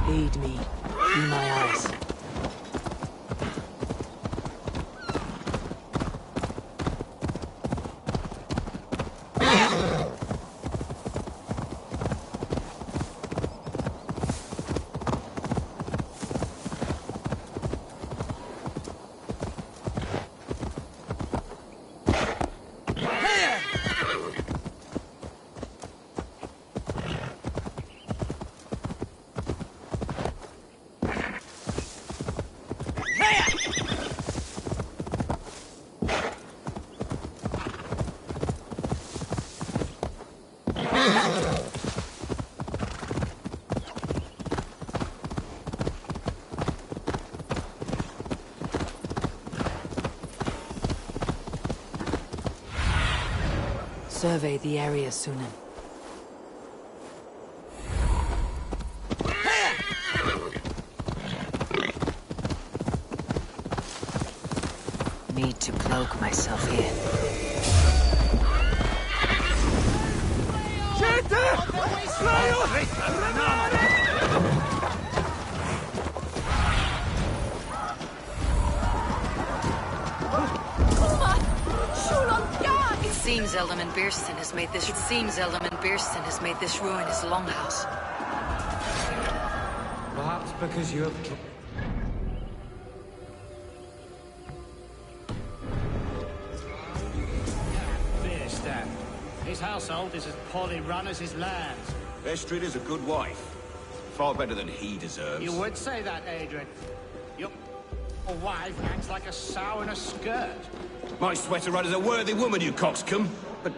Aid me. Be my eyes. Survey the area, Sunan. Need to cloak myself here. Seems Eldman Biersten has made this ruin his longhouse. Perhaps because you have... Biersten. His household is as poorly run as his lands. Estrid is a good wife. Far better than he deserves. You would say that, Adrian. Your wife acts like a sow in a skirt. My sweater rider's a worthy woman, you coxcomb. But...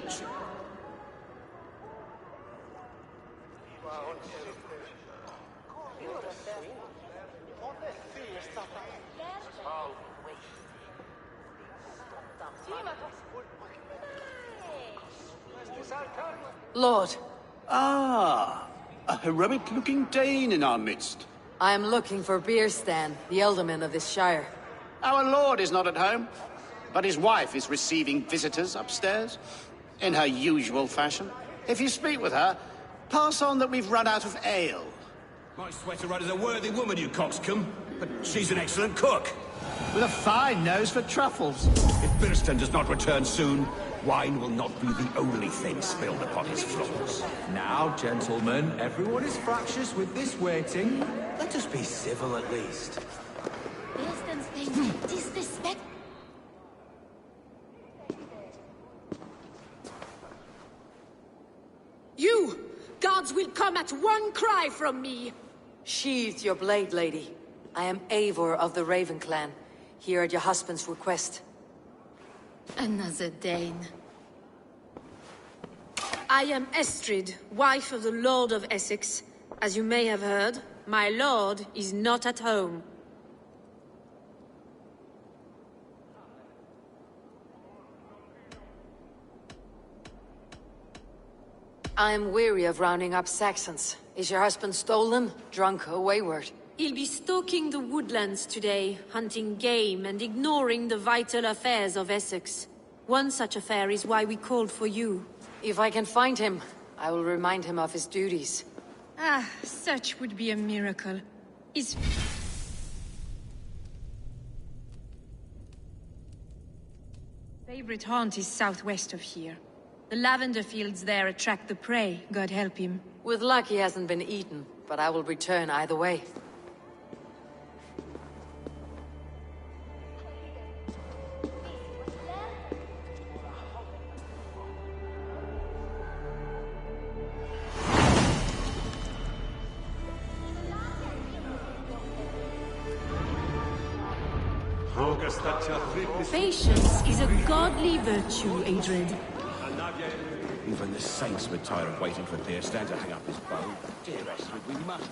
Lord. Ah, a heroic-looking Dane in our midst. I am looking for Biersten, the Ealdorman of this shire. Our lord is not at home, but his wife is receiving visitors upstairs, in her usual fashion. If you speak with her, pass on that we've run out of ale. My sweater rider's a worthy woman, you coxcomb. But she's an excellent cook. With a fine nose for truffles. If Biersten does not return soon, wine will not be the only thing spilled upon his floors. Now, gentlemen, everyone is fractious with this waiting. Let us be civil at least. Biersten's being disrespect. You! Guards will come at one cry from me! Sheathe your blade, lady. I am Eivor of the Raven clan, here at your husband's request. Another Dane. I am Estrid, wife of the Lord of Essex. As you may have heard, my lord is not at home. I am weary of rounding up Saxons. Is your husband stolen, drunk, or wayward? He'll be stalking the woodlands today, hunting game and ignoring the vital affairs of Essex. One such affair is why we called for you. If I can find him, I will remind him of his duties. Ah, such would be a miracle. His favorite haunt is southwest of here. The lavender fields there attract the prey, God help him. With luck he hasn't been eaten, but I will return either way. Patience is a godly virtue, Adrid. Even the saints were tired of waiting for Biersten to hang up his bow. Dear Estrid, we must...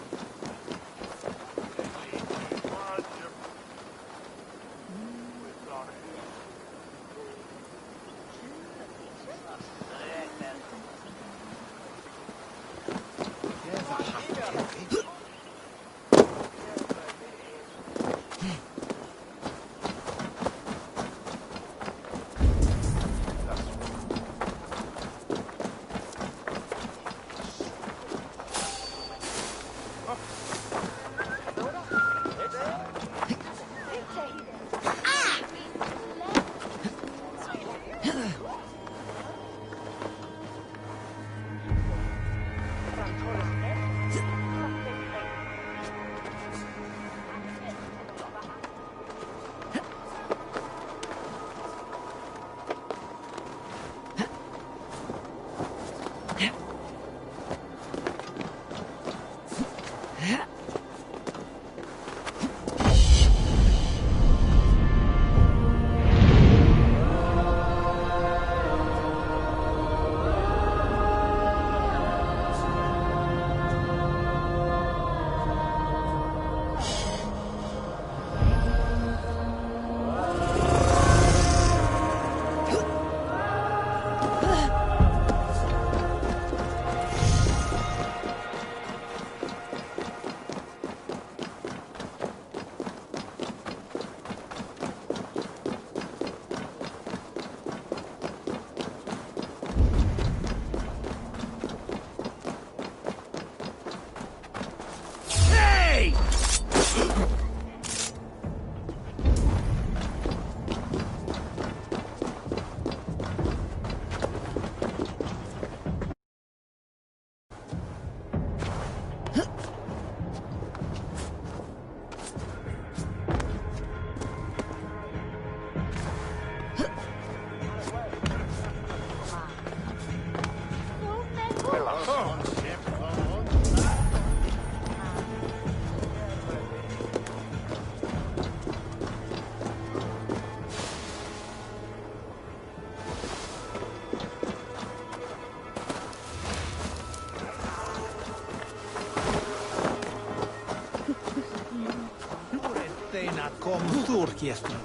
Como Turkiesta.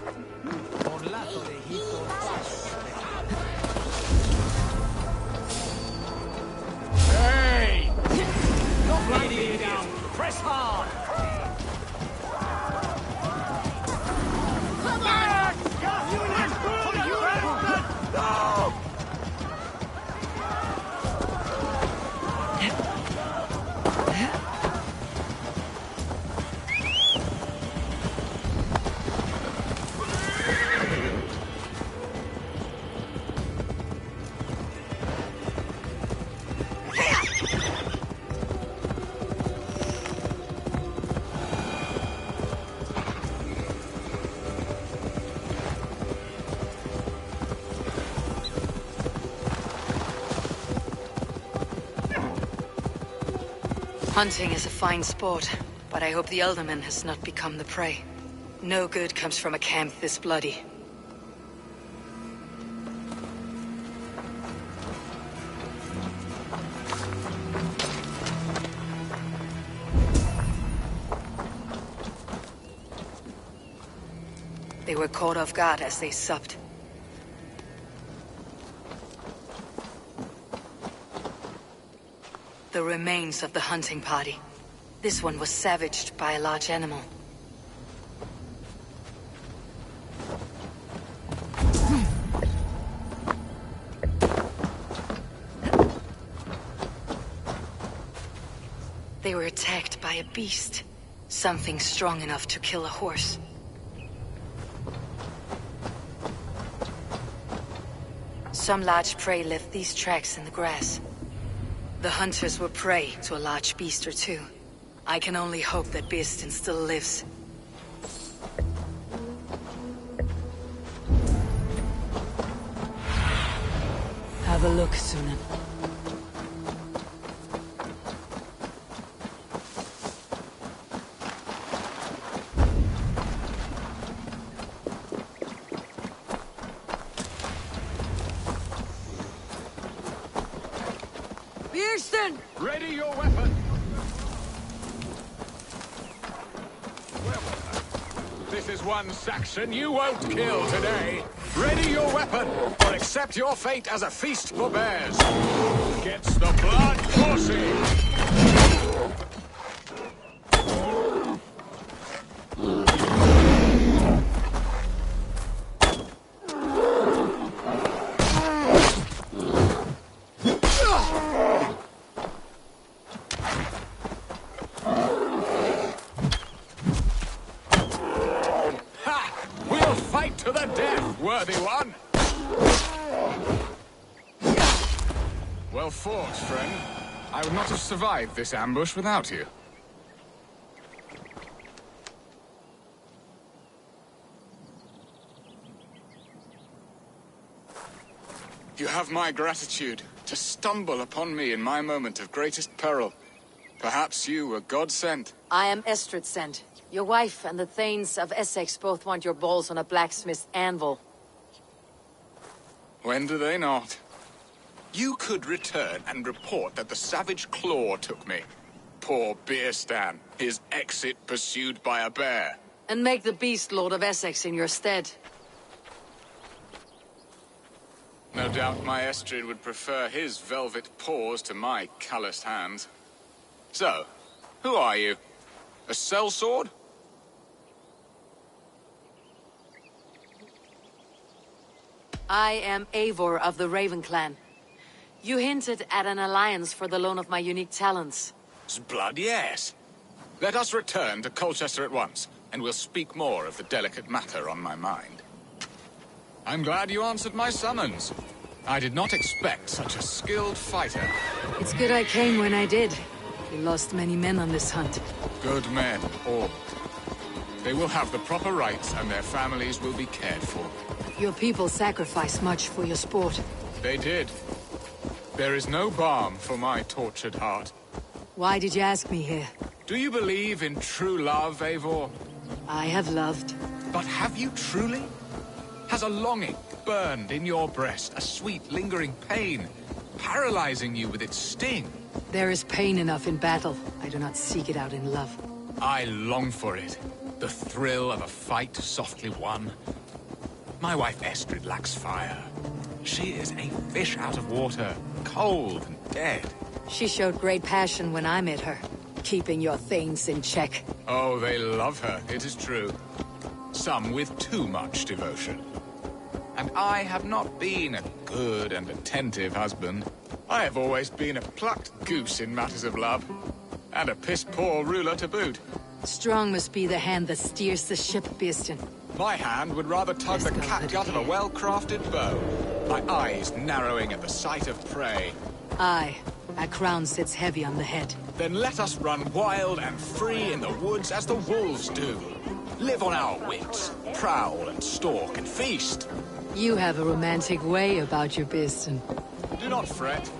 Con lato de hito. Hey! Not like me down. Press hard. Come on! No! Hunting is a fine sport, but I hope the Elderman has not become the prey. No good comes from a camp this bloody. They were caught off guard as they supped. The remains of the hunting party. This one was savaged by a large animal. They were attacked by a beast. Something strong enough to kill a horse. Some large prey left these tracks in the grass. The hunters were prey to a large beast or two. I can only hope that Birsten still lives. Have a look, Sunan. Birsten! Ready your weapon. This is one Saxon you won't kill today. Ready your weapon, or accept your fate as a feast for bears. Gets the blood coursing. To the death, worthy one! Well fought, friend. I would not have survived this ambush without you. You have my gratitude to stumble upon me in my moment of greatest peril. Perhaps you were God-sent. I am Estrid sent. Your wife and the Thanes of Essex both want your balls on a blacksmith's anvil. When do they not? You could return and report that the savage claw took me. Poor Birsten, his exit pursued by a bear. And make the beast Lord of Essex in your stead. No doubt my Estrid would prefer his velvet paws to my calloused hands. So, who are you? A sellsword? I am Eivor of the Raven Clan. You hinted at an alliance for the loan of my unique talents. Blood, yes. Let us return to Colchester at once, and we'll speak more of the delicate matter on my mind. I'm glad you answered my summons. I did not expect such a skilled fighter. It's good I came when I did. We lost many men on this hunt. Good men, all. They will have the proper rights, and their families will be cared for. Your people sacrificed much for your sport. They did. There is no balm for my tortured heart. Why did you ask me here? Do you believe in true love, Eivor? I have loved. But have you truly? Has a longing burned in your breast, a sweet, lingering pain, paralyzing you with its sting? There is pain enough in battle. I do not seek it out in love. I long for it. The thrill of a fight softly won. My wife Estrid lacks fire. She is a fish out of water, cold and dead. She showed great passion when I met her, keeping your things in check. Oh, they love her, it is true. Some with too much devotion. And I have not been a good and attentive husband. I have always been a plucked goose in matters of love. And a piss-poor ruler to boot. Strong must be the hand that steers the ship, Birsten. My hand would rather tug the catgut of a well-crafted bow. My eyes narrowing at the sight of prey. Aye, a crown sits heavy on the head. Then let us run wild and free in the woods as the wolves do. Live on our wits, prowl and stalk and feast. You have a romantic way about you, Birsten. Do not fret.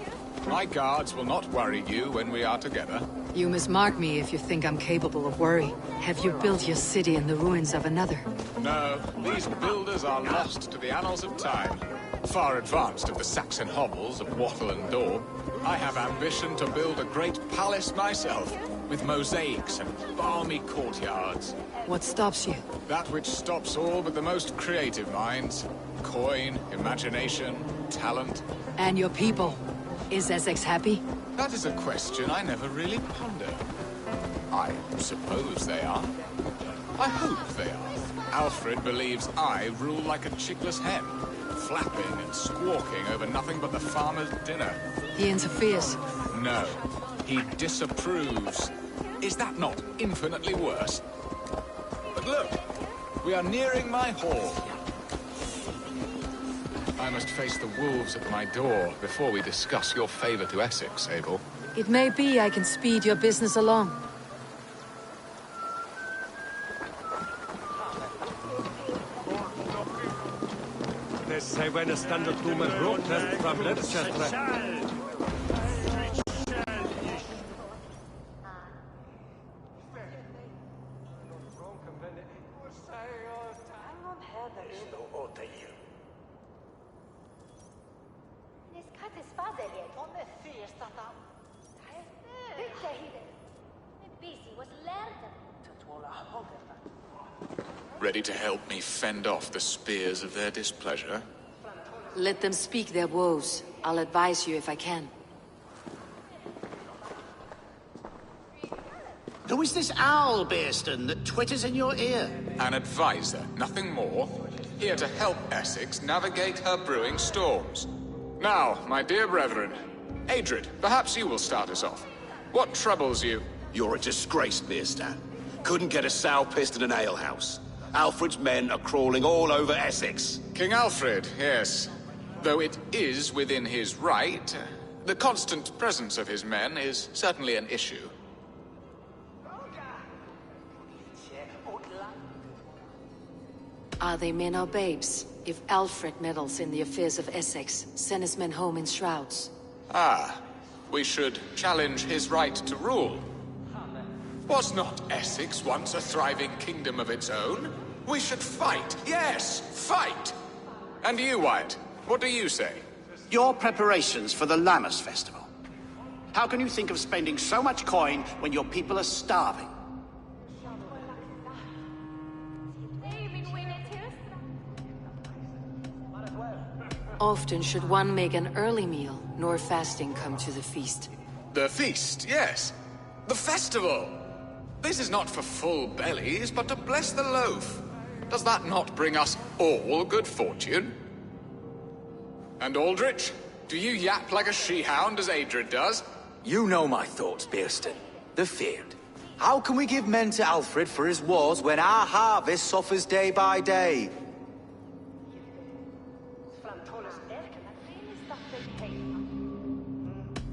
My guards will not worry you when we are together. You must mark me if you think I'm capable of worry. Have you built your city in the ruins of another? No, these builders are lost to the annals of time. Far advanced of the Saxon hovels of wattle and daub. I have ambition to build a great palace myself, with mosaics and balmy courtyards. What stops you? That which stops all but the most creative minds. Coin, imagination, talent. And your people? Is Essex happy? That is a question I never really ponder. I suppose they are. I hope they are. Alfred believes I rule like a chickless hen, flapping and squawking over nothing but the farmer's dinner. He interferes. No, he disapproves. Is that not infinitely worse? But look, we are nearing my hall. I must face the wolves at my door before we discuss your favor to Essex, Abel. It may be I can speed your business along. Ready to help me fend off the spears of their displeasure? Let them speak their woes. I'll advise you if I can. Who is this owl, Birsten, that twitters in your ear? An advisor, nothing more. Here to help Essex navigate her brewing storms. Now, my dear brethren, Adrid, perhaps you will start us off. What troubles you? You're a disgrace, Birsten. Couldn't get a sow pissed in an alehouse. Alfred's men are crawling all over Essex. King Alfred, yes. Though it is within his right, the constant presence of his men is certainly an issue. Are they men or babes? If Alfred meddles in the affairs of Essex, send his men home in shrouds. Ah, we should challenge his right to rule. Was not Essex once a thriving kingdom of its own? We should fight, yes, fight! And you, Wyatt, what do you say? Your preparations for the Lammas festival. How can you think of spending so much coin when your people are starving? Often should one make an early meal, nor fasting come to the feast. The feast, yes. The festival! This is not for full bellies, but to bless the loaf. Does that not bring us all good fortune? And Aldrich, do you yap like a she-hound as Adrid does? You know my thoughts, Birsten. The feared. How can we give men to Alfred for his wars when our harvest suffers day by day?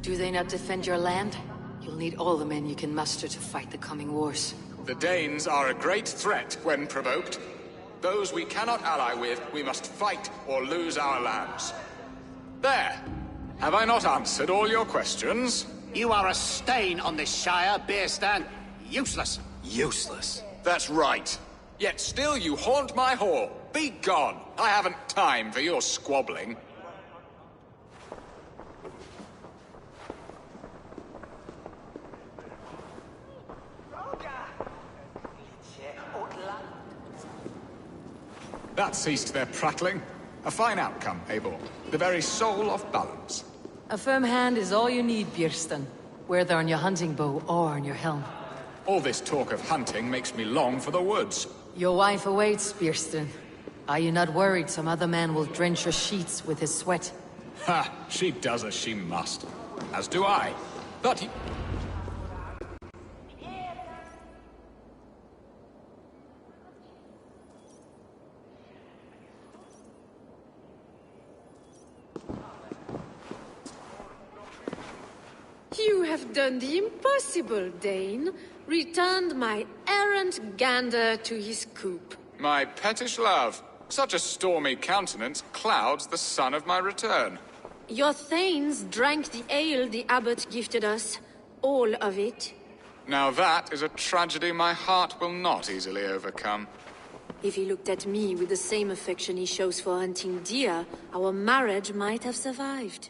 Do they not defend your land? You'll need all the men you can muster to fight the coming wars. The Danes are a great threat when provoked. Those we cannot ally with, we must fight or lose our lands. There! Have I not answered all your questions? You are a stain on this shire, Birsten. Useless. Useless. That's right. Yet still you haunt my hall. Be gone! I haven't time for your squabbling. That ceased their prattling. A fine outcome, Eivor. The very soul of balance. A firm hand is all you need, Björsten. Whether on your hunting bow or on your helm. All this talk of hunting makes me long for the woods. Your wife awaits, Björsten. Are you not worried some other man will drench your sheets with his sweat? Ha! She does as she must. As do I. But You have done the impossible, Dane. Returned my errant gander to his coop. my pettish love, such a stormy countenance clouds the sun of my return. Your thanes drank the ale the abbot gifted us. All of it. Now that is a tragedy my heart will not easily overcome. If he looked at me with the same affection he shows for hunting deer, our marriage might have survived.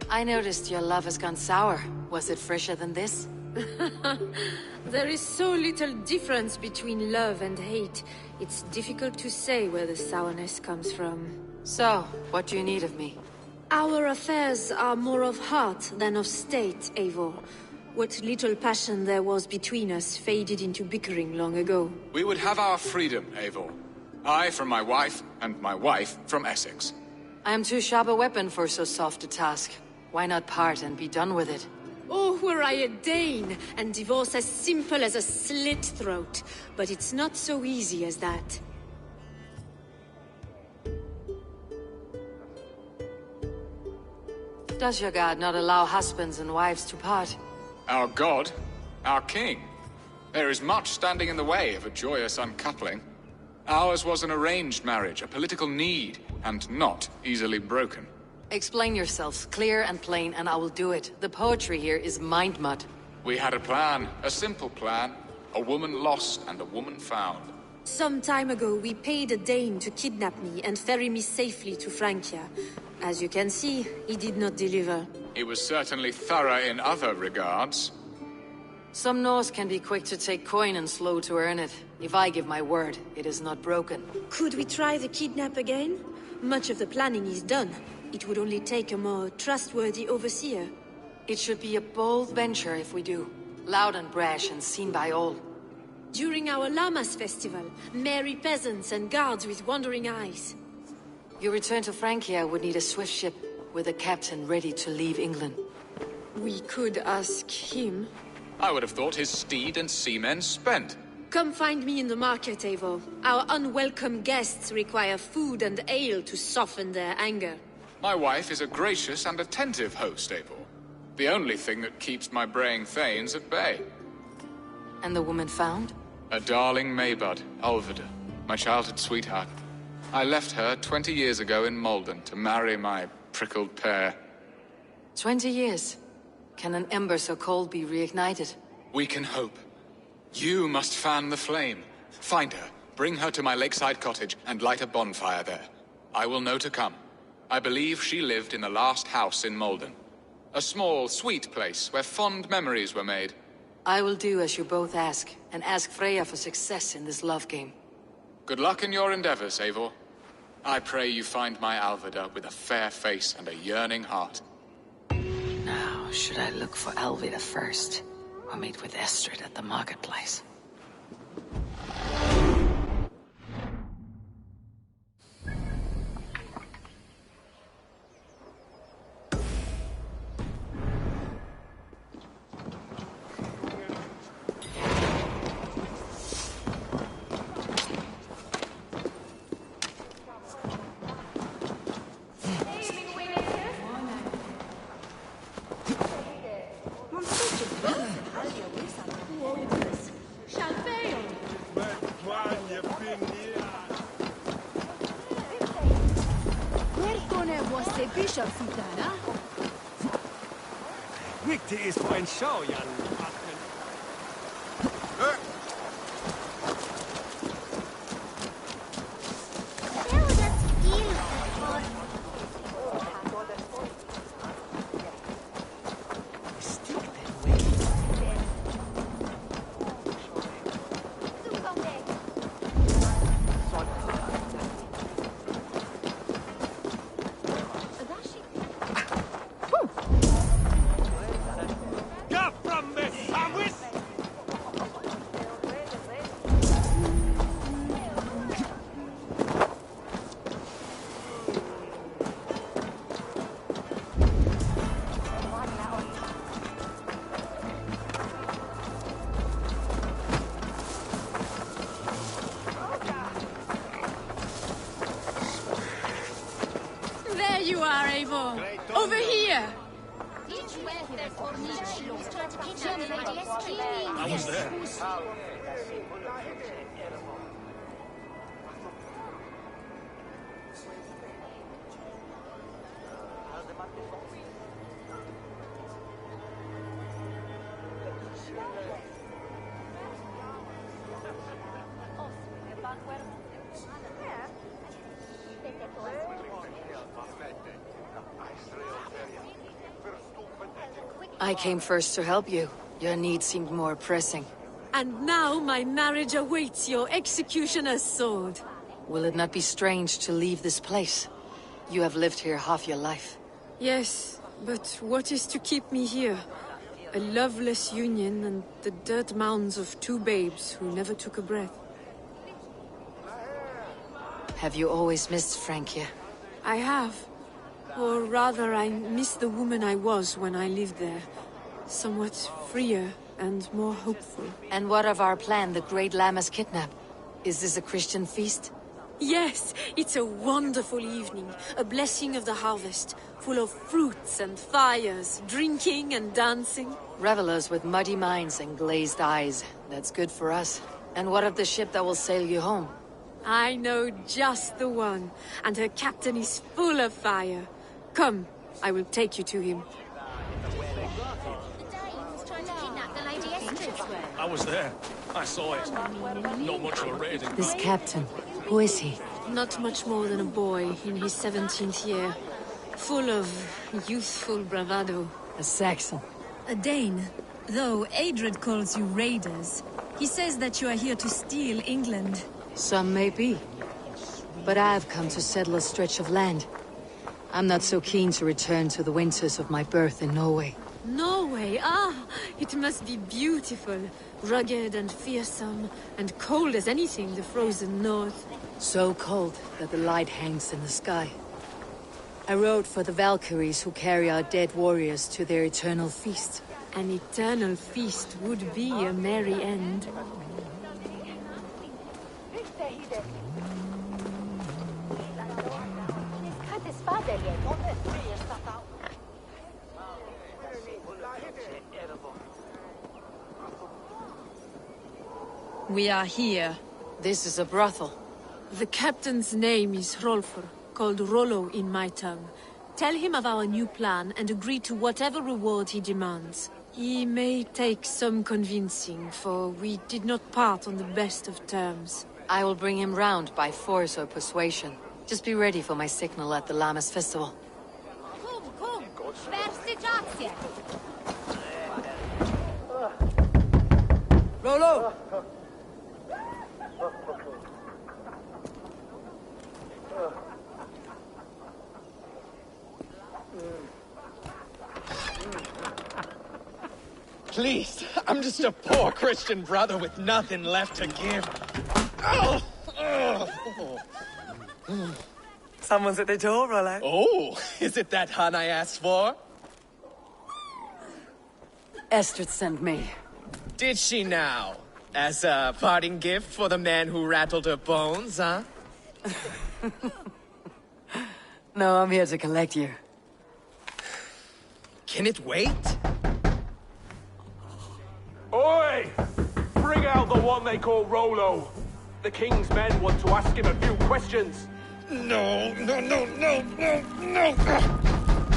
I noticed your love has gone sour. Was it fresher than this? There is so little difference between love and hate. It's difficult to say where the sourness comes from. So, what do you need of me? Our affairs are more of heart than of state, Eivor. What little passion there was between us faded into bickering long ago. We would have our freedom, Eivor. I from my wife, and my wife from Essex. I am too sharp a weapon for so soft a task. Why not part and be done with it? Oh, were I a Dane, and divorce as simple as a slit throat. But it's not so easy as that. Does your god not allow husbands and wives to part? Our god, our king. There is much standing in the way of a joyous uncoupling. Ours was an arranged marriage, a political need, and not easily broken. Explain yourselves clear and plain, and I will do it. The poetry here is mind mud. We had a plan, a simple plan. A woman lost and a woman found. Some time ago, we paid a Dane to kidnap me and ferry me safely to Francia. As you can see, he did not deliver. He was certainly thorough in other regards. Some Norse can be quick to take coin and slow to earn it. If I give my word, it is not broken. Could we try the kidnap again? Much of the planning is done. It would only take a more trustworthy overseer. It should be a bold venture if we do. Loud and brash and seen by all. During our Llamas festival, merry peasants and guards with wandering eyes. Your return to Francia would need a swift ship, with a captain ready to leave England. We could ask him. I would have thought his steed and seamen spent. Come find me in the market, Eivor. Our unwelcome guests require food and ale to soften their anger. My wife is a gracious and attentive host, Eivor. The only thing that keeps my braying thanes at bay. And the woman found? A darling Maybud, Ulvida, my childhood sweetheart. I left her 20 years ago in Malden to marry my prickled pear. 20 years? Can an ember so cold be reignited? We can hope. You must fan the flame. Find her, bring her to my lakeside cottage, and light a bonfire there. I will know to come. I believe she lived in the last house in Malden. A small, sweet place where fond memories were made. I will do as you both ask, and ask Freya for success in this love game. Good luck in your endeavors, Eivor. I pray you find my Alvida with a fair face and a yearning heart. Now, should I look for Alvida first, or meet with Estrid at the marketplace? Viktig is på en show, Jan. here! I was there. I came first to help you. Your need seemed more pressing. And now my marriage awaits your executioner's sword. Will it not be strange to leave this place? You have lived here half your life. Yes, but what is to keep me here? A loveless union and the dirt mounds of two babes who never took a breath. Have you always missed Frankia? I have. Or rather, I miss the woman I was when I lived there. Somewhat freer and more hopeful. And what of our plan, the Great Lammas kidnap? Is this a Christian feast? Yes, it's a wonderful evening. A blessing of the harvest, full of fruits and fires, drinking and dancing. Revelers with muddy minds and glazed eyes. That's good for us. And what of the ship that will sail you home? I know just the one, and her captain is full of fire. Come, I will take you to him. I was there. I saw it. Not much of a raiding. This captain, who is he? Not much more than a boy in his 17th year. Full of youthful bravado. A Saxon. A Dane. Though Adred calls you raiders. He says that you are here to steal England. Some may be. But I've come to settle a stretch of land. I'm not so keen to return to the winters of my birth in Norway. Norway? Ah, it must be beautiful. Rugged and fearsome, and cold as anything the frozen north. So cold that the light hangs in the sky. I rode for the Valkyries who carry our dead warriors to their eternal feast. An eternal feast would be a merry end. We are here. This is a brothel. The captain's name is Hrolfr, called Rollo in my tongue. Tell him of our new plan and agree to whatever reward he demands. He may take some convincing, for we did not part on the best of terms. I will bring him round by force or persuasion. Just be ready for my signal at the Lammas festival. Rollo! Please, I'm just a poor Christian brother with nothing left to give. Oh! Someone's at the door, Rollo. Oh, is it that hun I asked for? Estrid sent me. Did she now? As a parting gift for the man who rattled her bones, huh? No, I'm here to collect you. Can it wait? Oi! Bring out the one they call Rollo. The king's men want to ask him a few questions. No.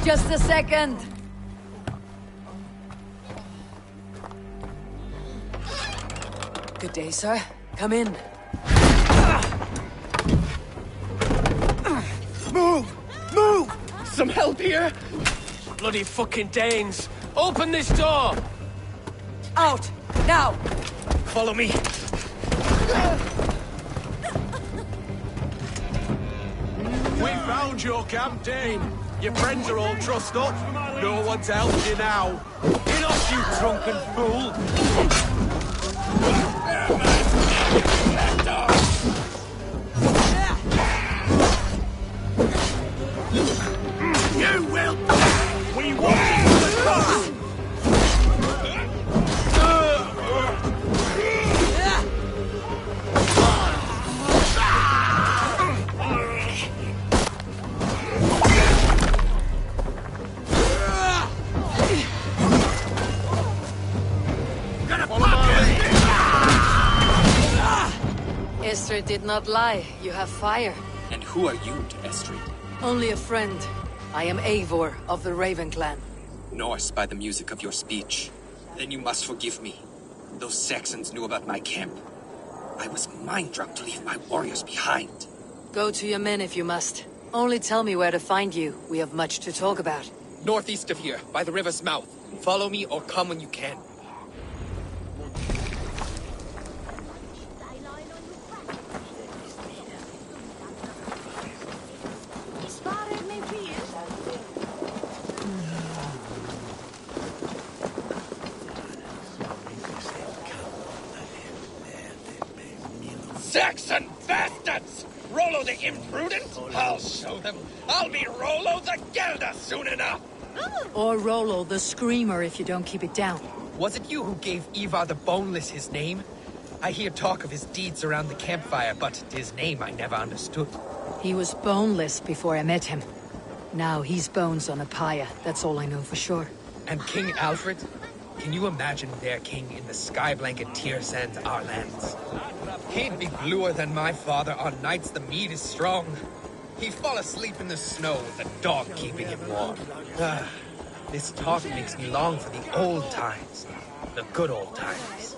Just a second. Good day, sir. Come in. Move! Some help here? Bloody fucking Danes! Open this door! Out! Now! Follow me. We found your camp, Dane. Your friends are all trussed up. No one's helped you now. Get off, you drunken fool! You will! We want you to the cross! Estrid did not lie. You have fire. And who are you to Estrid? Only a friend. I am Eivor of the Raven Clan. Norse by the music of your speech. Then you must forgive me. Those Saxons knew about my camp. I was mind-drunk to leave my warriors behind. Go to your men if you must. Only tell me where to find you. We have much to talk about. Northeast of here, by the river's mouth. Follow me or come when you can. Saxon bastards! Rollo the imprudent? I'll show them. I'll be Rollo the Gelder soon enough! Or Rollo the Screamer if you don't keep it down. Was it you who gave Ivar the Boneless his name? I hear talk of his deeds around the campfire, but his name I never understood. He was boneless before I met him. Now he's bones on a pyre, that's all I know for sure. And King Alfred? Can you imagine their king in the sky blanket tear sands our lands? He'd be bluer than my father on nights the mead is strong. He'd fall asleep in the snow with a dog keeping him warm. This talk makes me long for the old times. The good old times.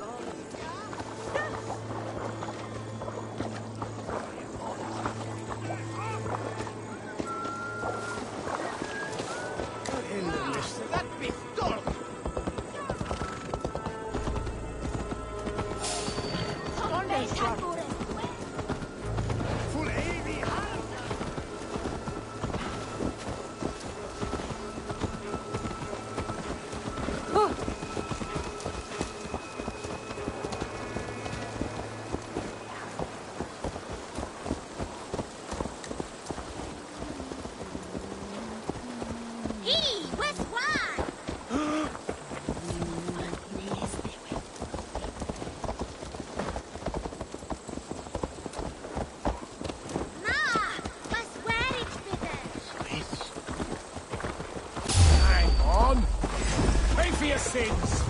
Sins.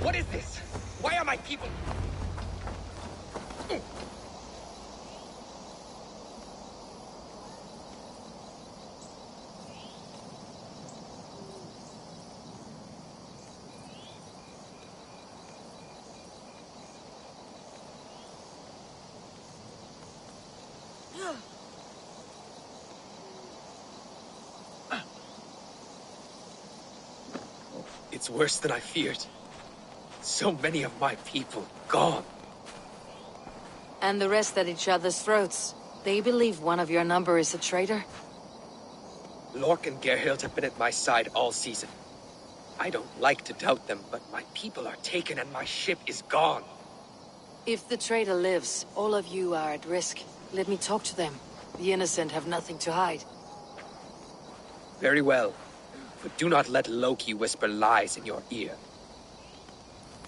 What is this? Why are my people... It's worse than I feared. So many of my people gone. And the rest at each other's throats. They believe one of your number is a traitor? Lork and Gerhild have been at my side all season. I don't like to doubt them, but my people are taken and my ship is gone. If the traitor lives, all of you are at risk. Let me talk to them. The innocent have nothing to hide. Very well. But do not let Loki whisper lies in your ear.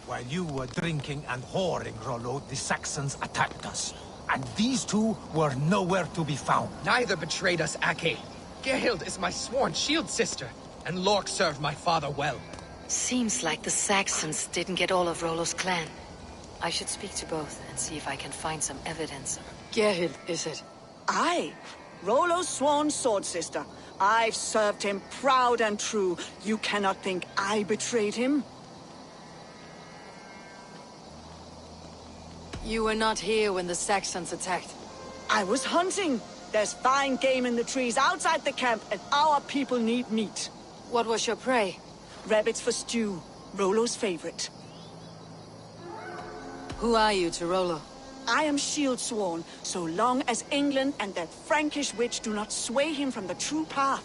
While you were drinking and whoring, Rollo, the Saxons attacked us. And these two were nowhere to be found. Neither betrayed us, Ake. Gerhild is my sworn shield sister, and Lork served my father well. Seems like the Saxons didn't get all of Rollo's clan. I should speak to both and see if I can find some evidence. Gerhild, is it? Aye. Rollo's sworn sword sister. I've served him proud and true. You cannot think I betrayed him? You were not here when the Saxons attacked. I was hunting. There's fine game in the trees outside the camp, and our people need meat. What was your prey? Rabbits for stew. Rollo's favorite. Who are you to Rollo? I am shield sworn, so long as England and that Frankish witch do not sway him from the true path.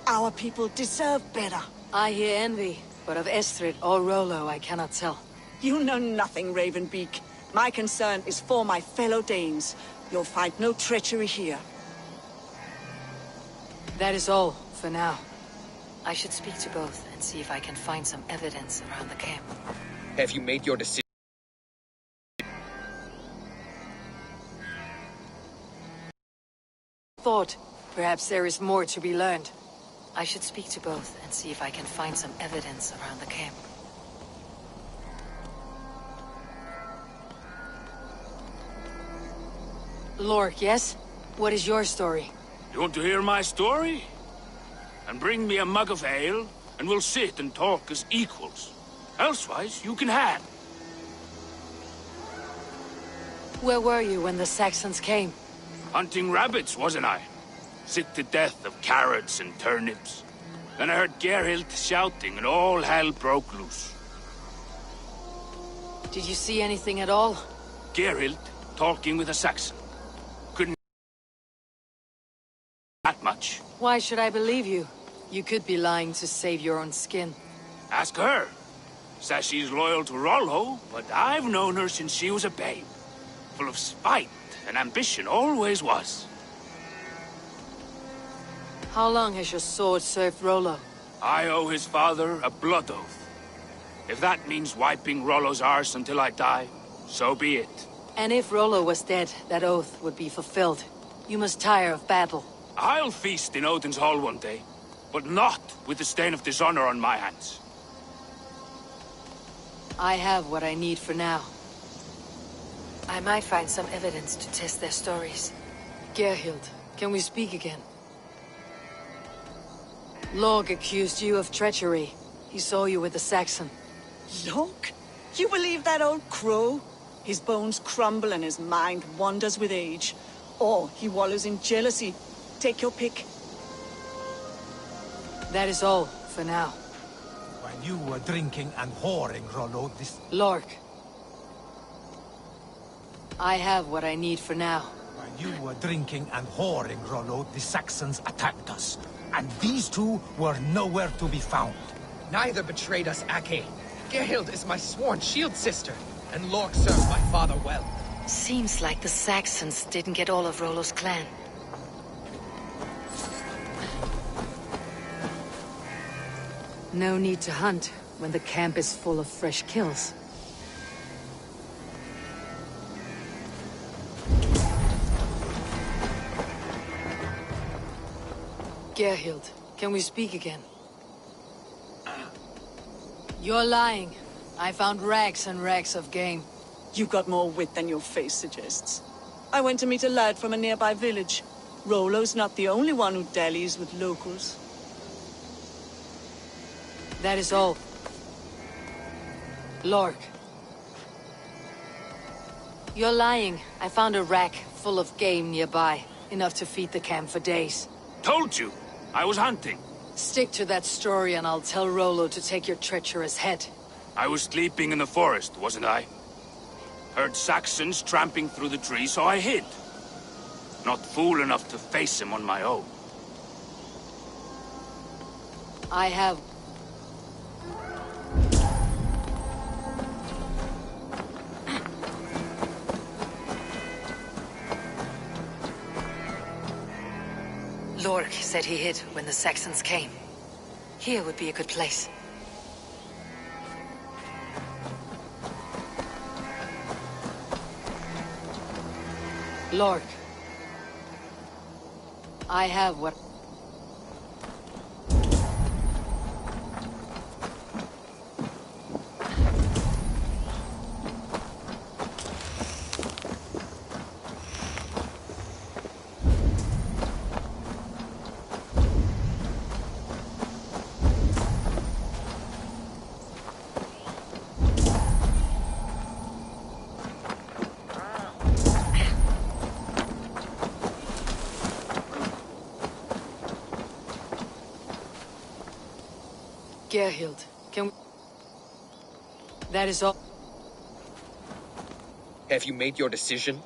Our people deserve better. I hear envy, but of Estrid or Rollo I cannot tell. You know nothing, Ravenbeak. My concern is for my fellow Danes. You'll find no treachery here. That is all, for now. I should speak to both and see if I can find some evidence around the camp. Have you made your decision? Thought perhaps there is more to be learned. I should speak to both and see if I can find some evidence around the camp. Lork, yes? What is your story? You want to hear my story? And bring me a mug of ale, and we'll sit and talk as equals. Elsewise, you can hang. Where were you when the Saxons came? Hunting rabbits, wasn't I? Sick to death of carrots and turnips. Then I heard Gerhild shouting, and all hell broke loose. Did you see anything at all? Gerhild talking with a Saxon. Couldn't that much. Why should I believe you? You could be lying to save your own skin. Ask her. Says she's loyal to Rollo, but I've known her since she was a babe. Full of spite and ambition, always was. How long has your sword served Rollo? I owe his father a blood oath. If that means wiping Rollo's arse until I die, so be it. And if Rollo was dead, that oath would be fulfilled. You must tire of battle. I'll feast in Odin's hall one day, but not with the stain of dishonor on my hands. I have what I need for now. I might find some evidence to test their stories. Gerhild, can we speak again? Lork accused you of treachery. He saw you with the Saxon. Lork? You believe that old crow? His bones crumble and his mind wanders with age. Or he wallows in jealousy. Take your pick. That is all, for now. While you were drinking and whoring, Rollo, this... Lork. I have what I need for now. While you were drinking and whoring, Rollo, the Saxons attacked us. And these two were nowhere to be found. Neither betrayed us, Ake. Gerhild is my sworn shield sister, and Lork served my father well. Seems like the Saxons didn't get all of Rollo's clan. No need to hunt when the camp is full of fresh kills. Gerhild, can we speak again? You're lying. I found rags and rags of game. You got more wit than your face suggests. I went to meet a lad from a nearby village. Rollo's not the only one who dallies with locals. That is all. Lork. You're lying. I found a rack full of game nearby. Enough to feed the camp for days. Told you. I was hunting. Stick to that story and I'll tell Rollo to take your treacherous head. I was sleeping in the forest, wasn't I? Heard Saxons tramping through the trees, so I hid. Not fool enough to face him on my own. I have... Lork said he hid when the Saxons came. Here would be a good place. Lork. I have what... Gerhild, that is all. Have you made your decision?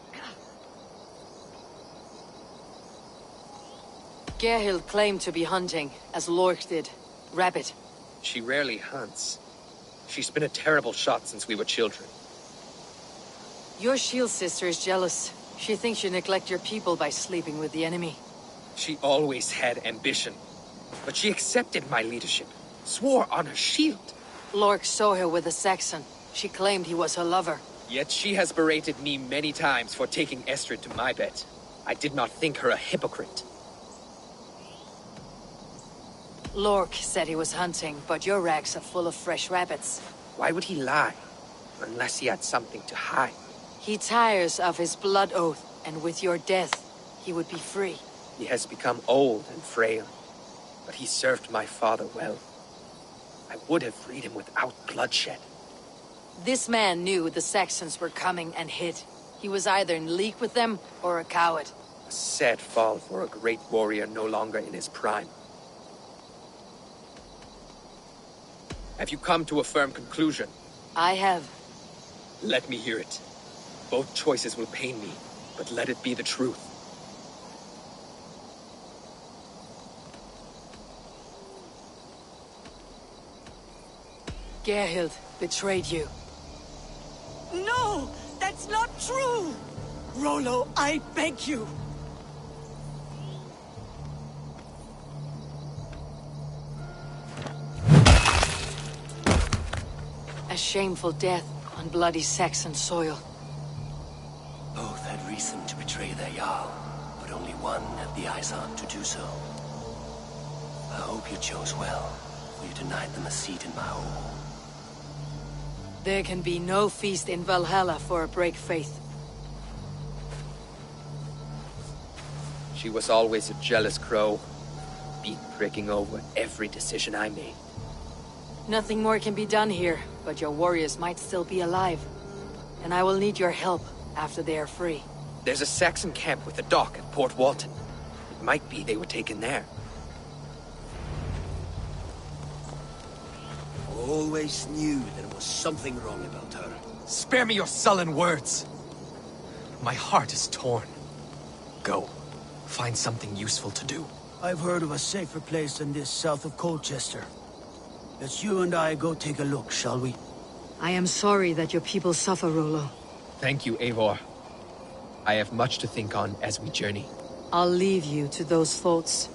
Gerhild claimed to be hunting, as Lork did. Rabbit. She rarely hunts. She's been a terrible shot since we were children. Your shield sister is jealous. She thinks you neglect your people by sleeping with the enemy. She always had ambition. But she accepted my leadership. Swore on her shield. Lork saw her with a Saxon. She claimed he was her lover. Yet she has berated me many times for taking Estrid to my bed. I did not think her a hypocrite. Lork said he was hunting, but your racks are full of fresh rabbits. Why would he lie? Unless he had something to hide. He tires of his blood oath, and with your death, he would be free. He has become old and frail, but he served my father well. I would have freed him without bloodshed. This man knew the Saxons were coming and hid. He was either in league with them or a coward. A sad fall for a great warrior no longer in his prime. Have you come to a firm conclusion? I have. Let me hear it. Both choices will pain me, but let it be the truth. Gerhild betrayed you. No! That's not true! Rollo, I beg you! A shameful death on bloody Saxon soil. Both had reason to betray their Jarl, but only one had the eyes on to do so. I hope you chose well, for you denied them a seat in my hall. There can be no feast in Valhalla for a break faith. She was always a jealous crow, beat pricking over every decision I made. Nothing more can be done here, but your warriors might still be alive. And I will need your help after they are free. There's a Saxon camp with a dock at Port Walton. It might be they were taken there. Always knew there was something wrong about her. Spare me your sullen words. My heart is torn. Go. Find something useful to do. I've heard of a safer place than this south of Colchester. Let's you and I go take a look, shall we? I am sorry that your people suffer, Rollo. Thank you, Eivor. I have much to think on as we journey. I'll leave you to those thoughts.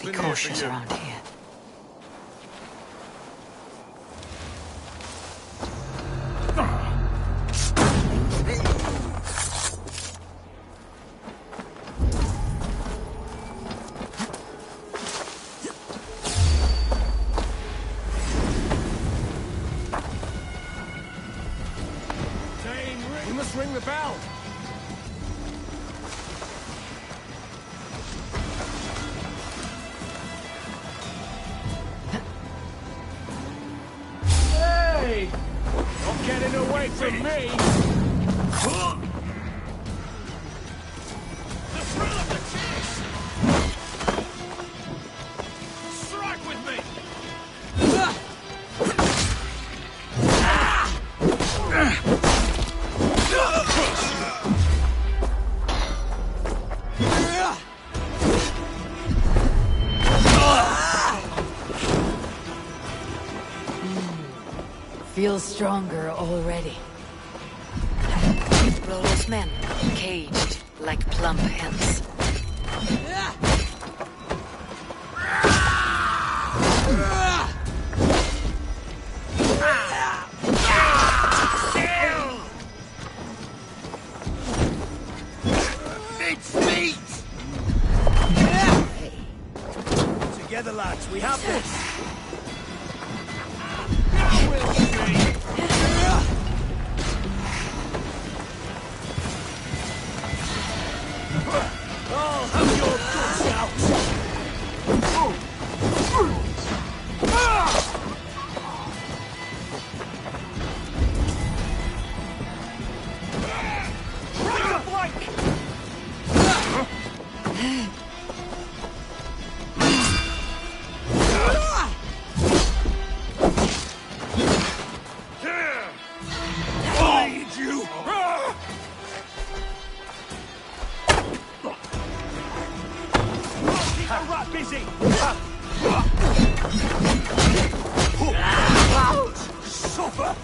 Be cautious around here. We must ring the bell. Not getting away from me! The thrill of the chase! Strike with me! Feel stronger already. Rollo's men, caged like plump hens. It's meat! Together, lads, we have this. We'll see. I'll have your guts out. Break the flank! Bleed you! Keep the rat busy! Suffer!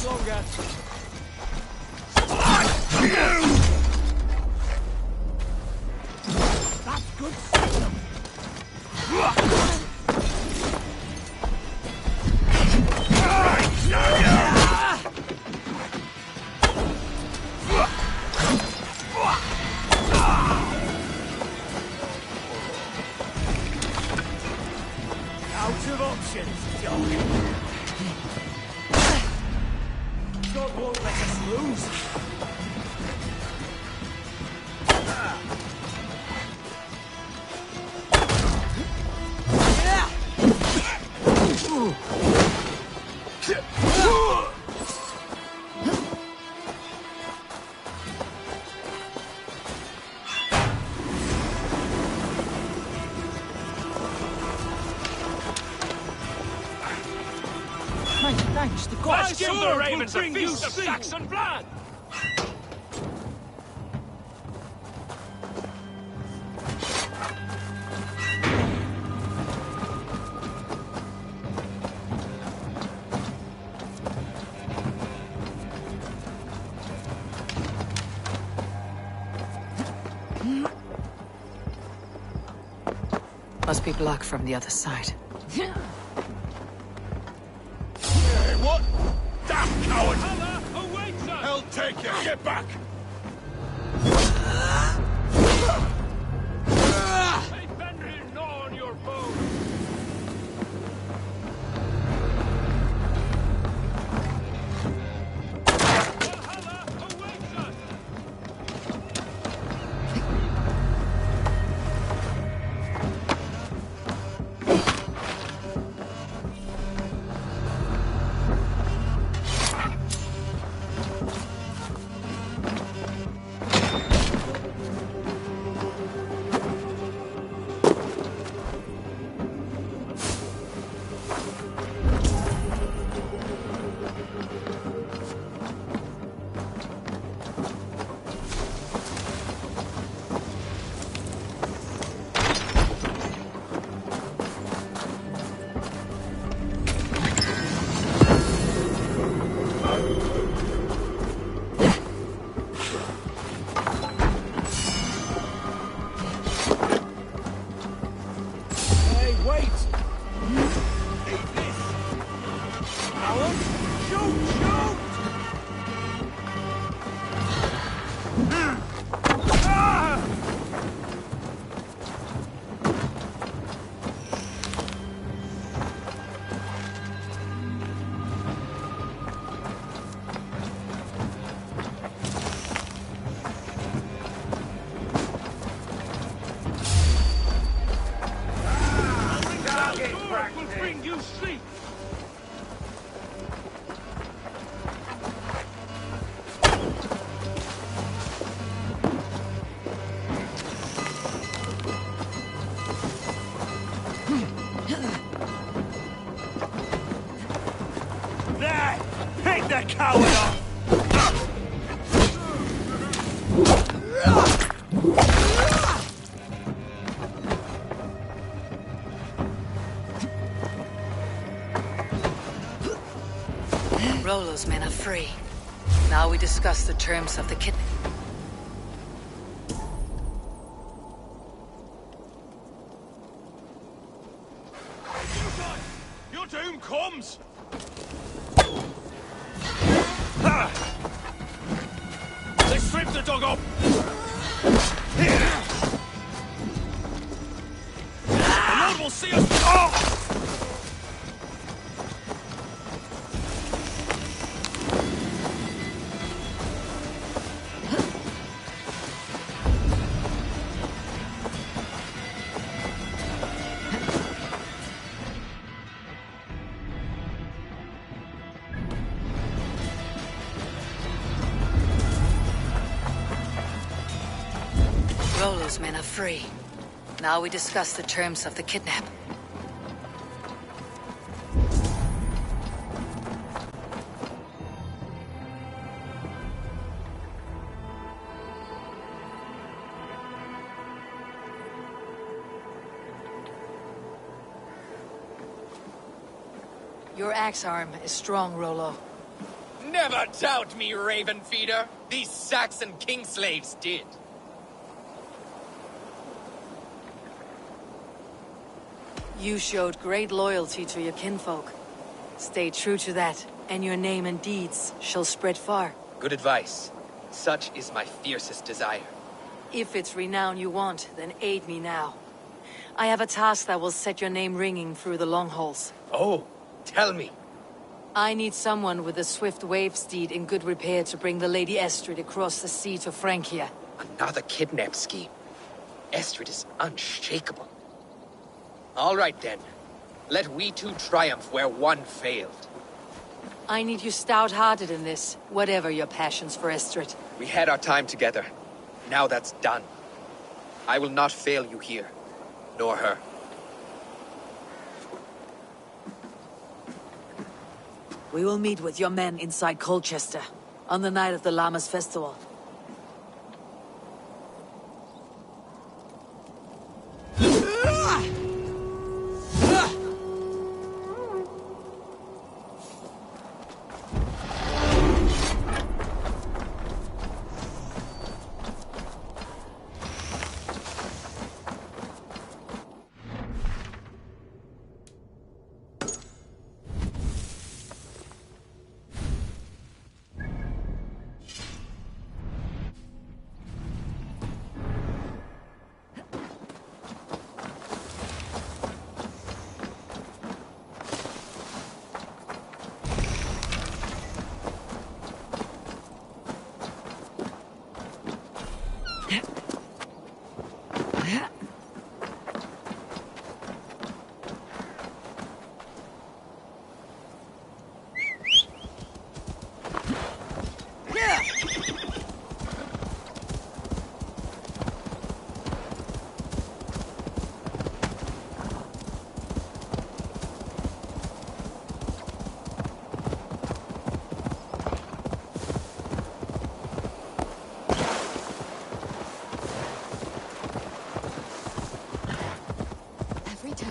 Longer. That's good system. Out of options, dog. God won't let us lose. Thanks, the gods. Let's give the ravens a feast of Saxon blood! Must be blocked from the other side. Hey, what? Damn coward! Hell take you! Get back! Hey, Fenrir, gnaw on your bones! Valhalla awaits us! Hey, wait! Eat this! Coward! Shoot! Shoot! Ah! Will bring you sleep! There! Pick the coward up! Rollo's men are free. Now we discuss the terms of the kidnap. Your doom comes! They stripped the dog off! The Lord will see us! Oh! Rollo's men are free. Now we discuss the terms of the kidnap. Your axe arm is strong, Rollo. Never doubt me, Raven Feeder. These Saxon king slaves did. You showed great loyalty to your kinfolk. Stay true to that, and your name and deeds shall spread far. Good advice. Such is my fiercest desire. If it's renown you want, then aid me now. I have a task that will set your name ringing through the long halls. Oh, tell me. I need someone with a swift wave steed in good repair to bring the Lady Estrid across the sea to Francia. Another kidnap scheme. Estrid is unshakable. All right then. Let we two triumph where one failed. I need you stout-hearted in this, whatever your passions for Estrid. We had our time together. Now that's done. I will not fail you here, nor her. We will meet with your men inside Colchester, on the night of the Lammas festival.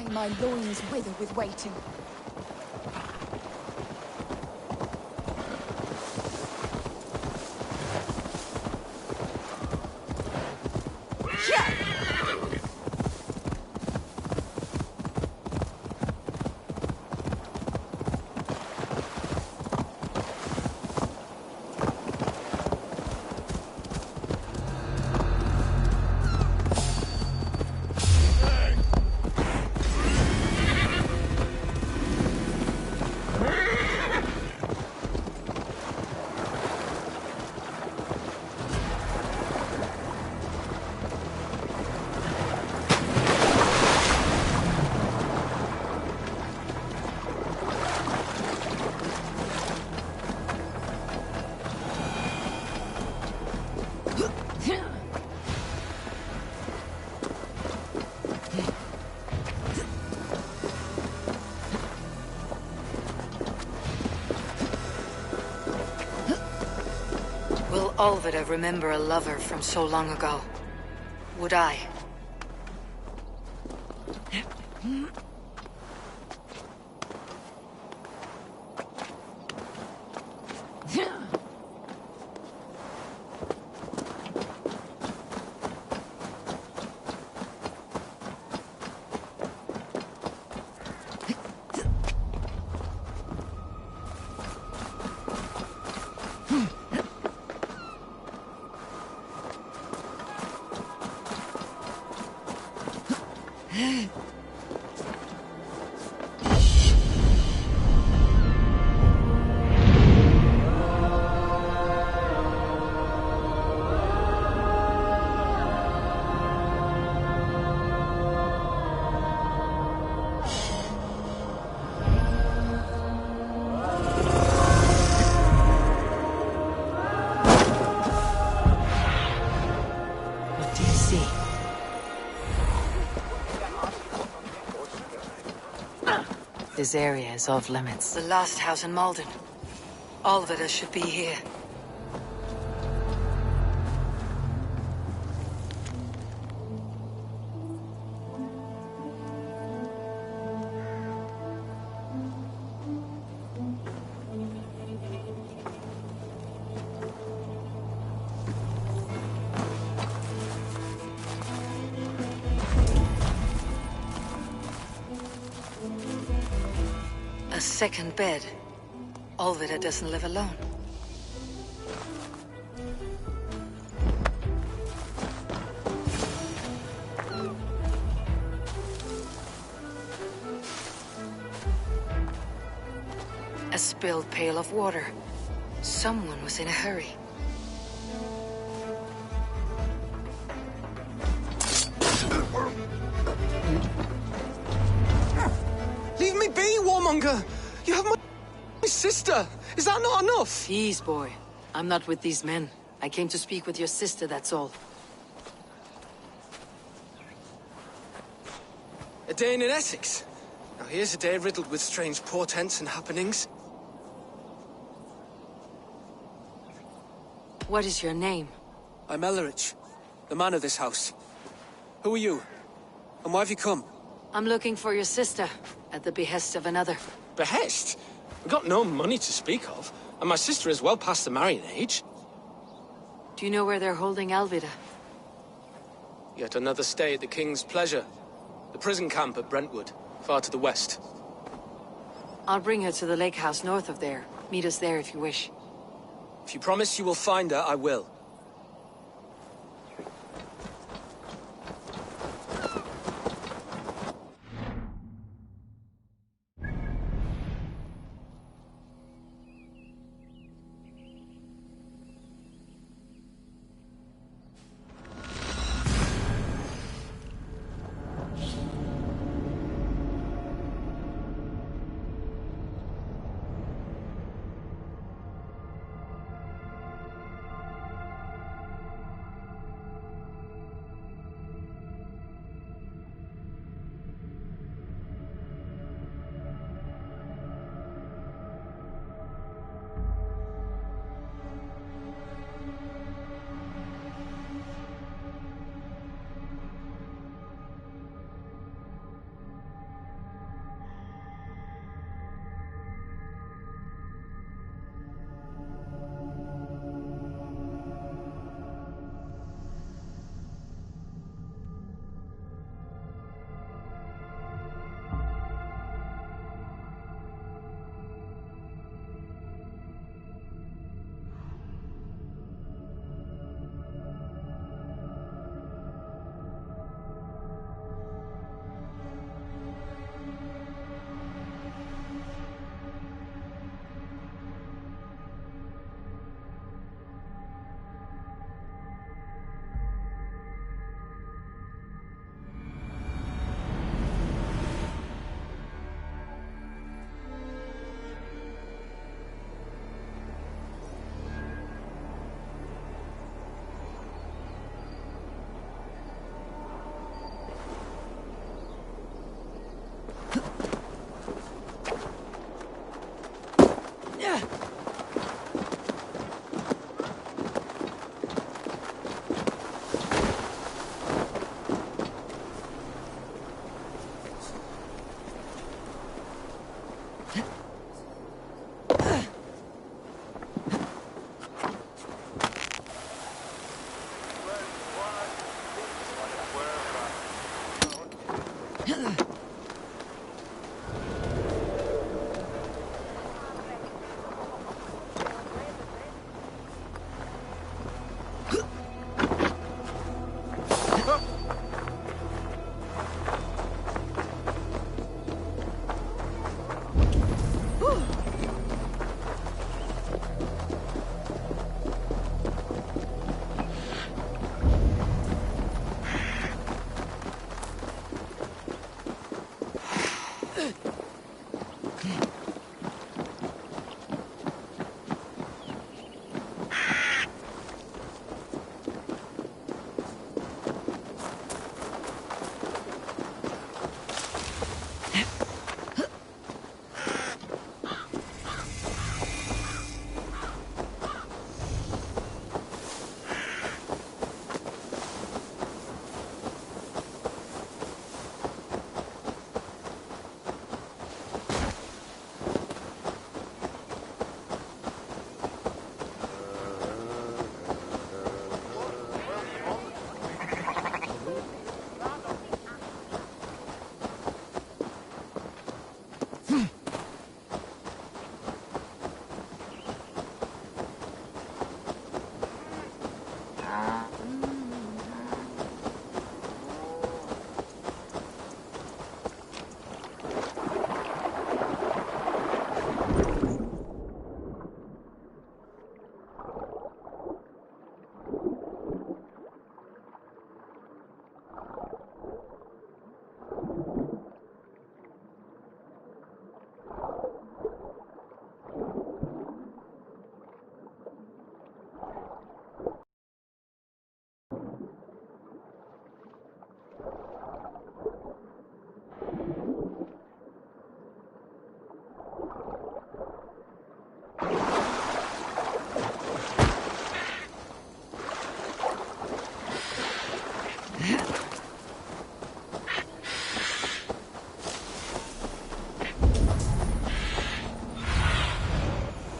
My loins wither with waiting. Will Olvida remember a lover from so long ago? Would I? This area is off limits. The last house in Malden. All of it should be here. A second bed. Olvida doesn't live alone. A spilled pail of water. Someone was in a hurry. Leave me be, warmonger! You have my sister! Is that not enough? Peace, boy. I'm not with these men. I came to speak with your sister, that's all. A day in Essex. Now here's a day riddled with strange portents and happenings. What is your name? I'm Ellerich, the man of this house. Who are you? And why have you come? I'm looking for your sister, at the behest of another. Behest? We've got no money to speak of, and my sister is well past the marrying age. Do you know where they're holding Alvida? Yet another stay at the King's pleasure. The prison camp at Brentwood, far to the west. I'll bring her to the lake house north of there. Meet us there if you wish. If you promise you will find her, I will.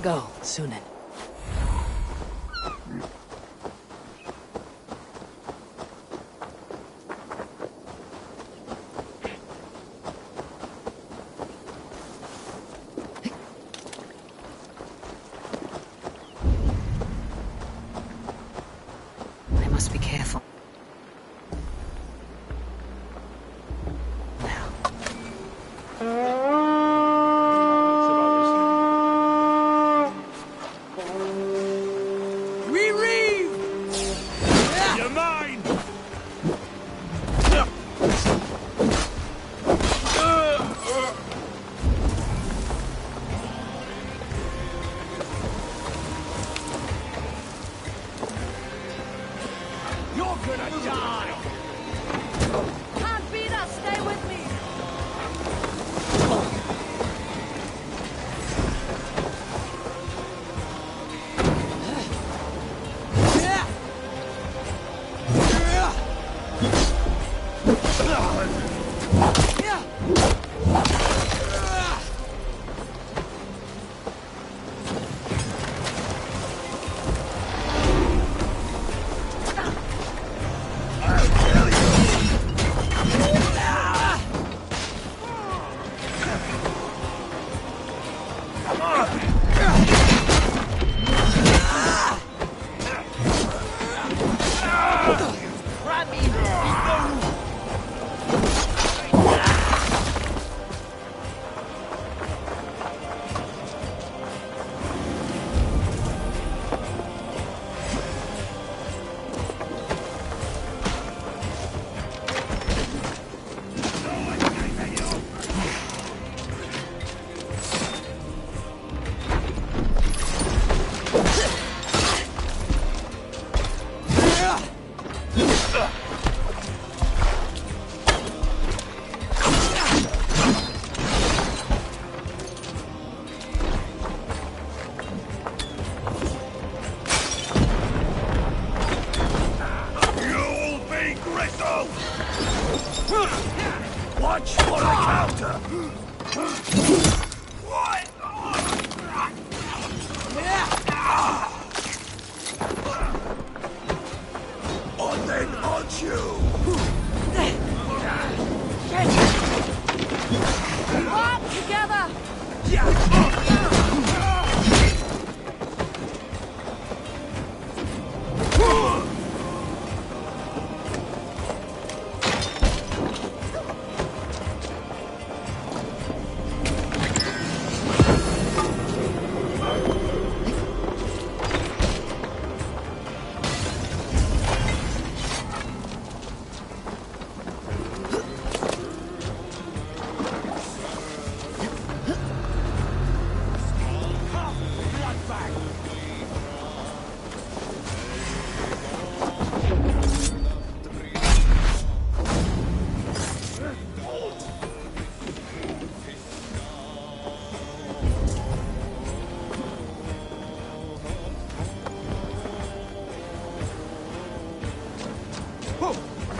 go, Sunan. I must be careful. You're mine! You're gonna die! Can't beat us, stay with me! Watch for a counter! On then, on you! Walk together!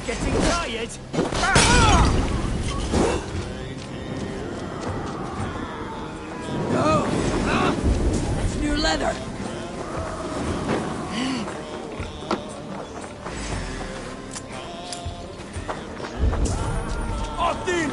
Getting tired? Oh! It's new leather! Austin!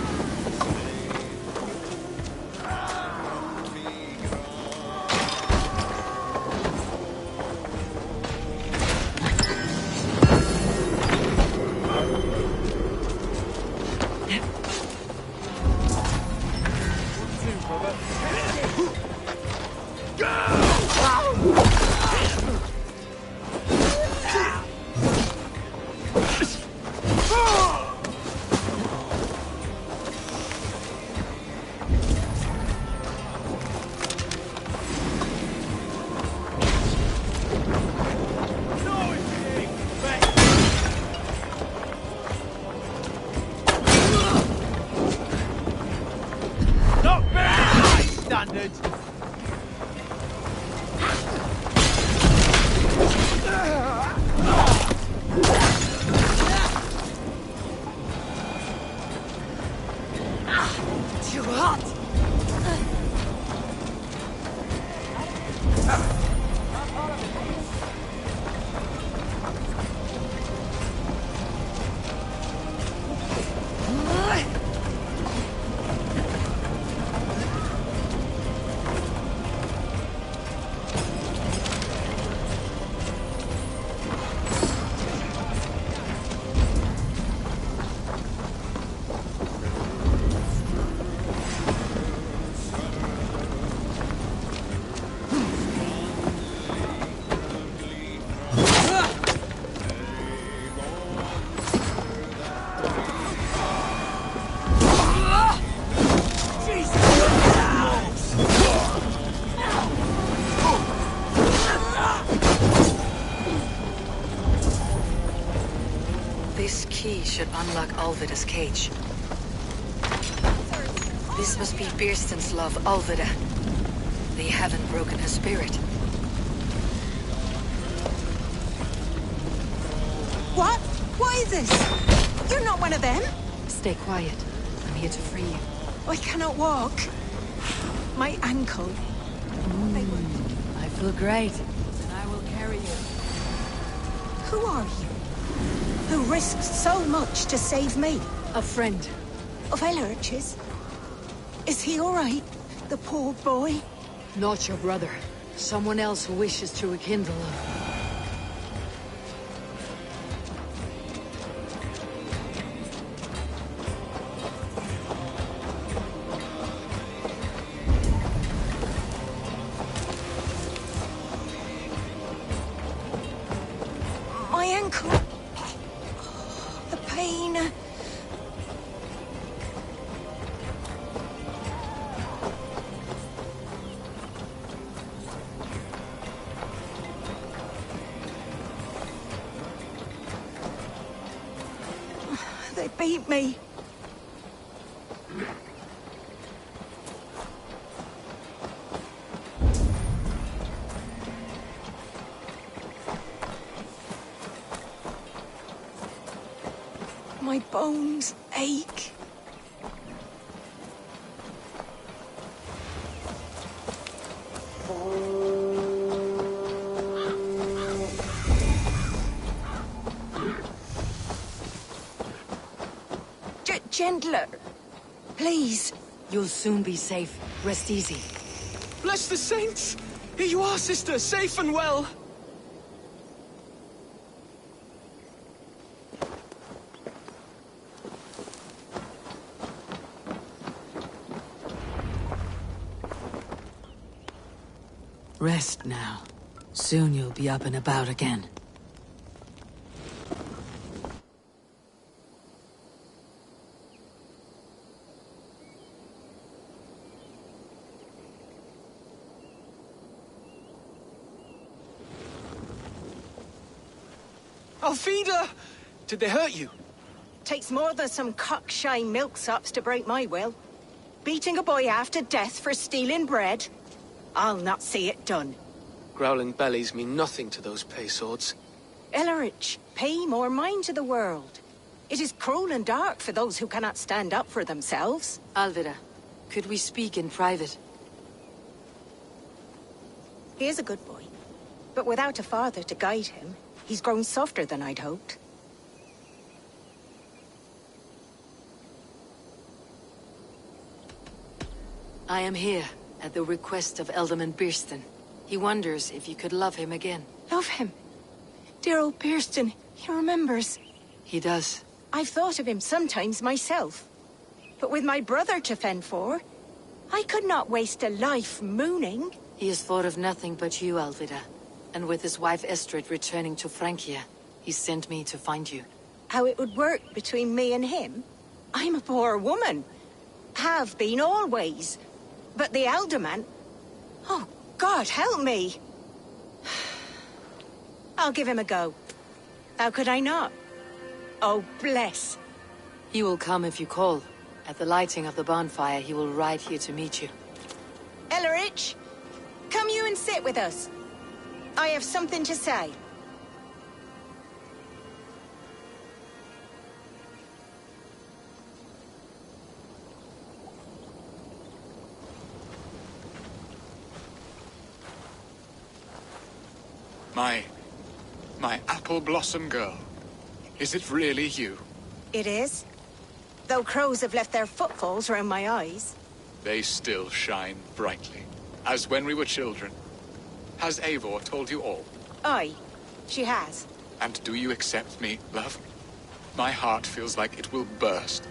Standards. Too hot! should unlock Alvida's cage. This must be Birsten's love, Alvida. They haven't broken her spirit. What? What is this? You're not one of them? Stay quiet. I'm here to free you. I cannot walk. My ankle. I feel great. And I will carry you. Who are you? Who risked so much to save me? A friend. Of Elrich's? Is he all right? The poor boy? Not your brother. Someone else who wishes to rekindle love. My ankle. The pain. They beat me. My bones ache. Gentler. Please. You'll soon be safe. Rest easy. Bless the saints! Here you are, sister, safe and well. Rest now. Soon you'll be up and about again. Alfida! Did they hurt you? Takes more than some cockshy milksops to break my will. Beating a boy half to death for stealing bread? I'll not see it done. Growling bellies mean nothing to those pay swords. Ellerich, pay more mind to the world. It is cruel and dark for those who cannot stand up for themselves. Alvida, could we speak in private? He is a good boy, but without a father to guide him, he's grown softer than I'd hoped. I am here at the request of Alderman Birsten. He wonders if you could love him again. Love him? Dear old Birsten, he remembers. He does. I've thought of him sometimes myself. But with my brother to fend for, I could not waste a life mooning. He has thought of nothing but you, Alvida. And with his wife Estrid returning to Francia, he sent me to find you. How it would work between me and him? I'm a poor woman. Have been always. But the alderman... Oh, God, help me! I'll give him a go. How could I not? Oh, bless. He will come if you call. At the lighting of the bonfire, he will ride here to meet you. Ellerich, come you and sit with us. I have something to say. My apple blossom girl. Is it really you? It is. Though crows have left their footfalls around my eyes. They still shine brightly, as when we were children. Has Eivor told you all? Aye, she has. And do you accept me, love? My heart feels like it will burst.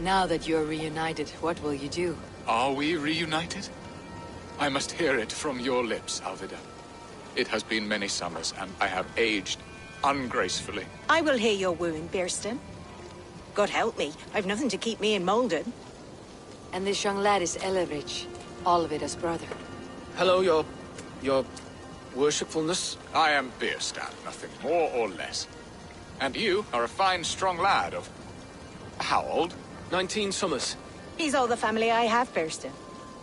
Now that you're reunited, what will you do? Are we reunited? I must hear it from your lips, Alvida. It has been many summers, and I have aged ungracefully. I will hear your wooing, Birsten. God help me, I've nothing to keep me in molded. And this young lad is Ellerich, Alvida's brother. Hello, your worshipfulness. I am Bierstadt, nothing more or less. And you are a fine, strong lad of... how old? 19 summers. He's all the family I have, Burston.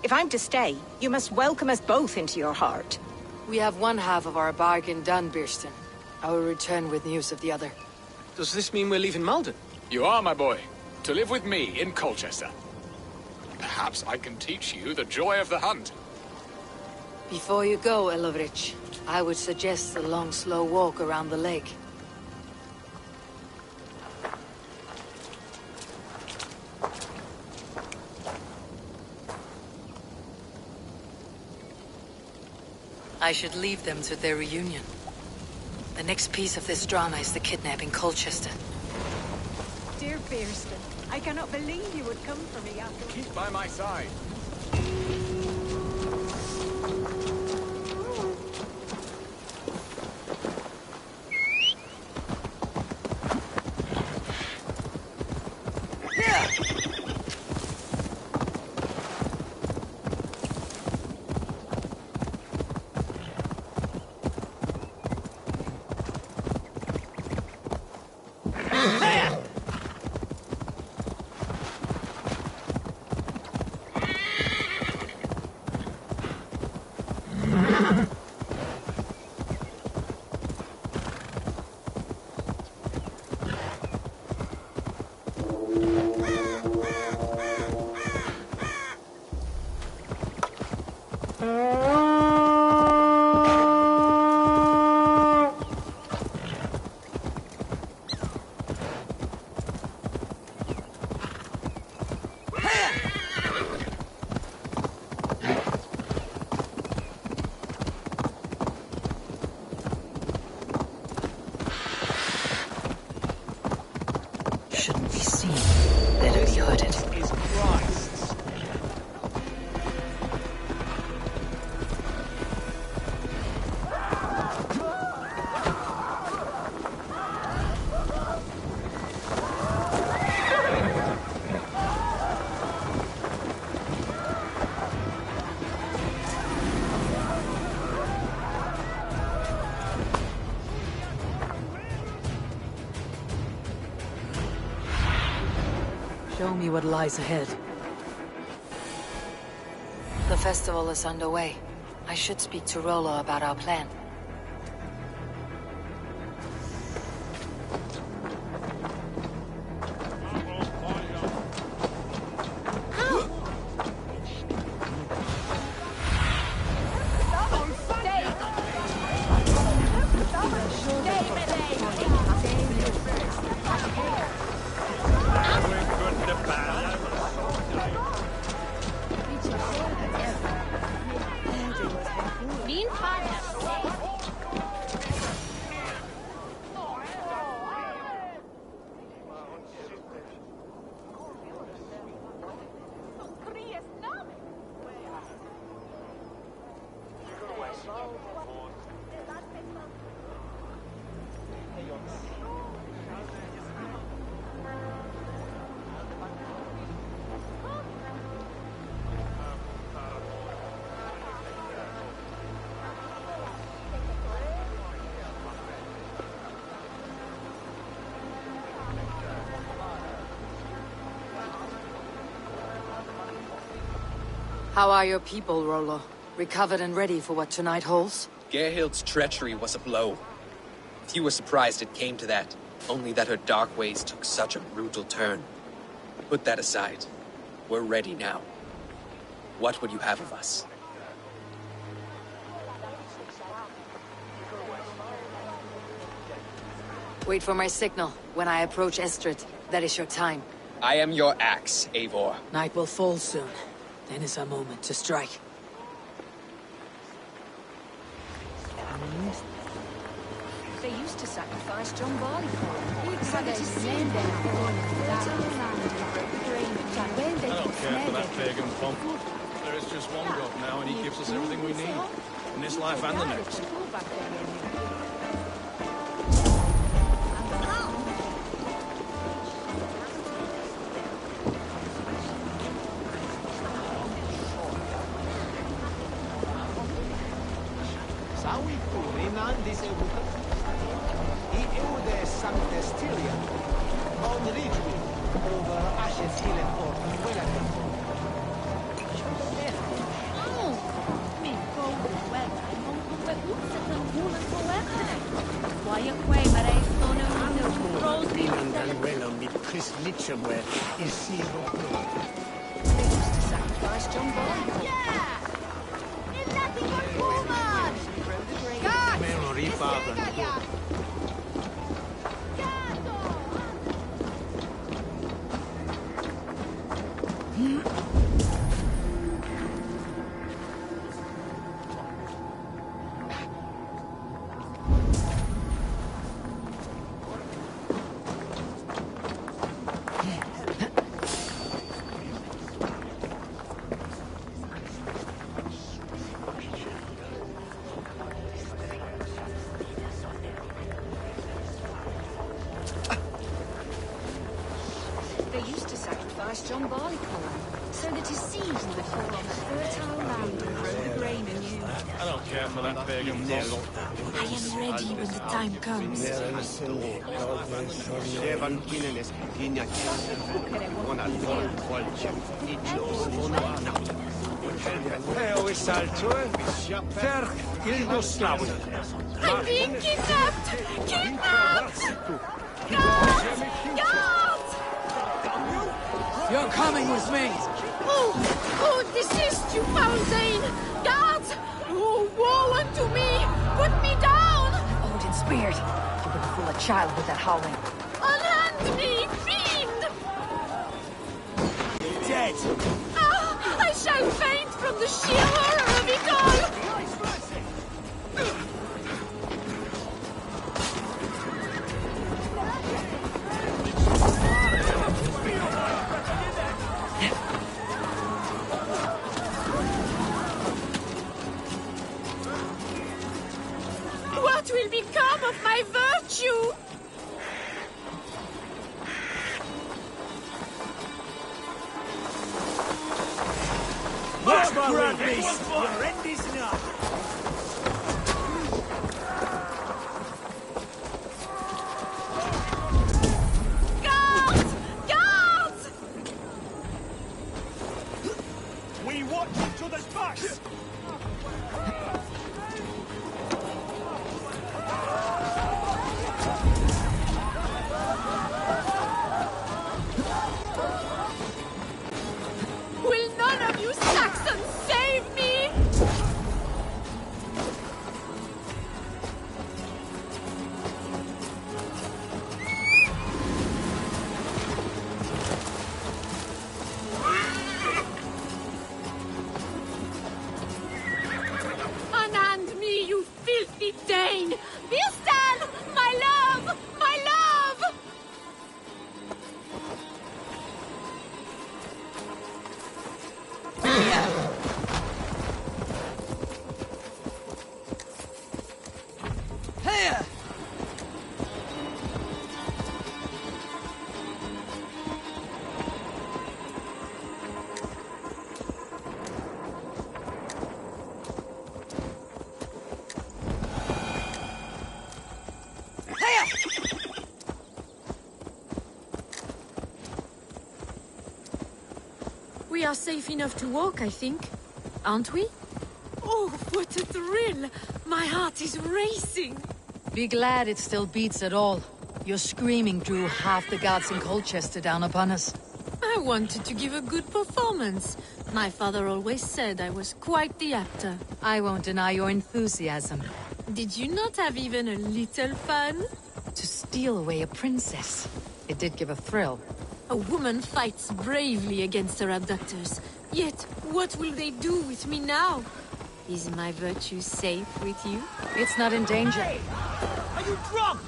If I'm to stay, you must welcome us both into your heart. We have one half of our bargain done, Burston. I will return with news of the other. Does this mean we're leaving Malden? You are, my boy. To live with me in Colchester. Perhaps I can teach you the joy of the hunt. Before you go, Elovrich, I would suggest a long, slow walk around the lake. I should leave them to their reunion. The next piece of this drama is the kidnapping Colchester. Dear Burston, I cannot believe you would come for me after... Keep by my side. Show me what lies ahead. The festival is underway. I should speak to Rollo about our plan. How are your people, Rollo? Recovered and ready for what tonight holds? Gerhild's treachery was a blow. Few were surprised it came to that, only that her dark ways took such a brutal turn. Put that aside. We're ready now. What would you have of us? Wait for my signal. When I approach Estrid, that is your time. I am your axe, Eivor. Night will fall soon. Then is our moment to strike. They used to sacrifice John Barley for him. You'd say to see them to the land and break the drain. I don't care for that pagan pomp. There is just one God now, and he gives us everything we need. In this life and the next. Shall we? I Eude Sanctestilia, on Ridgewood, over Ashes Hill and Fort, Chris Litchemware is zero. They used to sacrifice John Barleycorn. They used to sacrifice John Barleycorn, so that his seed might fall on fertile land and grow the grain anew. I don't care for that big and I am ready when the time comes. I'm being kidnapped! Kidnapped! Guards! Guards! You're coming with me! Oh, desist, you foul Zane! Guards! Oh, woe unto me! Put me down! Odin Spirit! You wouldn't fool a child with that howling. Unhand me, fiend! Dead! Ah, I shall faint from the sheer horror of it all! What will become of my virtue? Watch my red beast! Your end is enough! Guards! Guards! We watch each other's backs! Will none of you Saxons save me? Unhand me, you filthy Dane! Vistan! My love! My love! Here! We are safe enough to walk, I think. Aren't we? Oh, what a thrill! My heart is racing! Be glad it still beats at all. Your screaming drew half the guards in Colchester down upon us. I wanted to give a good performance. My father always said I was quite the actor. I won't deny your enthusiasm. Did you not have even a little fun? To steal away a princess. It did give a thrill. A woman fights bravely against her abductors. Yet, what will they do with me now? Is my virtue safe with you? It's not in danger. Hey! Are you drunk?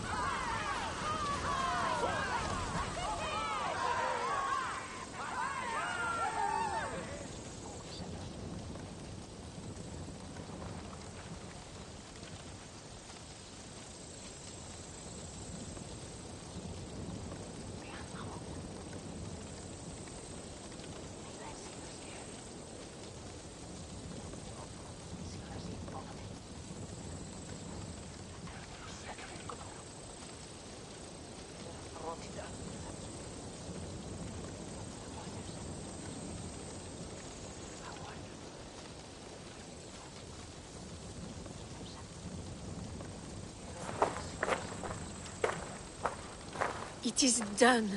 It is done.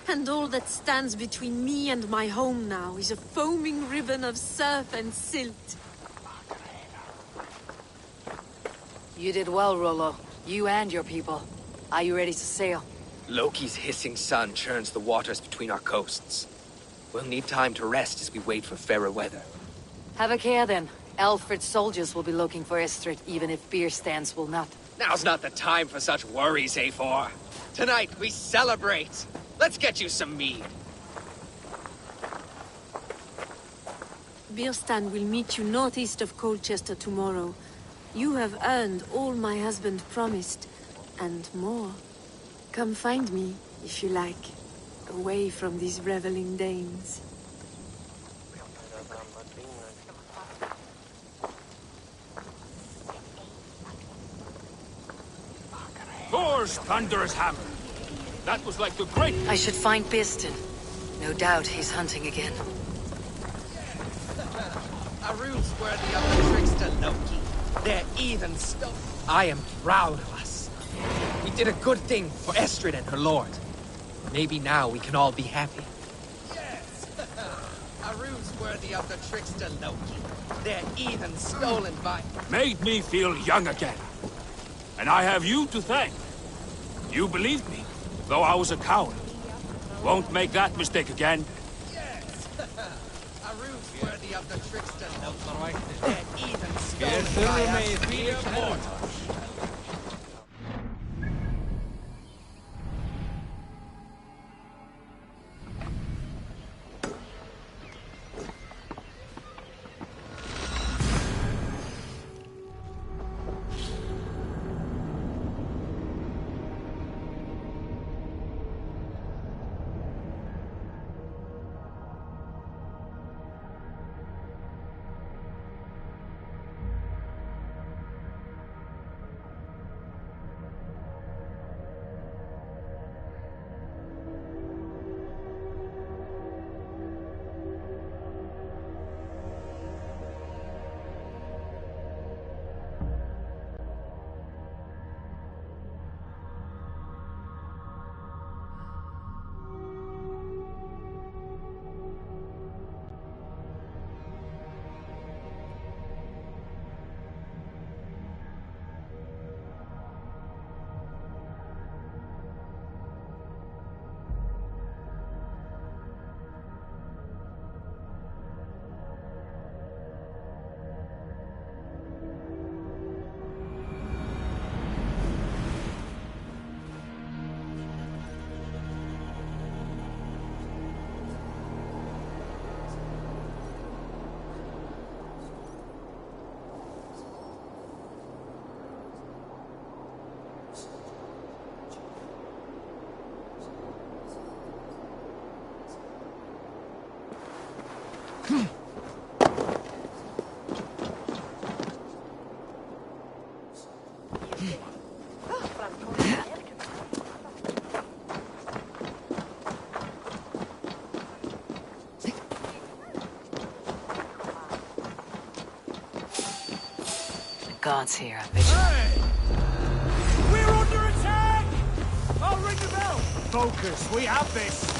And all that stands between me and my home now is a foaming ribbon of surf and silt. You did well, Rollo. You and your people. Are you ready to sail? Loki's hissing sun churns the waters between our coasts. We'll need time to rest as we wait for fairer weather. Have a care then. Alfred's soldiers will be looking for Estrid, even if beer stands will not. Now's not the time for such worries, Eivor. Tonight we celebrate. Let's get you some mead. Birstan will meet you northeast of Colchester tomorrow. You have earned all my husband promised, and more. Come find me, if you like, away from these reveling Danes. Thor's thunderous hammer. That was like the great... I should find Birstan. No doubt he's hunting again. A rude's worthy of the trickster Loki. They're even stuff. I am proud of us. We did a good thing for Estrid and her lord. Maybe now we can all be happy. Yes! A rude's worthy of the trickster Loki. They're even stolen by... Made me feel young again. And I have you to thank. You believed me, though I was a coward. Won't make that mistake again. Yes! A rude's worthy of the trickster Loki. They're even stolen by us. Gods here are vigilant. Hey! We're under attack! I'll ring the bell! Focus, we have this!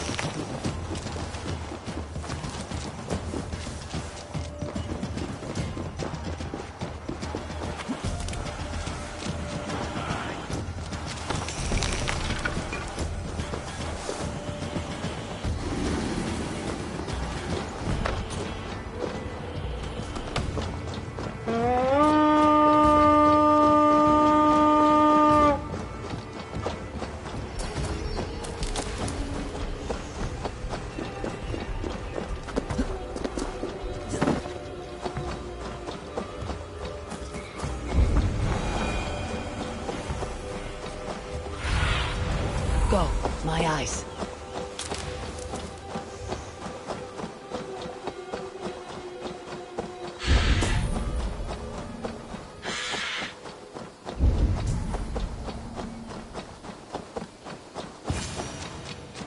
Go, my eyes.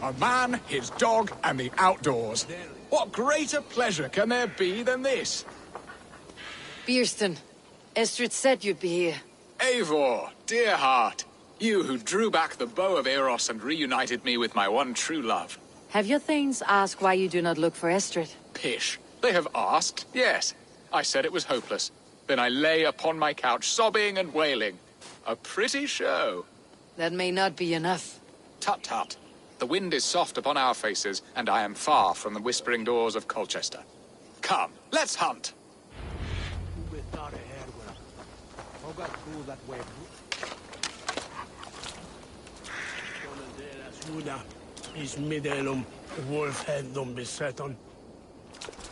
A man, his dog, and the outdoors. What greater pleasure can there be than this? Birstan, Estrid said you'd be here. Eivor, dear heart. You who drew back the bow of Eros and reunited me with my one true love. Have your thanes asked why you do not look for Estrid? Pish. They have asked, yes. I said it was hopeless. Then I lay upon my couch, sobbing and wailing. A pretty show. That may not be enough. Tut-tut. The wind is soft upon our faces, and I am far from the whispering doors of Colchester. Come, let's hunt! Is midelum wolf head dom beseton.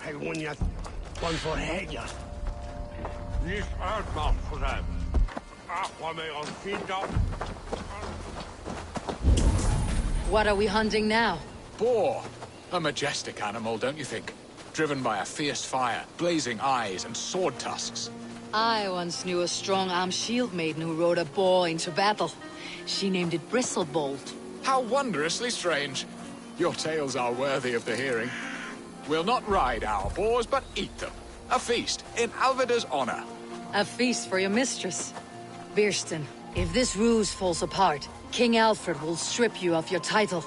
Hegoniat one for Hegia. Nis uitman voor hem. Aquame on Finda. What are we hunting now? Boar. A majestic animal, don't you think? Driven by a fierce fire, blazing eyes, and sword tusks. I once knew a strong-armed shield maiden who rode a boar into battle. She named it Bristlebolt. How wondrously strange. Your tales are worthy of the hearing. We'll not ride our boars, but eat them. A feast, in Alvida's honor. A feast for your mistress. Birsten, if this ruse falls apart, King Alfred will strip you of your title.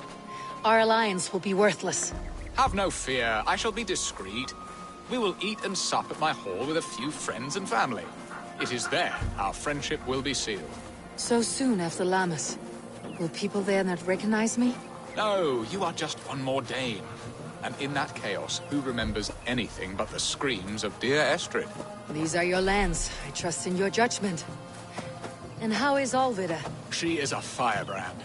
Our alliance will be worthless. Have no fear, I shall be discreet. We will eat and sup at my hall with a few friends and family. It is there our friendship will be sealed. So soon after Lammas. Will people there not recognize me? No, you are just one more Dane. And in that chaos, who remembers anything but the screams of dear Estrid? These are your lands. I trust in your judgment. And how is Alvida? She is a firebrand.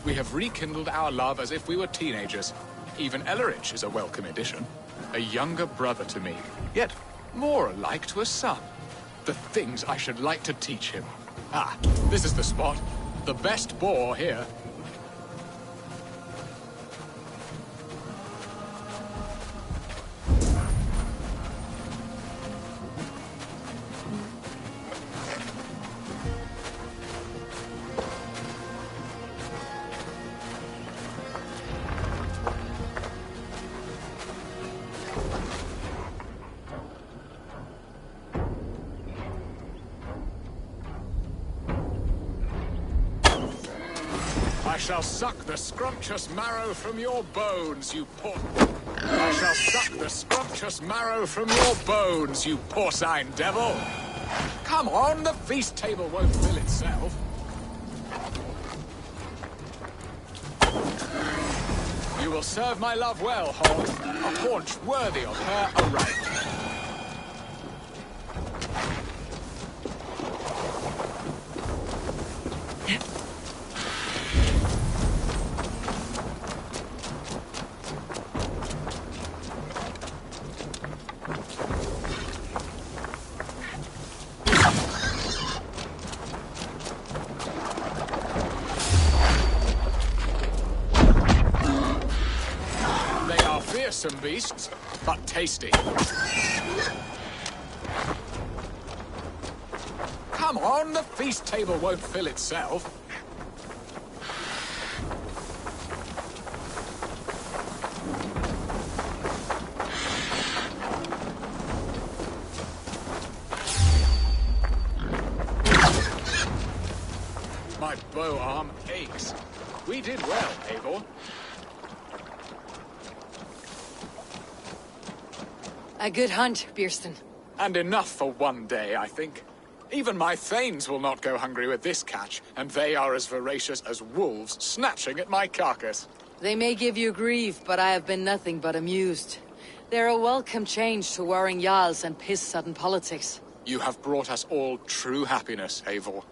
We have rekindled our love as if we were teenagers. Even Ellerich is a welcome addition. A younger brother to me, yet more alike to a son. The things I should like to teach him. Ah, this is the spot. The best boar here. I shall suck the scrumptious marrow from your bones, you poor... I shall suck the scrumptious marrow from your bones, you porcine devil! Come on, the feast table won't fill itself. You will serve my love well, Hog. A haunch worthy of her aright. Fearsome beasts, but tasty. Come on, the feast table won't fill itself. My bow arm aches. We did well, Eivor. A good hunt, Birsten. And enough for one day, I think. Even my thanes will not go hungry with this catch, and they are as voracious as wolves snatching at my carcass. They may give you grief, but I have been nothing but amused. They're a welcome change to warring jarls and piss-sudden politics. You have brought us all true happiness, Eivor.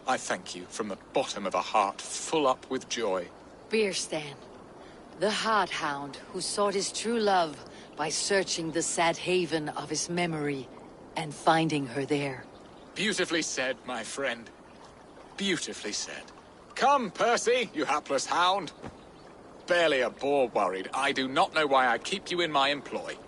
I thank you from the bottom of a heart full up with joy. Birsten, the Heart Hound who sought his true love by searching the sad haven of his memory and finding her there. Beautifully said, my friend. Beautifully said. Come, Percy, you hapless hound. Barely a boar worried. I do not know why I keep you in my employ.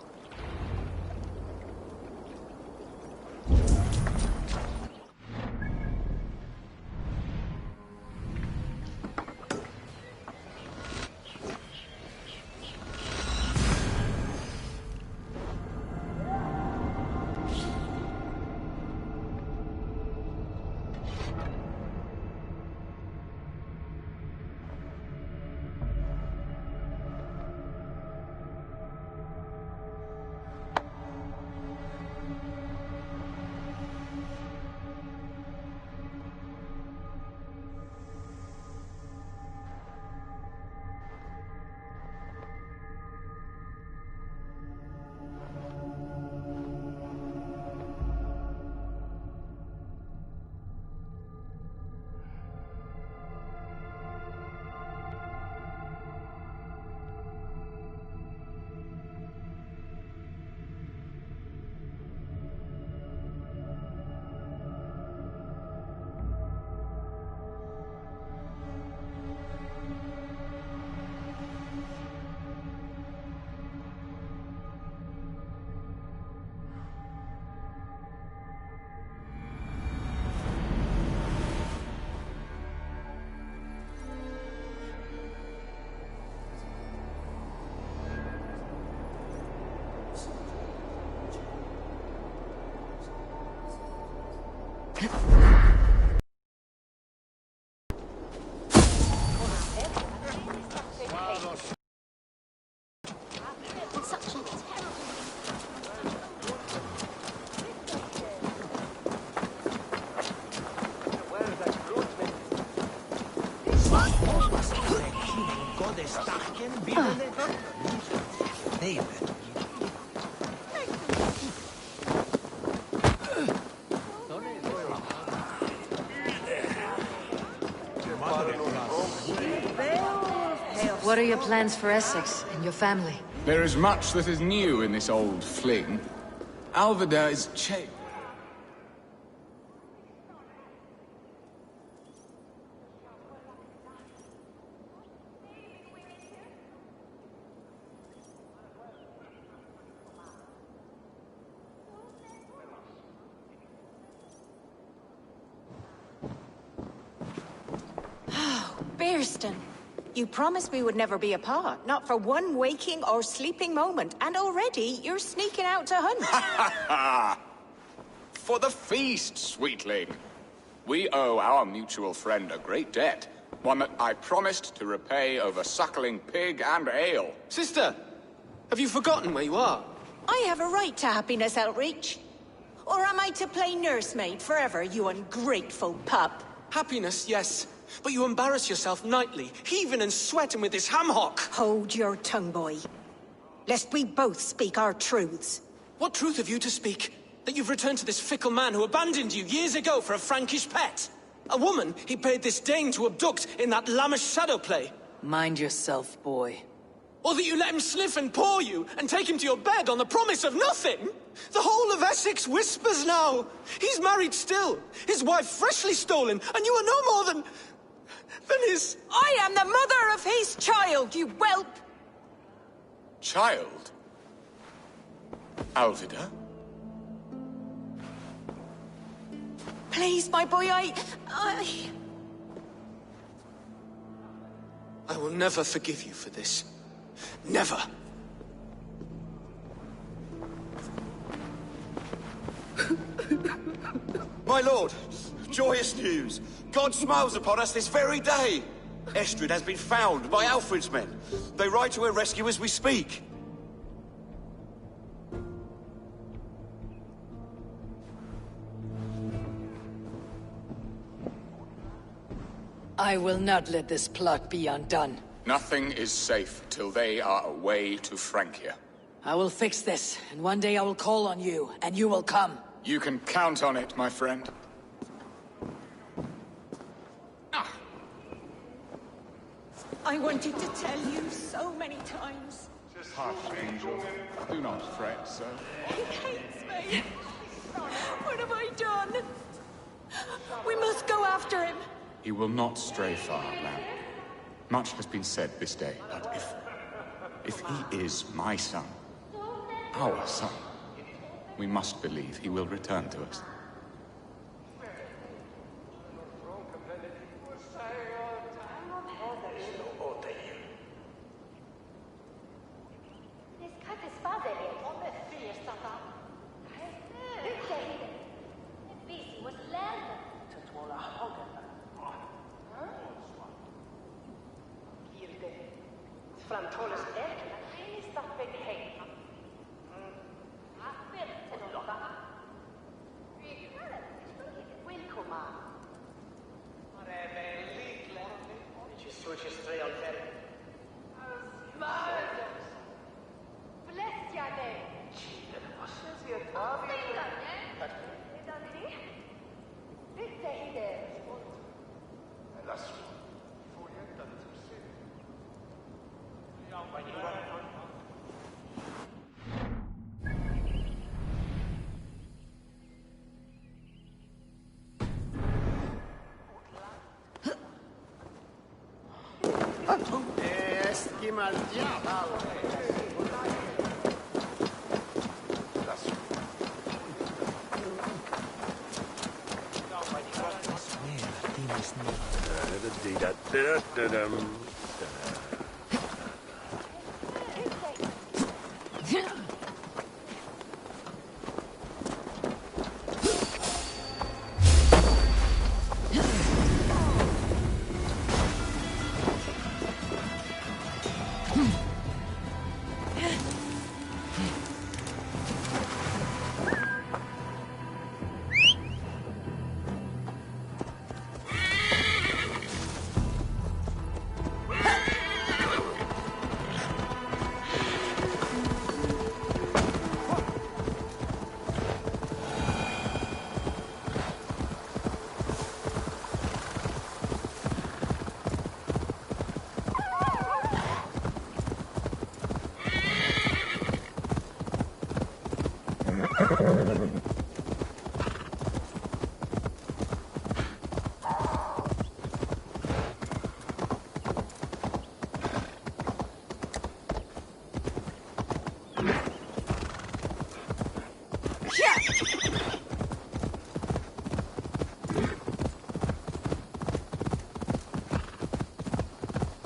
What are your plans for Essex and your family? There is much that is new in this old fling. Alvida is Bearston, you promised we would never be apart, not for one waking or sleeping moment, and already you're sneaking out to hunt. For the feast, sweetling. We owe our mutual friend a great debt. One that I promised to repay over suckling pig and ale. Sister, have you forgotten where you are? I have a right to happiness, Outreach. Or am I to play nursemaid forever, you ungrateful pup? Happiness, yes. But you embarrass yourself nightly, heaving and sweating with this ham-hock. Hold your tongue, boy. Lest we both speak our truths. What truth have you to speak? That you've returned to this fickle man who abandoned you years ago for a Frankish pet? A woman he paid this Dane to abduct in that lammish shadow play? Mind yourself, boy. Or that you let him sniff and paw you, and take him to your bed on the promise of nothing? The whole of Essex whispers now. He's married still, his wife freshly stolen, and you are no more than his... I am the mother of his child, you whelp! Child? Alvida? Please, my boy, I will never forgive you for this. Never. My lord, joyous news. God smiles upon us this very day. Estrid has been found by Alfred's men. They ride to her rescue as we speak. I will not let this plot be undone. Nothing is safe till they are away to Francia. I will fix this, and one day I will call on you, and you will come. You can count on it, my friend. I wanted to tell you so many times. Hush, Angel. Do not fret, sir. He hates me. What have I done? We must go after him. He will not stray far, lamb. Much has been said this day, but if he is my son, our son, we must believe he will return to us.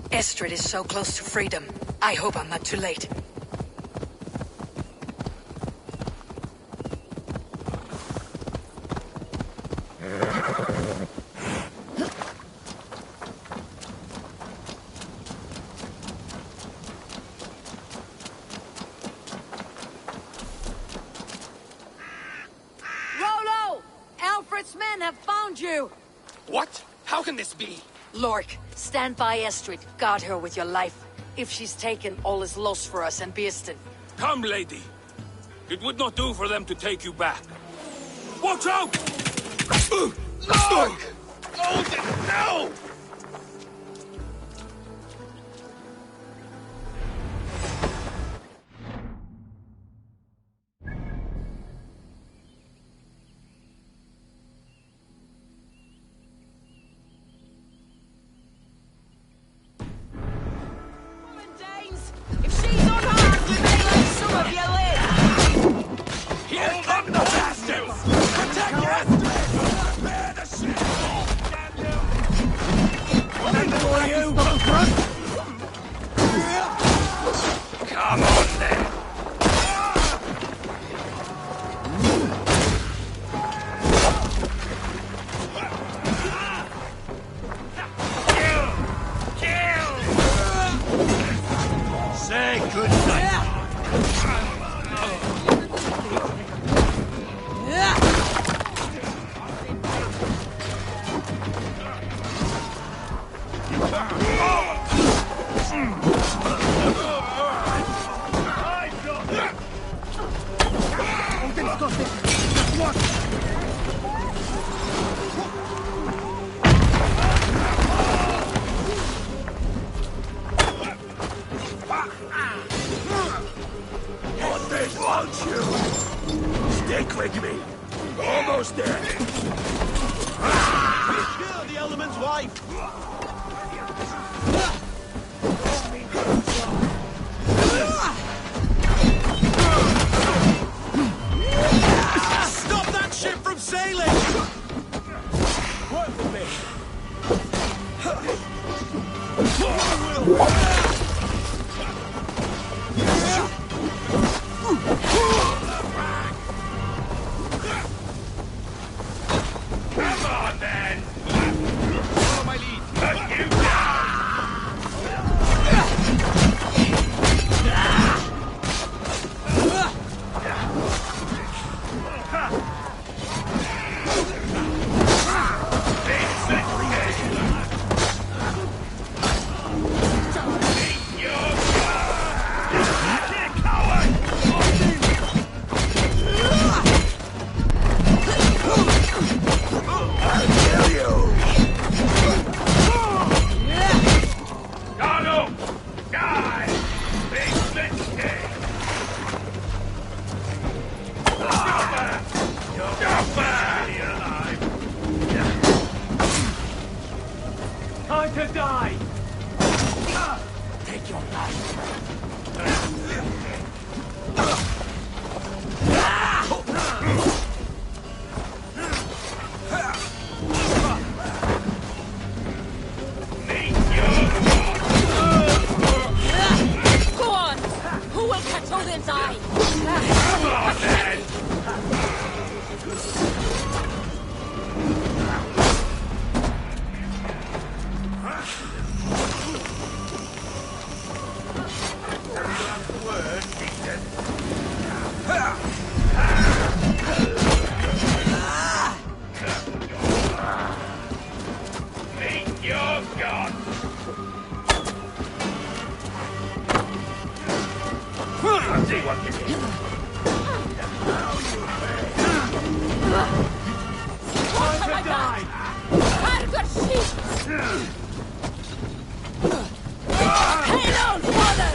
Estrid is so close to freedom. I hope I'm not too late. Rollo! Alfred's men have found you! What? How can this be? Lork, stand by Estrid. Guard her with your life. If she's taken, all is lost for us and Beeston. Come, lady. It would not do for them to take you back. Watch out! No! Odin, no! If she's unharmed, we may let some of you live! Here come the bastards! Protect Astrid! Bear the ship! Come on, then! Say good night. What they want you? Stick with me. Almost there. Kill the element's wife! Stop that ship from sailing! Work with me! Come on, then. Follow my lead. Cut you down. Time to die! Take your life. Go on! Who will catch Odin's eye? Come on, then. Meet your god. Let's see what you do. Time to die! Hail on, father!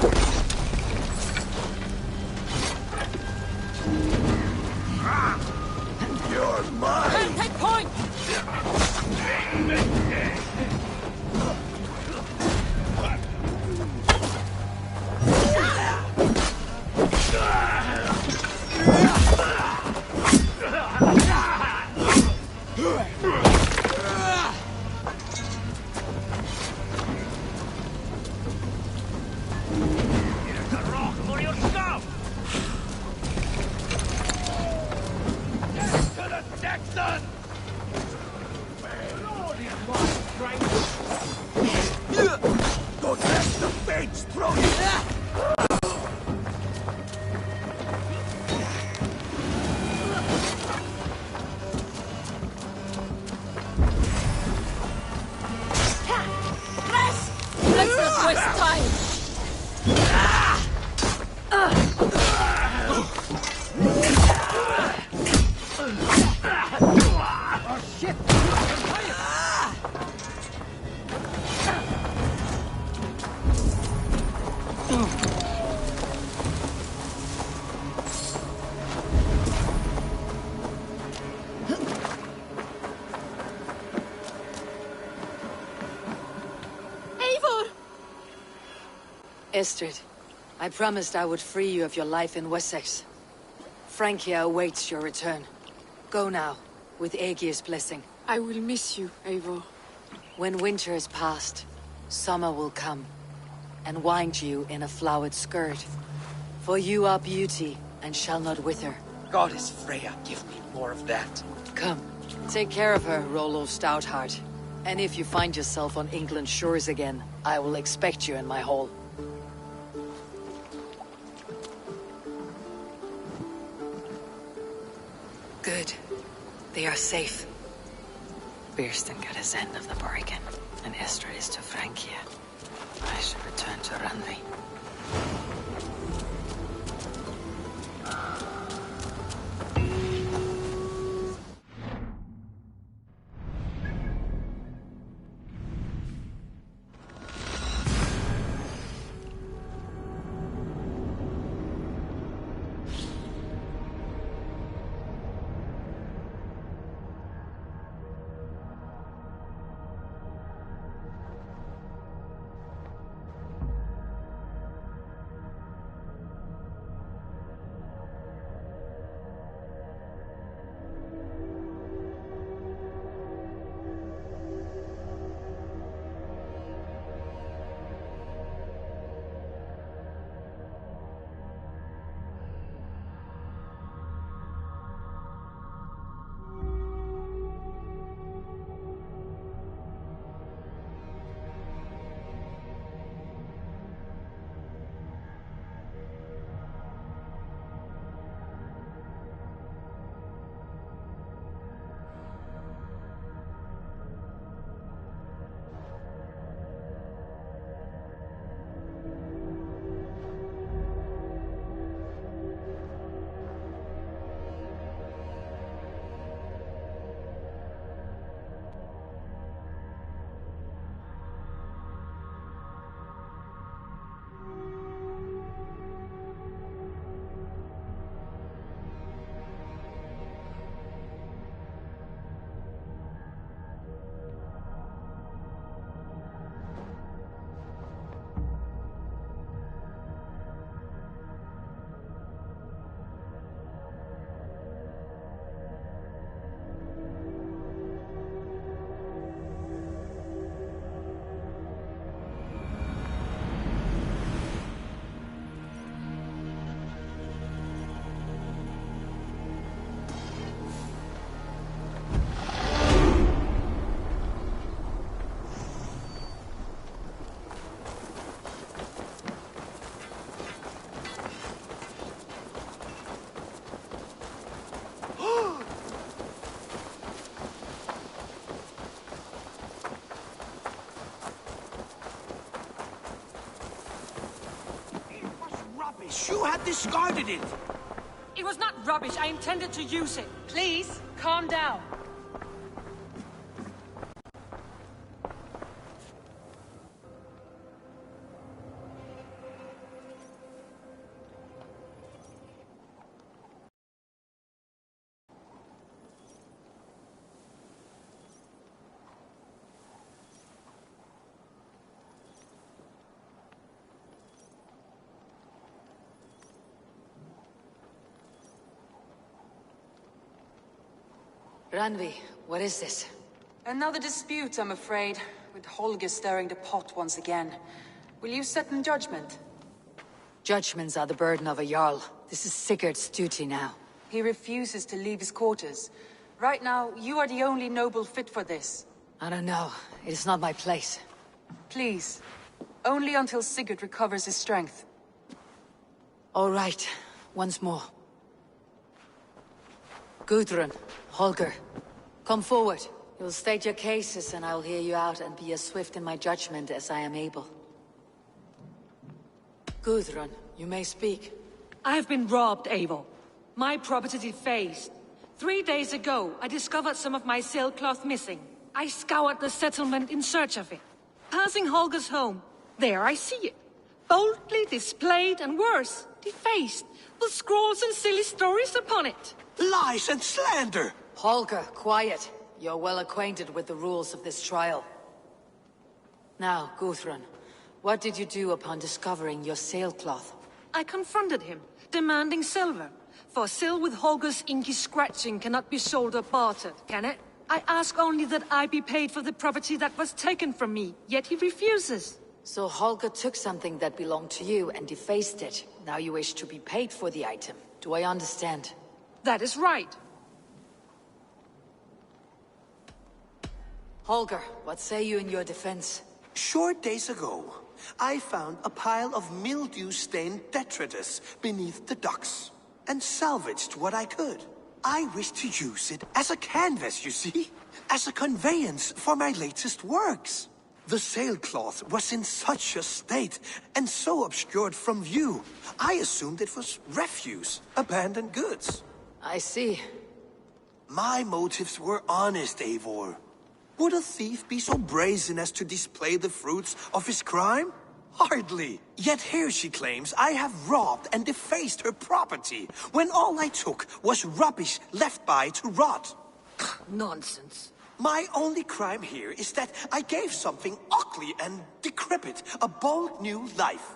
shit! Estrid, I promised I would free you of your life in Wessex. Francia awaits your return. Go now, with Aegir's blessing. I will miss you, Eivor. When winter is past, summer will come, and wind you in a flowered skirt. For you are beauty, and shall not wither. Goddess Freya, give me more of that. Come, take care of her, Rollo Stoutheart. And if you find yourself on England's shores again, I will expect you in my hall. Good. They are safe. Birsten got his end of the bargain, and Estrid is to Francia. I should return to Randvi. You had discarded it! It was not rubbish. I intended to use it. Please, calm down. Randvi, what is this? Another dispute, I'm afraid, with Holger stirring the pot once again. Will you set in judgment? Judgments are the burden of a Jarl. This is Sigurd's duty now. He refuses to leave his quarters. Right now, you are the only noble fit for this. I don't know. It is not my place. Please. Only until Sigurd recovers his strength. All right. Once more. Gudrun, Holger, come forward. You'll state your cases and I will hear you out and be as swift in my judgment as I am able. Gudrun, you may speak. I've been robbed, Eivor. My property defaced. 3 days ago, I discovered some of my sailcloth missing. I scoured the settlement in search of it. Passing Holger's home, there I see it. Boldly displayed and worse, defaced, with scrolls and silly stories upon it. Lies and slander! Holger, quiet. You're well acquainted with the rules of this trial. Now, Guthrun, what did you do upon discovering your sailcloth? I confronted him, demanding silver. For sil with Holger's inky scratching cannot be sold or bartered, can it? I ask only that I be paid for the property that was taken from me, yet he refuses. So Holger took something that belonged to you and defaced it. Now you wish to be paid for the item. Do I understand? That is right. Holger, what say you in your defense? Short days ago, I found a pile of mildew-stained detritus beneath the docks, and salvaged what I could. I wish to use it as a canvas, you see? As a conveyance for my latest works. The sailcloth was in such a state, and so obscured from view, I assumed it was refuse, abandoned goods. I see. My motives were honest, Eivor. Would a thief be so brazen as to display the fruits of his crime? Hardly. Yet here she claims I have robbed and defaced her property, when all I took was rubbish left by to rot. Nonsense. My only crime here is that I gave something ugly and decrepit a bold new life.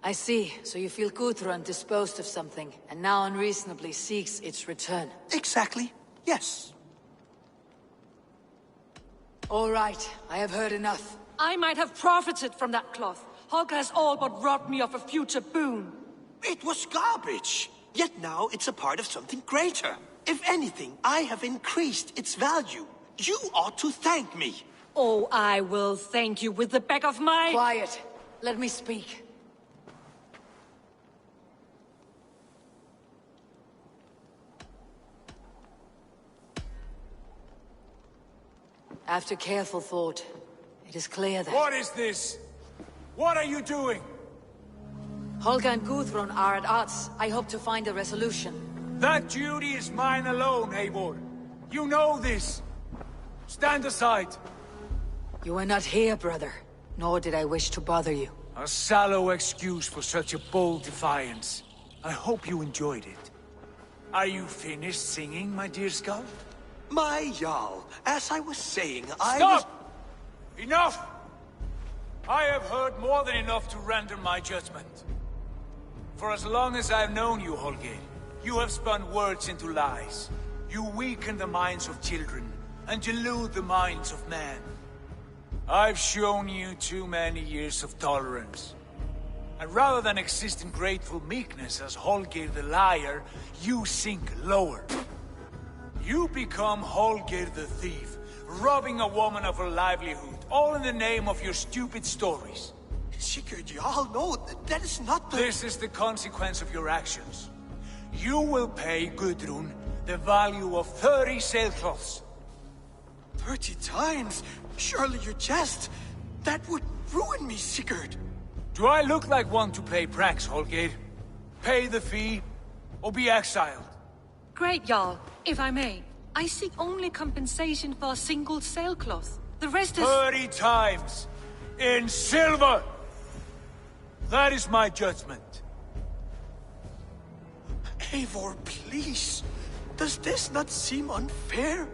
I see. So you feel Guthrun disposed of something, and now unreasonably seeks its return. Exactly. Yes. All right. I have heard enough. I might have profited from that cloth. Holger has all but robbed me of a future boon. It was garbage. Yet now it's a part of something greater. If anything, I have increased its value. You ought to thank me. Oh, I will thank you with the back of my... Quiet. Let me speak. After careful thought, it is clear that... What is this? What are you doing? Holger and Guthrun are at odds. I hope to find a resolution. That duty is mine alone, Eivor. You know this. Stand aside. You were not here, brother. Nor did I wish to bother you. A sallow excuse for such a bold defiance. I hope you enjoyed it. Are you finished singing, my dear Skull? My Jarl, as I was saying, Stop! Enough! I have heard more than enough to render my judgment. For as long as I've known you, Holger, you have spun words into lies. You weaken the minds of children, and delude the minds of men. I've shown you too many years of tolerance. And rather than exist in grateful meekness as Holger the liar, you sink lower. You become Holger the thief, robbing a woman of her livelihood, all in the name of your stupid stories. Sigurd, Jarl, no, that is not the... This is the consequence of your actions. You will pay Gudrun the value of 30 sailcloths. 30 times? Surely you jest. That would ruin me, Sigurd. Do I look like one to play pranks, Holger? Pay the fee, or be exiled. Great, Jarl. If I may, I seek only compensation for a single sailcloth. The rest is... 30 times! In silver! That is my judgment. Eivor, please. Does this not seem unfair?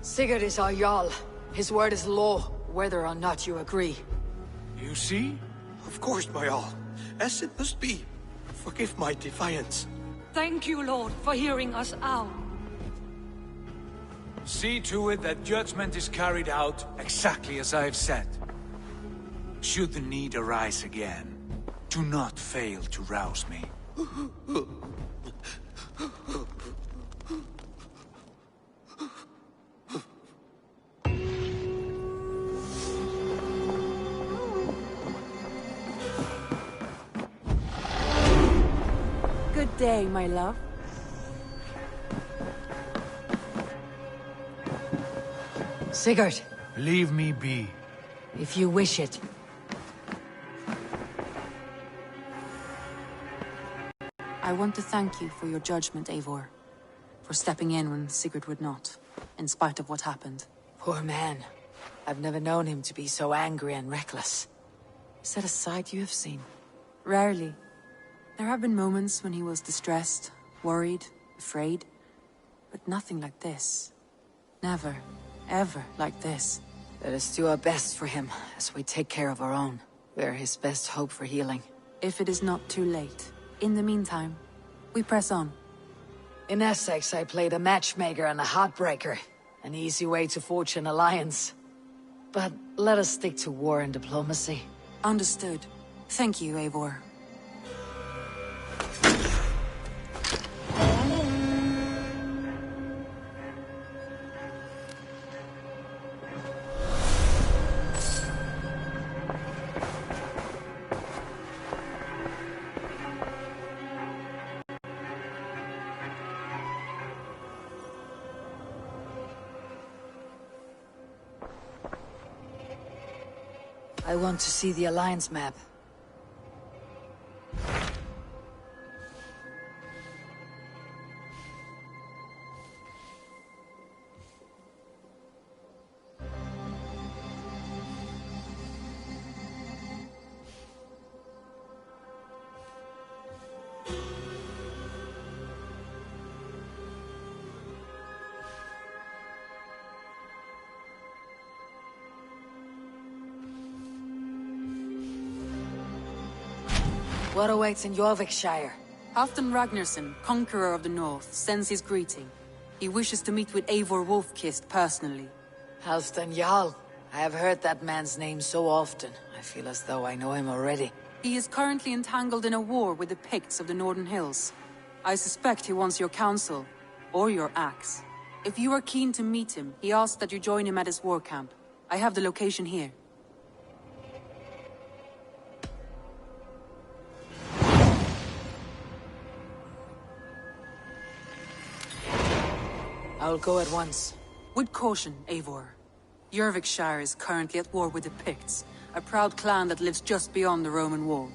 Sigurd is our Jarl. His word is law, whether or not you agree. You see? Of course, my Jarl. As it must be. Forgive my defiance. Thank you, Lord, for hearing us out. See to it that judgment is carried out exactly as I have said. Should the need arise again, do not fail to rouse me. Good day, my love. Sigurd. Leave me be. If you wish it. I want to thank you for your judgment, Eivor. For stepping in when Sigurd would not, in spite of what happened. Poor man. I've never known him to be so angry and reckless. Is that a side you have seen? Rarely. There have been moments when he was distressed, worried, afraid. But nothing like this. Never, ever like this. Let us do our best for him, as we take care of our own. We are his best hope for healing. If it is not too late. In the meantime, we press on. In Essex, I played a matchmaker and a heartbreaker. An easy way to forge an alliance. But let us stick to war and diplomacy. Understood. Thank you, Eivor. I want to see the Alliance map. What awaits in Jorvikshire? Halfdan Ragnarsson, conqueror of the north, sends his greeting. He wishes to meet with Eivor Wolfkist personally. Halfdan Jarl. I have heard that man's name so often. I feel as though I know him already. He is currently entangled in a war with the Picts of the Northern Hills. I suspect he wants your counsel, or your axe. If you are keen to meet him, he asks that you join him at his war camp. I have the location here. I'll go at once. With caution, Eivor. Jorvikshire is currently at war with the Picts, a proud clan that lives just beyond the Roman wall.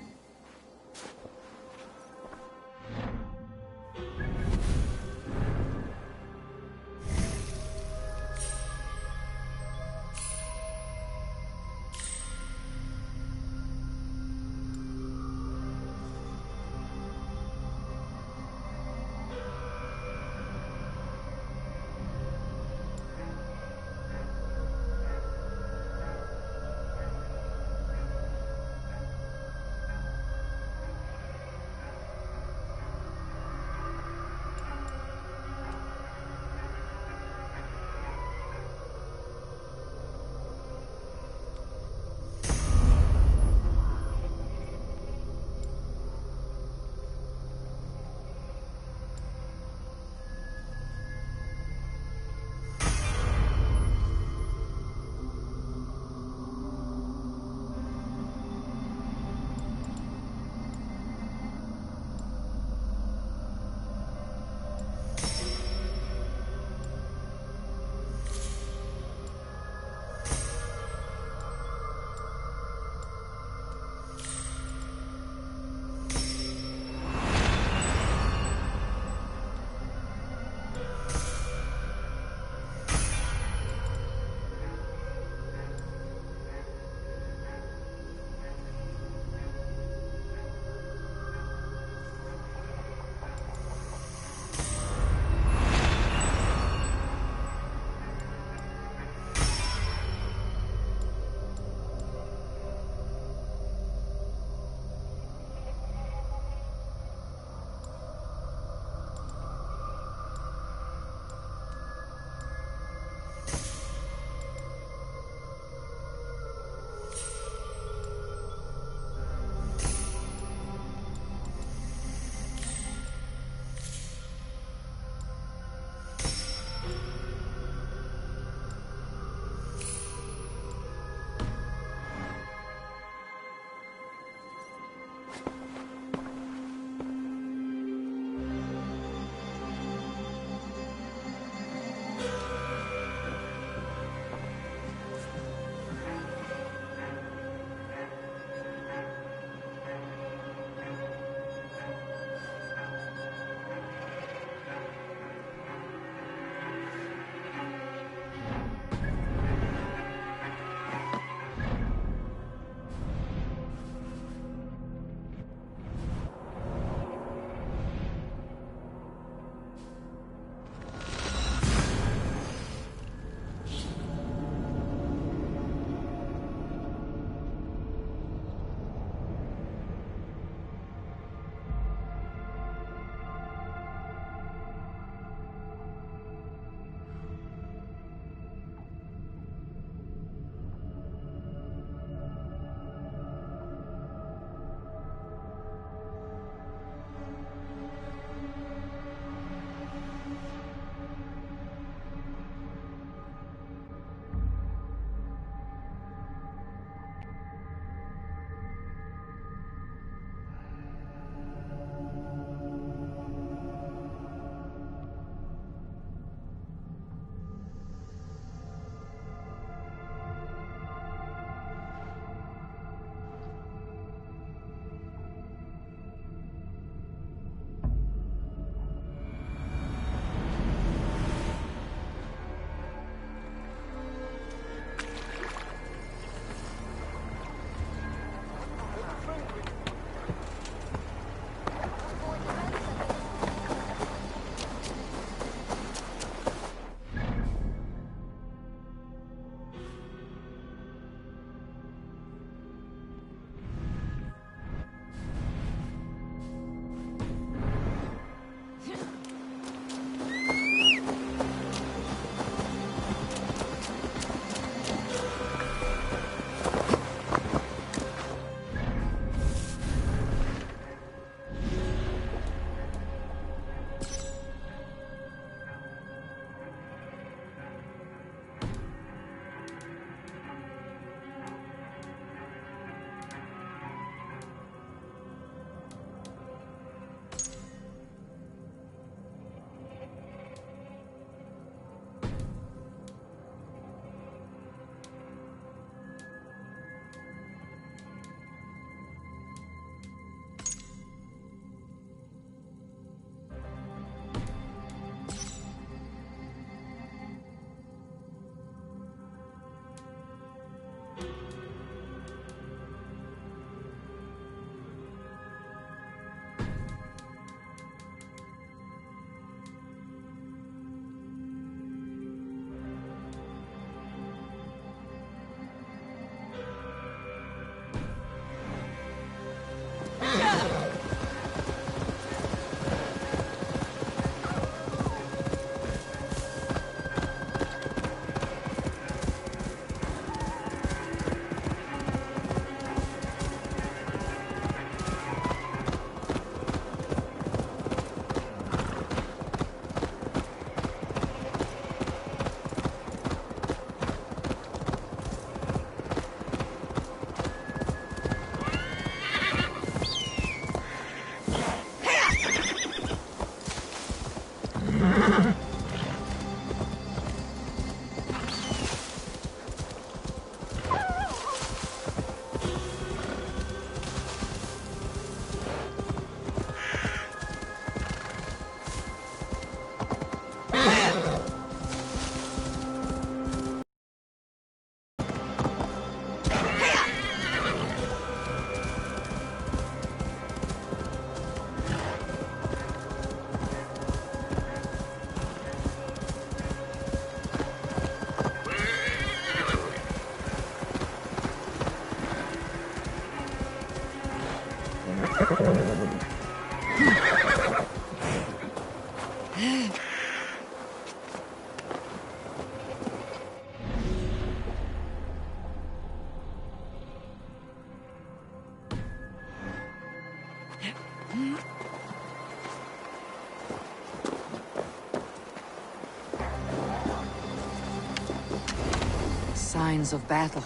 Signs of battle.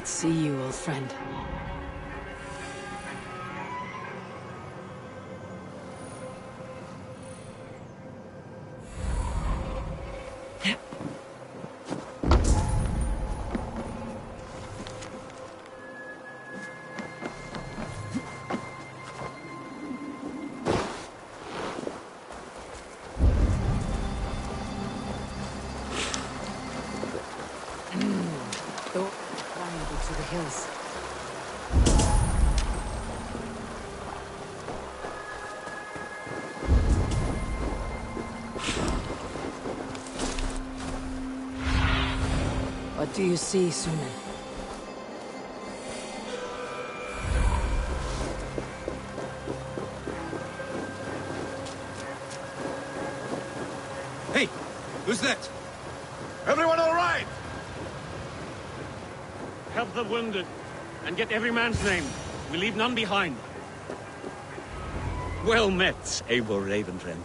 See you, old friend. To the hills. What do you see, Sunan? Hey! Who's that? Everyone all right? Help the wounded, and get every man's name. We leave none behind. Well met, Eivor Ravenfriend.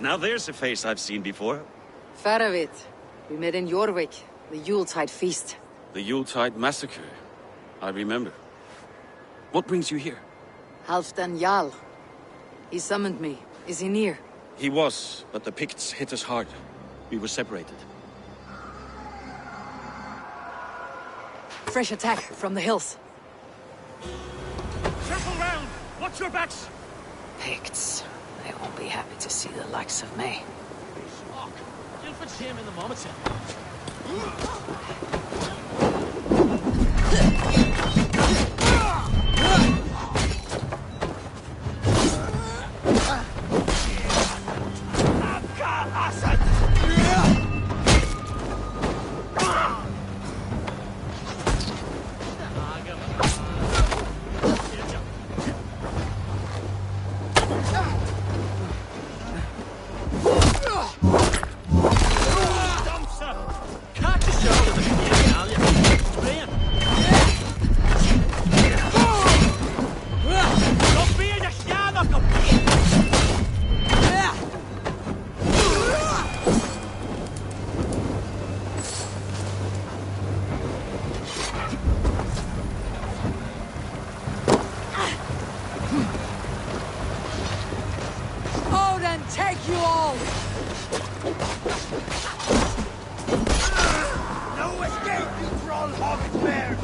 Now there's a face I've seen before. Faravit. We met in Jorvik, the Yuletide feast. The Yuletide massacre. I remember. What brings you here? Halfdan Jarl. He summoned me. Is he near? He was, but the Picts hit us hard. We were separated. Fresh attack from the hills. Circle round! Watch your backs! Picts. They won't be happy to see the likes of me. You'll fetch him in the moment. Take you all! No escape, you troll hobbit bear!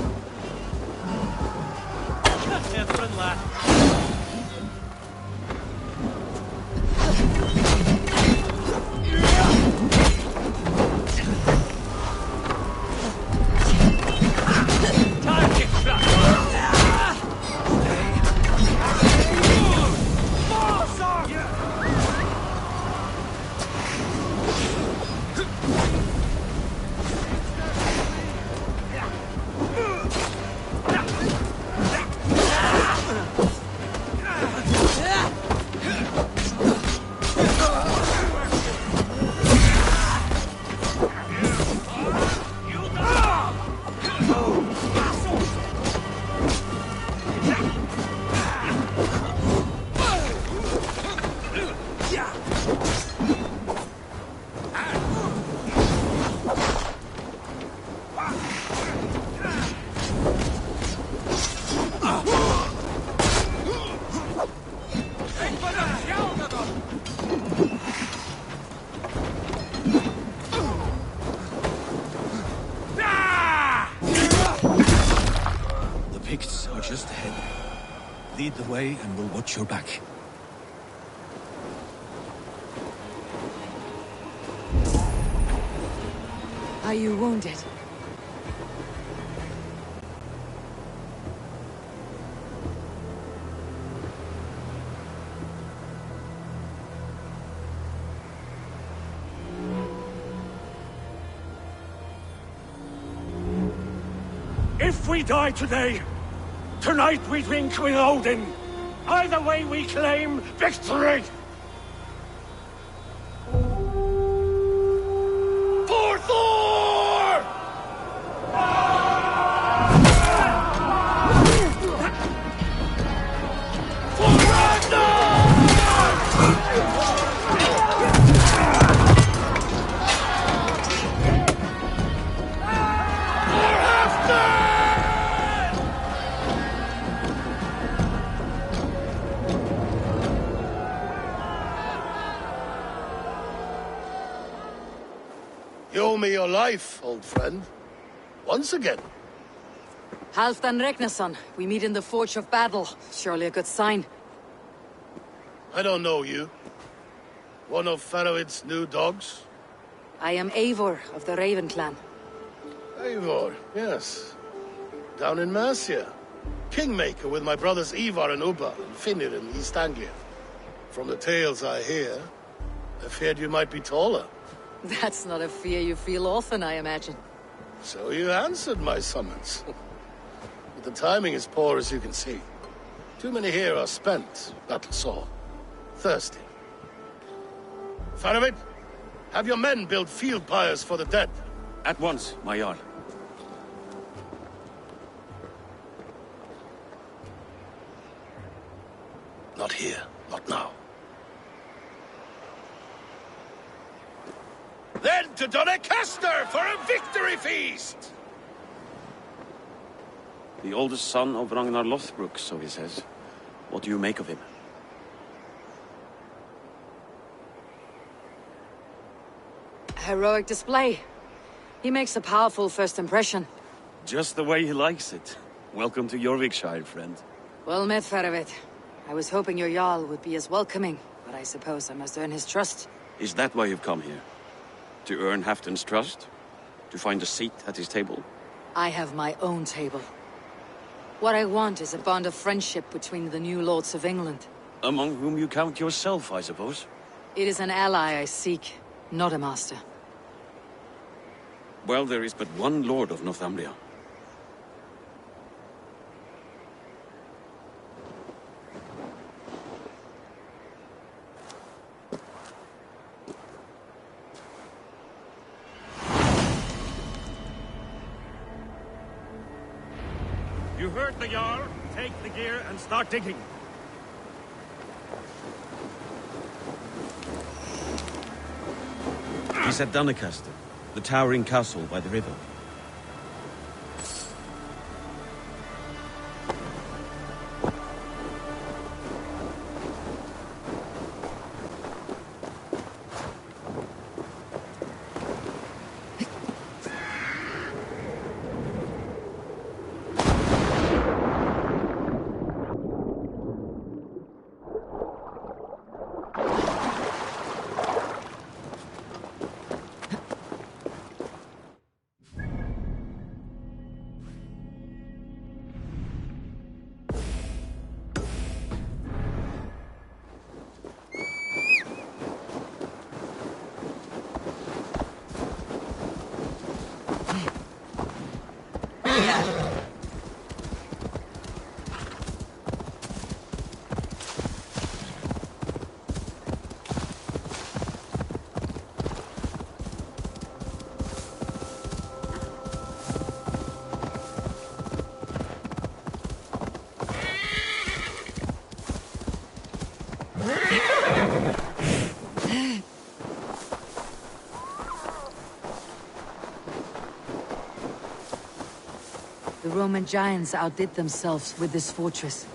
Everyone laugh. are just ahead. Lead the way and we'll watch your back. Are you wounded? If we die today, tonight we drink with Odin. Either way we claim victory! For Thor! For You owe me your life, old friend. Once again. Halfdan Ragnarsson, we meet in the Forge of Battle. Surely a good sign. I don't know you. One of Faroid's new dogs? I am Eivor of the Raven clan. Eivor, yes. Down in Mercia. Kingmaker with my brothers Ivar and Ubba and Finnr in East Anglia. From the tales I hear, I feared you might be taller. That's not a fear you feel often, I imagine. So you answered my summons. But the timing is poor, as you can see. Too many here are spent, battle-sore, thirsty. Faramir, have your men build field pyres for the dead. At once, my Jarl. Not here, not now. Then to Doncaster for a victory feast! The oldest son of Ragnar Lothbrok, so he says. What do you make of him? Heroic display. He makes a powerful first impression. Just the way he likes it. Welcome to Jorvikshire, friend. Well met, Faravit. I was hoping your Jarl would be as welcoming, but I suppose I must earn his trust. Is that why you've come here? To earn Halfdan's trust? To find a seat at his table? I have my own table. What I want is a bond of friendship between the new lords of England. Among whom you count yourself, I suppose? It is an ally I seek, not a master. Well, there is but one lord of Northumbria. You heard the Jarl. Take the gear and start digging. He's at Doncaster, the towering castle by the river. The Roman giants outdid themselves with this fortress.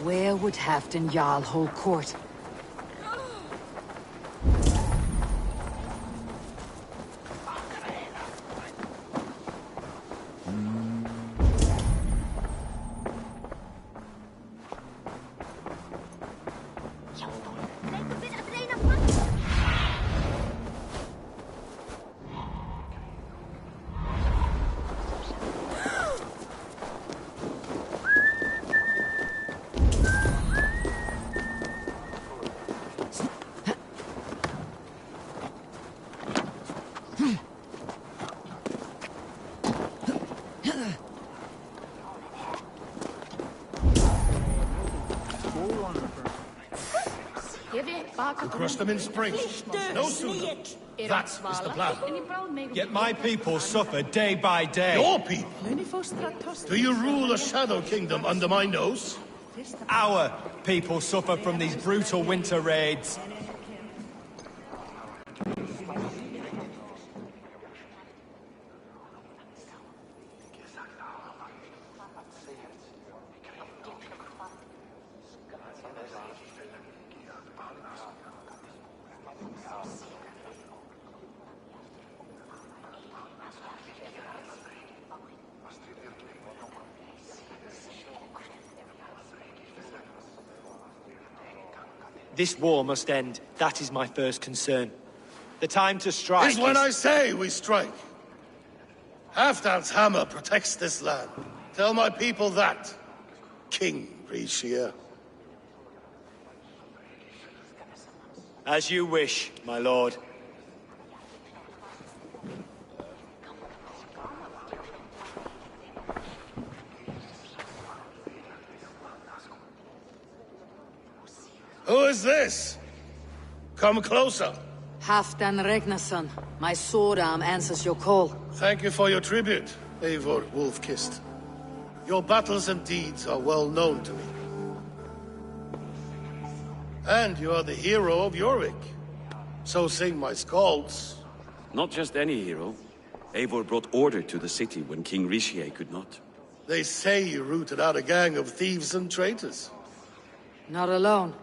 Where would Halfdan Jarl hold court? We'll crush them in spring. No sooner. That is the plan. Yet my people suffer day by day. Your people? Do you rule a shadow kingdom under my nose? Our people suffer from these brutal winter raids. This war must end. That is my first concern. The time to strike is when I say we strike. Halfdan's hammer protects this land. Tell my people that, King Rishia. As you wish, my lord. Who is this? Come closer. Halfdan Regnason. My sword arm answers your call. Thank you for your tribute, Eivor Wolf-Kissed. Your battles and deeds are well known to me. And you are the hero of Jorvik. So sing my skalds. Not just any hero. Eivor brought order to the city when King Rishie could not. They say you rooted out a gang of thieves and traitors. Not alone.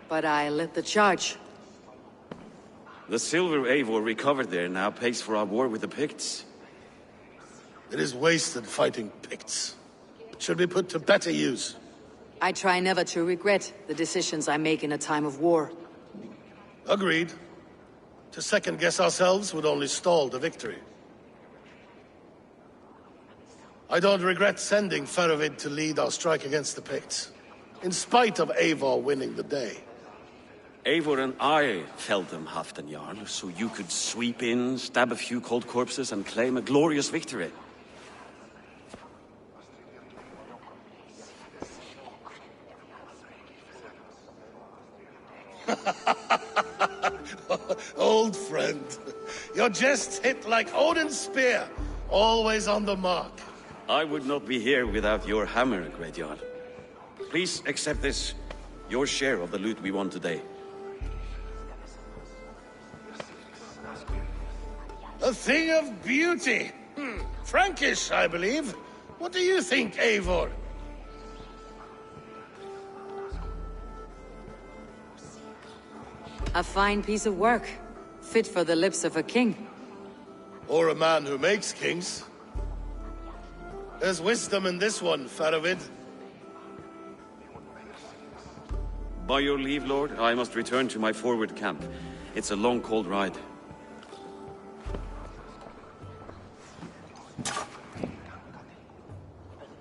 But I led the charge. The silver Eivor recovered there now pays for our war with the Picts. It is wasted fighting Picts. It should be put to better use. I try never to regret the decisions I make in a time of war. Agreed. To second-guess ourselves would only stall the victory. I don't regret sending Faravid to lead our strike against the Picts, in spite of Eivor winning the day. Eivor and I felled them, Halfdan Jarl, so you could sweep in, stab a few cold corpses, and claim a glorious victory. Old friend, your jests hit like Odin's spear, always on the mark. I would not be here without your hammer, Great Jarl. Please accept this, your share of the loot we won today. A thing of beauty. Frankish, I believe. What do you think, Eivor? A fine piece of work. Fit for the lips of a king. Or a man who makes kings. There's wisdom in this one, Faravid. By your leave, Lord, I must return to my forward camp. It's a long, cold ride.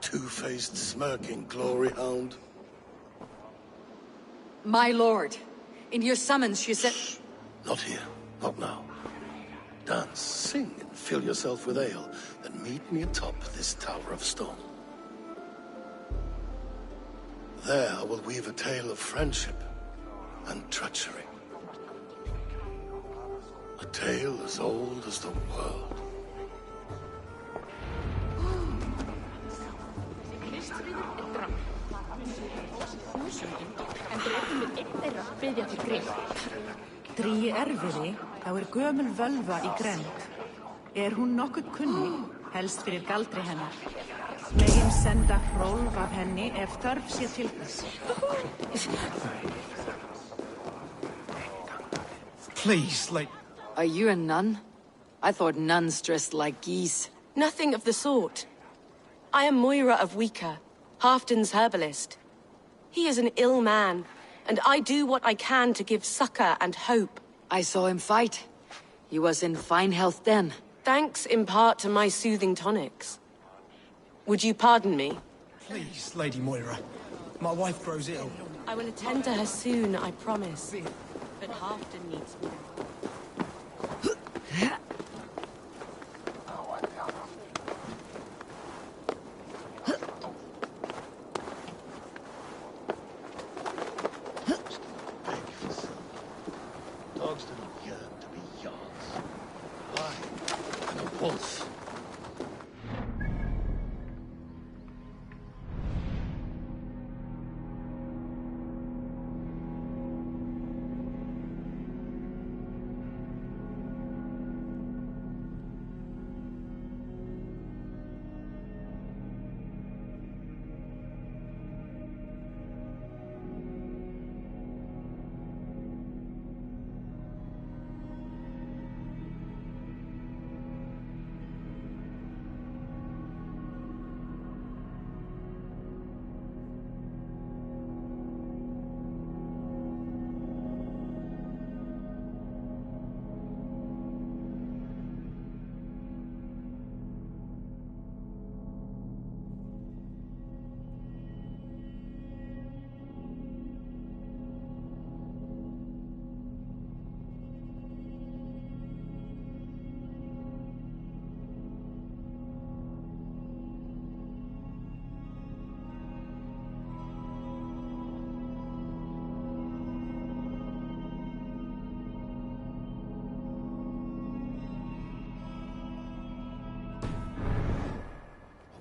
Two-faced, smirking glory hound. My lord, in your summons you said... Shh. Not here. Not now. Dance, sing, and fill yourself with ale. Then meet me atop this tower of stone. There I will weave a tale of friendship and treachery. A tale as old as the world. Dríi erfiði, þá gömul völva í grennd. Hún nokkuð kunnig, helst fyrir galdri hennar. Megum senda Hrólf af henni ef þörf sé til þess. Please, Are you a nun? I thought nuns dressed like geese. Nothing of the sort. I am Moira of Wika, Halfdan's herbalist. He is an ill man, and I do what I can to give succor and hope. I saw him fight. He was in fine health then. Thanks in part to my soothing tonics. Would you pardon me? Please, Lady Moira. My wife grows ill. I will attend to her soon, I promise. But Halfdan needs me. Dogs do not yearn to be yards. I am a wolf.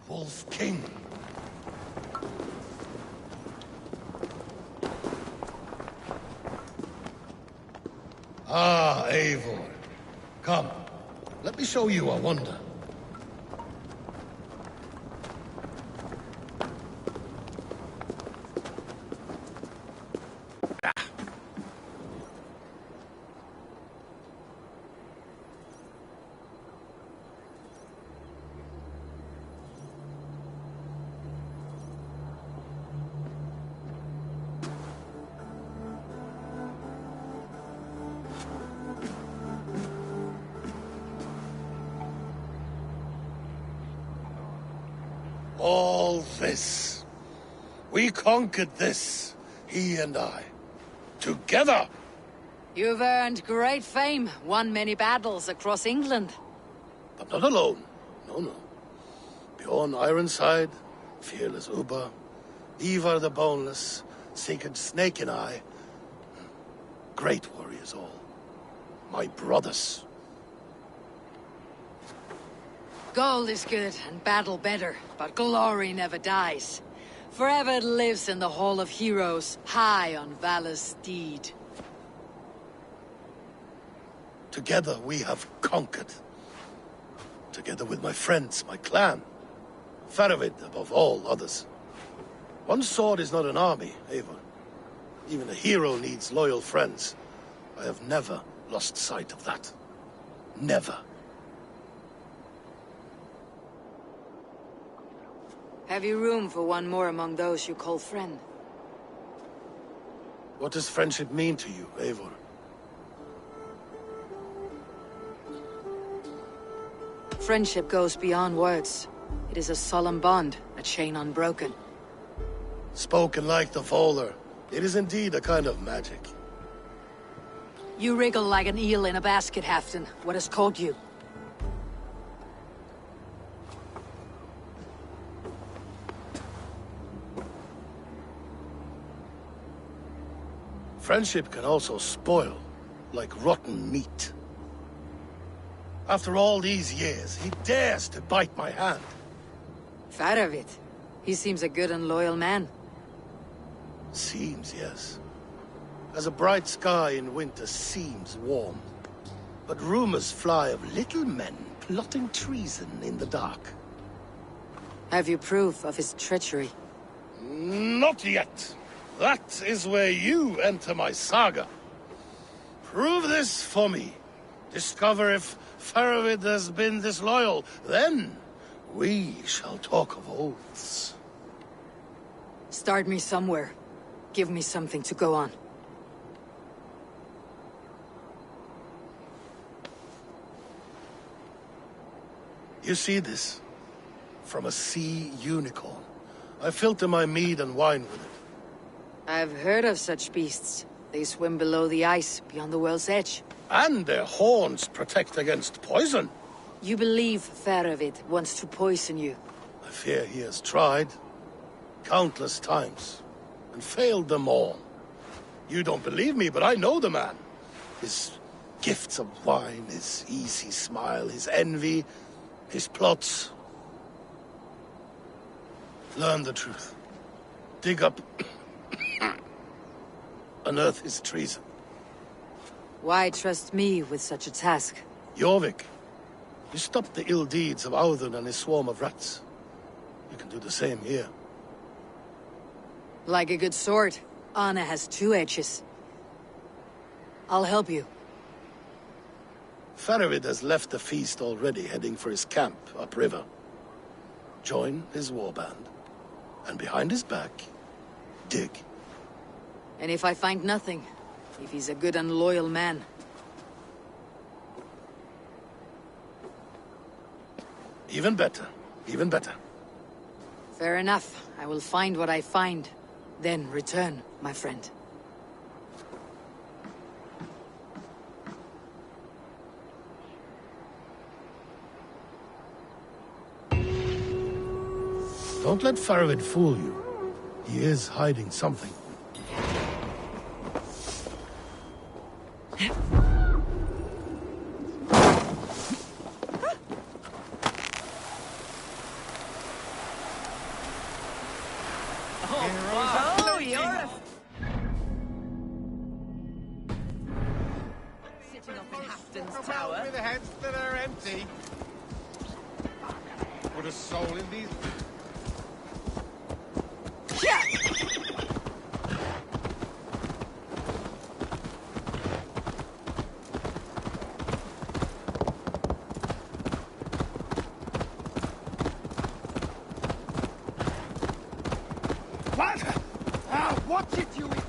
Wolf King. Ah, Eivor. Come, let me show you a wonder. All this. We conquered this, he and I. Together! You've earned great fame, won many battles across England. But not alone. No. Bjorn Ironside, fearless Uber, Ivar the Boneless, Sigurd Snake and I. Great warriors all. My brothers. Gold is good and battle better, but glory never dies. Forever it lives in the Hall of Heroes, high on valor's steed. Together we have conquered. Together with my friends, my clan. Faravid above all others. One sword is not an army, Eivor. Even a hero needs loyal friends. I have never lost sight of that. Never. Have you room for one more among those you call friend? What does friendship mean to you, Eivor? Friendship goes beyond words. It is a solemn bond, a chain unbroken. Spoken like the Volar, it is indeed a kind of magic. You wriggle like an eel in a basket, Halfdan. What has caught you? Friendship can also spoil, like rotten meat. After all these years, he dares to bite my hand. Faravid. He seems a good and loyal man. Seems, yes. As a bright sky in winter seems warm. But rumors fly of little men plotting treason in the dark. Have you proof of his treachery? Not yet. That is where you enter my saga. Prove this for me. Discover if Faravid has been disloyal. Then we shall talk of oaths. Start me somewhere. Give me something to go on. You see this? From a sea unicorn. I filter my mead and wine with it. I've heard of such beasts. They swim below the ice, beyond the world's edge. And their horns protect against poison. You believe Faravid wants to poison you? I fear he has tried. Countless times. And failed them all. You don't believe me, but I know the man. His gifts of wine, his easy smile, his envy, his plots. Learn the truth. Dig up... unearth his treason. Why trust me with such a task? Jorvik, you stopped the ill deeds of Audun and his swarm of rats. You can do the same here. Like a good sword, Anna has two edges. I'll help you. Faravid has left the feast already, heading for his camp upriver. Join his warband, and behind his back, dig. And if I find nothing, if he's a good and loyal man? Even better, even better. Fair enough. I will find what I find. Then return, my friend. Don't let Faravid fool you. He is hiding something. Oh, you're a... Sitting up in Hafton's tower. With the heads that are empty. Put a soul in these... Yeah! What? Ah, watch it, you idiot!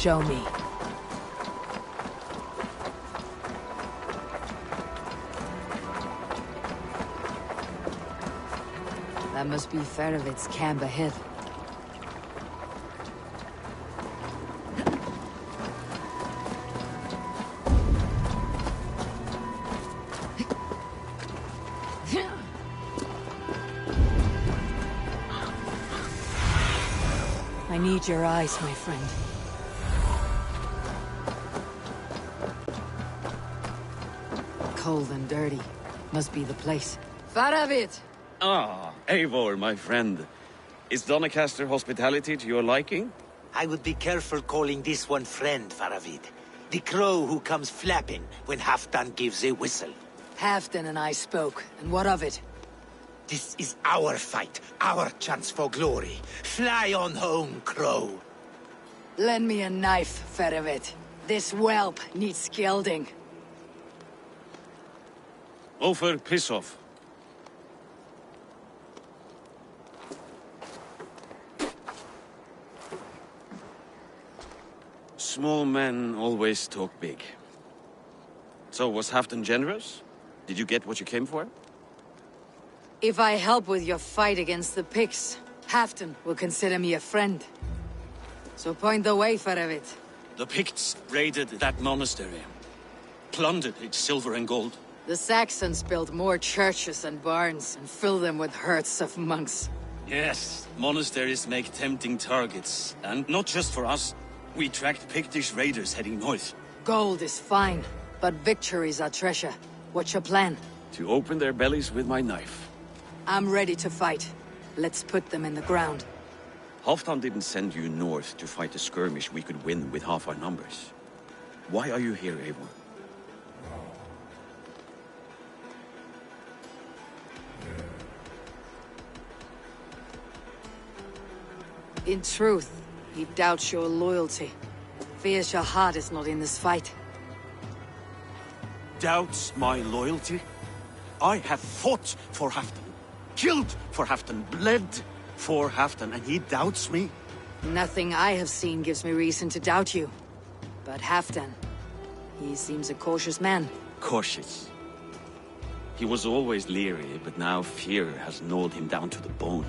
Show me. That must be Ferovit's camp ahead. I need your eyes, my friend. Cold and dirty. Must be the place. Ferovit! Ah, Eivor, my friend. Is Doncaster hospitality to your liking? I would be careful calling this one friend, Faravid. The crow who comes flapping when Halfdan gives a whistle. Halfdan and I spoke, and what of it? This is our fight, our chance for glory. Fly on home, crow. Lend me a knife, Ferovit. This whelp needs gilding. Over, piss off. Small men always talk big. So, was Halfdan generous? Did you get what you came for? If I help with your fight against the Picts, Halfdan will consider me a friend. So point the way, Ferovit. The Picts raided that monastery. Plundered its silver and gold. The Saxons built more churches and barns, and filled them with herds of monks. Yes, monasteries make tempting targets. And not just for us. We tracked Pictish raiders heading north. Gold is fine, but victories are treasure. What's your plan? To open their bellies with my knife. I'm ready to fight. Let's put them in the ground. Halfdan didn't send you north to fight a skirmish we could win with half our numbers. Why are you here, Eivor? In truth, he doubts your loyalty. Fears your heart is not in this fight. Doubts my loyalty? I have fought for Halfdan, killed for Halfdan, bled for Halfdan, and he doubts me? Nothing I have seen gives me reason to doubt you. But Halfdan, he seems a cautious man. Cautious. He was always leery, but now fear has gnawed him down to the bone.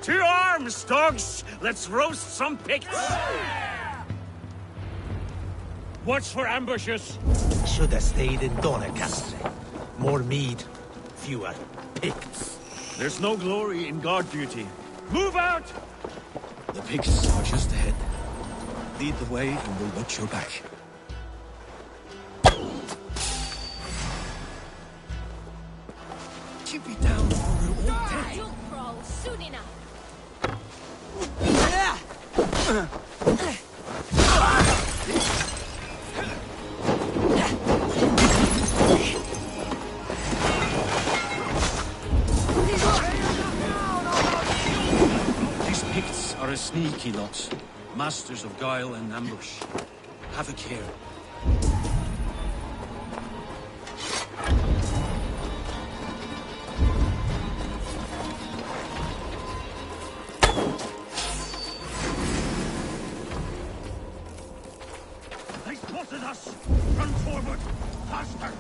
To arms, dogs! Let's roast some Picts! Watch for ambushes! Should have stayed in Doncaster. More mead, fewer Picts. There's no glory in guard duty. Move out! The Picts are just ahead. Lead the way and we'll watch your back. Keep it down or we're all dead. You'll crawl soon enough. These Picts are a sneaky lot. Masters of guile and ambush. Have a care. They spotted us! Run forward! Faster!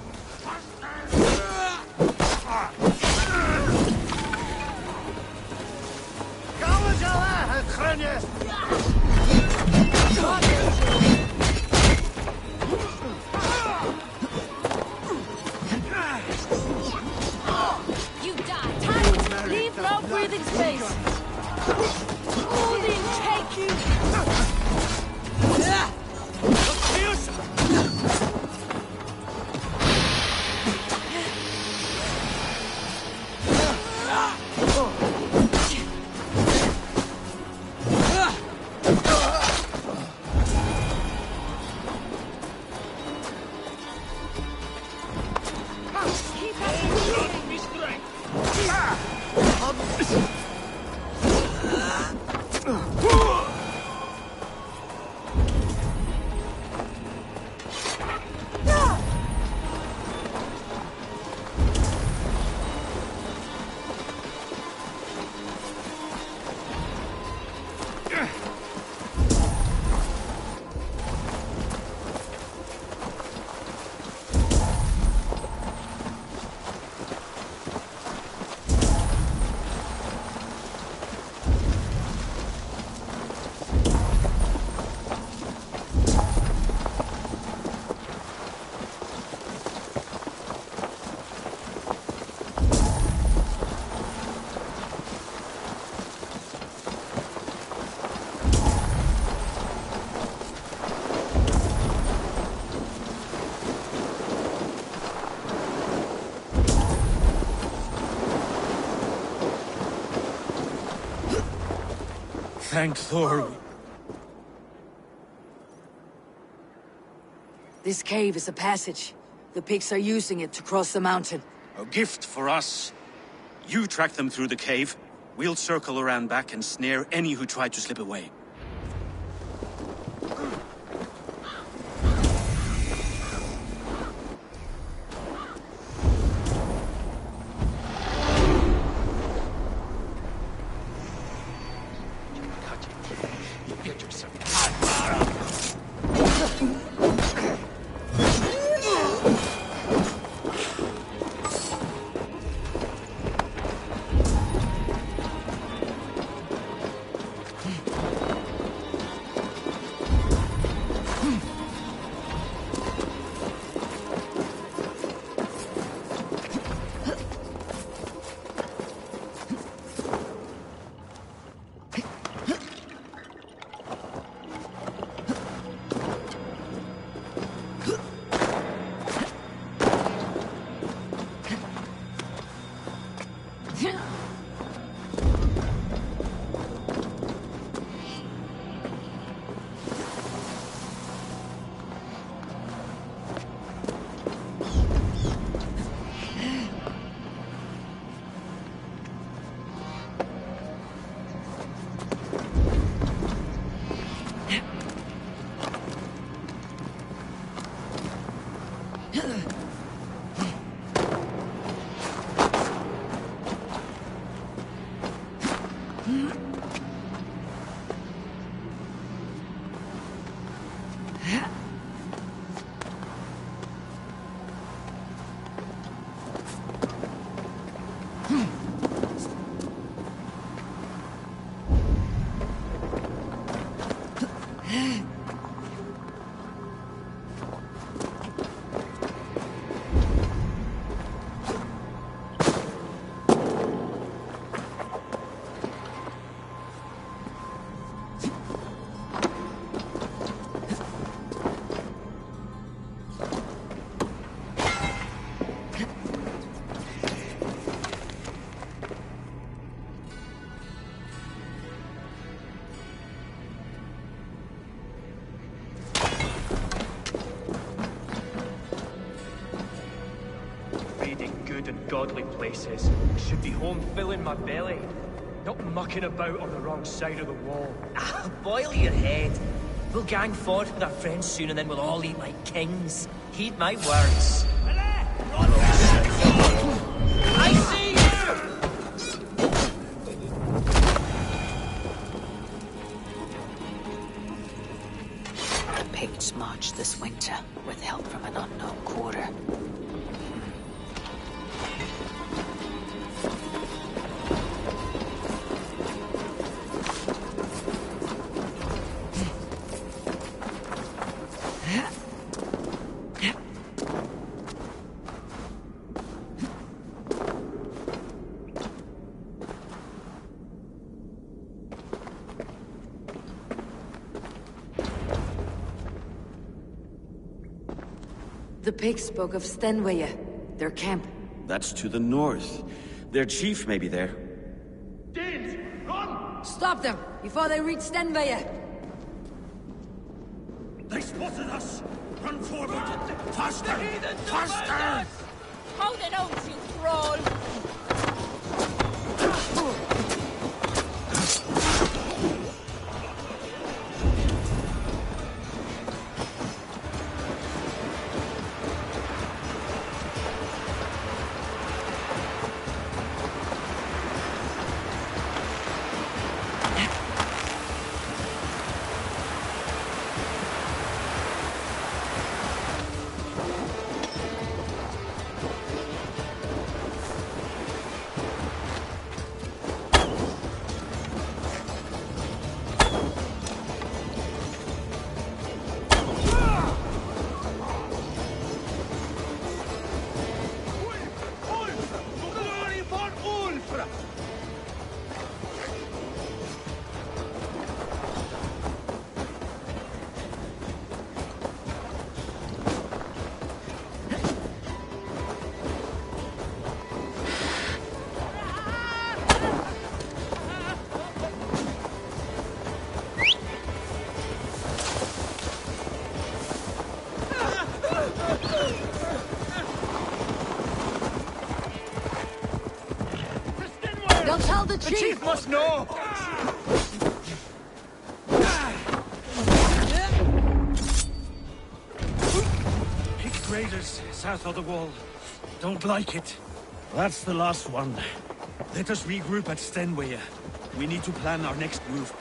You die. Time. Leave no breathing space. Odin, take you. thank Thor. This cave is a passage. The pigs are using it to cross the mountain. A gift for us. You track them through the cave. We'll circle around back and snare any who try to slip away. Godly places. Should be home filling my belly, not mucking about on the wrong side of the wall. Boil your head. We'll gang forth with our friends soon, and then we'll all eat like kings. Heed my words. I see you! The pigs march this winter, with help from an unknown quarter. The pigs spoke of Stenweye, their camp. That's to the north. Their chief may be there. Danes, run! Stop them, before they reach Stenweye! They spotted us! Run forward! Faster! Faster! Hold it out, you thrall! Tell the chief! The chief must know! Pick raiders south of the wall. Don't like it. That's the last one. Let us regroup at Stenway. We need to plan our next move.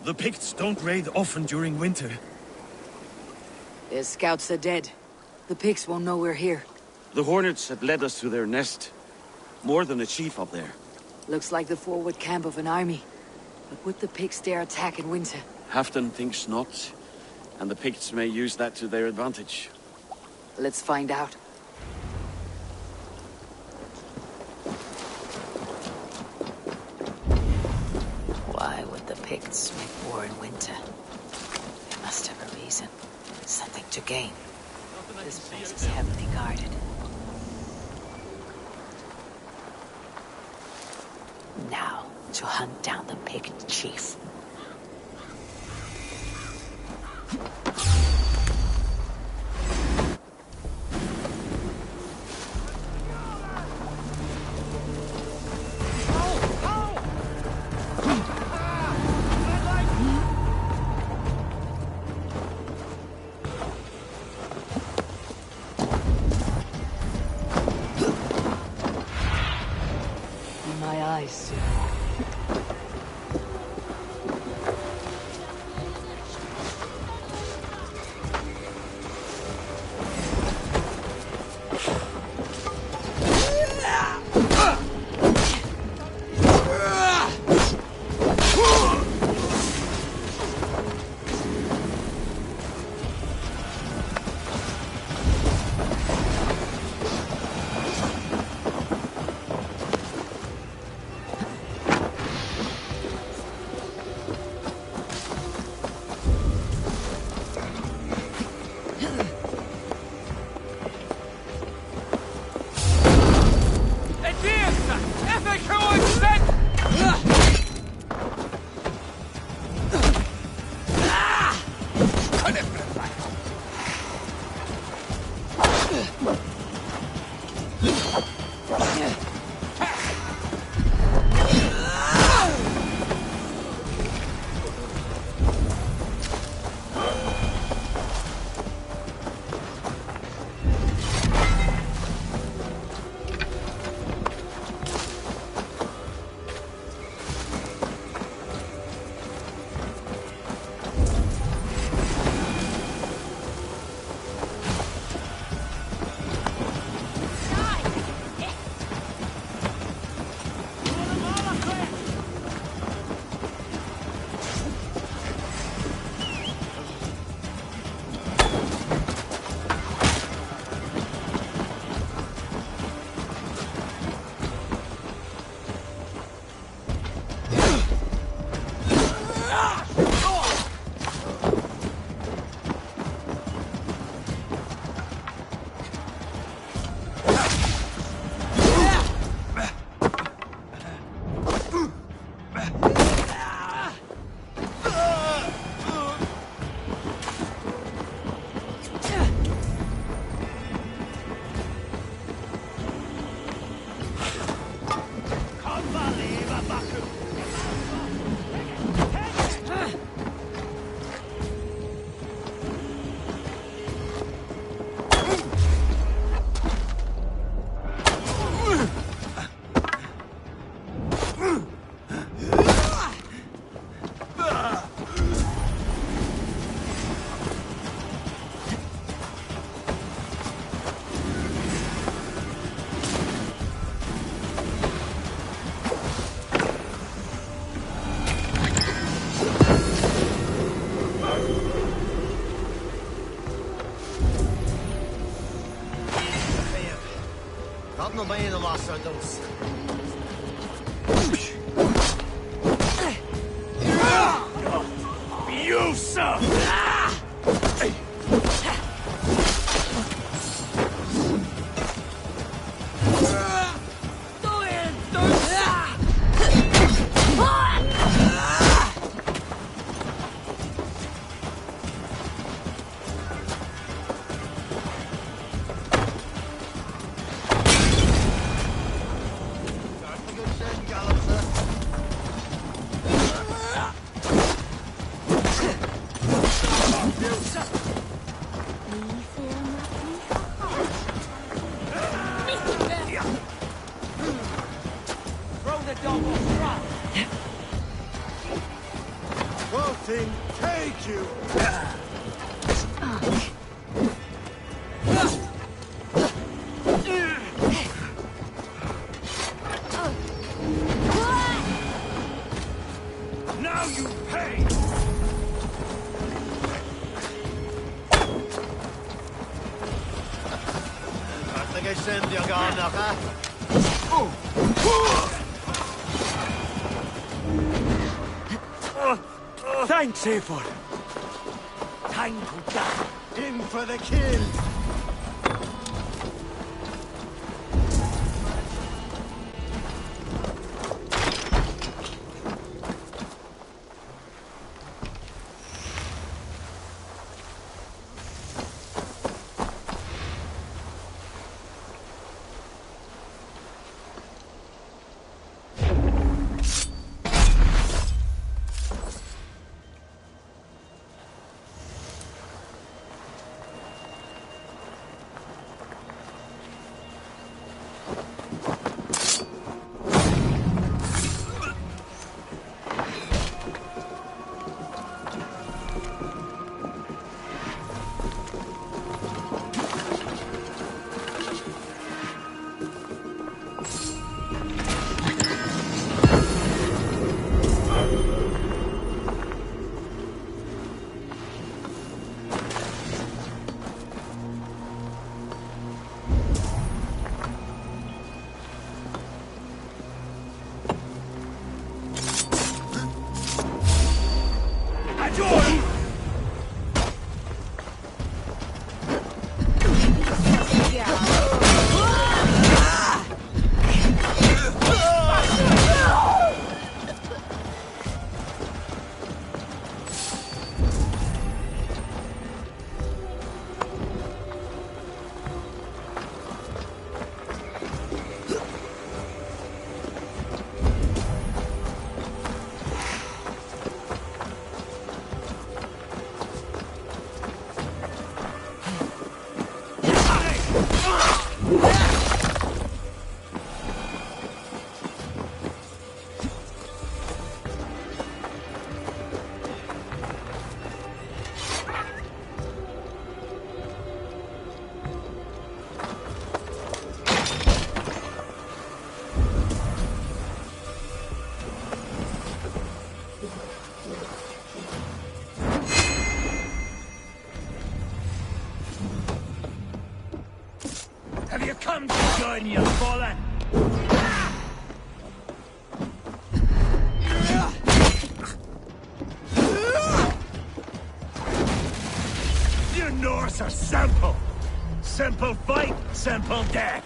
The Picts don't raid often during winter. Their scouts are dead. The Picts won't know we're here. The Hornets had led us to their nest. More than a chief up there. Looks like the forward camp of an army. But would the Picts dare attack in winter? Halfdan thinks not, and the Picts may use that to their advantage. Let's find out. Why would the Picts make war in winter? They must have a reason. Something to gain. This place is heavily guarded. Now, to hunt down the Pict chief. My eyes soon. Not no bem no master dos. Thanks, Eivor. Time to die. In for the kill. Have you come to join your fallen? You Norse are simple. Simple fight, simple death.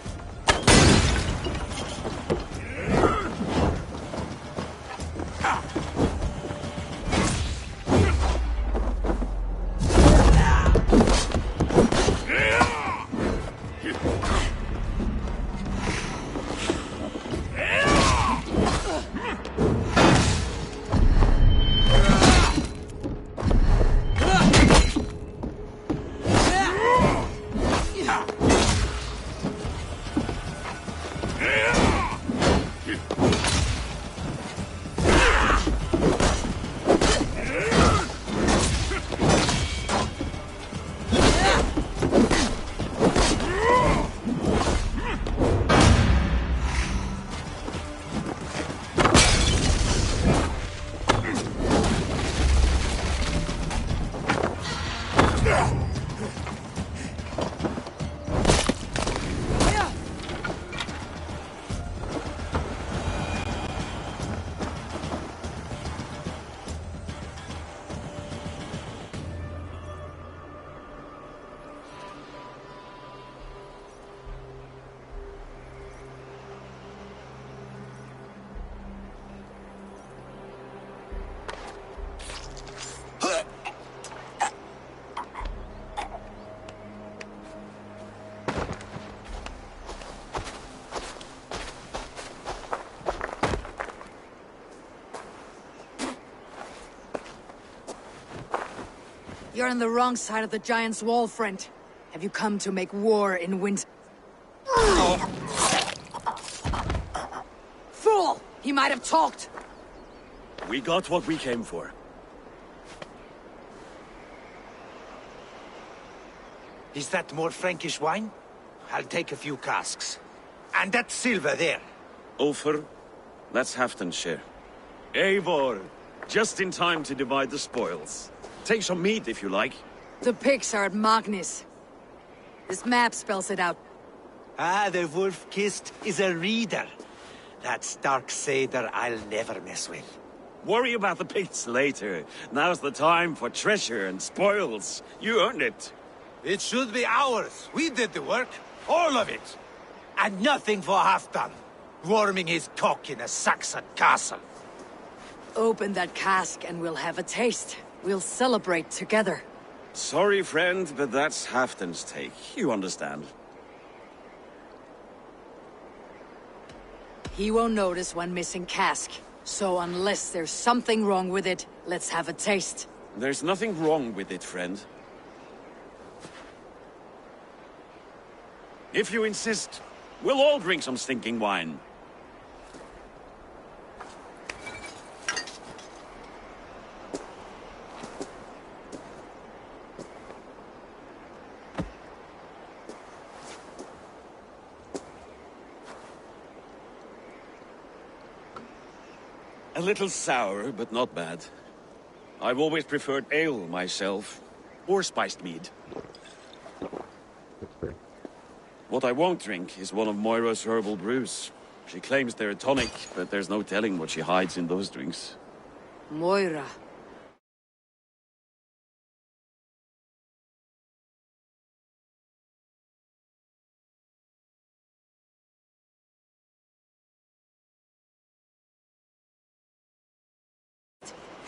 You're on the wrong side of the Giant's wall, friend. Have you come to make war in winter? Fool! He might have talked! We got what we came for. Is that more Frankish wine? I'll take a few casks. And that silver there. Ulfr, let's Halfdan share. Eivor, just in time to divide the spoils. Take some meat if you like. The pigs are at Magnus. This map spells it out. Ah, the wolf-kissed is a reader. That dark satyr I'll never mess with. Worry about the pits later. Now's the time for treasure and spoils. You earned it. It should be ours. We did the work. All of it. And nothing for Halfdan, warming his cock in a Saxon castle. Open that cask and we'll have a taste. We'll celebrate together. Sorry, friend, but that's Halfdan's take. You understand. He won't notice one missing cask. So unless there's something wrong with it, let's have a taste. There's nothing wrong with it, friend. If you insist, we'll all drink some stinking wine. A little sour, but not bad. I've always preferred ale myself, or spiced mead. What I won't drink is one of Moira's herbal brews. She claims they're a tonic, but there's no telling what she hides in those drinks. Moira.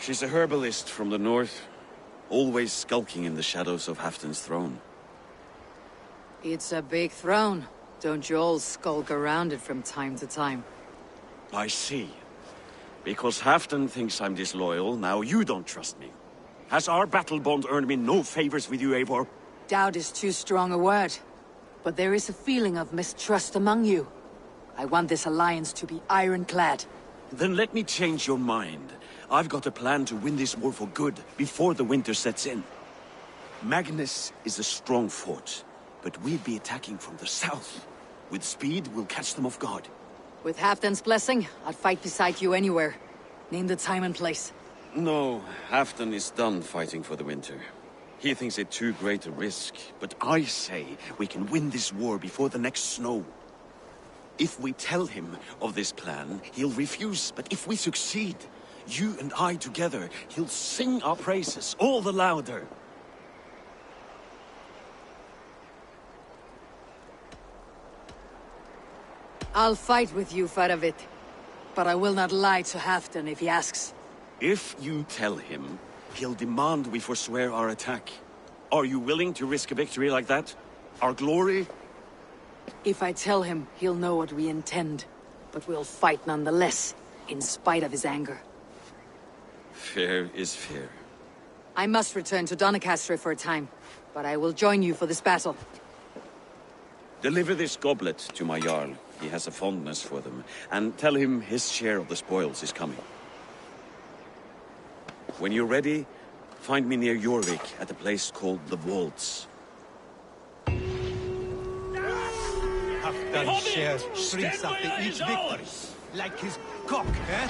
She's a herbalist from the north, always skulking in the shadows of Halfdan's throne. It's a big throne. Don't you all skulk around it from time to time? I see. Because Halfdan thinks I'm disloyal, now you don't trust me. Has our battle bond earned me no favors with you, Eivor? Doubt is too strong a word. But there is a feeling of mistrust among you. I want this alliance to be ironclad. Then let me change your mind. I've got a plan to win this war for good, before the winter sets in. Magnus is a strong fort, but we'll be attacking from the south. With speed, we'll catch them off guard. With Halfdan's blessing, I'd fight beside you anywhere. Name the time and place. No, Halfdan is done fighting for the winter. He thinks it too great a risk, but I say we can win this war before the next snow. If we tell him of this plan, he'll refuse, but if we succeed, you and I together, he'll sing our praises all the louder. I'll fight with you, Faravit. But I will not lie to Halfdan if he asks. If you tell him, he'll demand we forswear our attack. Are you willing to risk a victory like that? Our glory? If I tell him, he'll know what we intend. But we'll fight nonetheless, in spite of his anger. Fair is fair. I must return to Doncaster for a time, but I will join you for this battle. Deliver this goblet to my Jarl. He has a fondness for them. And tell him his share of the spoils is coming. When you're ready, find me near Jorvik at a place called the Vaults. Halfdan shares shrinks after each victory. Like his cock, eh?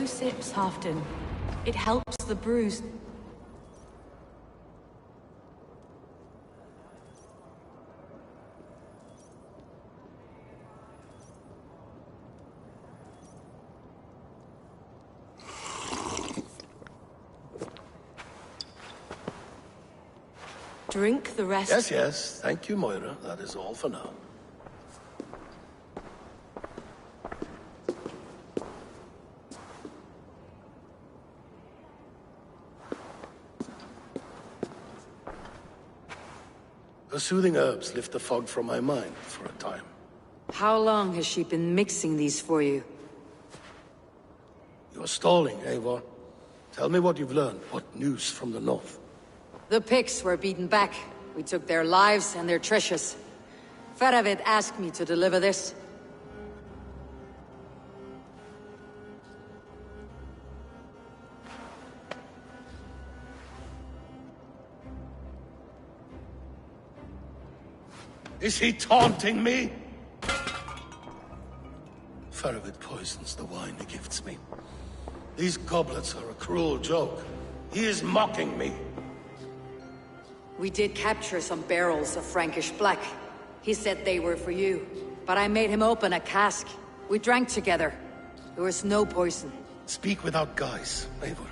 few sips, Halfdan. It helps the bruise. Drink the rest. Yes, yes. Thank you, Moira. That is all for now. The soothing herbs lift the fog from my mind for a time. How long has she been mixing these for you? You're stalling, Eivor. Tell me what you've learned. What news from the north? The Picts were beaten back. We took their lives and their treasures. Faravid asked me to deliver this. Is he taunting me? Faravid poisons the wine he gifts me. These goblets are a cruel joke. He is mocking me. We did capture some barrels of Frankish black. He said they were for you, but I made him open a cask. We drank together. There was no poison. Speak without guise, Eivor.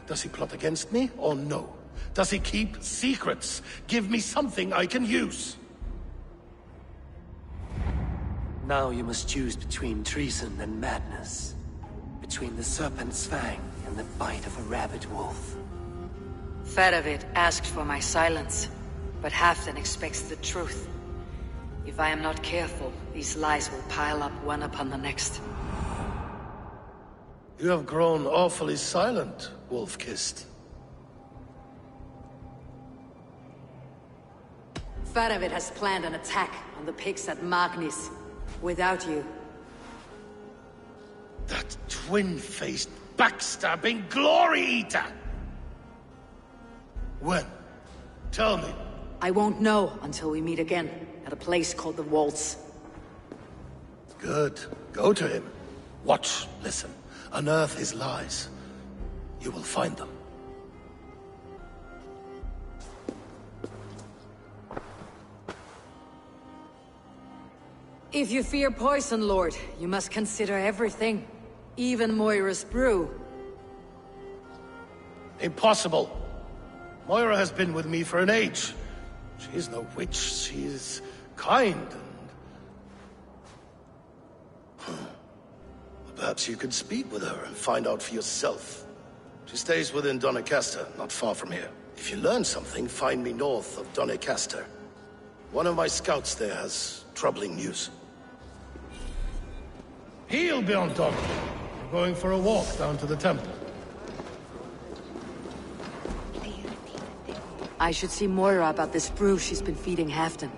Does he plot against me, or no? Does he keep secrets? Give me something I can use. Now you must choose between treason and madness. Between the serpent's fang and the bite of a rabid wolf. Faravid asked for my silence, but Halfdan expects the truth. If I am not careful, these lies will pile up one upon the next. You have grown awfully silent, Wolf-Kissed. Faravid has planned an attack on the pigs at Magnis. Without you. That twin-faced, backstabbing glory-eater! When? Tell me. I won't know until we meet again, at a place called the Waltz. Good. Go to him. Watch, listen. Unearth his lies. You will find them. If you fear poison, Lord, you must consider everything. Even Moira's brew. Impossible. Moira has been with me for an age. She is no witch. She is kind and... Perhaps you could speak with her and find out for yourself. She stays within Doncaster, not far from here. If you learn something, find me north of Doncaster. One of my scouts there has troubling news. He'll be on top. We're going for a walk down to the temple. I should see Moira about this brew she's been feeding Halfdan.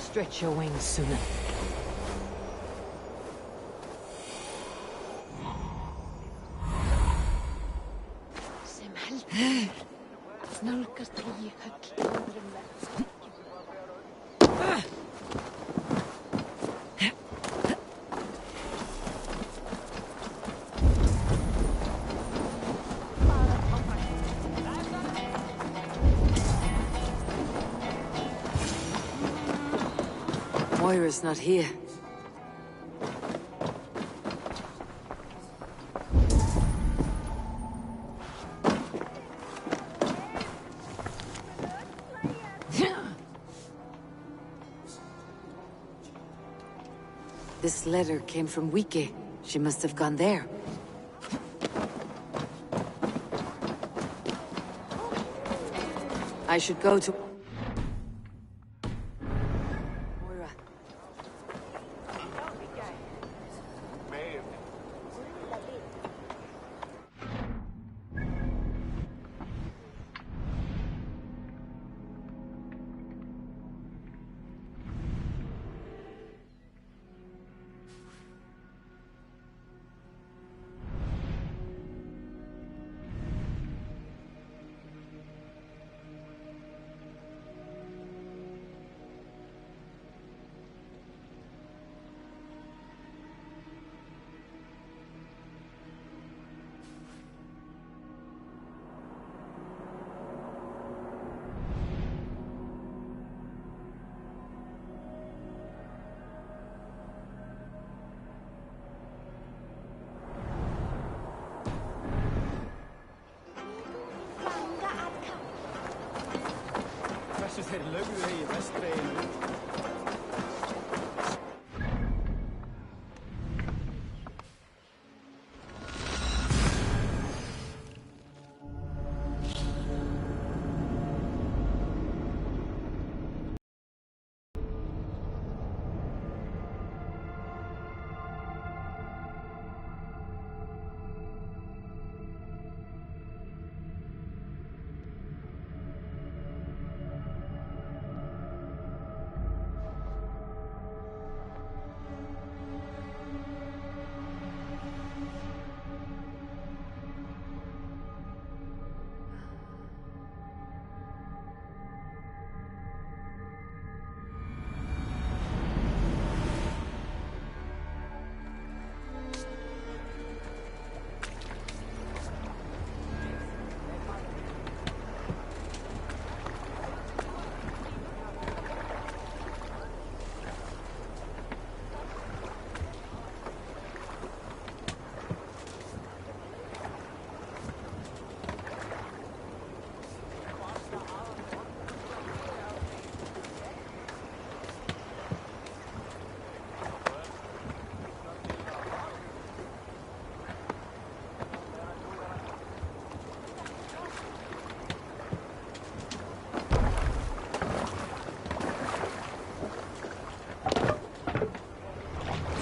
Stretch your wings, Suna. Moira's not here. This letter came from Wike. She must have gone there. I should go to... Moira.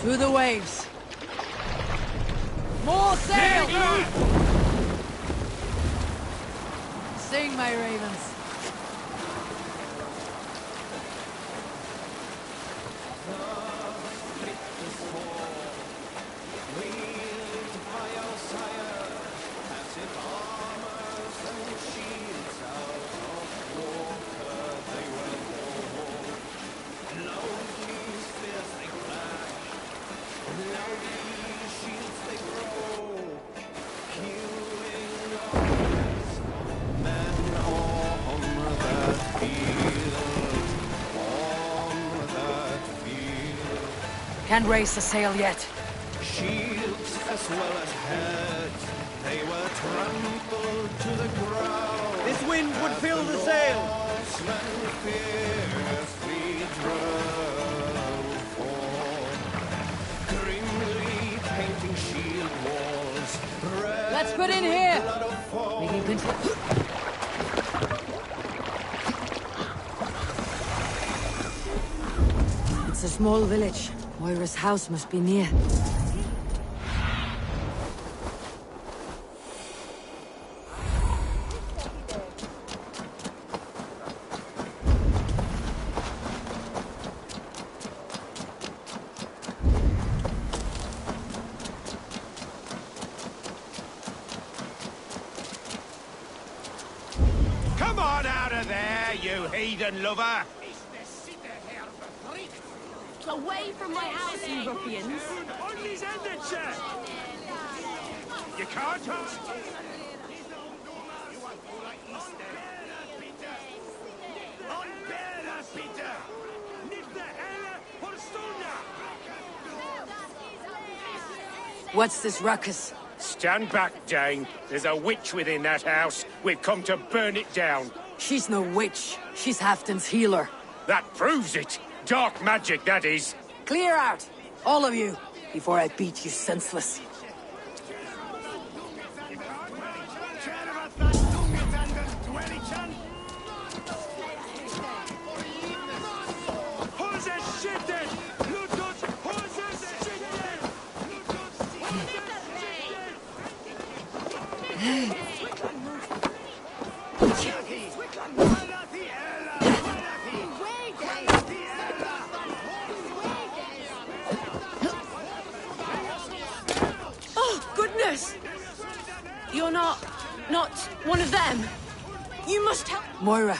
Through the waves. More sail! Sing, my ravens. Can't raise the sail yet. Shields as well as heads, they were trampled to the ground. This wind would fill the sail. Horsemen fiercely drove forth, grimly painting shield walls. Let's put in here. We can continue. It's a small village. Moira's house must be near. Come on out of there, you heathen lover! Away from my house, you ruffians! You can't touch. What's this ruckus? Stand back, Dane. There's a witch within that house. We've come to burn it down. She's no witch. She's Halfdan's healer. That proves it. Dark magic, that is. Clear out, all of you, before I beat you senseless. Oh, goodness! You're not one of them. You must help. Moira,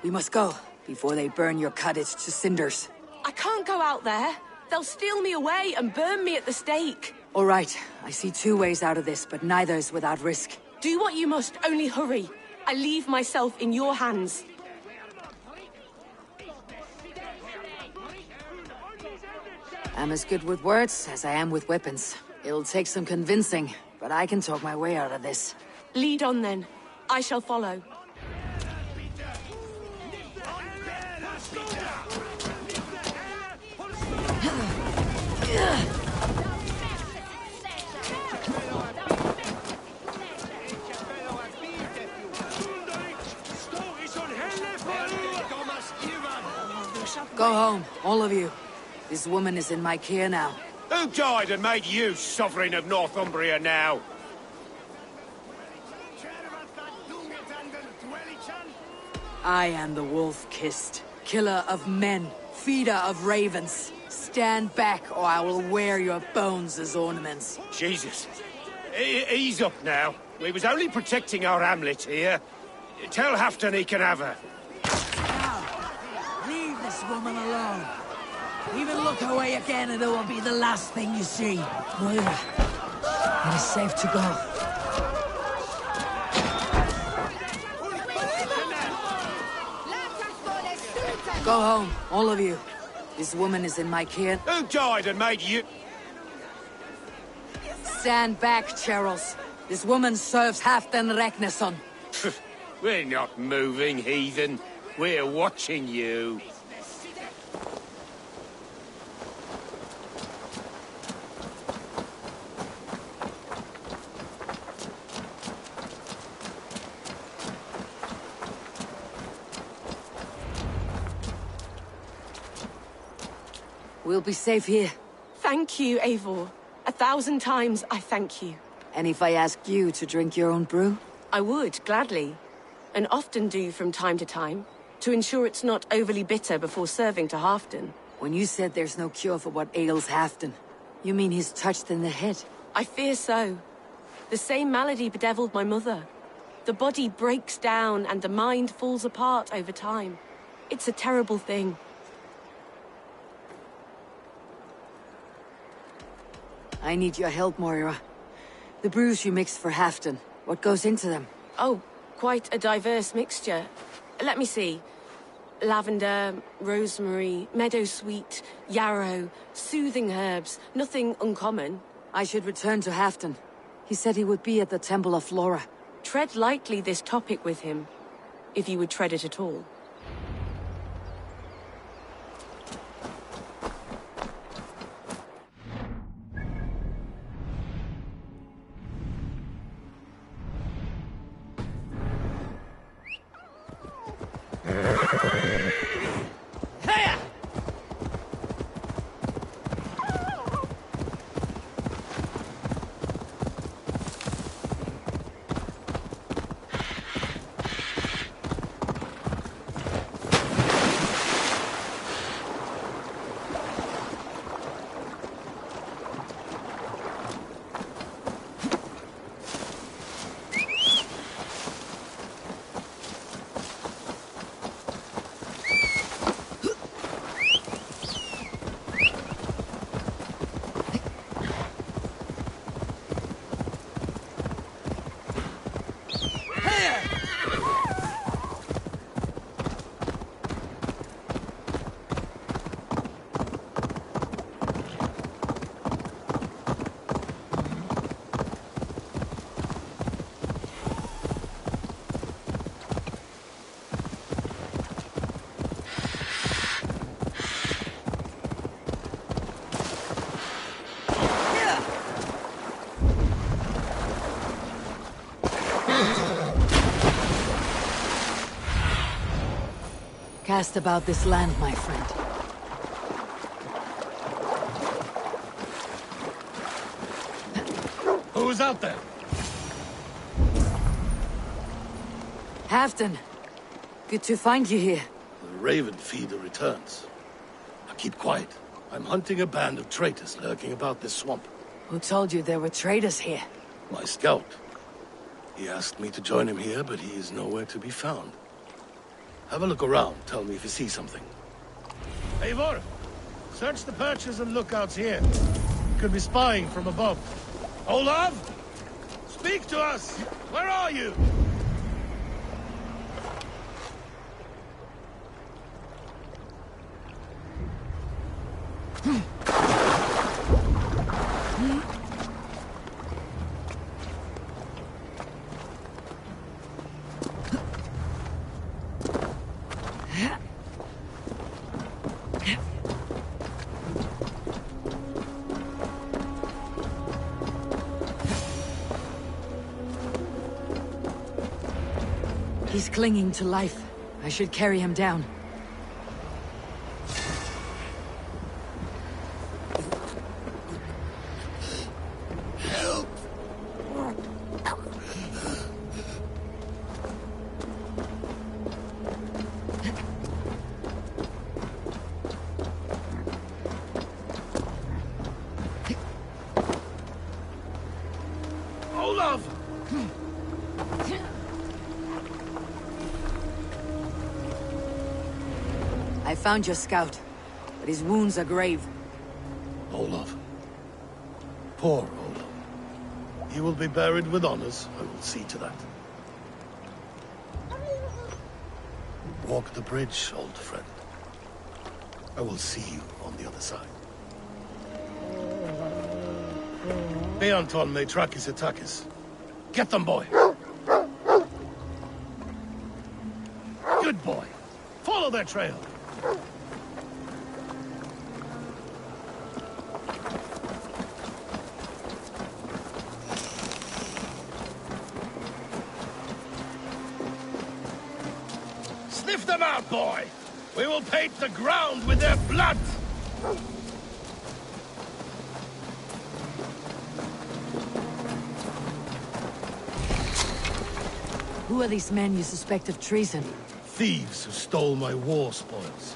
we must go before they burn your cottage to cinders. I can't go out there. They'll steal me away and burn me at the stake. All right, I see two ways out of this, but neither is without risk. Do what you must, only hurry. I leave myself in your hands. I'm as good with words as I am with weapons. It'll take some convincing, but I can talk my way out of this. Lead on then. I shall follow. all of you. This woman is in my care now. Who died and made you sovereign of Northumbria now? I am the wolf-kissed, killer of men, feeder of ravens. Stand back, or I will wear your bones as ornaments. Jesus. Ease up now. We was only protecting our hamlet here. Tell Halfdan he can have her. Now, leave this woman alone. Even look away again and it will be the last thing you see. Moira, it is safe to go. Go home, all of you. This woman is in my care. Who died and made you... Stand back, Charles. This woman serves Halfdan Ragnarsson. We're not moving, heathen. We're watching you. We'll be safe here. Thank you, Eivor. 1,000 times I thank you. And if I asked you to drink your own brew? I would, gladly. And often do from time to time, to ensure it's not overly bitter before serving to Halfdan. When you said there's no cure for what ails Halfdan, you mean he's touched in the head? I fear so. The same malady bedeviled my mother. The body breaks down and the mind falls apart over time. It's a terrible thing. I need your help, Moira. The brews you mixed for Halfdan, what goes into them? Oh, quite a diverse mixture. Let me see. Lavender, rosemary, meadowsweet, yarrow, soothing herbs, nothing uncommon. I should return to Halfdan. He said he would be at the Temple of Flora. Tread lightly this topic with him, if you would tread it at all. Cast about this land, my friend. Who's out there? Halfdan. Good to find you here. The Raven Feeder returns. Now keep quiet. I'm hunting a band of traitors lurking about this swamp. Who told you there were traitors here? My scout. He asked me to join him here, but he is nowhere to be found. Have a look around. Tell me if you see something. Eivor! Search the perches and lookouts here. You could be spying from above. Olav! Speak to us! Where are you? He's clinging to life. I should carry him down. found your scout, but his wounds are grave. Olaf. Poor Olaf. He will be buried with honors. I will see to that. Walk the bridge, old friend. I will see you on the other side. Beanton may track his attackers. Get them, boy! Good boy. Follow their trail. Sniff them out, boy! We will paint the ground with their blood! Who are these men you suspect of treason? Thieves who stole my war spoils.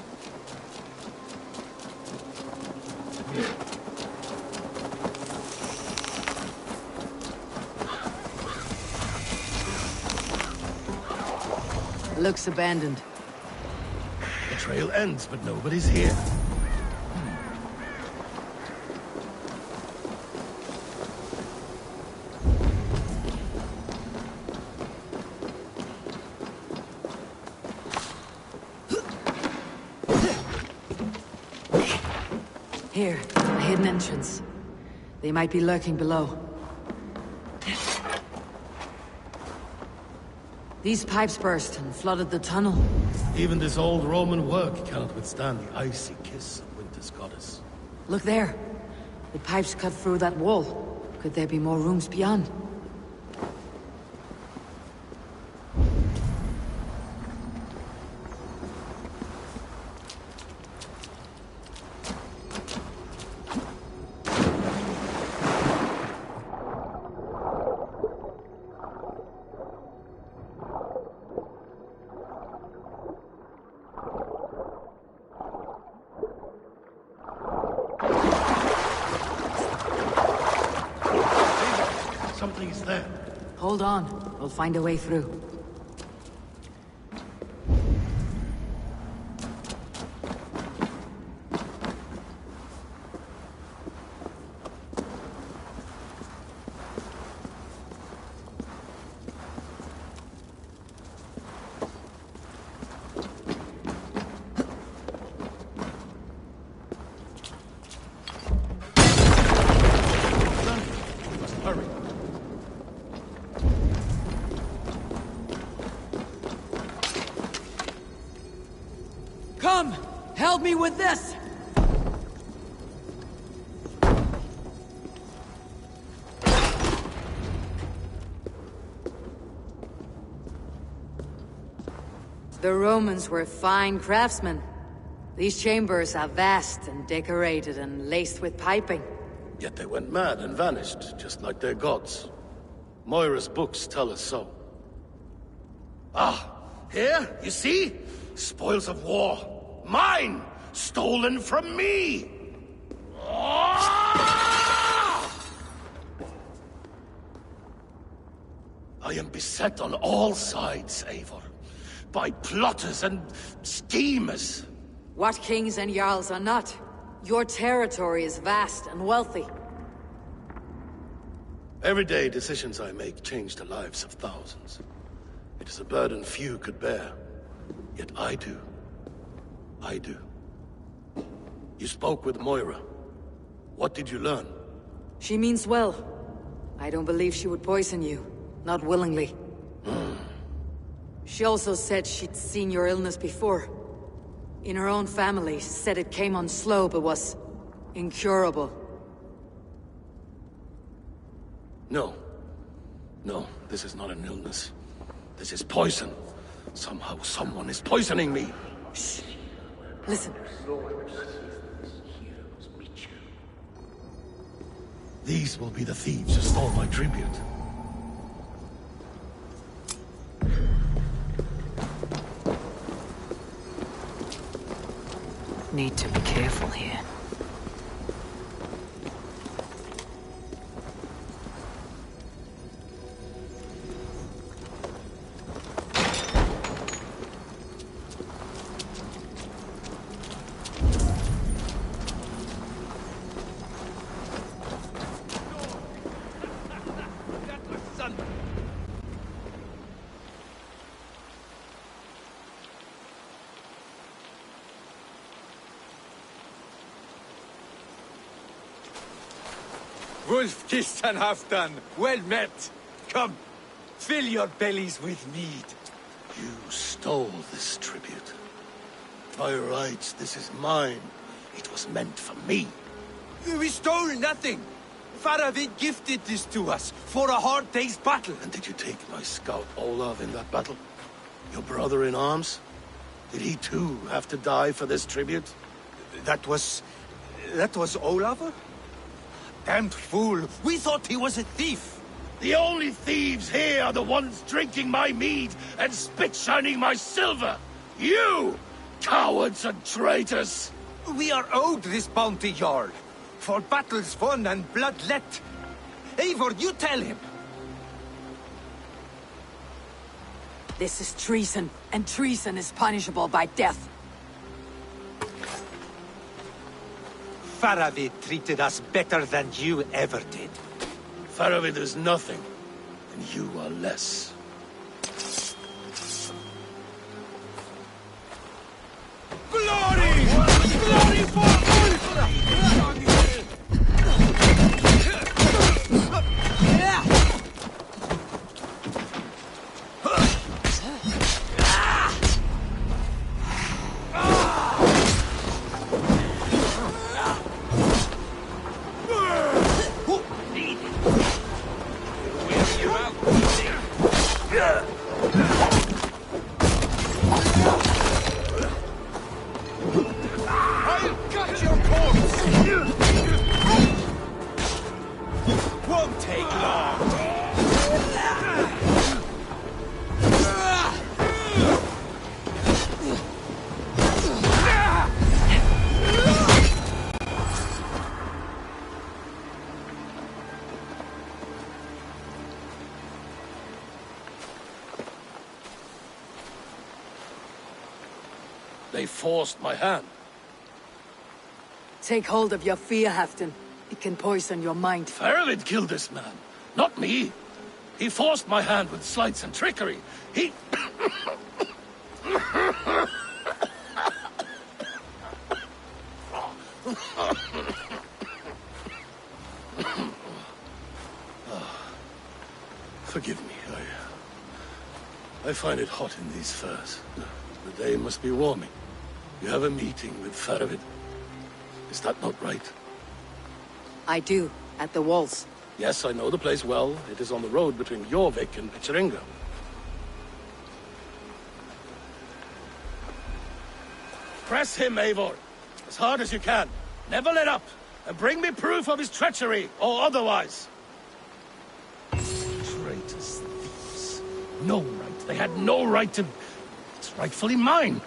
Looks abandoned. The trail ends, but nobody's here. Here, a hidden entrance. They might be lurking below. These pipes burst and flooded the tunnel. Even this old Roman work cannot withstand the icy kiss of winter's goddess. Look there. The pipes cut through that wall. Could there be more rooms beyond? Something's there. Hold on. We'll find a way through. Hurry. Come! Help me with this! The Romans were fine craftsmen. These chambers are vast and decorated and laced with piping. Yet they went mad and vanished, just like their gods. Moira's books tell us so. Ah, here, you see? Spoils of war. Mine! Stolen from me! Ah! I am beset on all sides, Eivor. By plotters and schemers. What kings and jarls are not? Your territory is vast and wealthy. Everyday decisions I make change the lives of thousands. It is a burden few could bear. Yet I do. I do. You spoke with Moira. What did you learn? She means well. I don't believe she would poison you. Not willingly. She also said she'd seen your illness before. In her own family, she said it came on slow but was incurable. No. No, this is not an illness. This is poison. Somehow someone is poisoning me. Shh. Listen. These will be the thieves who stole my tribute. Need to be careful here. Wolf-kissed and half-done. Well met. Come, fill your bellies with mead. You stole this tribute. By rights, this is mine. It was meant for me. We stole nothing. Faravid gifted this to us for a hard day's battle. And did you take my scout Olav in that battle? Your brother in arms? Did he too have to die for this tribute? That was Olav? Damned fool! We thought he was a thief! The only thieves here are the ones drinking my mead and spit-shining my silver! You! Cowards and traitors! We are owed this bounty, Jarl. For battles won and blood let. Eivor, you tell him! This is treason, and treason is punishable by death. Faravid treated us better than you ever did. Faravid is nothing, and you are less. Glory! Glory for They forced my hand. Take hold of your fear, Halfdan. It can poison your mind. Faravid killed this man, not me. He forced my hand with sleights and trickery. He... Forgive me, I find it hot in these furs. The day must be warming. You have a meeting with Faravid. Is that not right? I do, at the walls. Yes, I know the place well. It is on the road between Jorvik and Picheringa. Press him, Eivor. As hard as you can. Never let up. And bring me proof of his treachery, or otherwise. Traitors, thieves. No right. They had no right to... It's rightfully mine.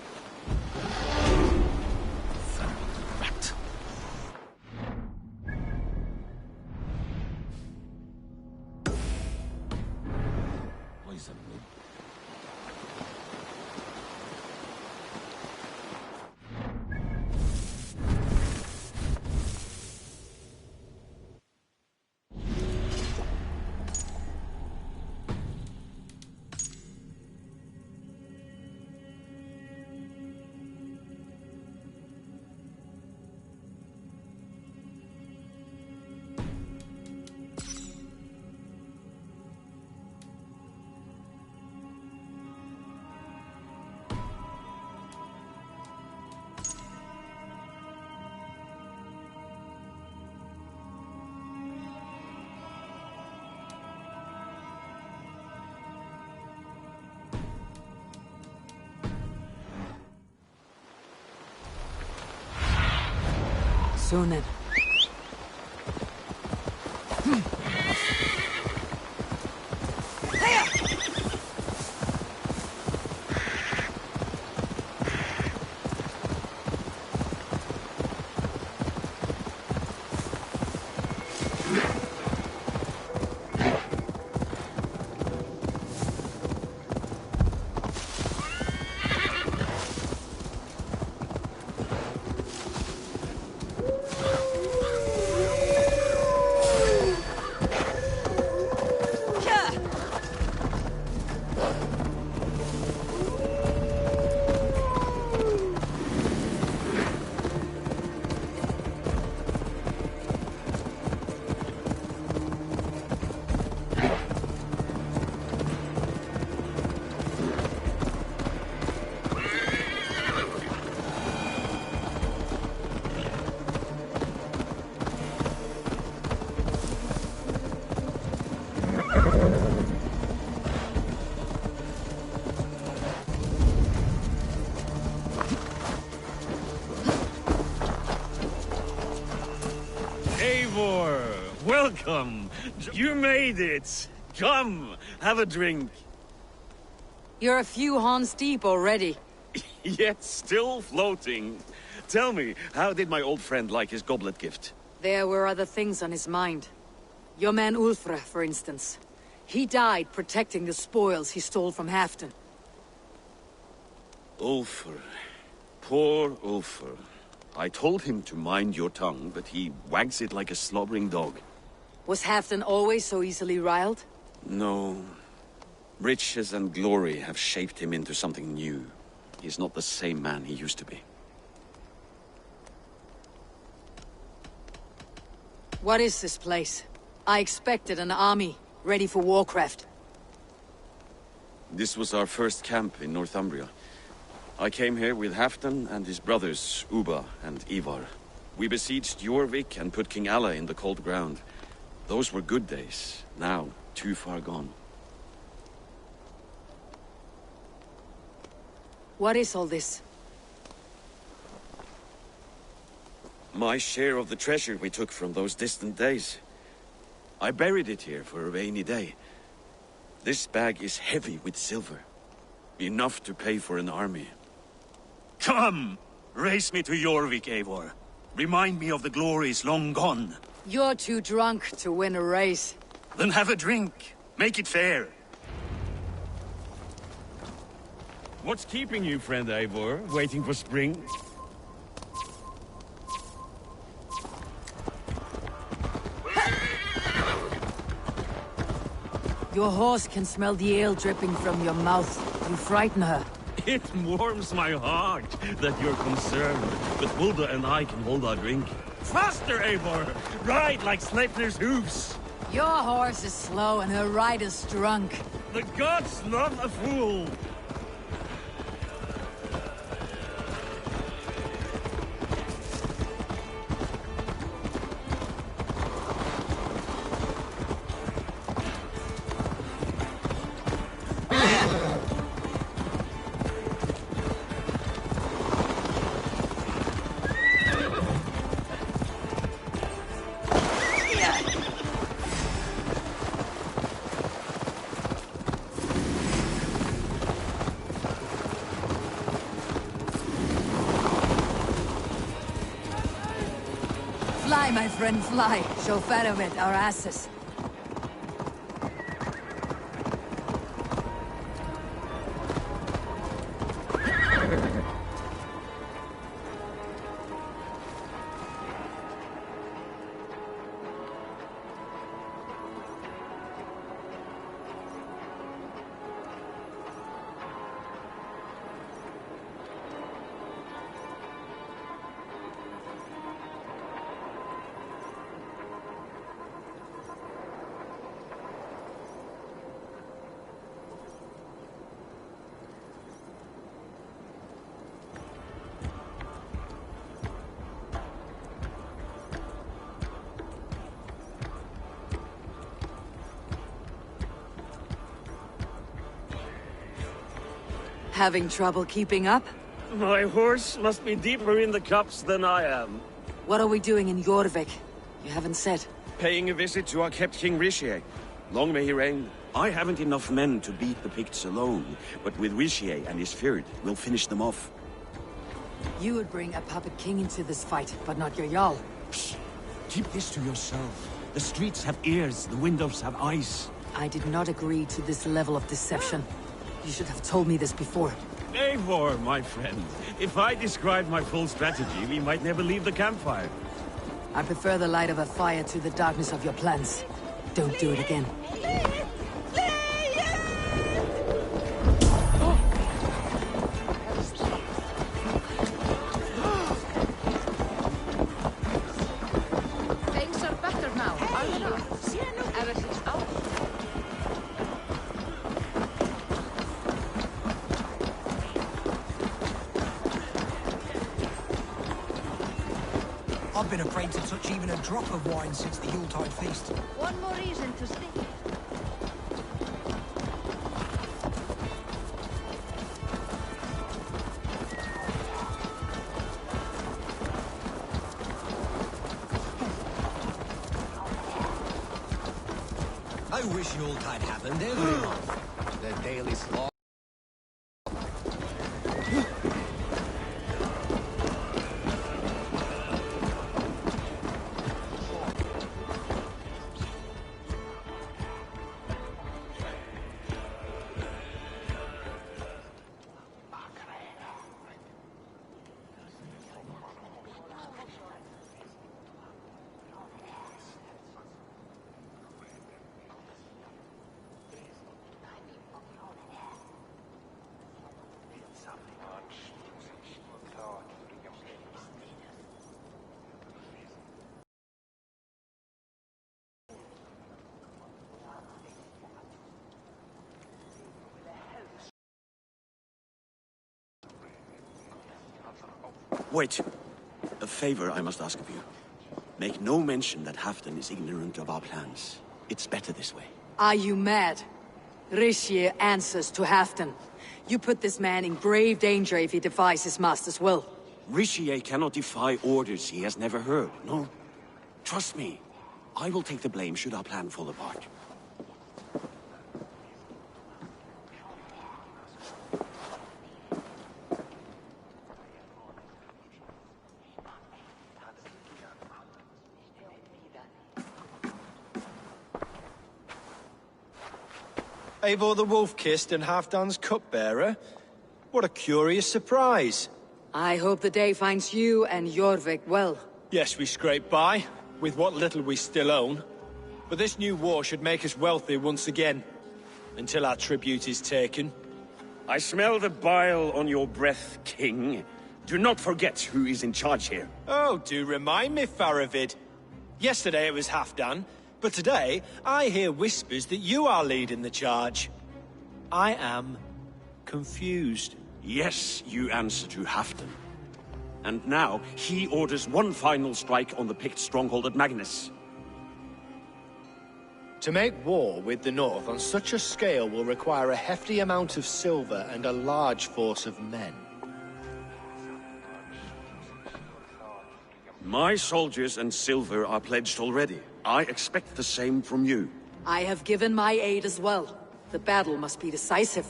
Rat. Poison me. Sunan. Eivor! Welcome! You made it! Come, have a drink. You're a few horns deep already. Yet still floating. Tell me, how did my old friend like his goblet gift? There were other things on his mind. Your man Ulfre, for instance. He died protecting the spoils he stole from Halfdan. Ulfr. Poor Ulfr. I told him to mind your tongue, but he wags it like a slobbering dog. Was Halfdan always so easily riled? No. Riches and glory have shaped him into something new. He's not the same man he used to be. What is this place? I expected an army, ready for warcraft. This was our first camp in Northumbria. I came here with Halfdan and his brothers, Ubba and Ivar. We besieged Jorvik and put King Alla in the cold ground. Those were good days, now too far gone. What is all this? My share of the treasure we took from those distant days. I buried it here for a rainy day. This bag is heavy with silver. Enough to pay for an army. Come! Race me to Jorvik, Eivor. Remind me of the glories long gone. You're too drunk to win a race. Then have a drink. Make it fair. What's keeping you, friend Eivor? Waiting for spring? Your horse can smell the ale dripping from your mouth. You frighten her. It warms my heart that you're concerned, but Hulda and I can hold our drink. Faster, Eivor! Ride like Sleipnir's hooves! Your horse is slow and her rider's drunk. The gods love a fool! Fly, my friend, fly. Show Faromet our asses. Having trouble keeping up? My horse must be deeper in the cups than I am. What are we doing in Jorvik? You haven't said. Paying a visit to our kept King Rishi. Long may he reign. I haven't enough men to beat the Picts alone, but with Rishi and his Fjord, we'll finish them off. You would bring a puppet king into this fight, but not your Jarl. Shh. Keep this to yourself. The streets have ears, the windows have eyes. I did not agree to this level of deception. You should have told me this before. Eivor, my friend. If I described my full strategy, we might never leave the campfire. I prefer the light of a fire to the darkness of your plans. Don't do it again. Things are better now, aren't they? Ever since I've been afraid to touch even a drop of wine since the Yuletide feast. one more reason to stay. I wish Yuletide happened every month. The daily slaughter. Wait. A favor I must ask of you. Make no mention that Halfdan is ignorant of our plans. It's better this way. Are you mad? Rishi answers to Halfdan. You put this man in grave danger if he defies his master's will. Rishi cannot defy orders he has never heard, no? Trust me. I will take the blame should our plan fall apart. Eivor the Wolf-Kissed and Halfdan's cupbearer? What a curious surprise. I hope the day finds you and Jorvik well. Yes, we scrape by, with what little we still own. But this new war should make us wealthy once again. Until our tribute is taken. I smell the bile on your breath, King. Do not forget who is in charge here. Oh, do remind me, Faravid. Yesterday it was Halfdan, but today I hear whispers that you are leading the charge. I am confused. Yes, you answer to Halfdan. And now he orders one final strike on the Pict stronghold at Magnus. To make war with the North on such a scale will require a hefty amount of silver and a large force of men. My soldiers and silver are pledged already. I expect the same from you. I have given my aid as well. The battle must be decisive.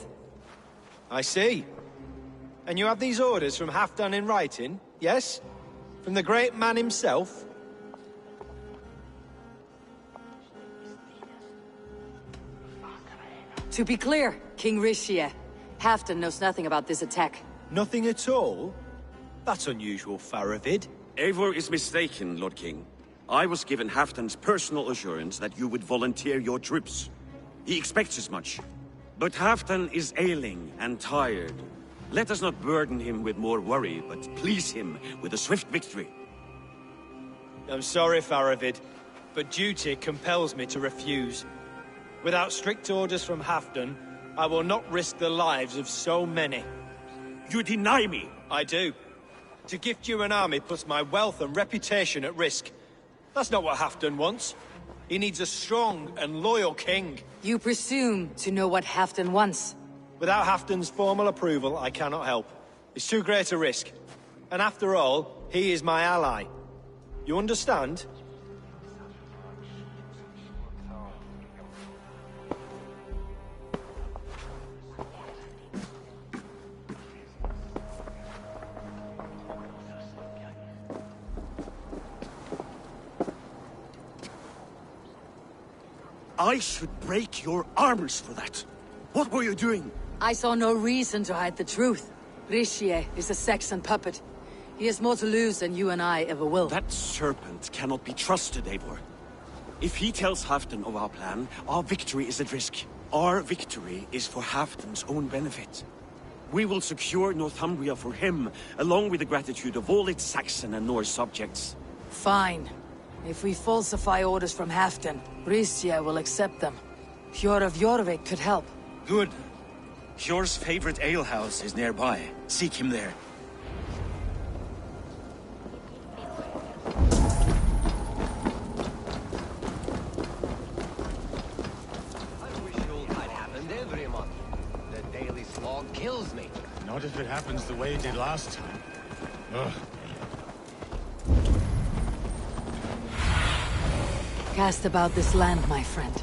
I see. And you have these orders from Halfdan in writing, yes? From the great man himself? To be clear, King Rishi, Halfdan knows nothing about this attack. Nothing at all? That's unusual, Faravid. Eivor is mistaken, Lord King. I was given Halfdan's personal assurance that you would volunteer your troops. He expects as much. But Halfdan is ailing and tired. Let us not burden him with more worry, but please him with a swift victory. I'm sorry, Faravid, but duty compels me to refuse. Without strict orders from Halfdan, I will not risk the lives of so many. You deny me? I do. To gift you an army puts my wealth and reputation at risk. That's not what Halfdan wants. He needs a strong and loyal king. You presume to know what Halfdan wants. Without Halfdan's formal approval, I cannot help. It's too great a risk. And after all, he is my ally. You understand? I should break your armors for that. What were you doing? I saw no reason to hide the truth. Rishi is a Saxon puppet. He has more to lose than you and I ever will. That serpent cannot be trusted, Eivor. If he tells Halfdan of our plan, our victory is at risk. Our victory is for Halfdan's own benefit. We will secure Northumbria for him, along with the gratitude of all its Saxon and Norse subjects. Fine. If we falsify orders from Halfdan, Rishi will accept them. Hjor of Jorvik could help. Good. Hjor's favorite alehouse is nearby. Seek him there. I wish Yuletide happened every month. The daily slog kills me. Not if it happens the way it did last time. Ugh. Cast about this land, my friend.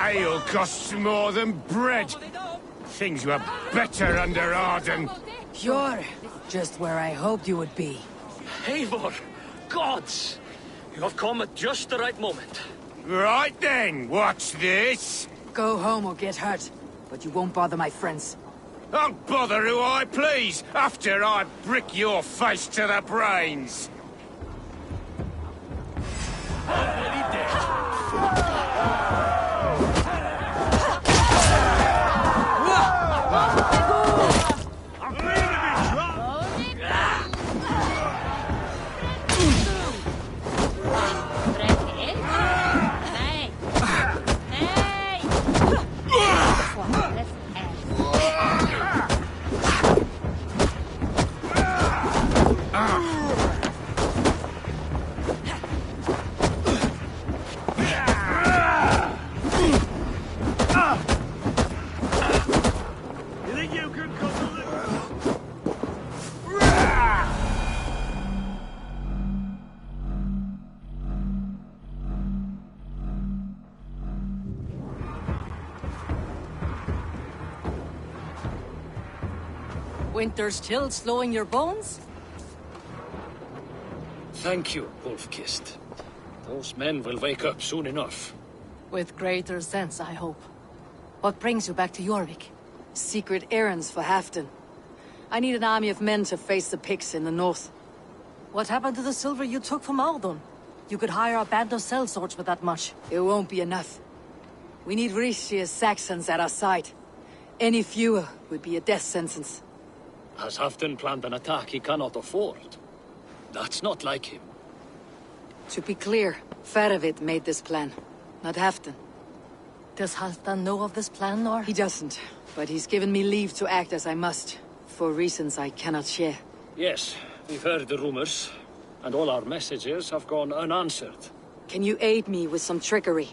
Ale costs more than bread. Things were better under Arden. You're just where I hoped you would be. Eivor! Gods! You have come at just the right moment. Right then, watch this. Go home or get hurt, but you won't bother my friends. I'll bother who I please, after I brick your face to the brains. Winter's chill slowing your bones? Thank you, Wolf-Kissed. Those men will wake up soon enough. With greater sense, I hope. What brings you back to Jorvik? Secret errands for Halfdan. I need an army of men to face the Picts in the north. What happened to the silver you took from Aldon? You could hire a band of sellswords with that much. It won't be enough. We need Rishia's Saxons at our side. Any fewer would be a death sentence. Has Halfdan planned an attack he cannot afford? That's not like him. To be clear, Faravid made this plan, not Halfdan. Does Halfdan know of this plan, or...? He doesn't, but he's given me leave to act as I must, for reasons I cannot share. Yes, we've heard the rumors, and all our messages have gone unanswered. Can you aid me with some trickery?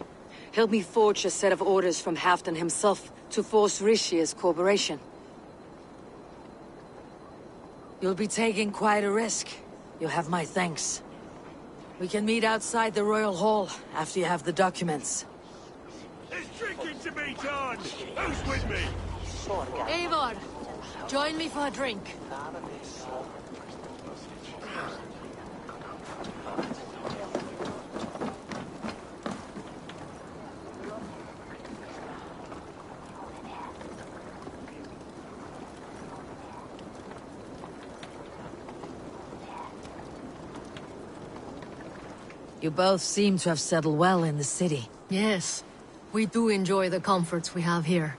Help me forge a set of orders from Halfdan himself to force Rishia's cooperation. You'll be taking quite a risk. You'll have my thanks. We can meet outside the Royal Hall after you have the documents. There's drinking to be done! Who's with me? Eivor, join me for a drink. You both seem to have settled well in the city. Yes, we do enjoy the comforts we have here.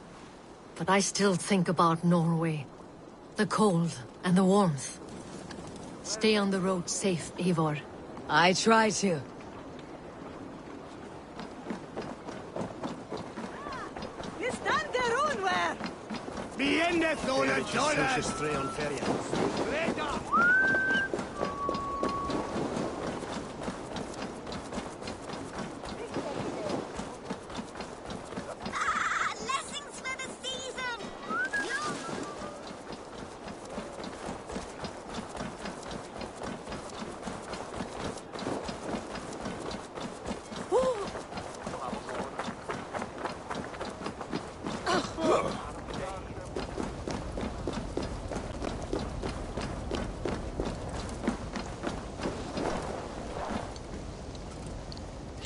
But I still think about Norway. The cold and the warmth. Stay on the road safe, Eivor. I try to.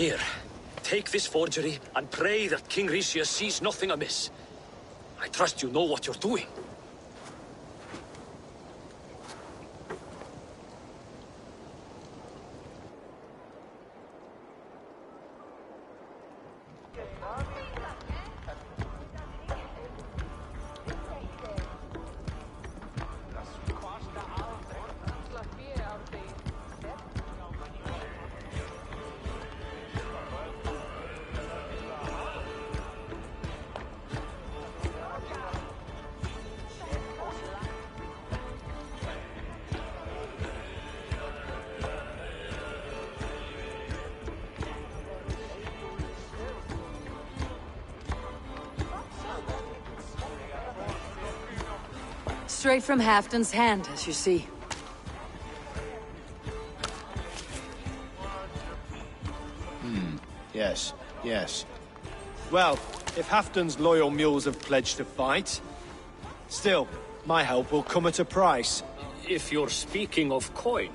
Here, take this forgery and pray that King Rishia sees nothing amiss. I trust you know what you're doing. Straight from Halfdan's hand, as you see. Yes, yes. Well, if Halfdan's loyal mules have pledged to fight. Still, my help will come at a price. If you're speaking of coin.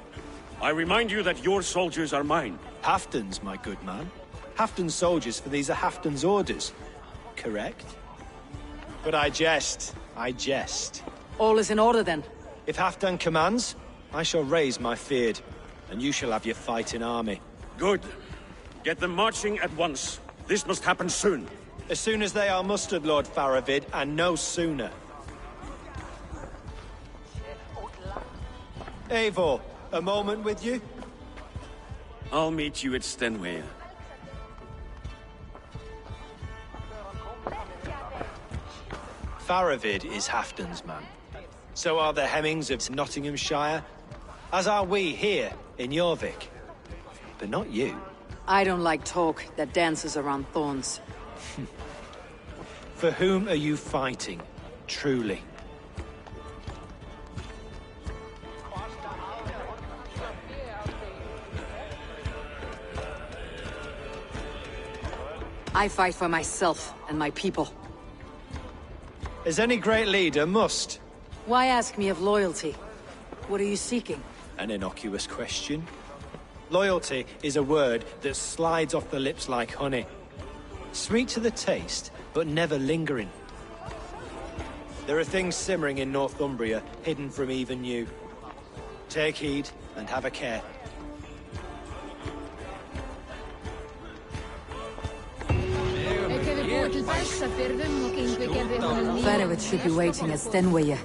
I remind you that your soldiers are mine. Halfdan's, my good man. Halfdan's soldiers, for these are Halfdan's orders. Correct? But I jest. I jest. All is in order, then. If Halfdan commands, I shall raise my feared, and you shall have your fighting army. Good. Get them marching at once. This must happen soon. As soon as they are mustered, Lord Faravid, and no sooner. Eivor, a moment with you? I'll meet you at Stenway. Faravid is Halfdan's man. So are the Hemmings of Nottinghamshire, as are we here in Jorvik. But not you. I don't like talk that dances around thorns. For whom are you fighting, truly? I fight for myself and my people. As any great leader must. Why ask me of loyalty? What are you seeking? An innocuous question. Loyalty is a word that slides off the lips like honey. Sweet to the taste, but never lingering. There are things simmering in Northumbria, hidden from even you. Take heed, and have a care. Faravid should be waiting at Stenway.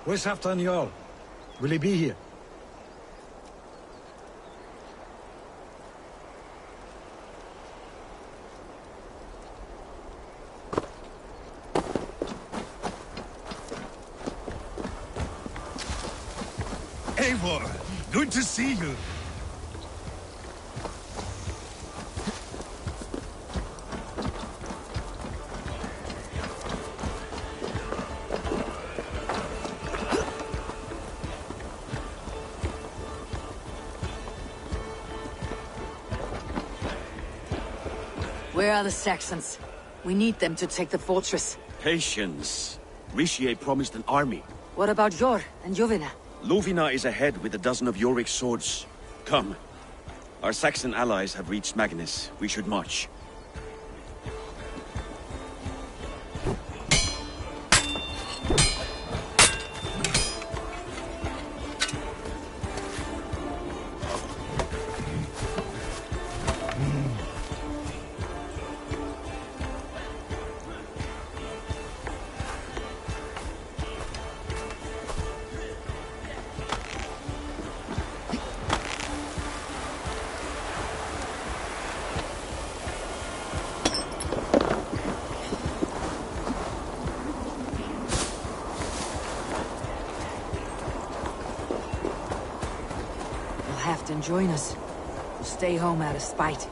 Where's Halfdan Jarl? Will he be here? Eivor, good to see you. Where are the Saxons? We need them to take the fortress. Patience. Richier promised an army. What about Jor and Jovina? Lovina is ahead with a dozen of Yorik's swords. Come. Our Saxon allies have reached Magnus. We should march. Halfdan join us. We'll stay home out of spite.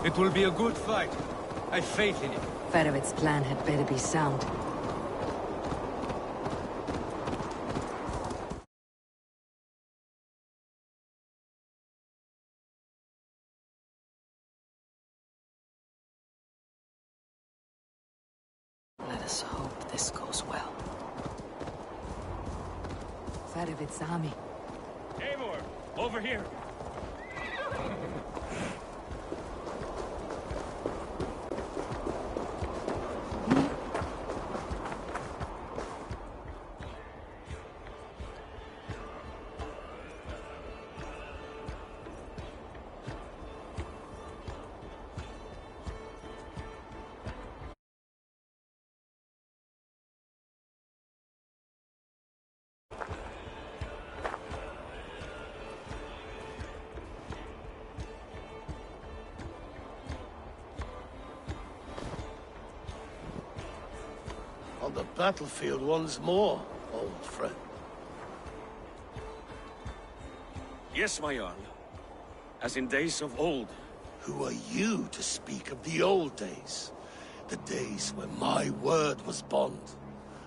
It will be a good fight. I've faith in it. Ferovit's plan had better be sound. Let us hope this goes well. Ferovit's army. Eivor, over here. On the battlefield once more, old friend. Yes, my Jarl. As in days of old. Who are you to speak of the old days? The days when my word was bond.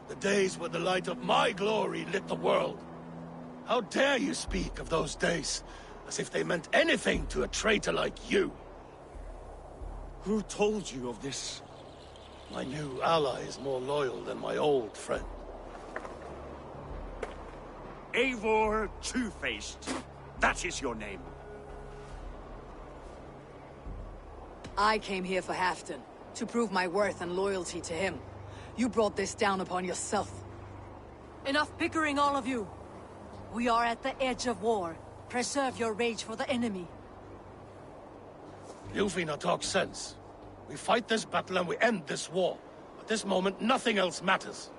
The days when the light of my glory lit the world. How dare you speak of those days, as if they meant anything to a traitor like you? Who told you of this? My new ally is more loyal than my old friend. Eivor Two-Faced. That is your name. I came here for Halfdan, to prove my worth and loyalty to him. You brought this down upon yourself. Enough bickering, all of you. We are at the edge of war. Preserve your rage for the enemy. Ilfina talks sense. We fight this battle and we end this war. At this moment, nothing else matters.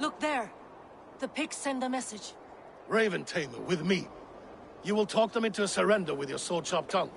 Look there. The pigs send a message. Raven Tamer, with me. You will talk them into a surrender with your sword-sharp tongue.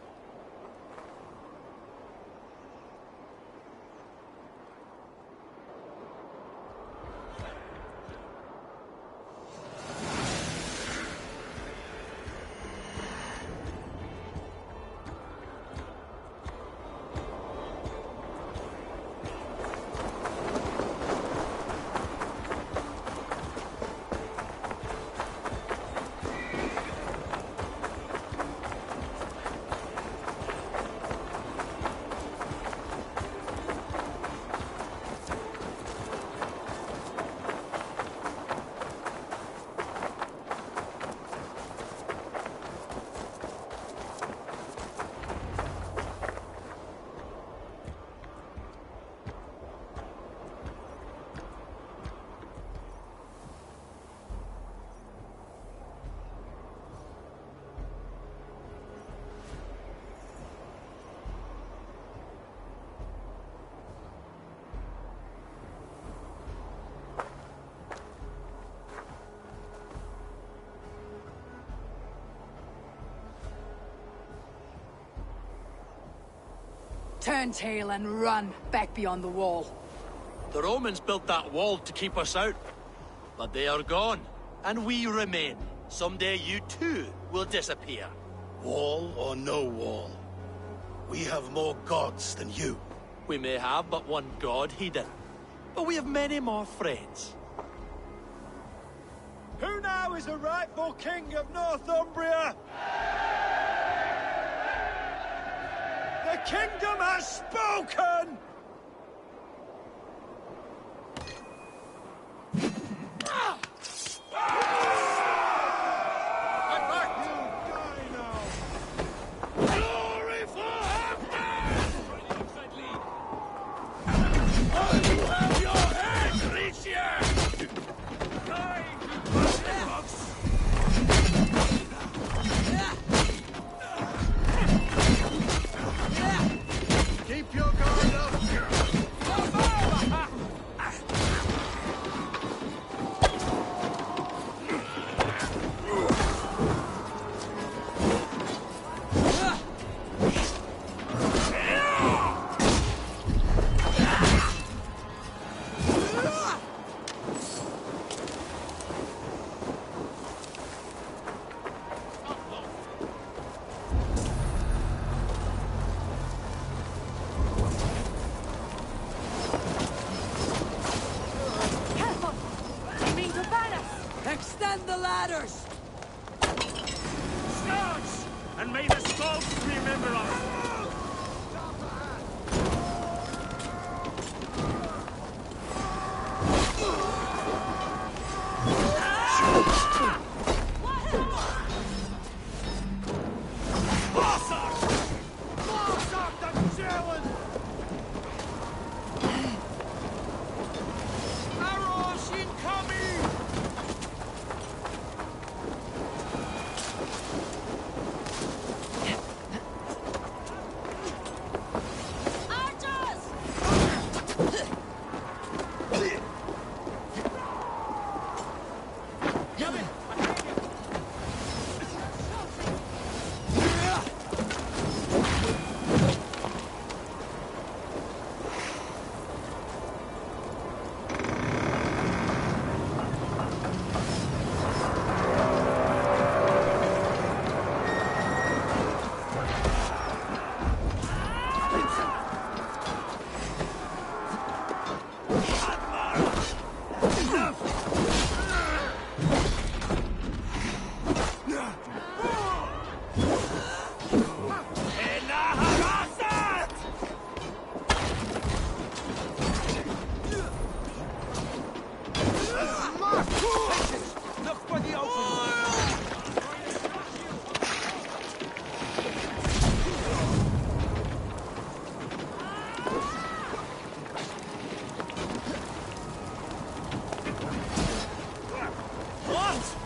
Turn tail and run back beyond the wall. The Romans built that wall to keep us out. But they are gone, and we remain. Someday you too will disappear. Wall or no wall, we have more gods than you. We may have but one god, Hedon. But we have many more friends. Who now is the rightful king of Northumbria? The kingdom has spoken! Glory for Halfdan! Have your head, Ricia! Keep your guard up! Extend the ladders! Starts! And may the skulls remember us! Arrows incoming! front!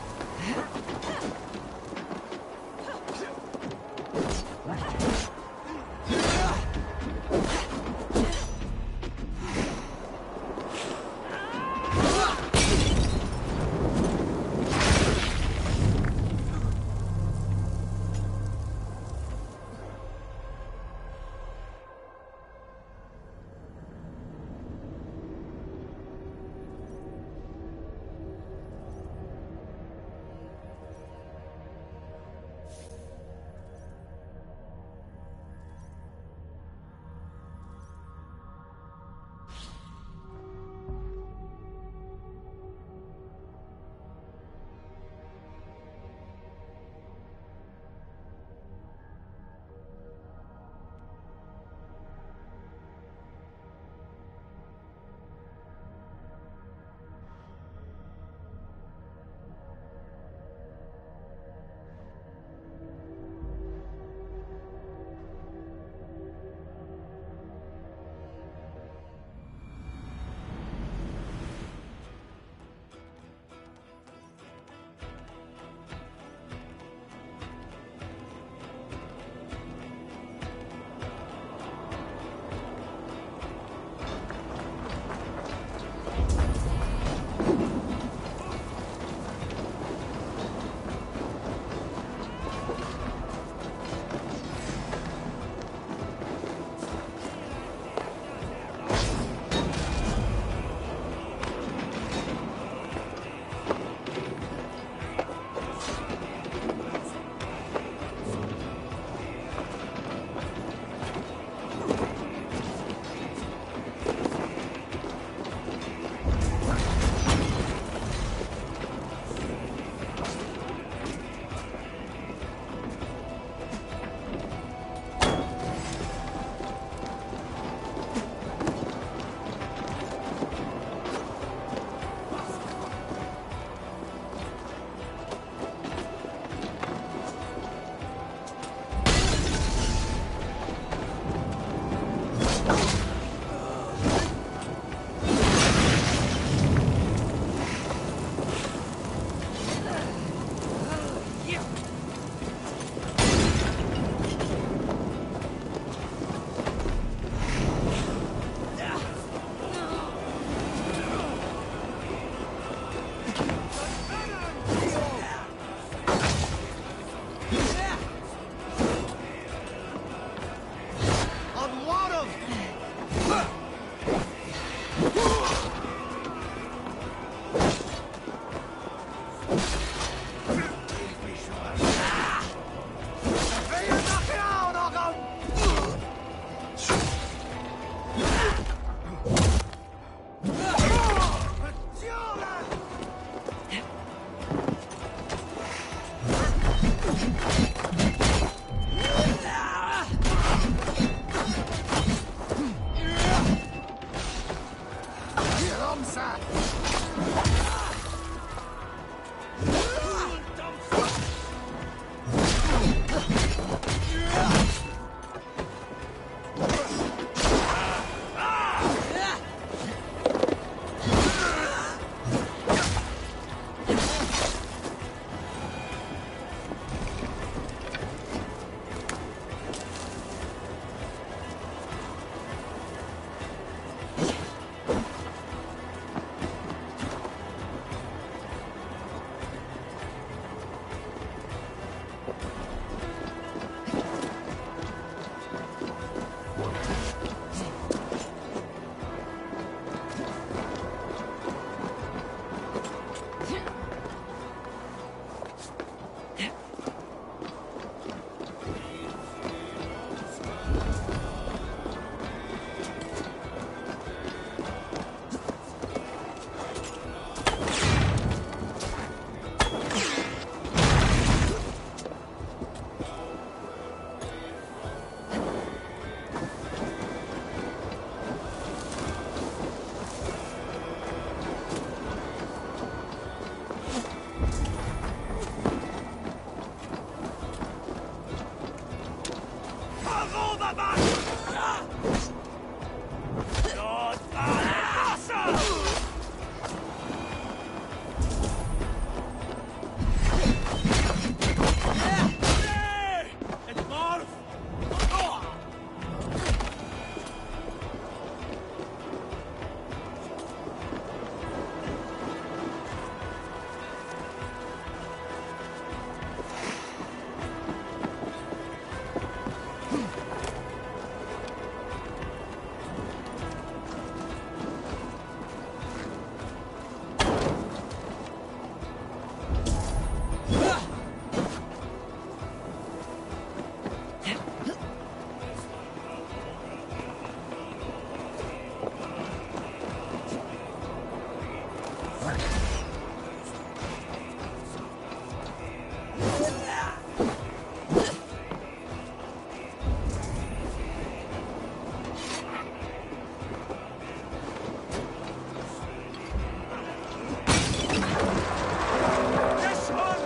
This one!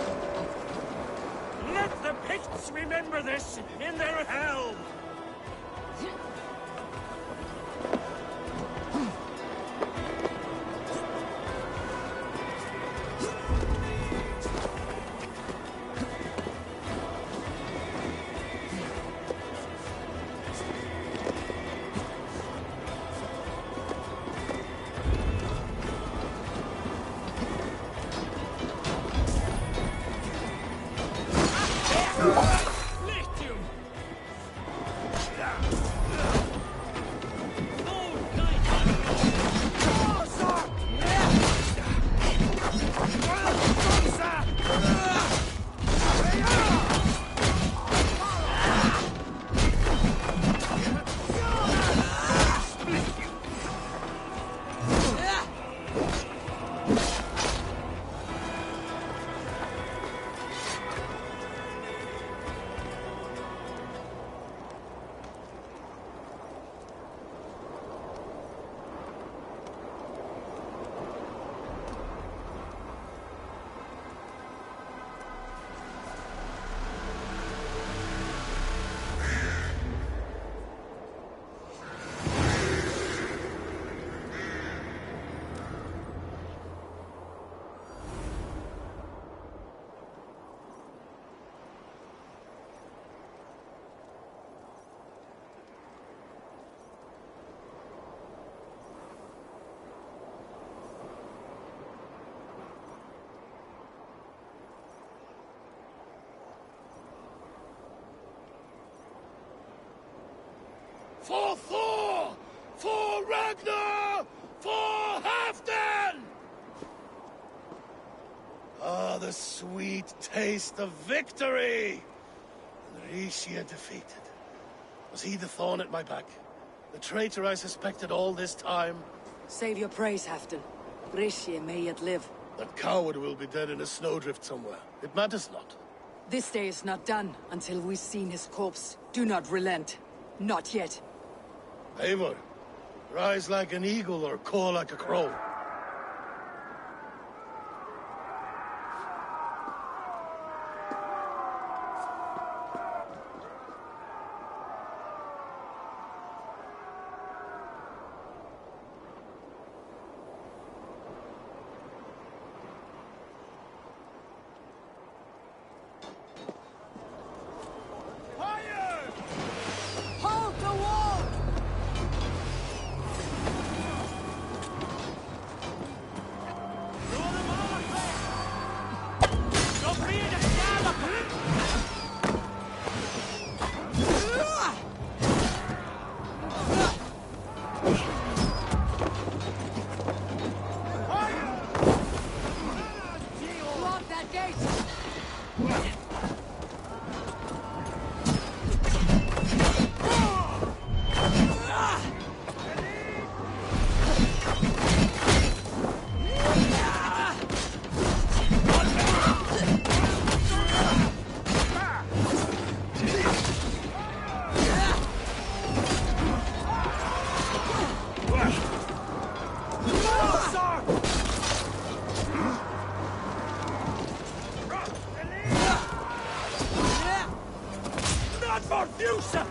Let the Picts remember this in their hell! For Thor! For Ragnar! For Halfdan! Ah, the sweet taste of victory! And Rishia defeated. Was he the thorn at my back? The traitor I suspected all this time? Save your praise, Halfdan. Rishia may yet live. That coward will be dead in a snowdrift somewhere. It matters not. This day is not done until we've seen his corpse. Do not relent. Not yet. Eivor, rise like an eagle or caw like a crow. Hold the wall! Lock that gate! Not for Fusa!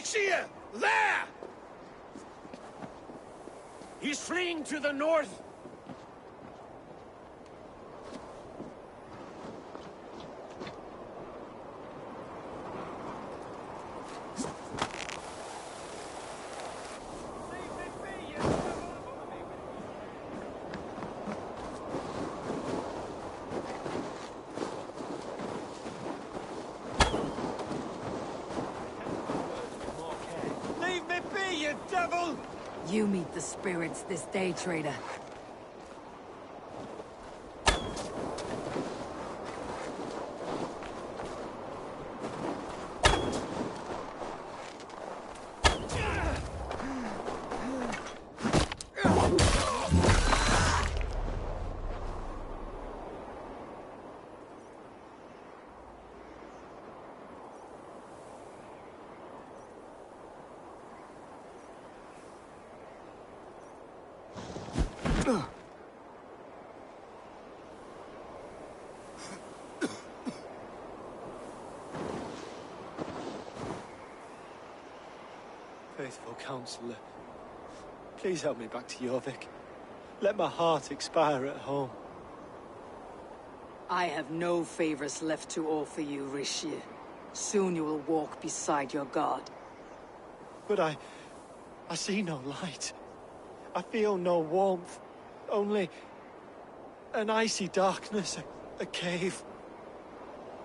Richie! There! He's fleeing to the north. Leave me be, you devil! You meet the spirits this day, traitor. Faithful counselor, please help me back to Jorvik. Let my heart expire at home. I have no favors left to offer you, Rishi. Soon you will walk beside your god. But I see no light. I feel no warmth. Only an icy darkness, a cave.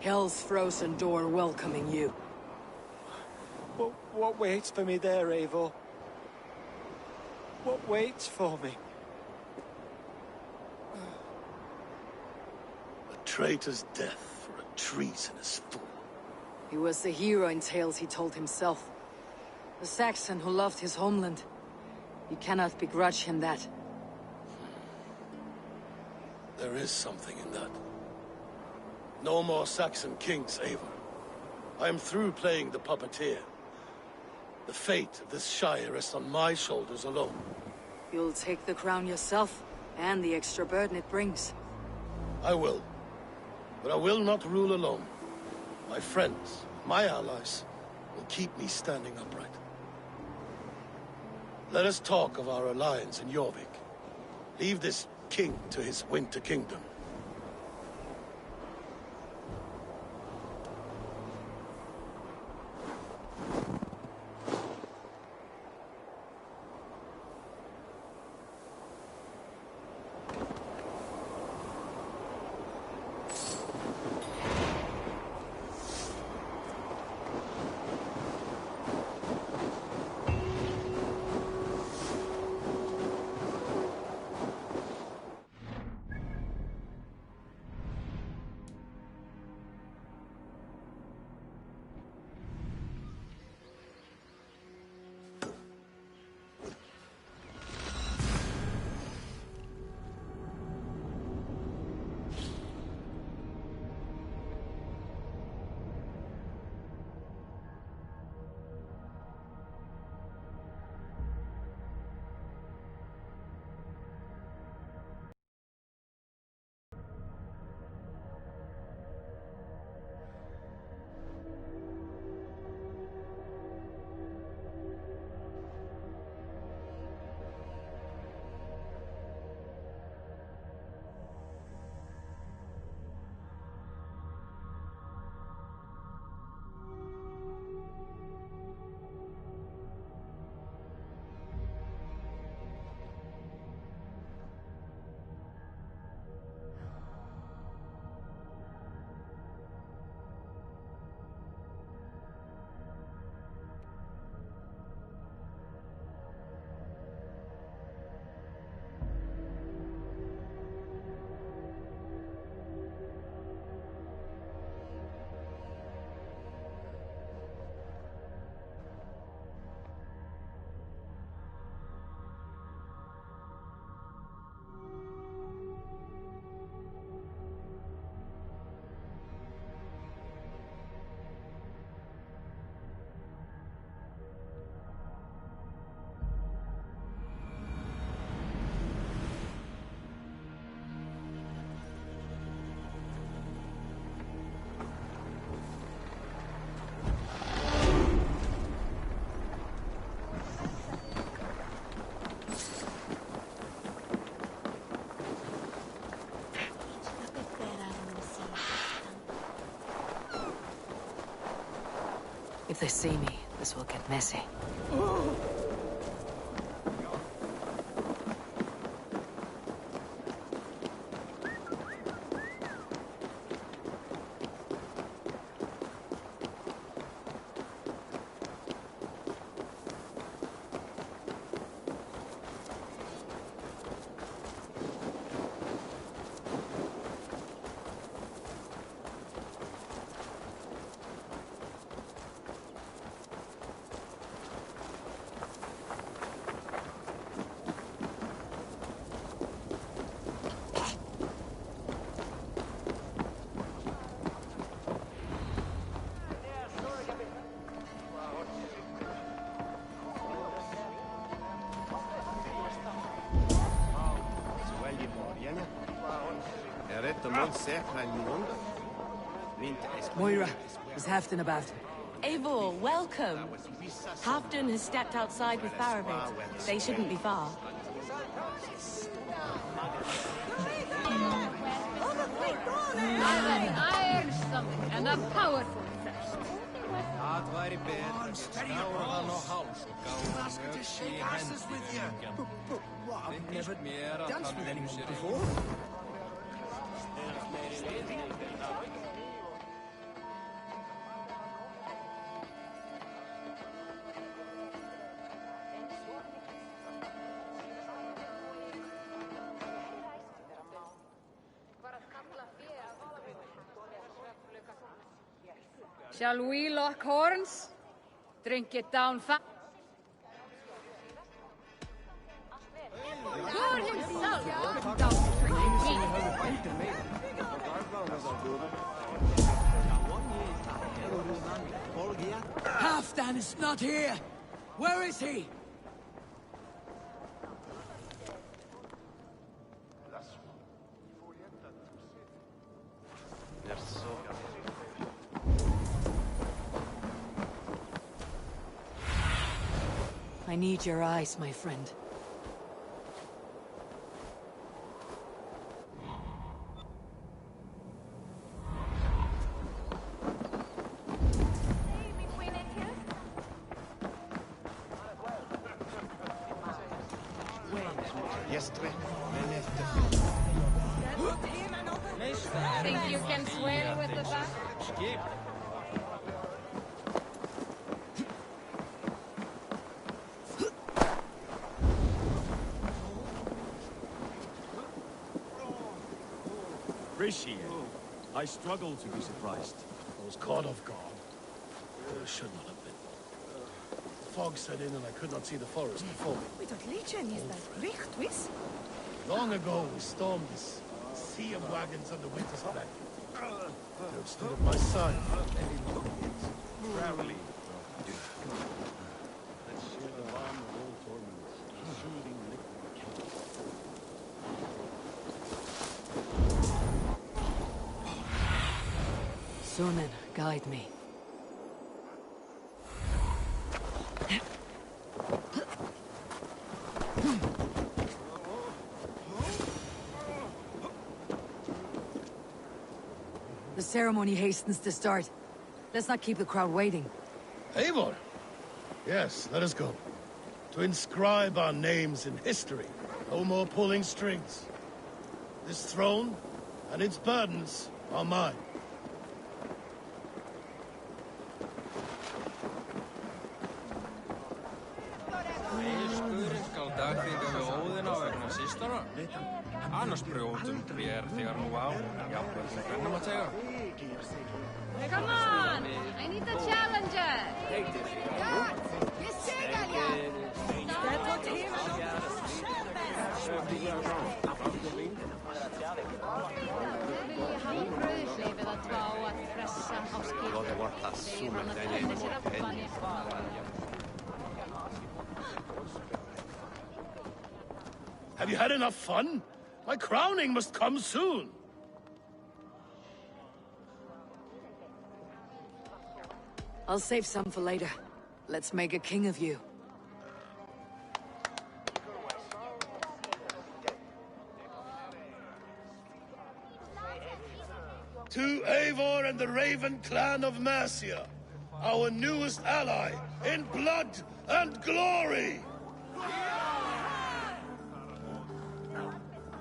Hell's frozen door welcoming you. What waits for me there, Eivor? What waits for me? A traitor's death for a treasonous fool. He was the hero in tales he told himself. The Saxon who loved his homeland. You cannot begrudge him that. There is something in that. No more Saxon kings, Eivor. I am through playing the puppeteer. The fate of this Shire rests on my shoulders alone. You'll take the crown yourself, and the extra burden it brings. I will. But I will not rule alone. My friends, my allies, will keep me standing upright. Let us talk of our alliance in Jorvik. Leave this king to his winter kingdom. If they see me, this will get messy. Moira, is Halfdan about? Eivor, welcome. Halfdan has stepped outside with Faramir. They shouldn't be far. Iron stomach and a powerful thirst. I've never danced with anyone before. Shall we lock horns? Drink it down fast. Halfdan is not here! Where is he? I need your eyes, my friend. Think you can swim with the back? Rishi, I struggle to be surprised. I was caught off guard. I should not have been. The fog set in and I could not see the forest before me. Long ago, we stormed this sea of wagons on the winter's back. You stood at my side. Proudly. Sunan, guide me. The ceremony hastens to start. Let's not keep the crowd waiting. Eivor! Yes, let us go. To inscribe our names in history. No more pulling strings. This throne and its burdens are mine. Annars brjótum vér þegar nú á, jafnvel sem brennum að tega. Come on! I need a challenger! Have you had enough fun? My crowning must come soon. I'll save some for later. Let's make a king of you. To Eivor and the Raven clan of Mercia, our newest ally, in blood and glory!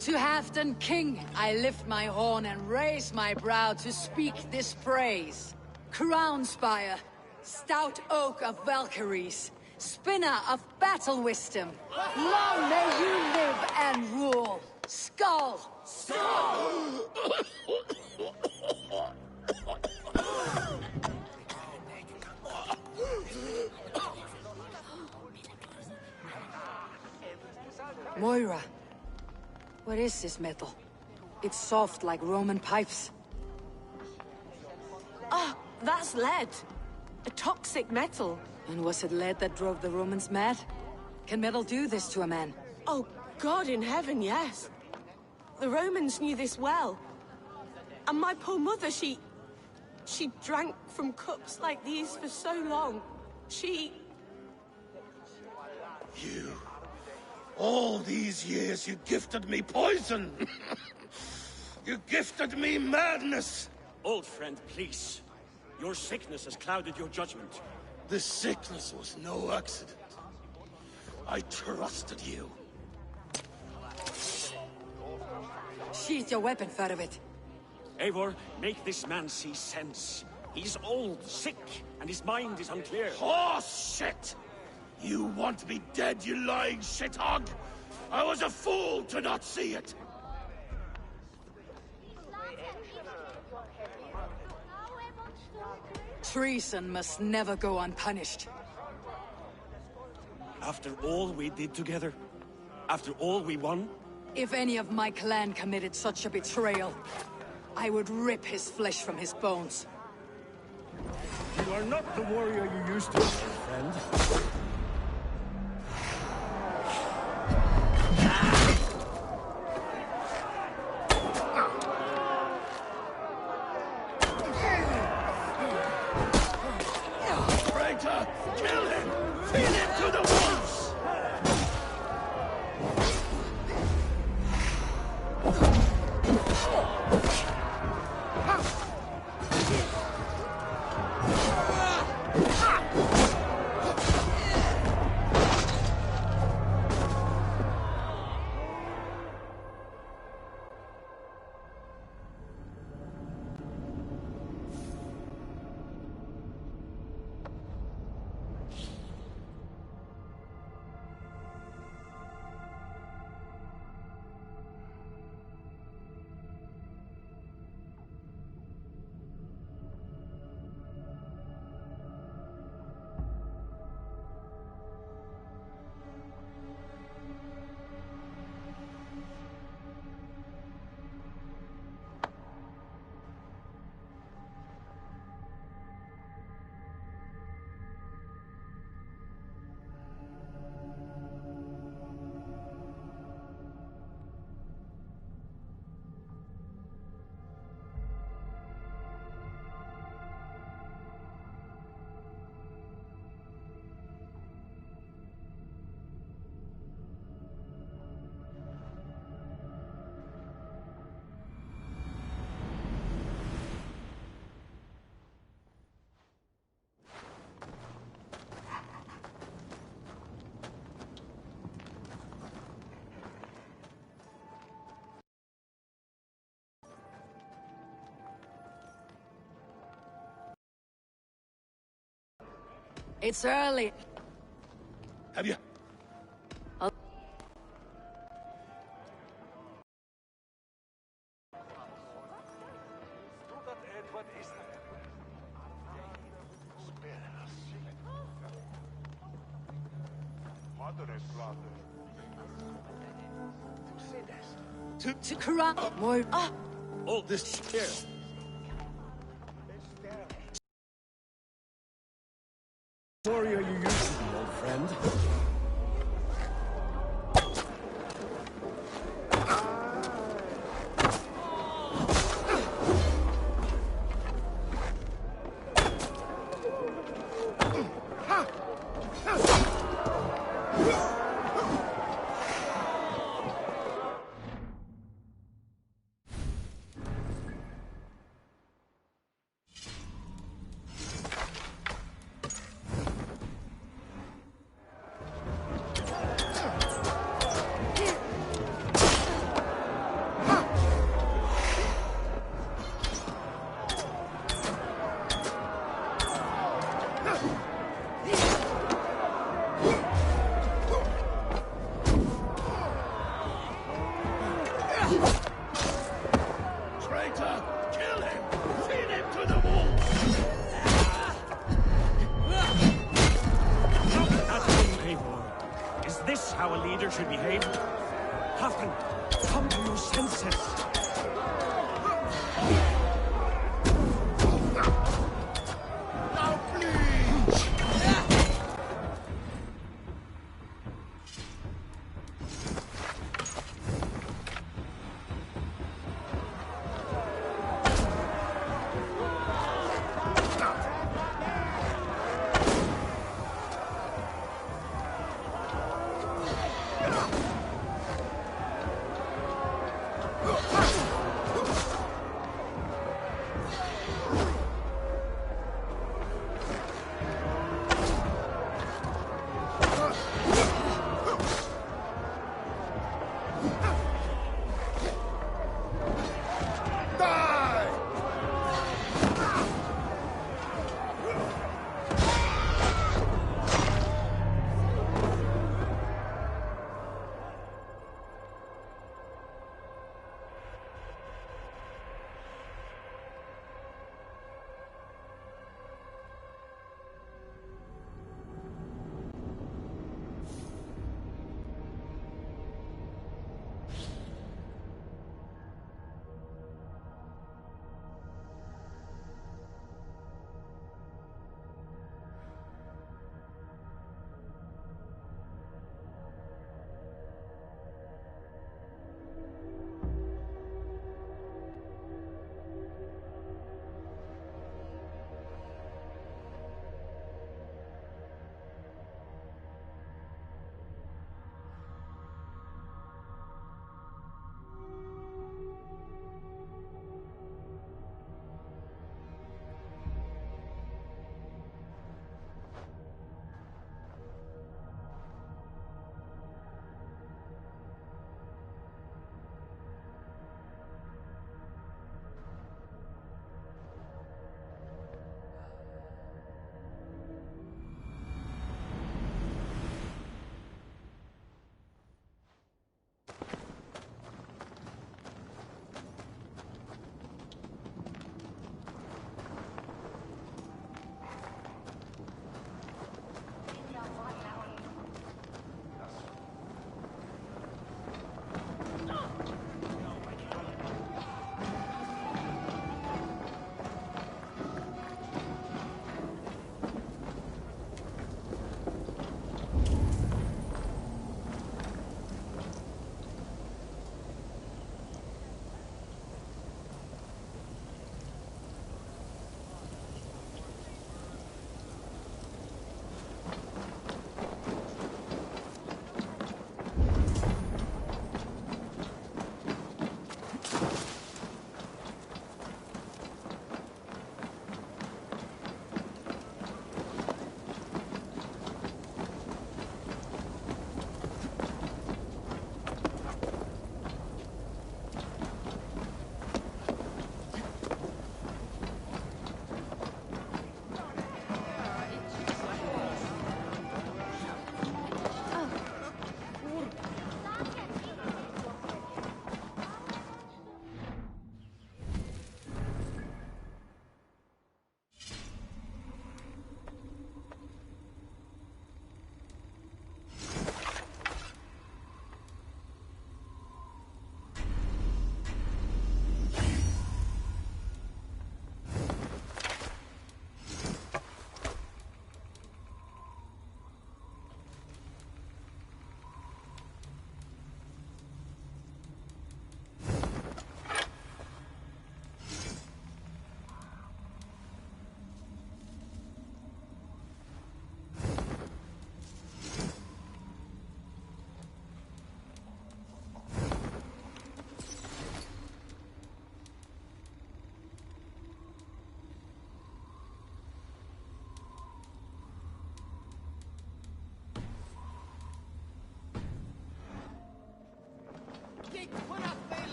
To Halfdan King, I lift my horn and raise my brow to speak this praise. Crown spire, stout oak of Valkyries, spinner of battle wisdom, long may you live and rule. Skull! Skull! Moira, what is this metal? It's soft like Roman pipes. Ah, that's lead. A toxic metal. And was it lead that drove the Romans mad? Can metal do this to a man? Oh, God in heaven, yes. The Romans knew this well. And my poor mother, she drank from cups like these for so long. You... all these years you gifted me poison! You gifted me madness! Old friend, please. Your sickness has clouded your judgment. This sickness was no accident. I trusted you. Sheath your weapon, Farovit. Eivor, make this man see sense. He's old, sick, and his mind is unclear. Horse shit! You want me dead, you lying shithog? I was a fool to not see it! Treason must never go unpunished. After all we did together? After all we won? If any of my clan committed such a betrayal, I would rip his flesh from his bones. You are not the warrior you used to be, friend. Traitor! Kill him! Feed him to the wolves! It's early. Have you? To corrupt more. Hold this chair. Warrior you used to be, old friend. Traitor! Kill him! Feed him to the wolves! At home, Eivor. Is this how a leader should behave? Halfdan, come to your senses. Now please!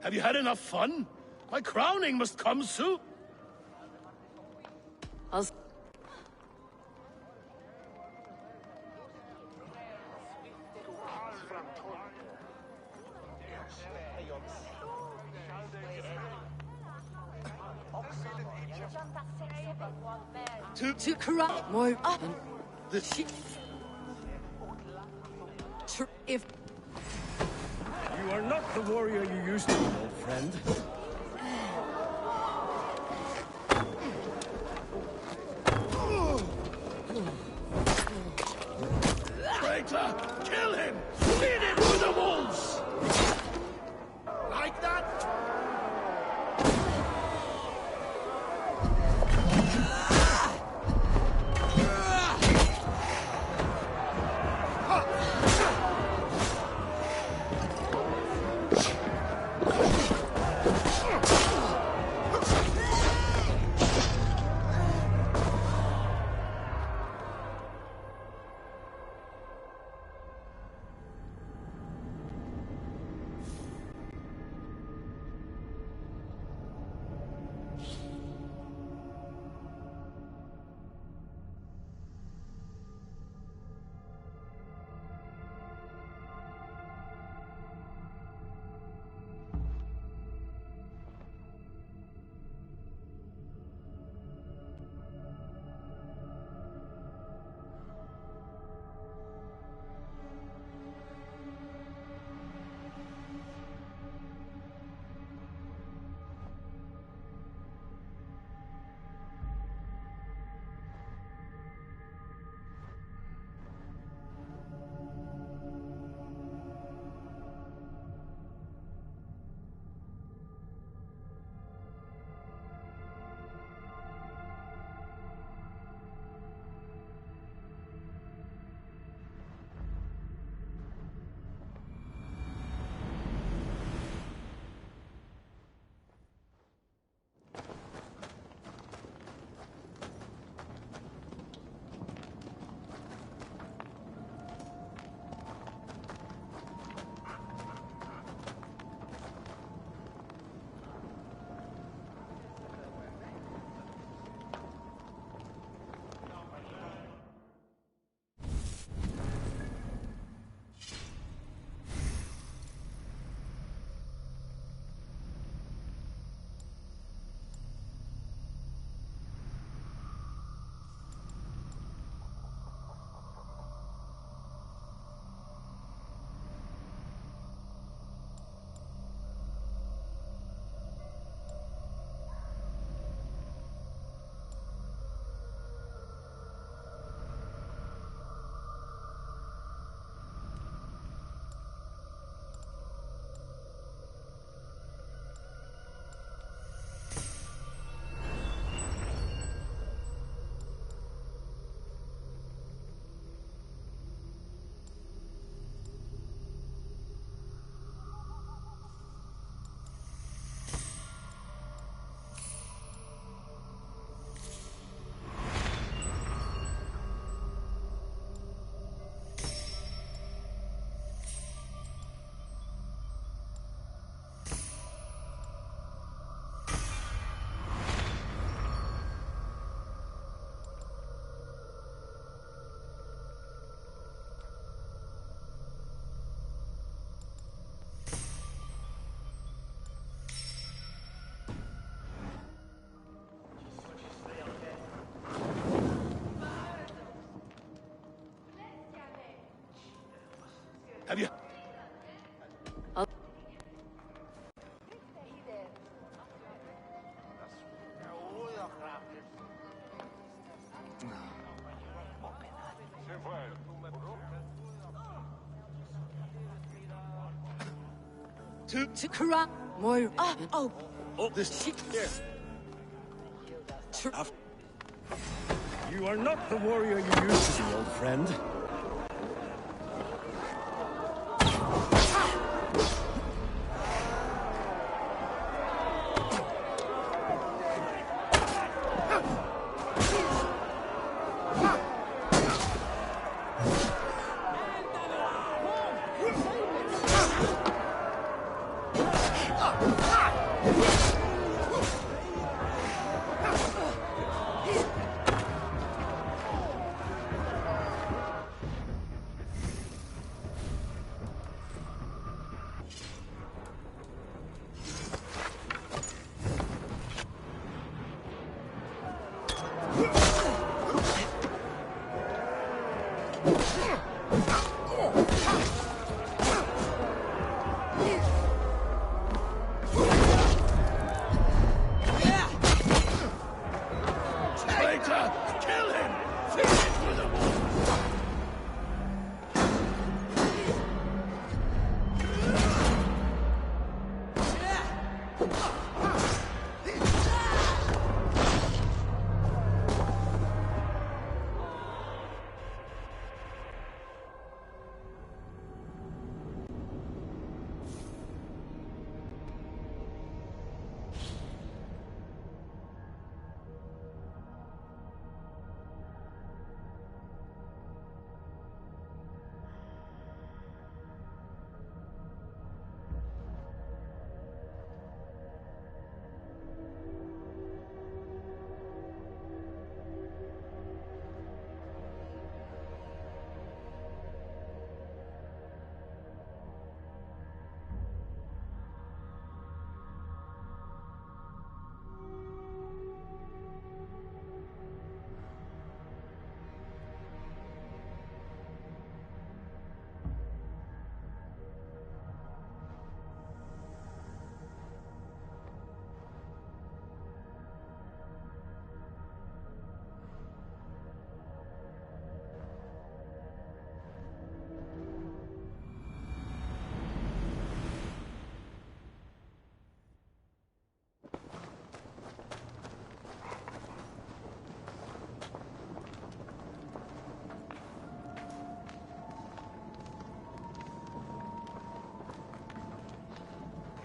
Have you had enough fun? My crowning must come soon. To corrupt more the sheep. If You are not the warrior you used to be, old friend. Traitor! Kill him! Feed him to the wolves! Like that? Have you... to corrupt more. Oh, this shit. You are not the warrior you used to be, old friend.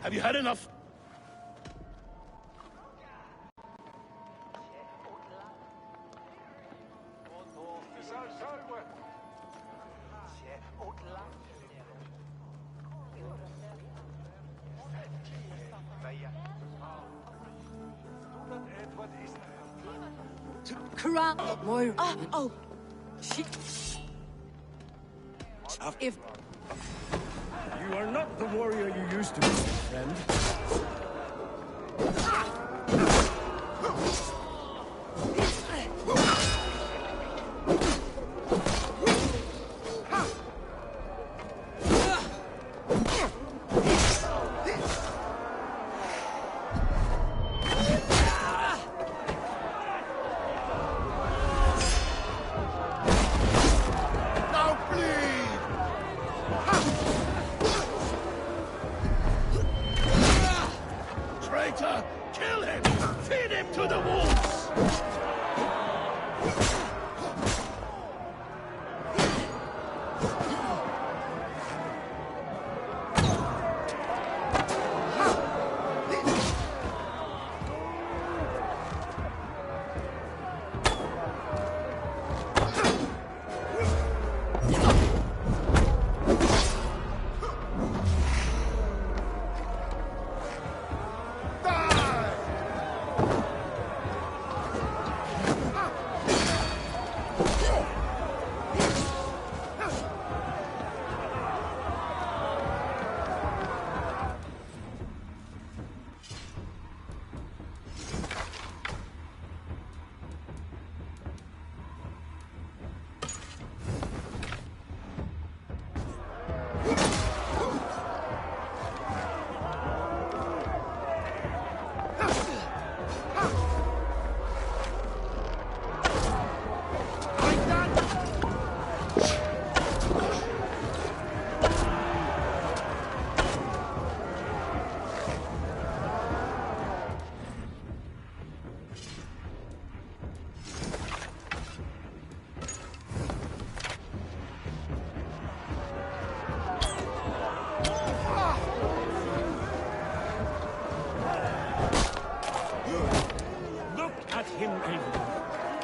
Have you had enough? Crown Moira. Oh. If You are not the warrior you used to be, friend.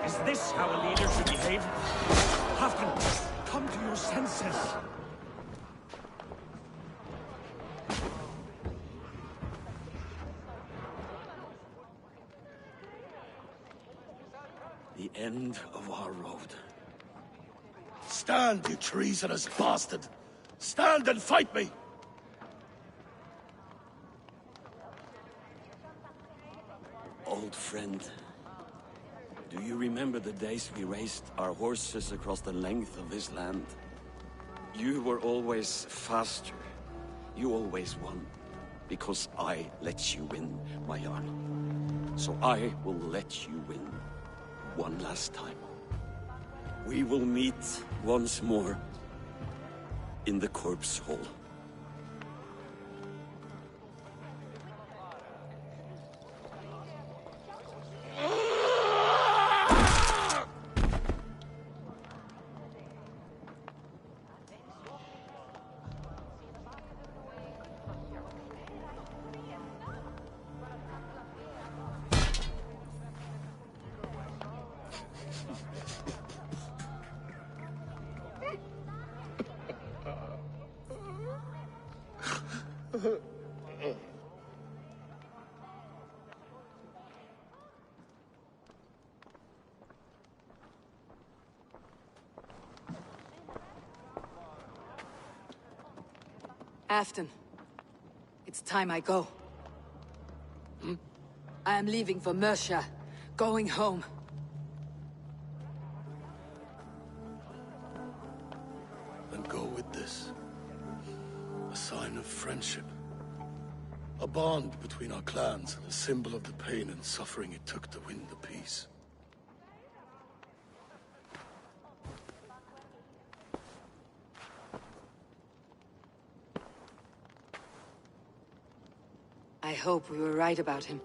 Is this how a leader should behave? Halfdan, come to your senses. end of our road. Stand, you treasonous bastard! Stand and fight me! Old friend, do you remember the days we raced our horses across the length of this land? You were always faster. You always won. Because I let you win, my Jarl. So I will let you win one last time. We will meet once more in the corpse hall. Afton, it's time I go. I am leaving for Mercia, going home. Then go with this. A sign of friendship. A bond between our clans, and a symbol of the pain and suffering it took to win the peace. I hope we were right about him.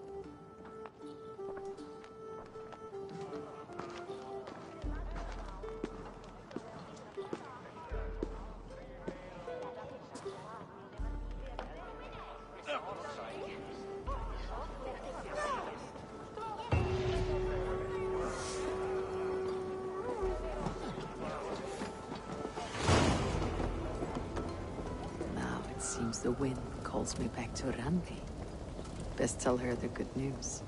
Now it seems the wind calls me back to Randi. Best tell her the good news.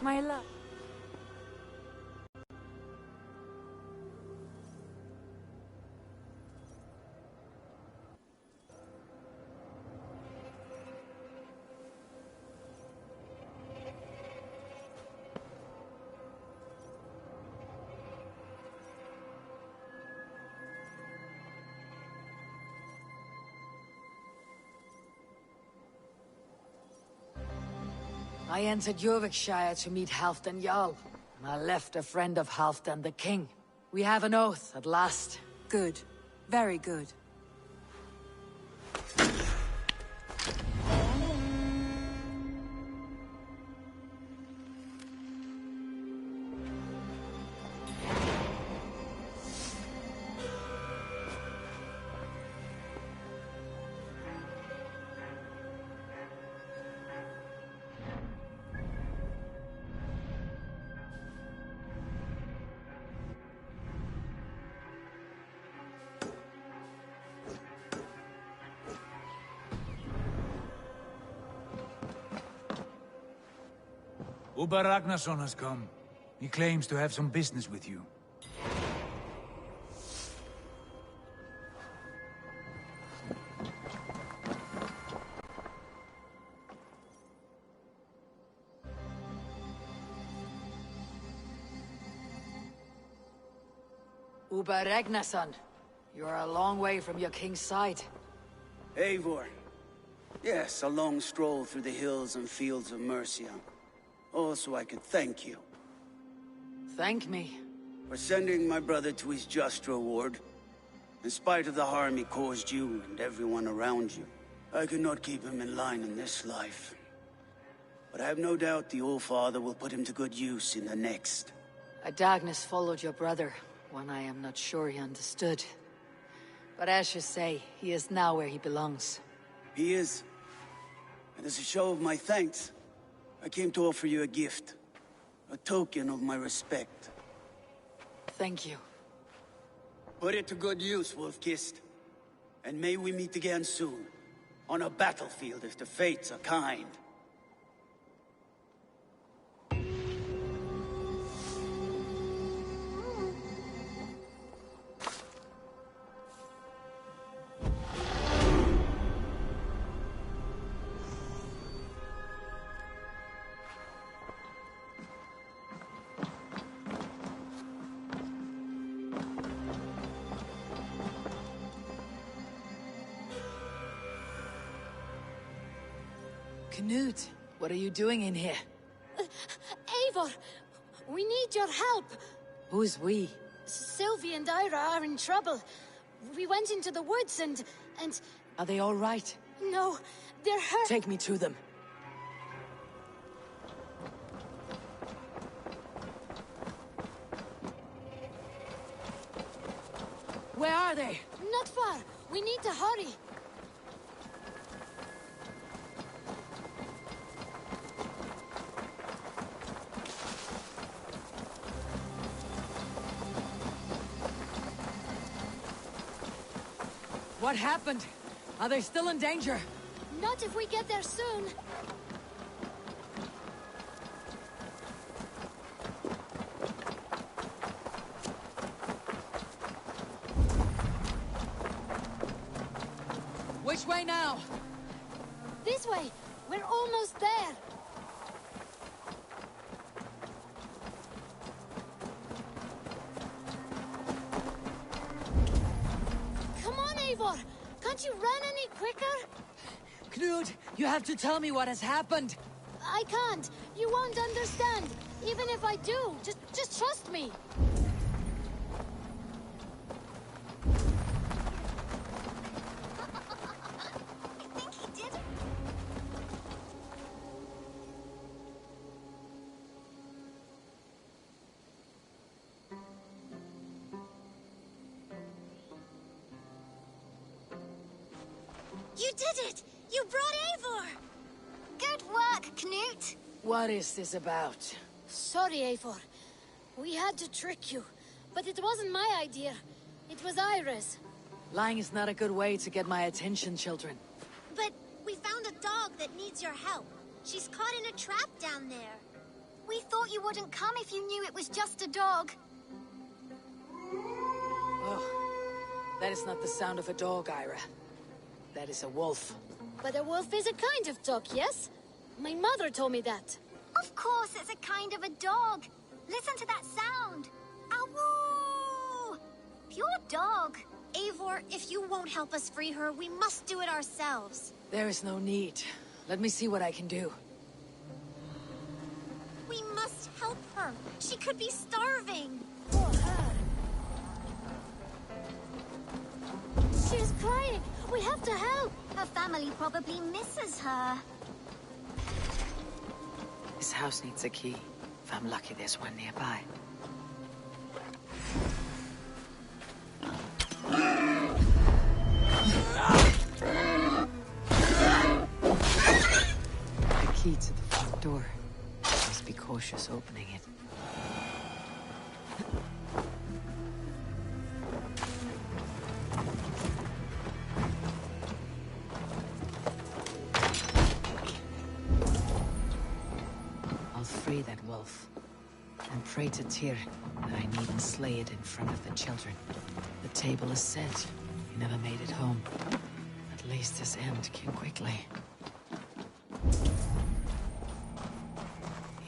my love. I entered Jorvikshire to meet Halfdan Jarl, and I left a friend of Halfdan the King. We have an oath at last. Good. Very good. Uber Ragnarsson has come. He claims to have some business with you. Uber Ragnarsson, you are a long way from your king's side. Eivor. Yes, a long stroll through the hills and fields of Mercia. Also, I could thank you. Thank me? For sending my brother to his just reward. In spite of the harm he caused you and everyone around you, I could not keep him in line in this life. But I have no doubt the Old Father will put him to good use in the next. A darkness followed your brother, one I am not sure he understood. But as you say, he is now where he belongs. He is. And as a show of my thanks, I came to offer you a gift. A token of my respect. Thank you. Put it to good use, Wolf-Kissed. And may we meet again soon. On a battlefield if the fates are kind. Knut, what are you doing in here? Eivor, we need your help. Who's we? Sylvie and Ira are in trouble. We went into the woods and... Are they all right? No, they're hurt. Take me to them. Where are they? Not far. We need to hurry. What happened? Are they still in danger? Not if we get there soon. Which way now? This way. We're almost there. Eivor, can't you run any quicker? Knut, you have to tell me what has happened. I can't. You won't understand. Even if I do, just trust me. I think he did it. You did it! You brought Eivor! Good work, Knut! What is this about? Sorry, Eivor. We had to trick you. But it wasn't my idea. It was Ira's. Lying is not a good way to get my attention, children. But we found a dog that needs your help. She's caught in a trap down there. We thought you wouldn't come if you knew it was just a dog. Oh, that is not the sound of a dog, Ira. That is a wolf. But a wolf is a kind of dog, yes? My mother told me that. Of course it's a kind of a dog. Listen to that sound. Awoo! Pure dog. Eivor, if you won't help us free her, we must do it ourselves. There is no need. Let me see what I can do. We must help her. She could be starving. Poor her. She's crying. We have to help. Her family probably misses her. This house needs a key. If I'm lucky, there's one nearby. The key to the front door. Must be cautious opening it. I'll free that wolf. And pray to Tyr that I needn't slay it in front of the children. The table is set. You never made it home. At least this end came quickly.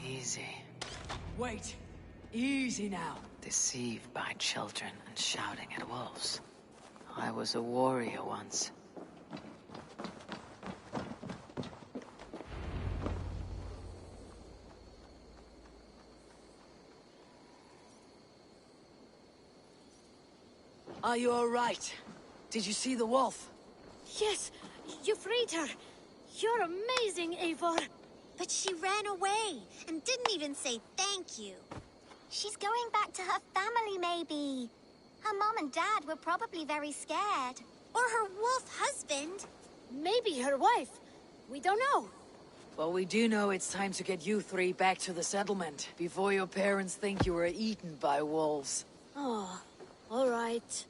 Easy. Wait. Easy now. Deceived by children and shouting at wolves. I was a warrior once. Are you all right? Did you see the wolf? Yes, you freed her. You're amazing, Eivor. But she ran away and didn't even say thank you. She's going back to her family, maybe. Her mom and dad were probably very scared. Or her wolf husband. Maybe her wife. We don't know. Well, we do know it's time to get you three back to the settlement before your parents think you were eaten by wolves. Oh, all right.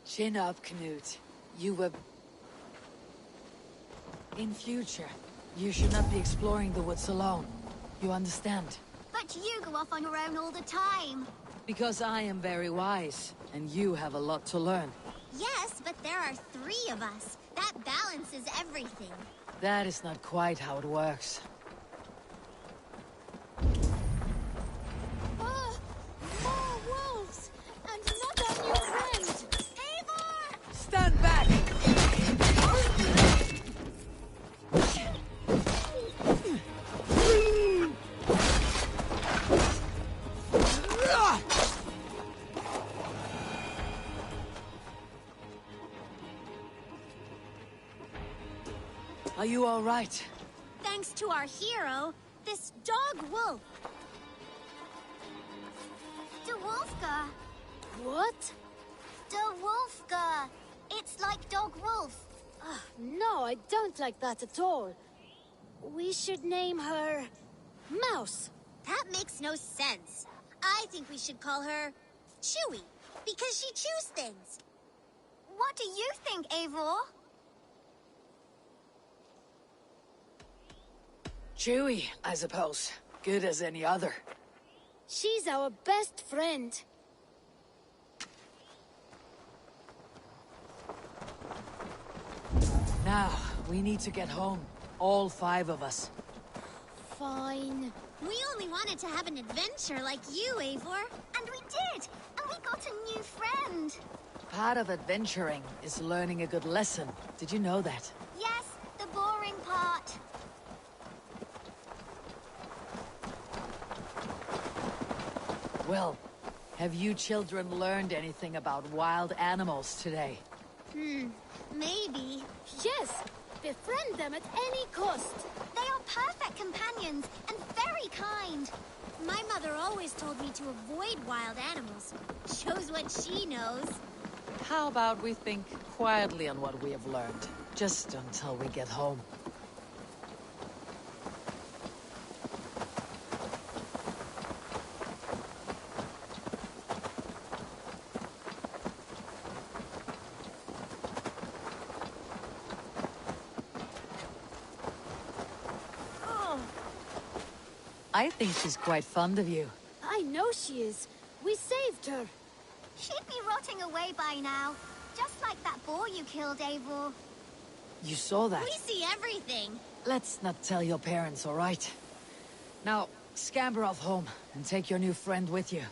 Chin up, Knut. You were... In future, you should not be exploring the woods alone. You understand? But you go off on your own all the time. Because I am very wise, and you have a lot to learn. Yes, but there are 3 of us. That balances everything. That is not quite how it works. Oh, more wolves! And not our new friend! Eivor! Stand back! Are you all right? Thanks to our hero, this dog wolf. De Wolfga. What? De Wolfga. It's like dog wolf. No, I don't like that at all. We should name her... Mouse. That makes no sense. I think we should call her Chewy, because she chews things. What do you think, Eivor? Chewy, I suppose. Good as any other. She's our best friend. Now, we need to get home. All 5 of us. Fine. We only wanted to have an adventure like you, Eivor. And we did! And we got a new friend. Part of adventuring is learning a good lesson. Did you know that? Yes, the boring part. Well, have you children learned anything about wild animals today? Maybe. Yes! Befriend them at any cost. They are perfect companions and very kind. My mother always told me to avoid wild animals. Shows what she knows. How about we think quietly on what we have learned? Just until we get home. I think she's quite fond of you. I know she is. We saved her. She'd be rotting away by now. Just like that boar you killed, Eivor. You saw that? We see everything. Let's not tell your parents, all right? Now, scamper off home and take your new friend with you.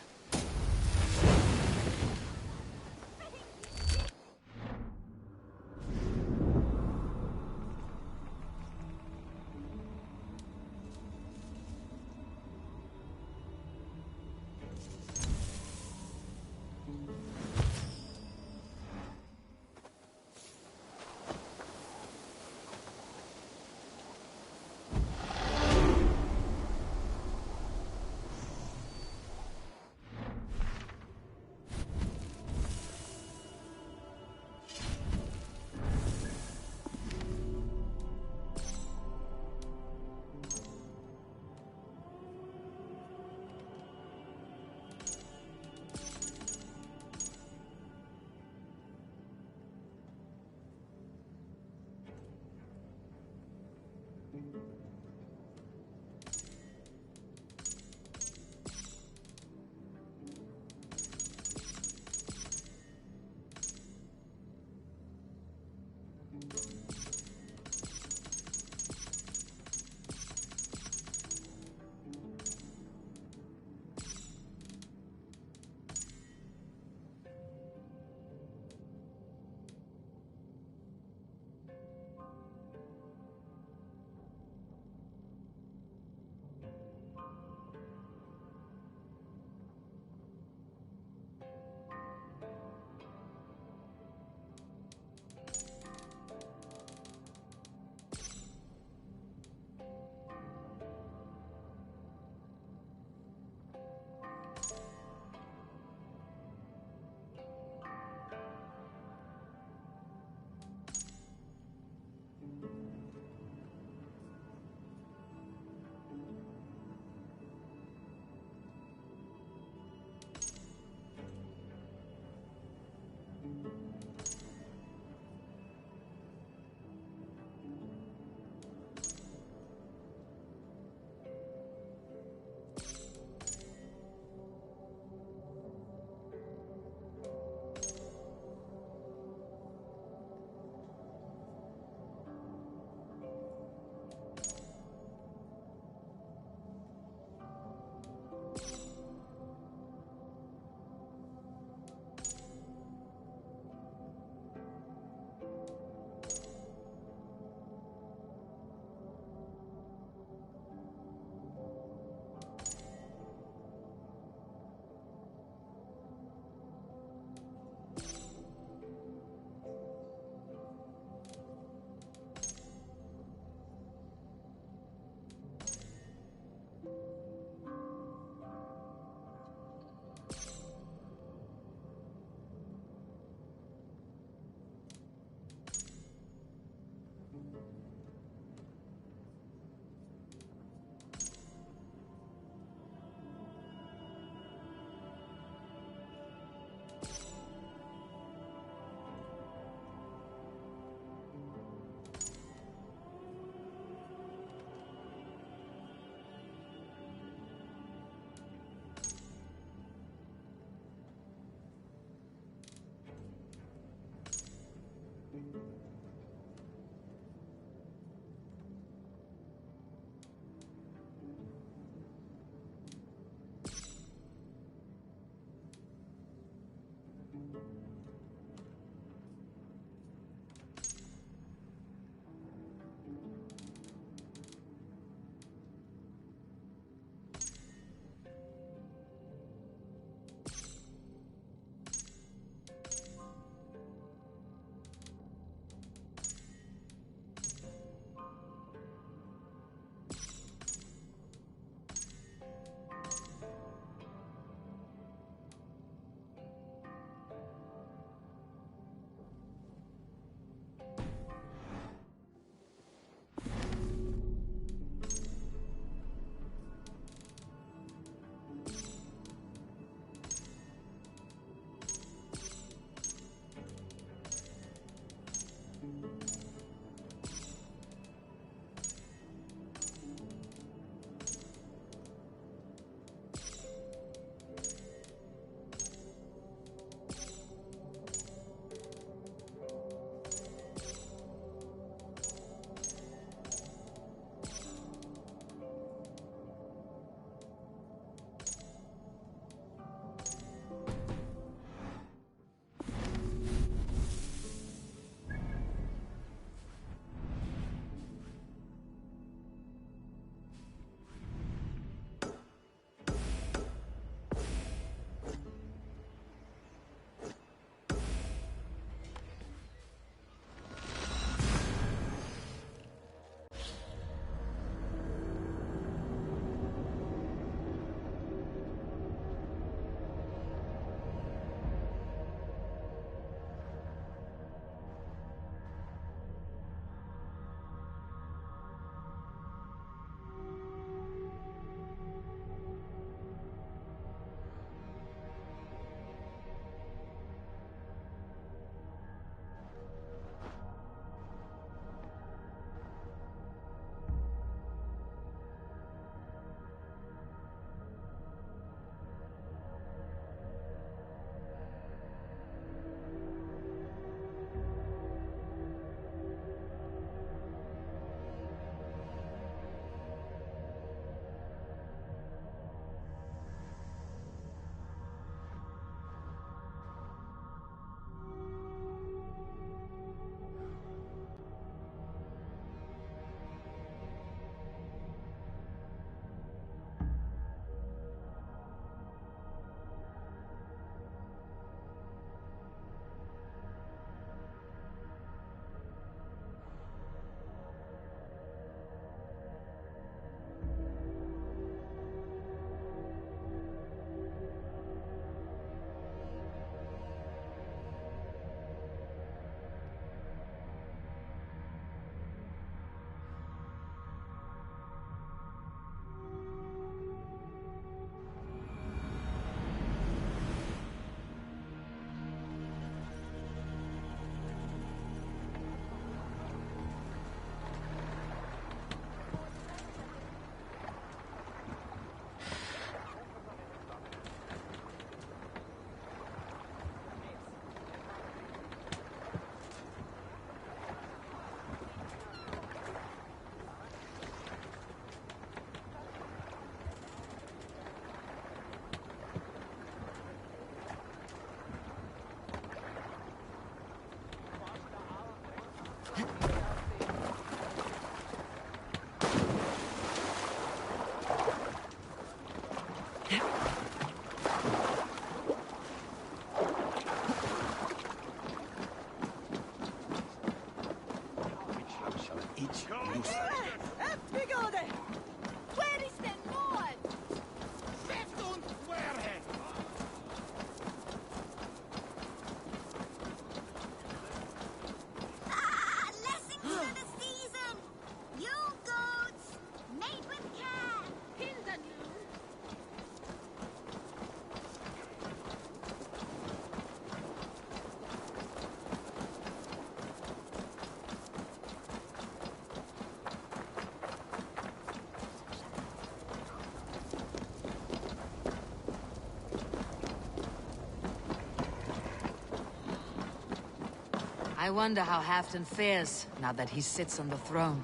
I wonder how Halfdan fares, now that he sits on the throne.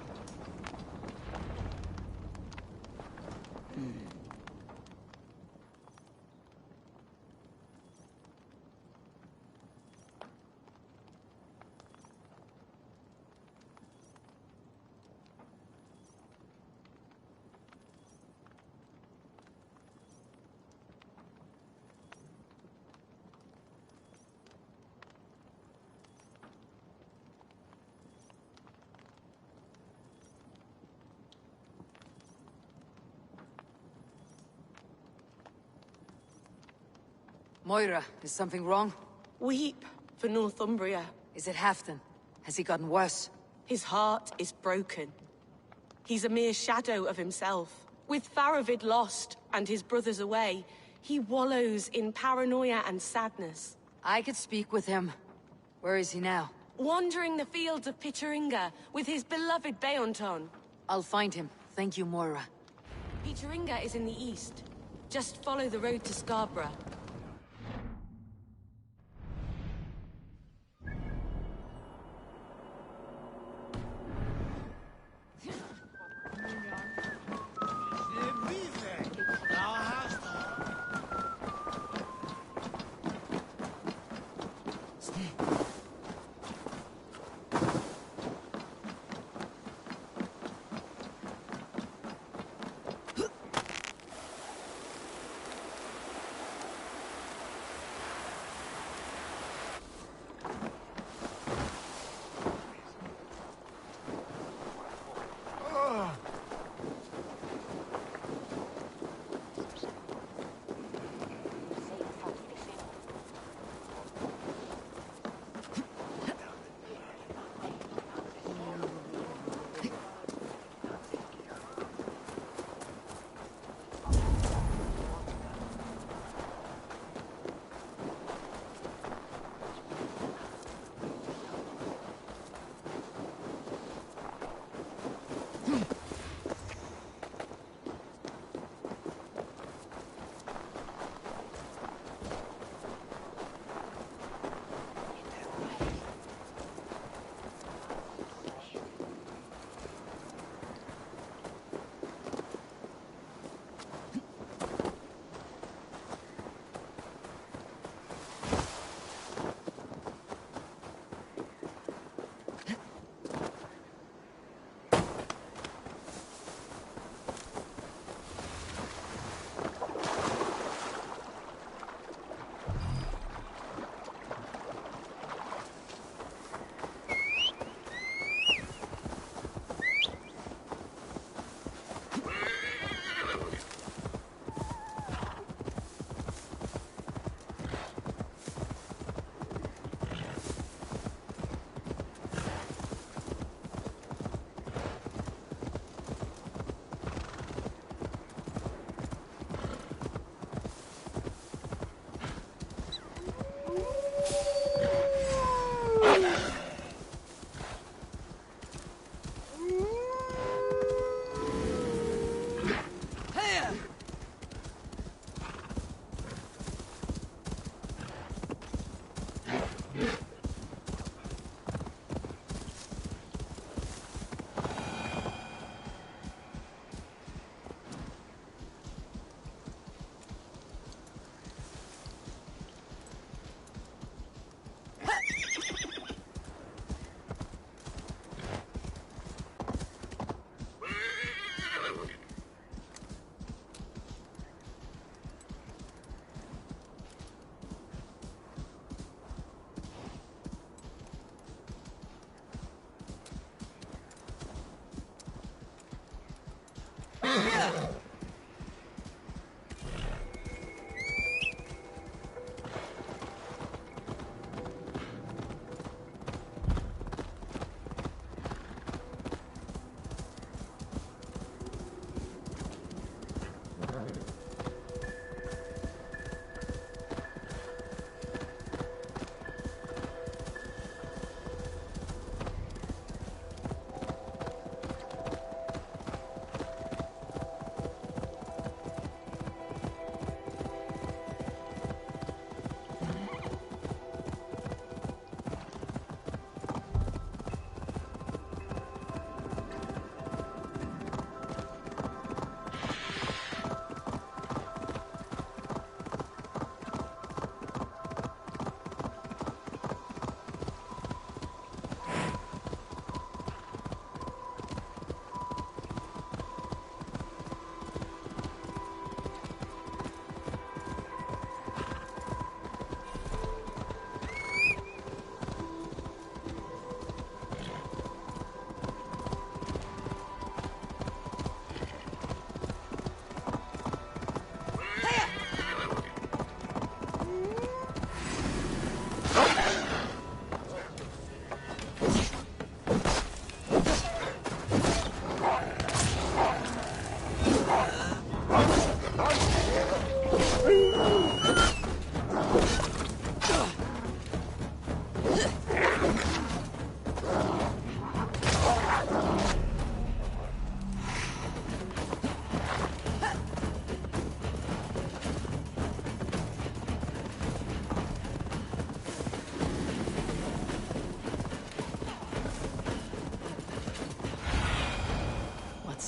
Moira, is something wrong? Weep for Northumbria. Is it Halfdan? Has he gotten worse? His heart is broken. He's a mere shadow of himself. With Faravid lost and his brothers away, he wallows in paranoia and sadness. I could speak with him. Where is he now? Wandering the fields of Pittaringa with his beloved Beonton. I'll find him. Thank you, Moira. Pittaringa is in the east. Just follow the road to Scarborough.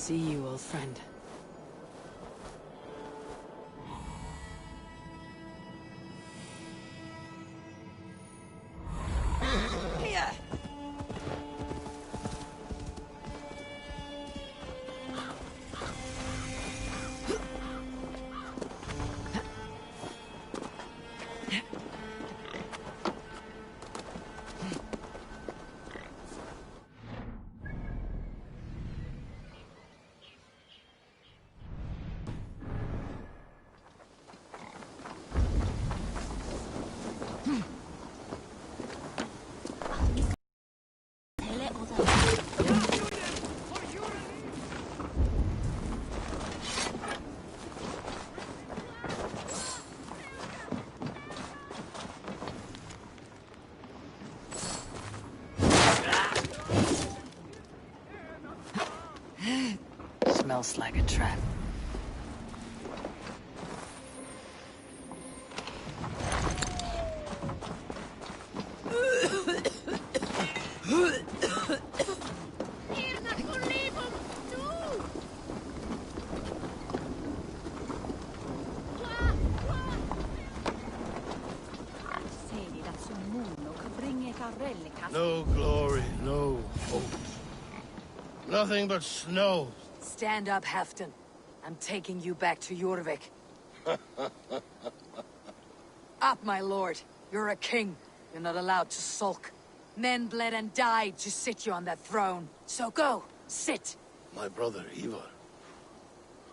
see you, old friend. Smells like a trap. No glory, no hope. Nothing but snow. Stand up, Halfdan. I'm taking you back to Jorvik. Up, my lord. You're a king. You're not allowed to sulk. Men bled and died to sit you on that throne. So go, sit. My brother, Ivar.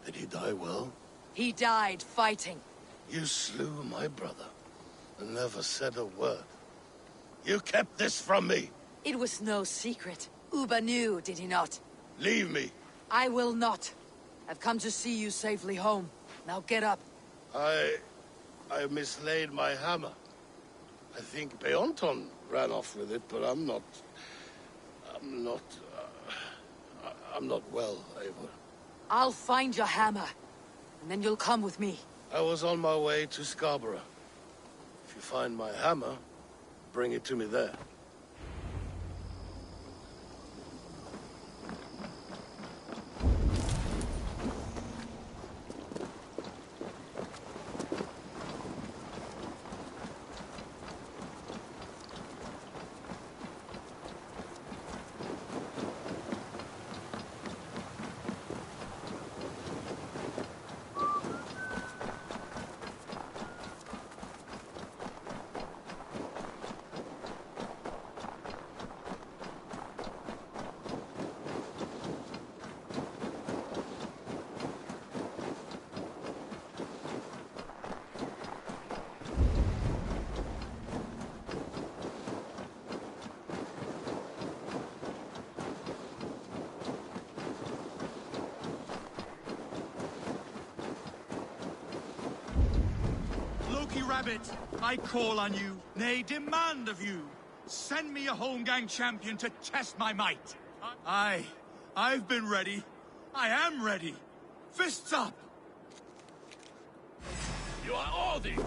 Did he die well? He died fighting. You slew my brother and never said a word. You kept this from me. It was no secret. Uba knew, did he not? Leave me. I will not. I've come to see you safely home. Now get up. I mislaid my hammer. I think Beonton ran off with it, but I'm not well, Eivor. I'll find your hammer, and then you'll come with me. I was on my way to Scarborough. If you find my hammer, bring it to me there. Rabbit, I call on you, nay, demand of you. Send me a Holmgang champion to test my might. I've been ready. I am ready. Fists up! You are all these!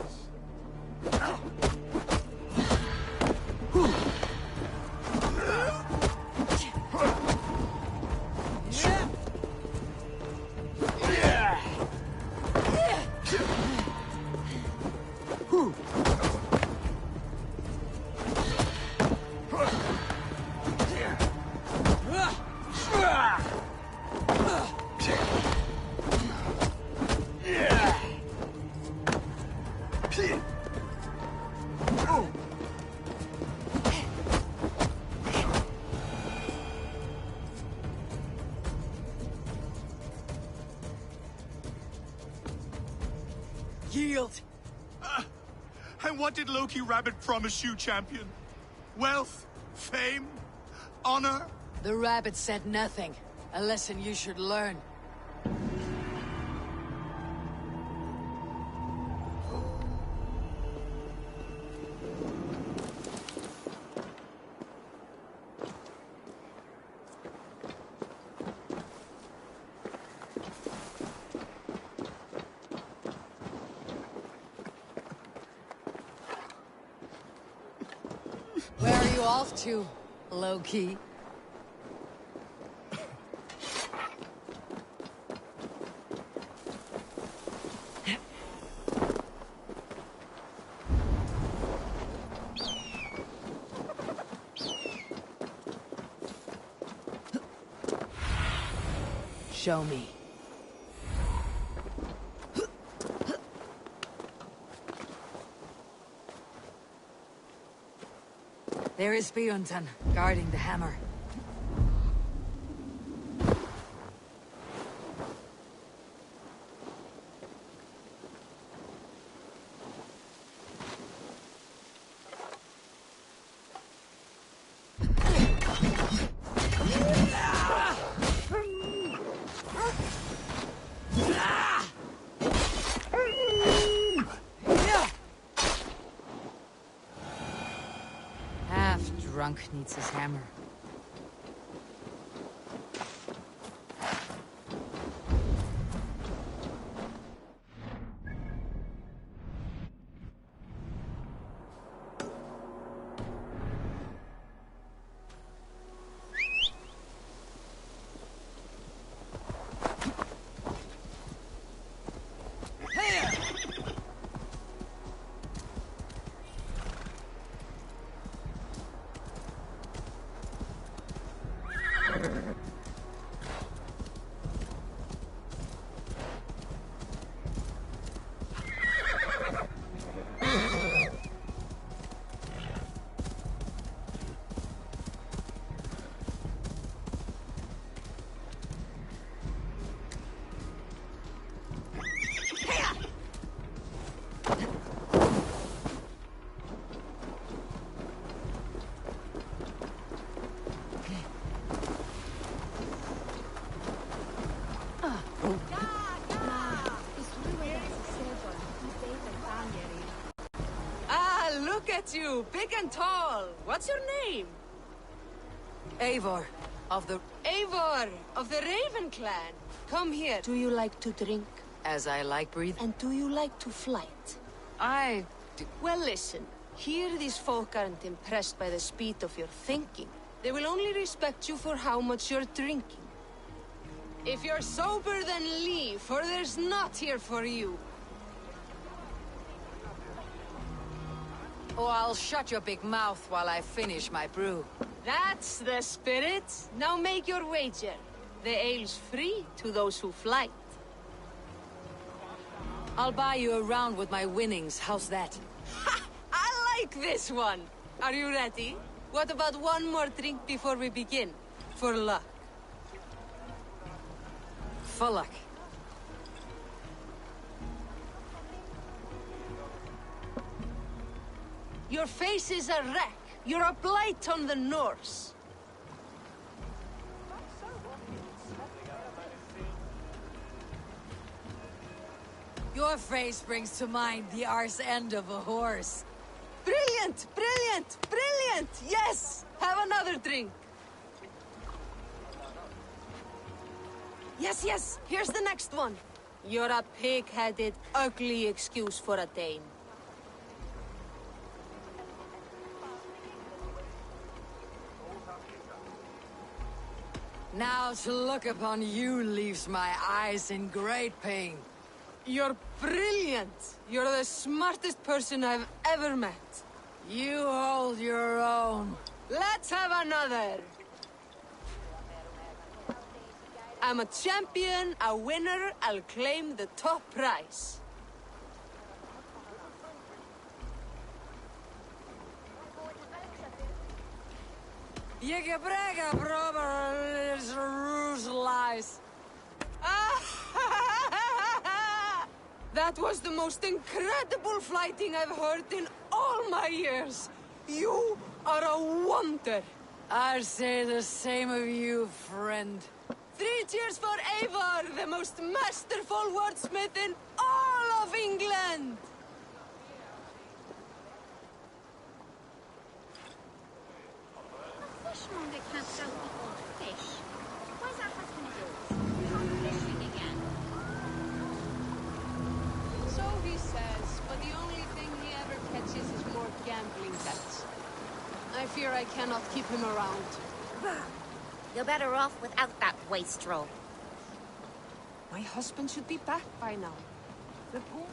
Yield! And what did Loki Rabbit promise you, champion? Wealth? Fame? Honor? The rabbit said nothing. A lesson you should learn. Where are you off to, Loki? show me. There is Bjornson, guarding the hammer. Drunk needs his hammer. Look at you, big and tall. What's your name? Eivor, of the Raven Clan. Come here. Do you like to drink? As I like breathing. And do you like to flight? I do. Well, listen. Here these folk aren't impressed by the speed of your thinking. They will only respect you for how much you're drinking. If you're sober, then leave, for there's naught here for you. Oh, I'll shut your big mouth while I finish my brew. That's the spirit. Now make your wager. The ale's free to those who flight. I'll buy you a round with my winnings. How's that? Ha! I like this one. Are you ready? What about one more drink before we begin? For luck. For luck. Your face is a wreck. You're a blight on the Norse. Your face brings to mind the arse end of a horse. Brilliant! Brilliant! Brilliant! Yes! Have another drink. Yes, yes! Here's the next one. You're a pig-headed, ugly excuse for a Dane. Now to look upon you leaves my eyes in great pain. You're brilliant! You're the smartest person I've ever met. You hold your own. Let's have another! I'm a champion, a winner, I'll claim the top prize. You can brag a brother is ruse lies. That was the most incredible fighting I've heard in all my years. You are a wonder. I say the same of you, friend. 3 cheers for Eivor, the most masterful wordsmith in all of England! A fishmonger can't sell people fish. Where's our husband yours? Gone fishing again. So he says, but the only thing he ever catches is more gambling debts. I fear I cannot keep him around. You're better off without that wastrel. My husband should be back by now. The poor...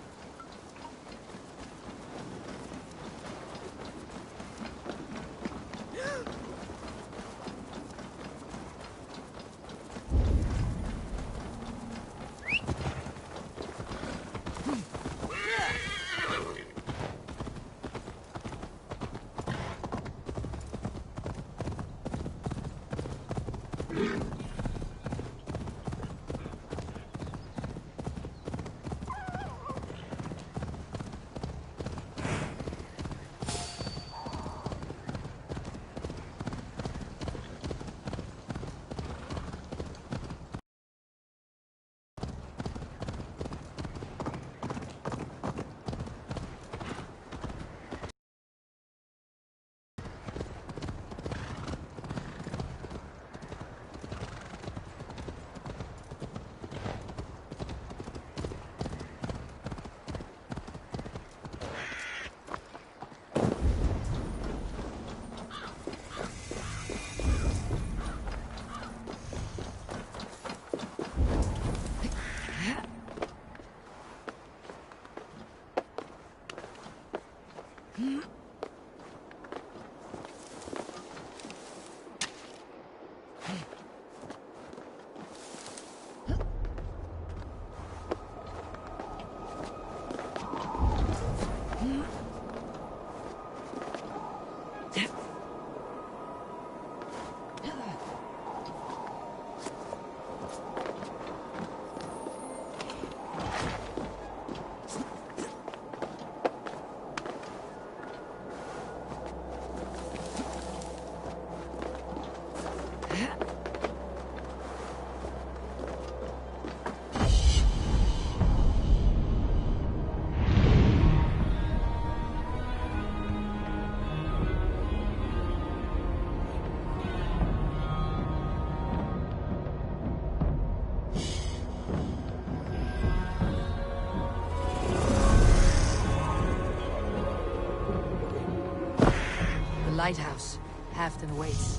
Lighthouse. Halfdan waits.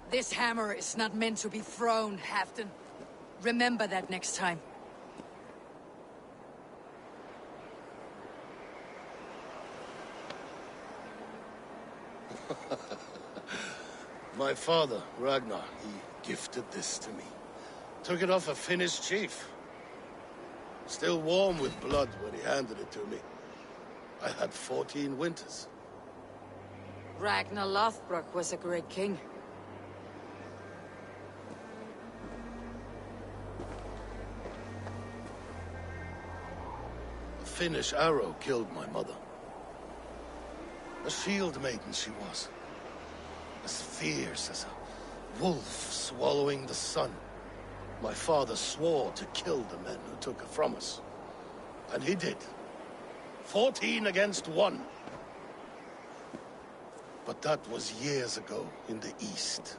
This hammer is not meant to be thrown, Halfdan. Remember that next time. My father, Ragnar, he gifted this to me. Took it off a Finnish chief. Still warm with blood when he handed it to me. I had 14 winters. Ragnar Lothbrok was a great king. A Finnish arrow killed my mother. A shield maiden she was. As fierce as a wolf swallowing the sun. My father swore to kill the men who took her from us. And he did. 14 against 1. But that was years ago in the east.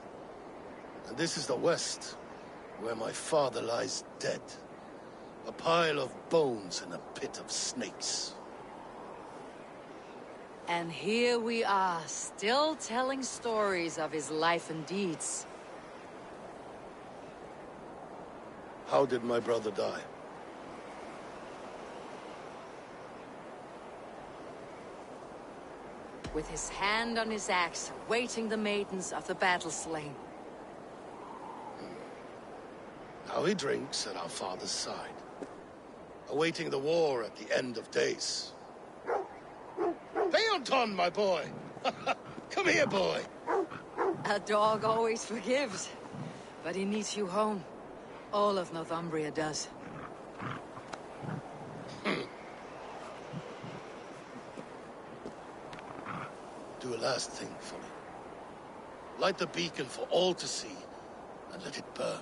And this is the west, where my father lies dead. A pile of bones in a pit of snakes. And here we are, still telling stories of his life and deeds. How did my brother die? With his hand on his axe, waiting the maidens of the battle slain. Now he drinks at our father's side, awaiting the war at the end of days. Beonton, my boy! Come here, boy! A dog always forgives, but he needs you home. All of Northumbria does. Do a last thing for me. Light the beacon for all to see, and let it burn.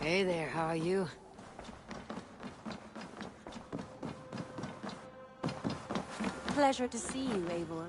Hey there, how are you? Pleasure to see you, Eivor.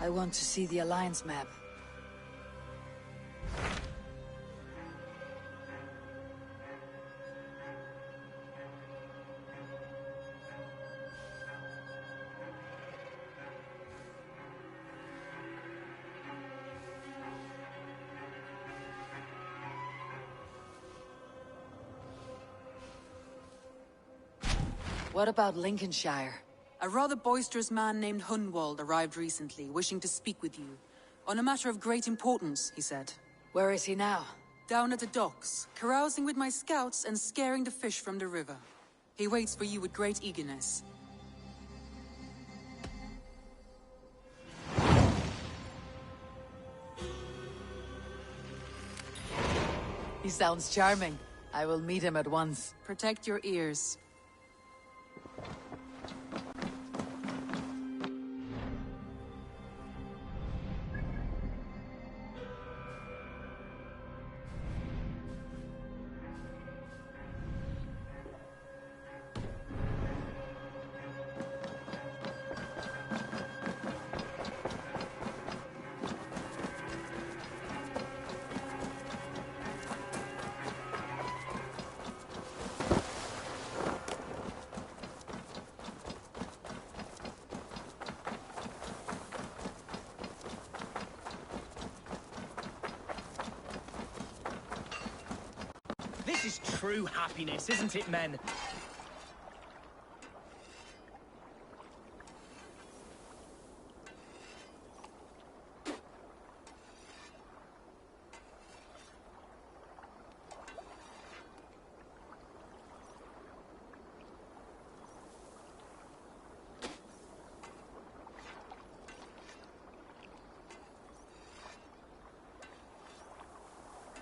I want to see the Alliance map. What about Lincolnshire? A rather boisterous man named Hunwald arrived recently, wishing to speak with you. On a matter of great importance, he said. Where is he now? Down at the docks, carousing with my scouts and scaring the fish from the river. He waits for you with great eagerness. He sounds charming. I will meet him at once. Protect your ears. This is true happiness, isn't it, men?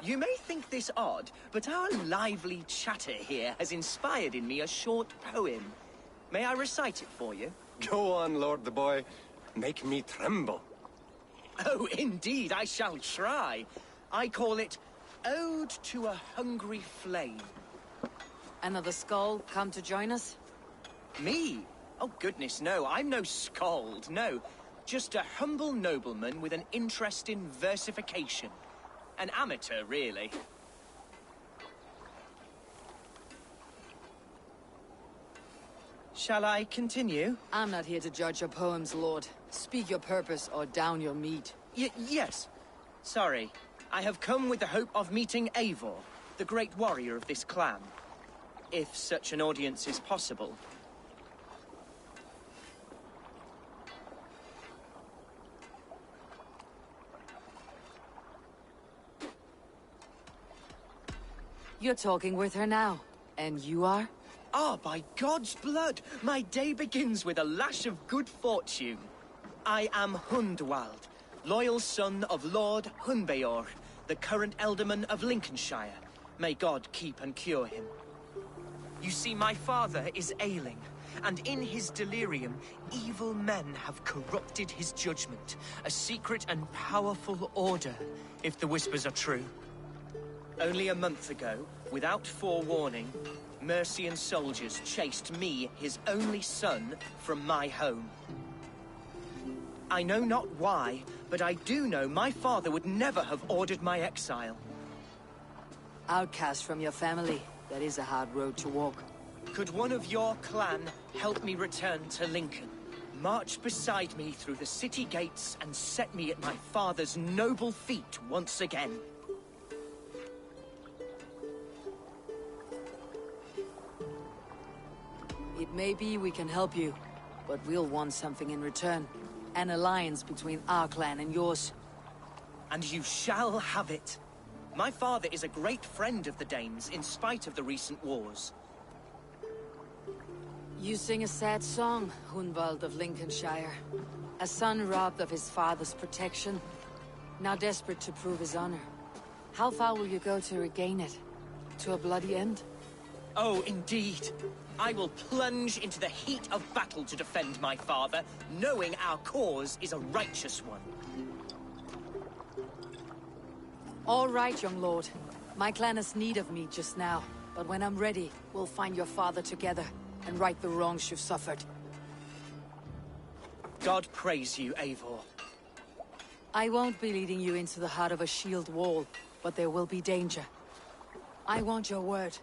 You may think this odd, but our lively chatter here has inspired in me a short poem. May I recite it for you? Go on, Lord the Boy. Make me tremble. Oh, indeed, I shall try. I call it Ode to a Hungry Flame. Another skull come to join us? Me? Oh, goodness, no. I'm no skald, no. Just a humble nobleman with an interest in versification. An amateur, really. Shall I continue? I'm not here to judge your poems, Lord. Speak your purpose or down your meat. Yes. Sorry. I have come with the hope of meeting Eivor, the great warrior of this clan. If such an audience is possible. You're talking with her now. And you are? Ah, by God's blood! My day begins with a lash of good fortune. I am Hundwald, loyal son of Lord Hunbeor, the current Elderman of Lincolnshire. May God keep and cure him. You see, my father is ailing, and in his delirium, evil men have corrupted his judgment. A secret and powerful order, if the whispers are true. Only a month ago, without forewarning, Mercian soldiers chased me, his only son, from my home. I know not why, but I do know my father would never have ordered my exile. Outcast from your family. That is a hard road to walk. Could one of your clan help me return to Lincoln? March beside me through the city gates and set me at my father's noble feet once again. It may be we can help you, but we'll want something in return. An alliance between our clan and yours. And you shall have it. My father is a great friend of the Danes, in spite of the recent wars. You sing a sad song, Hunwald of Lincolnshire. A son robbed of his father's protection, now desperate to prove his honor. How far will you go to regain it? To a bloody end? Oh, indeed. I will plunge into the heat of battle to defend my father, knowing our cause is a righteous one. All right, young lord. My clan has need of me just now, but when I'm ready, we'll find your father together and right the wrongs you've suffered. God praise you, Eivor. I won't be leading you into the heart of a shield wall, but there will be danger. I want your word.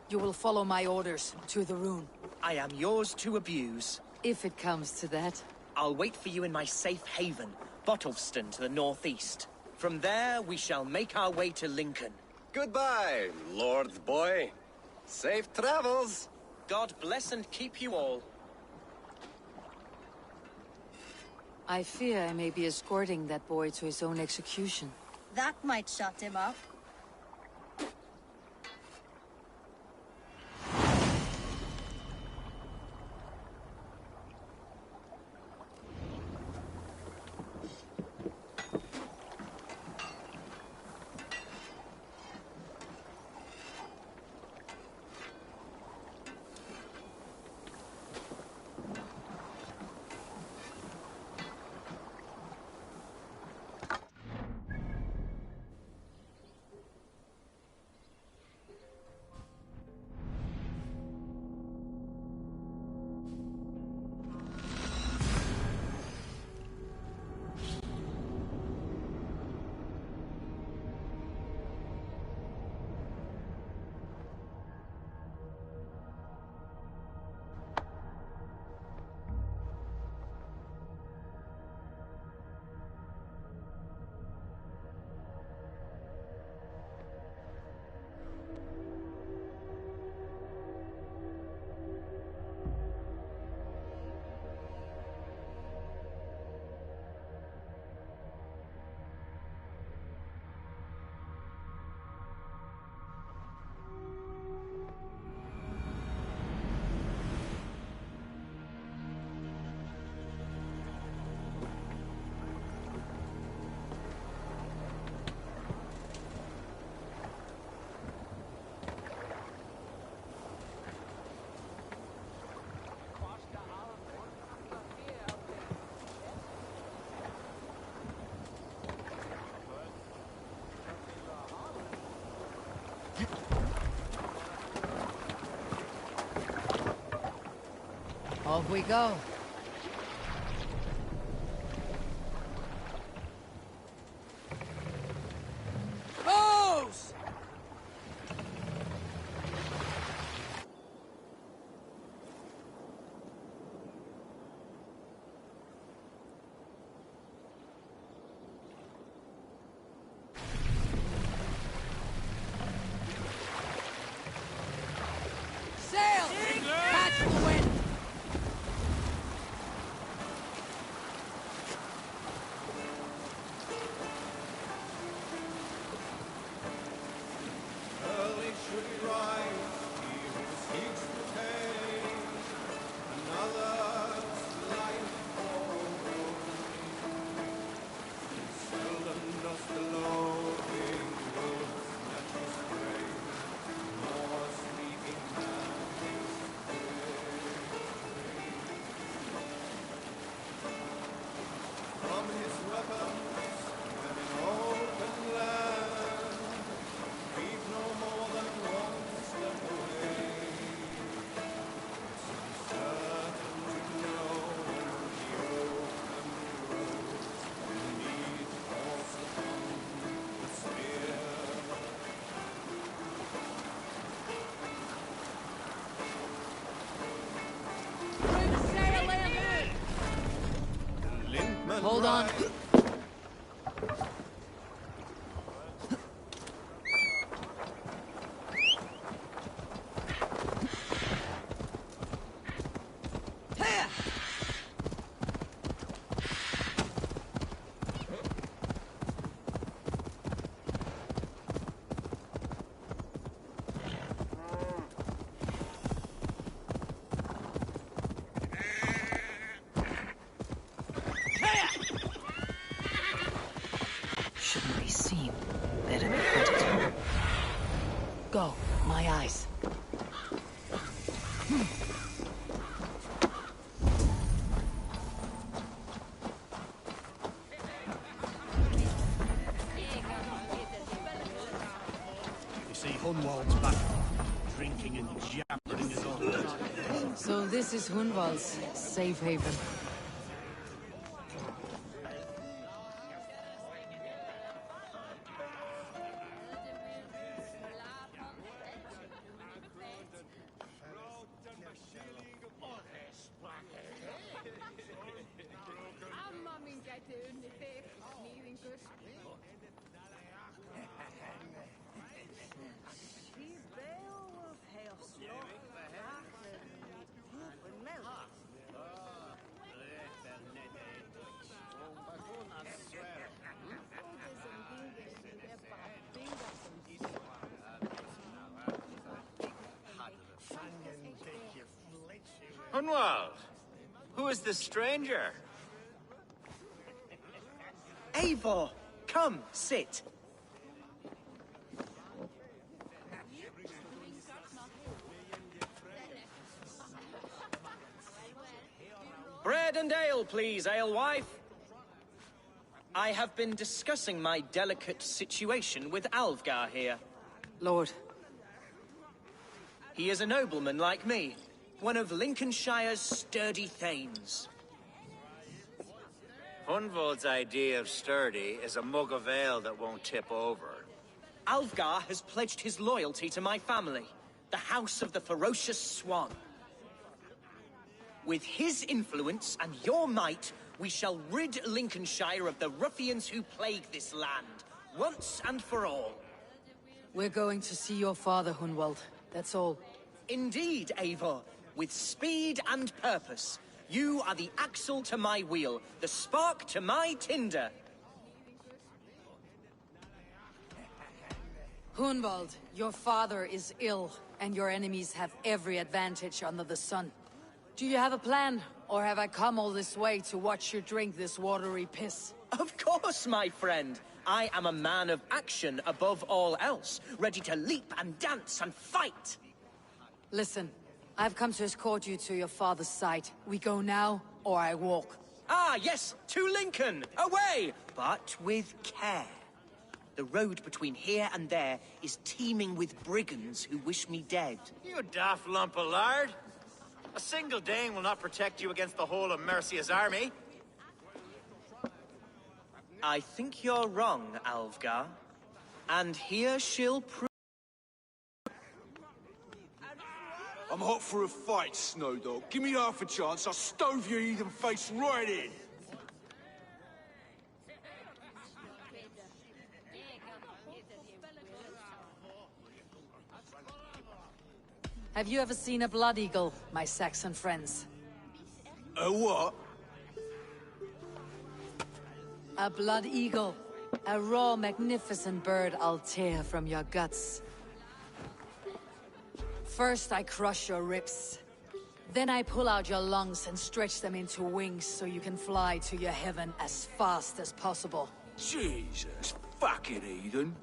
You will follow my orders to the rune. I am yours to abuse. If it comes to that. I'll wait for you in my safe haven, Bottleston to the northeast. From there, we shall make our way to Lincoln. Goodbye, Lord Boy. Safe travels. God bless and keep you all. I fear I may be escorting that boy to his own execution. That might shut him up. Off we go. Close! Sail! Catch the wind! Early should he rise, he who seeks to tame another's life for glory. Seldom does the loathing wolf snatch his prey, nor sleeping man from his weapons when in open land. Keep no more than one step away. It's certain to know the open road beneath falls upon the spear. Bring the sail in! Lintman Hold on. rides. Go, my eyes. You see Hunwald's back, drinking and jabbering his own. So this is Hunwald's safe haven. Hunwald, who is this stranger? Eivor, come, sit. Bread and ale, please, alewife. I have been discussing my delicate situation with Alvgar here. Lord. He is a nobleman like me, one of Lincolnshire's sturdy thanes. Hunwald's idea of sturdy is a mug of ale that won't tip over. Alvgar has pledged his loyalty to my family, the House of the Ferocious Swan. With his influence and your might, we shall rid Lincolnshire of the ruffians who plague this land, once and for all. We're going to see your father, Hunwald. That's all. Indeed, Eivor. With speed and purpose. You are the axle to my wheel, the spark to my tinder. Hunwald, your father is ill, and your enemies have every advantage under the sun. Do you have a plan, or have I come all this way to watch you drink this watery piss? Of course, my friend. I am a man of action above all else, ready to leap and dance and fight. Listen, I've come to escort you to your father's side. We go now, or I walk. Ah, yes, to Lincoln! Away! But with care. The road between here and there is teeming with brigands who wish me dead. You daft lump of lard! A single Dane will not protect you against the whole of Mercia's army. I think you're wrong, Alvgar. And here she'll prove... I'm hot for a fight, Snowdog. Give me half a chance, I'll stove your heathen face right in. Have you ever seen a blood eagle, my Saxon friends? A what? A blood eagle. A raw, magnificent bird I'll tear from your guts. First I crush your ribs. Then I pull out your lungs and stretch them into wings so you can fly to your heaven as fast as possible. Jesus, fucking heathen.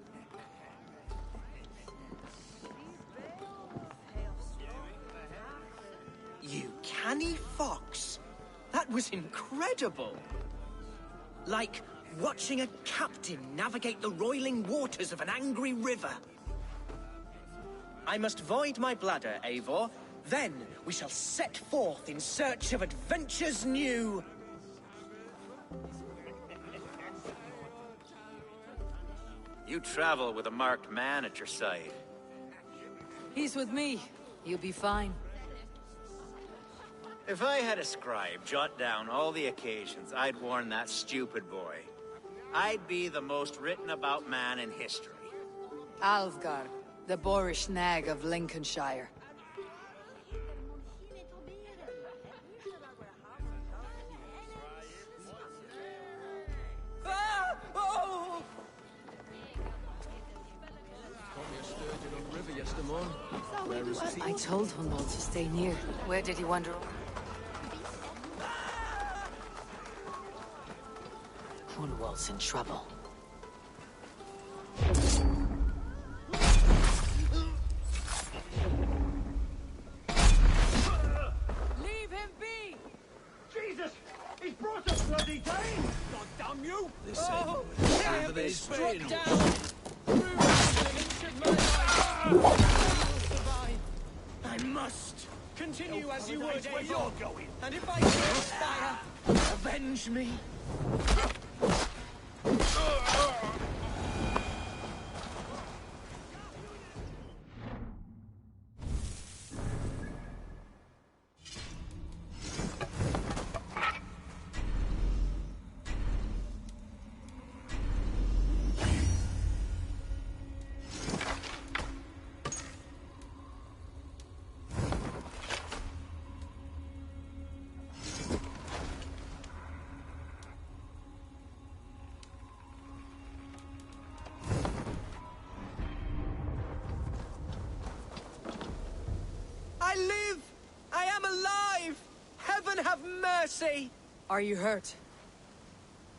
You canny fox. That was incredible. Like watching a captain navigate the roiling waters of an angry river. I must void my bladder, Eivor. Then we shall set forth in search of adventures new. You travel with a marked man at your side. He's with me. You'll be fine. If I had a scribe jot down all the occasions I'd warn that stupid boy, I'd be the most written about man in history. Alvgar, the boorish nag of Lincolnshire. Ah! Oh! I told Hunwald to stay near. Where did he wander? Hunwald's in trouble. God damn you! This ain't Oh, over they Struck spin. down! I must continue as you would, where Eivor. you're going. And if I expire, avenge me. I live! I am alive! Heaven have mercy! Are you hurt?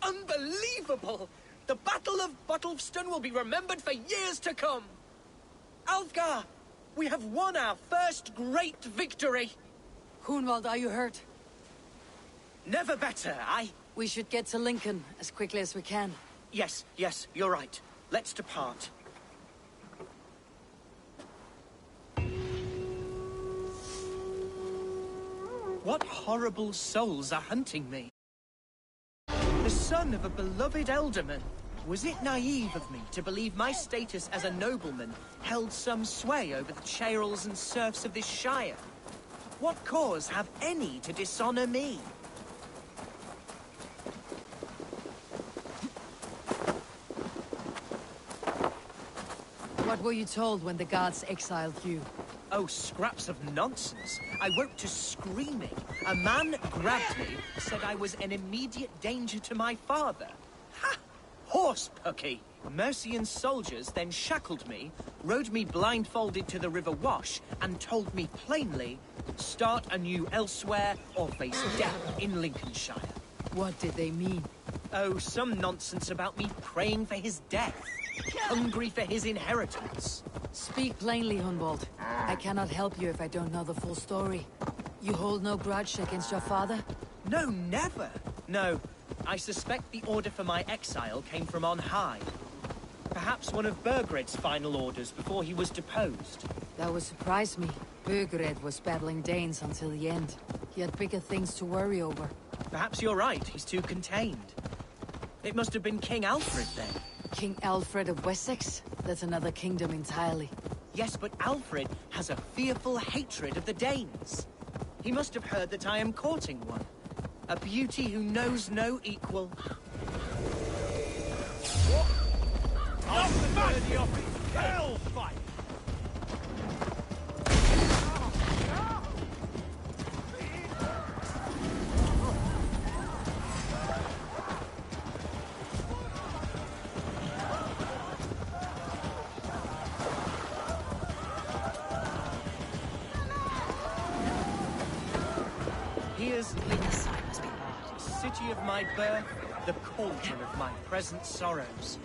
Unbelievable! The Battle of Bottlefston will be remembered for years to come! Alfgar! We have won our first great victory! Hunwald, are you hurt? Never better, We should get to Lincoln as quickly as we can. Yes, you're right. Let's depart. What horrible souls are hunting me? The son of a beloved ealdorman. Was it naive of me to believe my status as a nobleman held some sway over the churls and serfs of this shire? What cause have any to dishonor me? What were you told when the gods exiled you? Oh, scraps of nonsense. I woke to screaming. A man grabbed me, said I was an immediate danger to my father. Ha! Horse-pucky! Mercian soldiers then shackled me, rode me blindfolded to the River Wash, and told me plainly, start anew elsewhere or face death in Lincolnshire. What did they mean? Oh, some nonsense about me praying for his death. Hungry for his inheritance. Speak plainly, Hunwald. I cannot help you if I don't know the full story. You hold no grudge against your father? No, never. No, I suspect the order for my exile came from on high. Perhaps one of Burgred's final orders before he was deposed. That would surprise me. Burgred was battling Danes until the end. He had bigger things to worry over. Perhaps you're right, he's too contained. It must have been King Alfred then. King Alfred of Wessex? That's another kingdom entirely. Yes, but Alfred has a fearful hatred of the Danes. He must have heard that I am courting one. A beauty who knows no equal. I'll smash the office! Hellfire! Here's Lincoln, city of my birth, the cauldron of my present sorrows.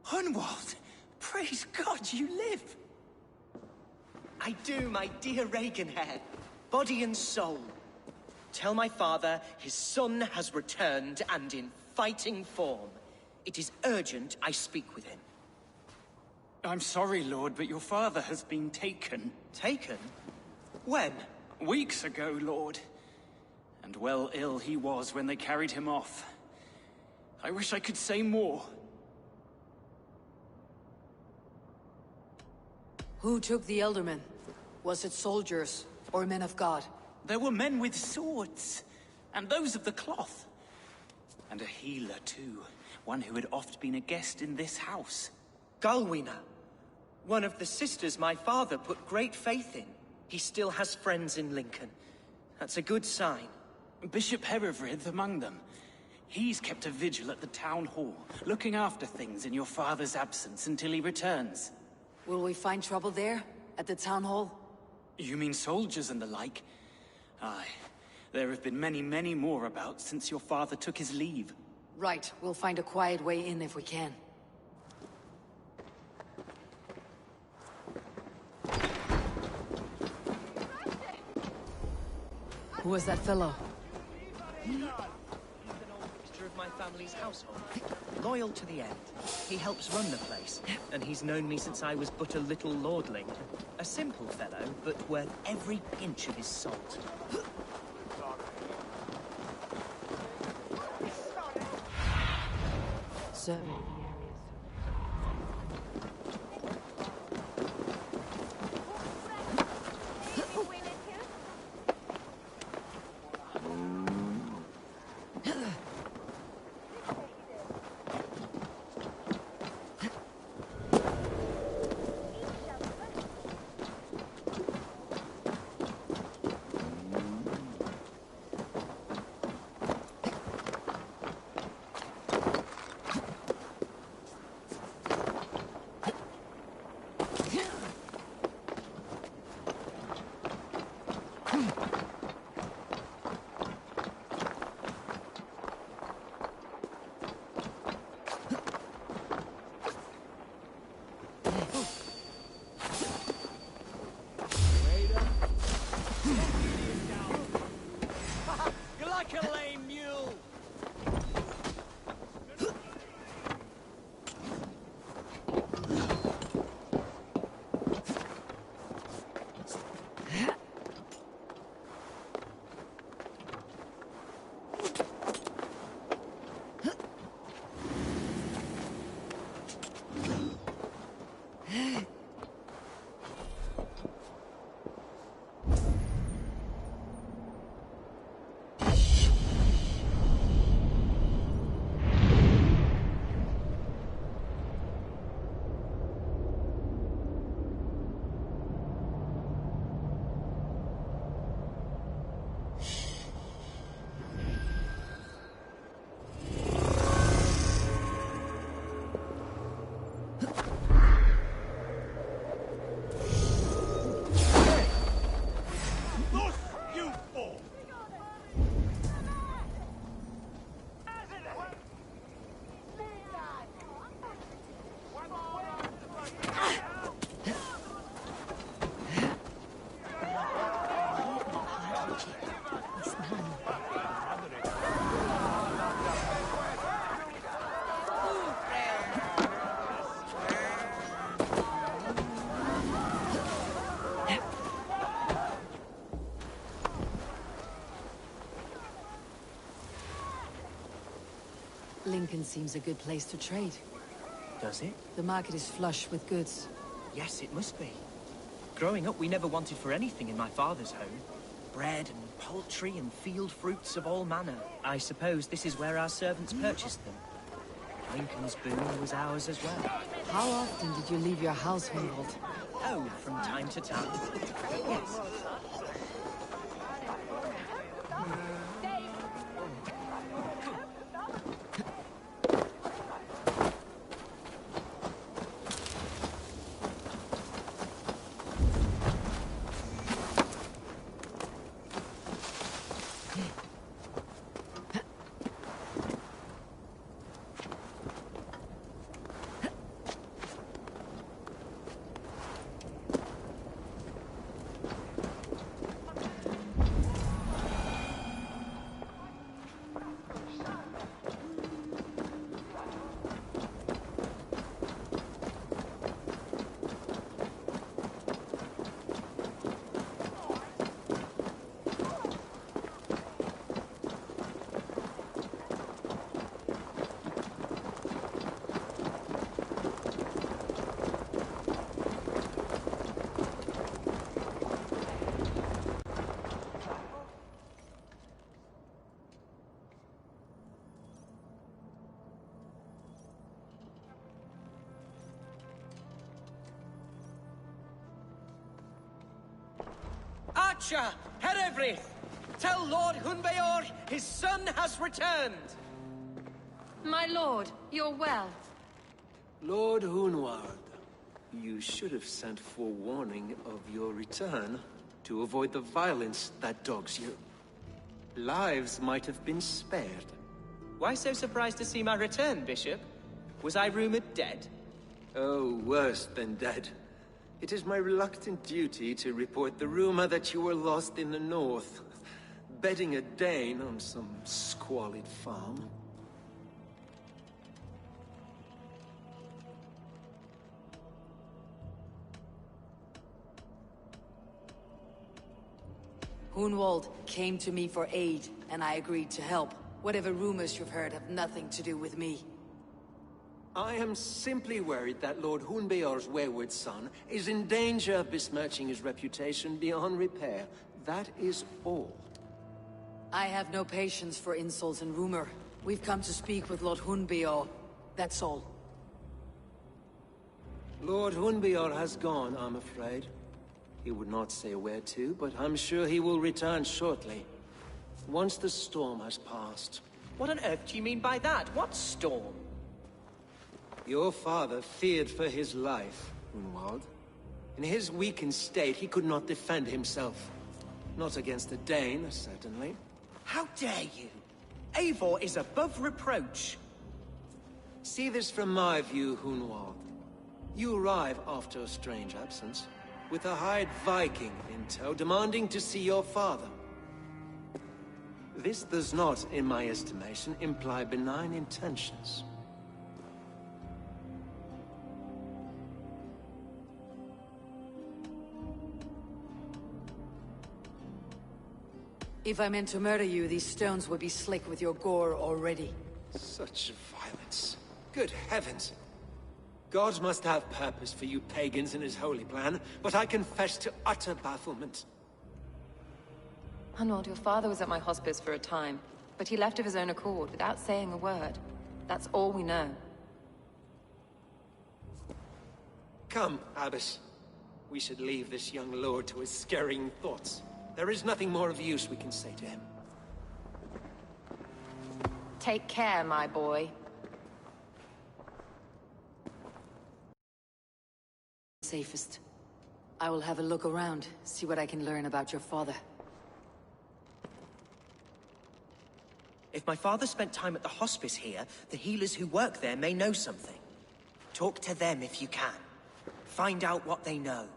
Hunwald! Praise God you live! I do, my dear Reaganhead. Body and soul. Tell my father his son has returned and in fighting form. It is urgent I speak with him. I'm sorry, Lord, but your father has been taken. Taken? When? Weeks ago, Lord. And well ill he was when they carried him off. I wish I could say more. Who took the Eldermen? Was it soldiers or men of God? There were men with swords, and those of the cloth. And a healer, too. One who had oft been a guest in this house. Galwina. One of the sisters my father put great faith in. He still has friends in Lincoln. That's a good sign. Bishop Herefrith among them. He's kept a vigil at the town hall, looking after things in your father's absence until he returns. Will we find trouble there? At the town hall? You mean soldiers and the like? Aye. There have been many, many more about since your father took his leave. Right. We'll find a quiet way in if we can. Who was that fellow? He's an old fixture of my family's household. Loyal to the end. He helps run the place, and he's known me since I was but a little lordling. A simple fellow, but worth every pinch of his salt. So... Lincoln seems a good place to trade. Does it? The market is flush with goods. Yes, it must be. Growing up, we never wanted for anything in my father's home. Bread and poultry and field fruits of all manner. I suppose this is where our servants purchased them. Lincoln's boon was ours as well. How often did you leave your house, Hunwald? Oh, from time to time. Yes. Catcher, Herevrith! Tell Lord Hunbeor his son has returned! My lord, you're well. Lord Hunwald, you should have sent forewarning of your return to avoid the violence that dogs you. Lives might have been spared. Why so surprised to see my return, Bishop? Was I rumored dead? Oh, worse than dead. It is my reluctant duty to report the rumor that you were lost in the north, bedding a Dane on some squalid farm. Hunwald came to me for aid, and I agreed to help. Whatever rumors you've heard have nothing to do with me. I am simply worried that Lord Hunbeor's wayward son is in danger of besmirching his reputation beyond repair. That is all. I have no patience for insults and rumor. We've come to speak with Lord Hunbeor. That's all. Lord Hunbeor has gone, I'm afraid. He would not say where to, but I'm sure he will return shortly. Once the storm has passed. What on earth do you mean by that? What storm? Your father feared for his life, Hunwald. In his weakened state, he could not defend himself. Not against a Dane, certainly. How dare you? Eivor is above reproach. See this from my view, Hunwald. You arrive after a strange absence, with a hired Viking in tow, demanding to see your father. This does not, in my estimation, imply benign intentions. If I meant to murder you, these stones would be slick with your gore already. Such violence. Good heavens! God must have purpose for you pagans in his holy plan, but I confess to utter bafflement. Hunwald, your father was at my hospice for a time, but he left of his own accord without saying a word. That's all we know. Come, Abbess. We should leave this young lord to his scurrying thoughts. There is nothing more of use we can say to him. Take care, my boy. Safest. I will have a look around, see what I can learn about your father. If my father spent time at the hospice here, the healers who work there may know something. Talk to them if you can. Find out what they know.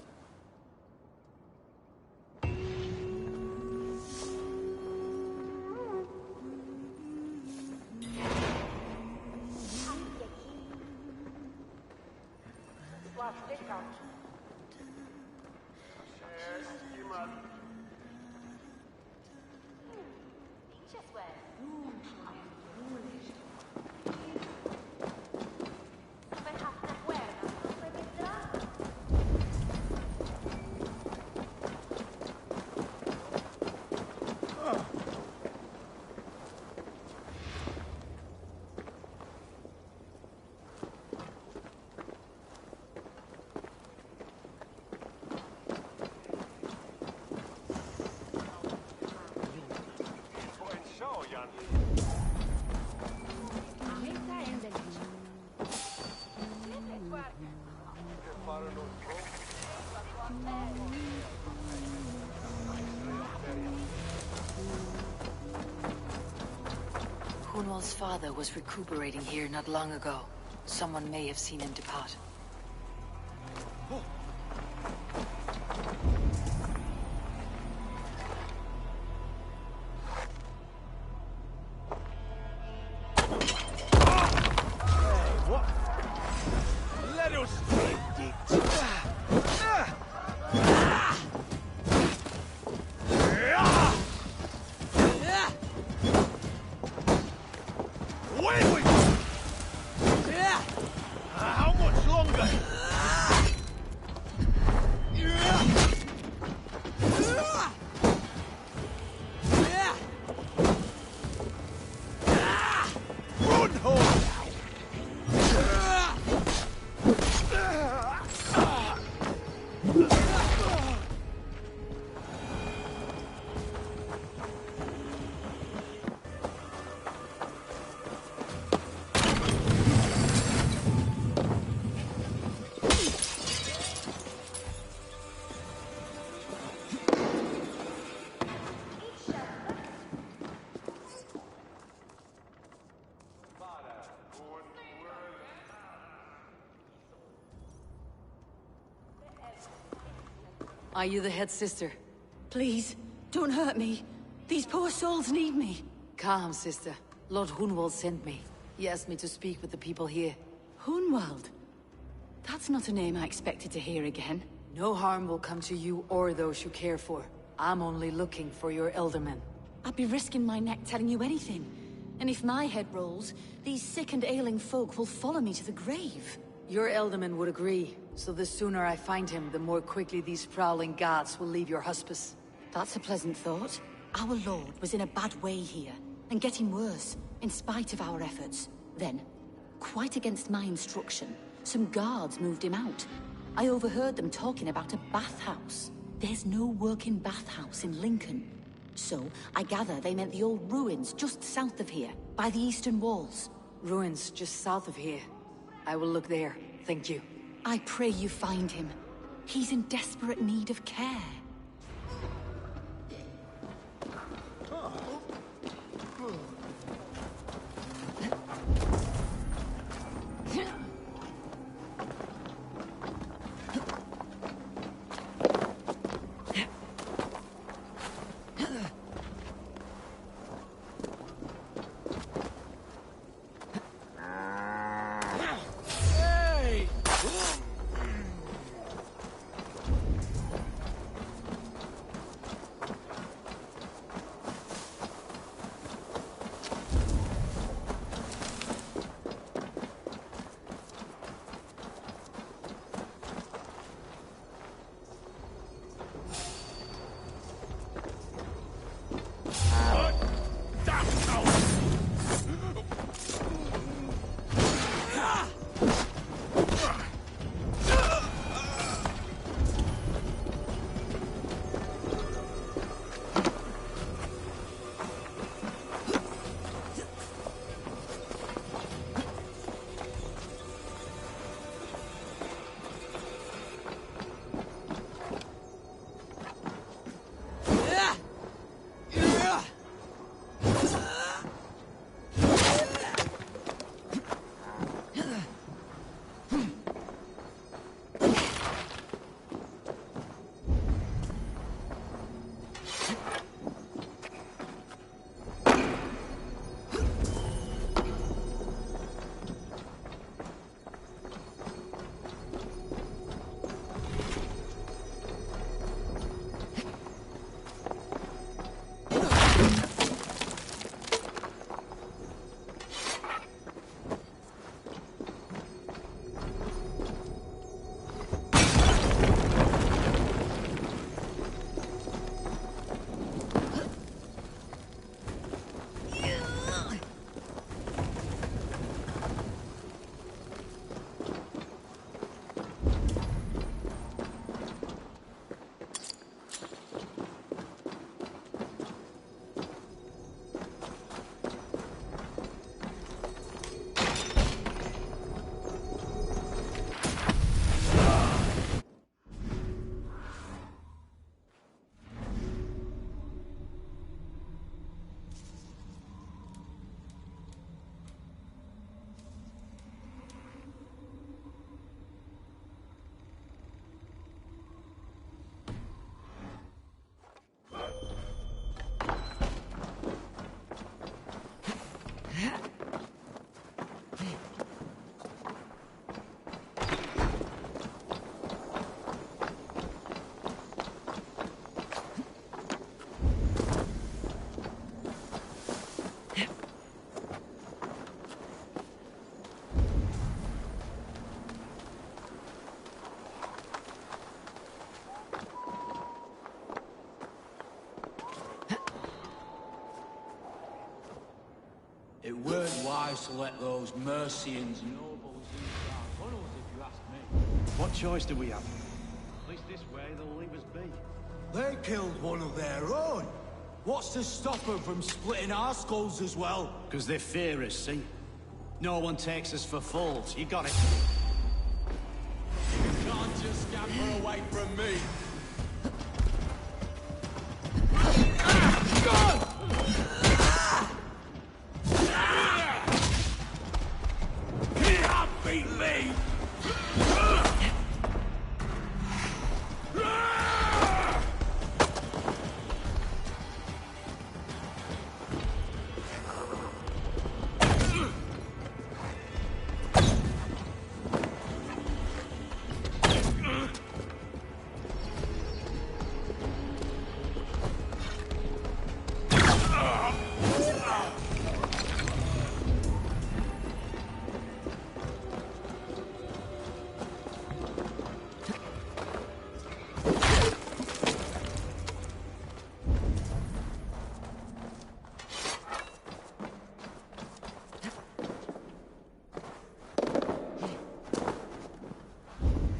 Hunwald's father was recuperating here not long ago. Someone may have seen him depart. How much longer? Are you the head sister? Please, don't hurt me. These poor souls need me. Calm, sister. Lord Hunwald sent me. He asked me to speak with the people here. Hunwald? That's not a name I expected to hear again. No harm will come to you or those you care for. I'm only looking for your eldermen. I'd be risking my neck telling you anything. And if my head rolls, these sick and ailing folk will follow me to the grave. Your elderman would agree, so the sooner I find him, the more quickly these prowling guards will leave your hospice. That's a pleasant thought. Our lord was in a bad way here, and getting worse, in spite of our efforts. Then, quite against my instruction, some guards moved him out. I overheard them talking about a bathhouse. There's no working bathhouse in Lincoln. So, I gather they meant the old ruins just south of here, by the eastern walls. Ruins just south of here. I will look there, thank you. I pray you find him. He's in desperate need of care. It weren't wise to let those Mercians nobles in our tunnels, if you ask me. What choice do we have? At least this way they'll leave us be. They killed one of their own. What's to stop them from splitting our skulls as well? Because they fear us, see? No one takes us for fools. You got it. You can't just scamper away from me. Can't beat me!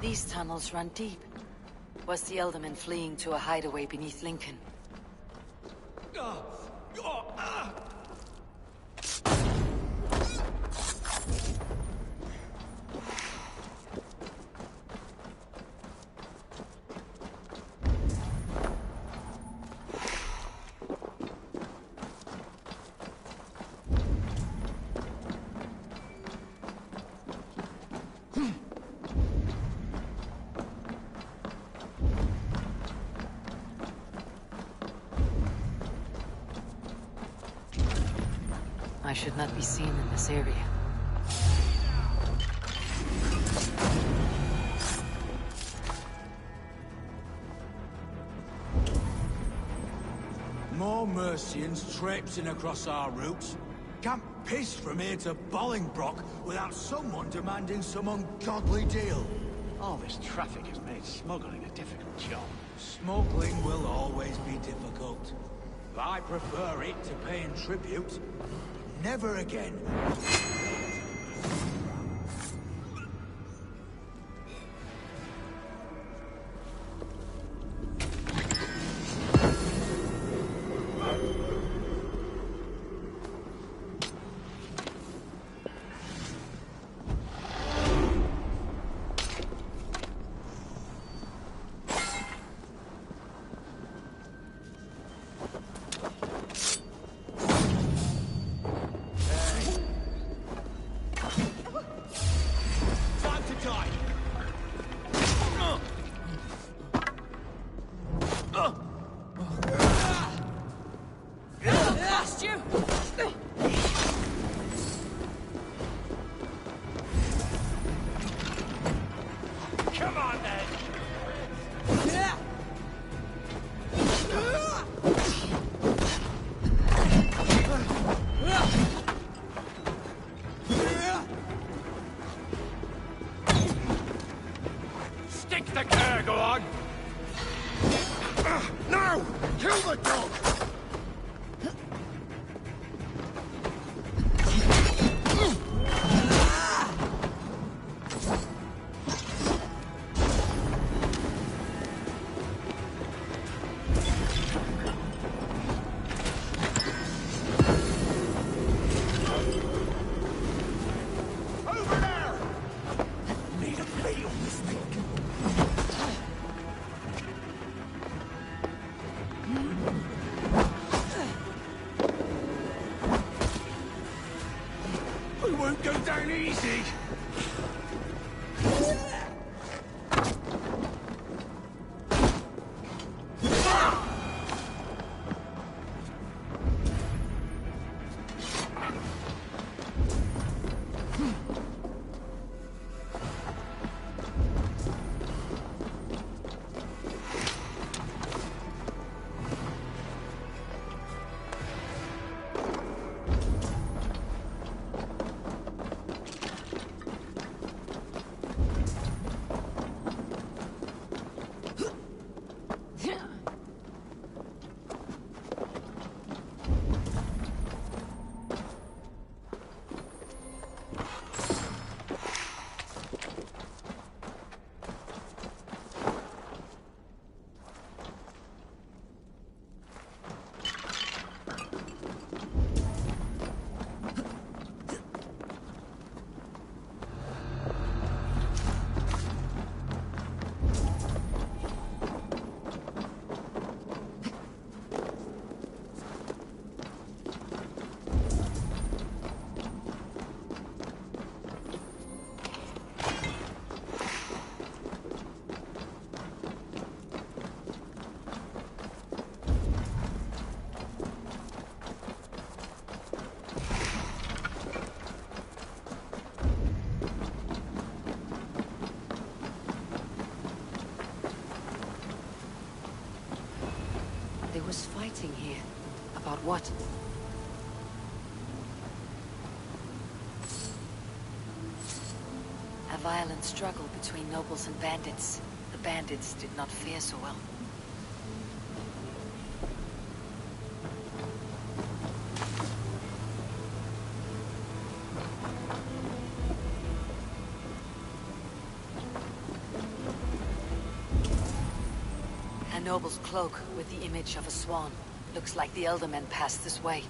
These tunnels run deep. Was the Elderman fleeing to a hideaway beneath Lincoln? I should not be seen in this area. More Mercians traipsing across our routes. Can't piss from here to Bolingbroke without someone demanding some ungodly deal. All this traffic has made smuggling a difficult job. Smuggling will always be difficult. But I prefer it to paying tribute. Never again. Won't go down easy. There was fighting here. About what? A violent struggle between nobles and bandits. The bandits did not fare so well. A noble's cloak with the image of a swan. Looks like the Eldermen passed this way.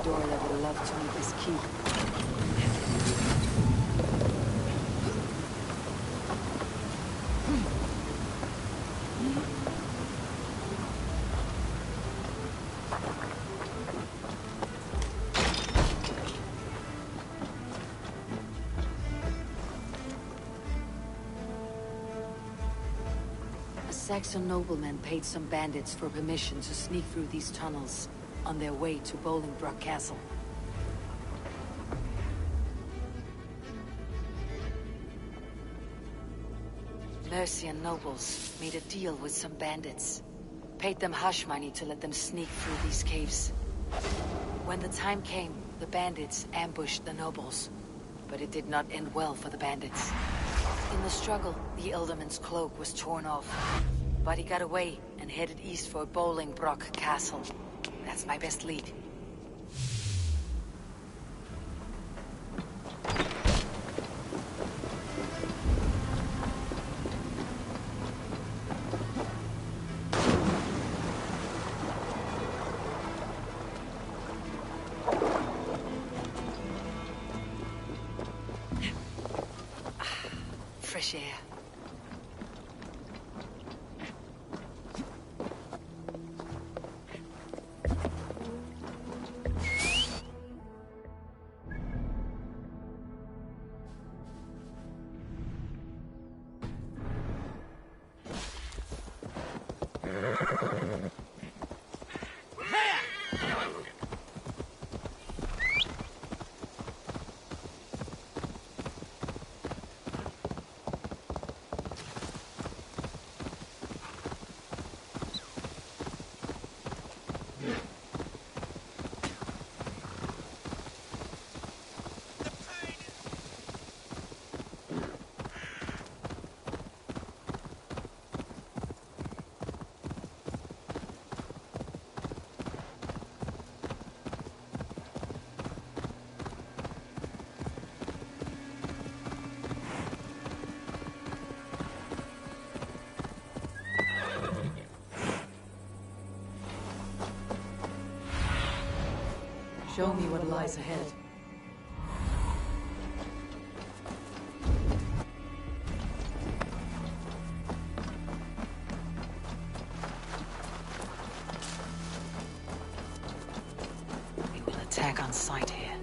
Door that would love to meet this key. A Saxon nobleman paid some bandits for permission to sneak through these tunnels on their way to Bolingbroke Castle. Mercian nobles made a deal with some bandits. Paid them hush money to let them sneak through these caves. When the time came, the bandits ambushed the nobles. But it did not end well for the bandits. In the struggle, the Elderman's cloak was torn off. But he got away and headed east for Bolingbroke Castle. That's my best lead. Fresh air. Show me what lies ahead. We will attack on sight here.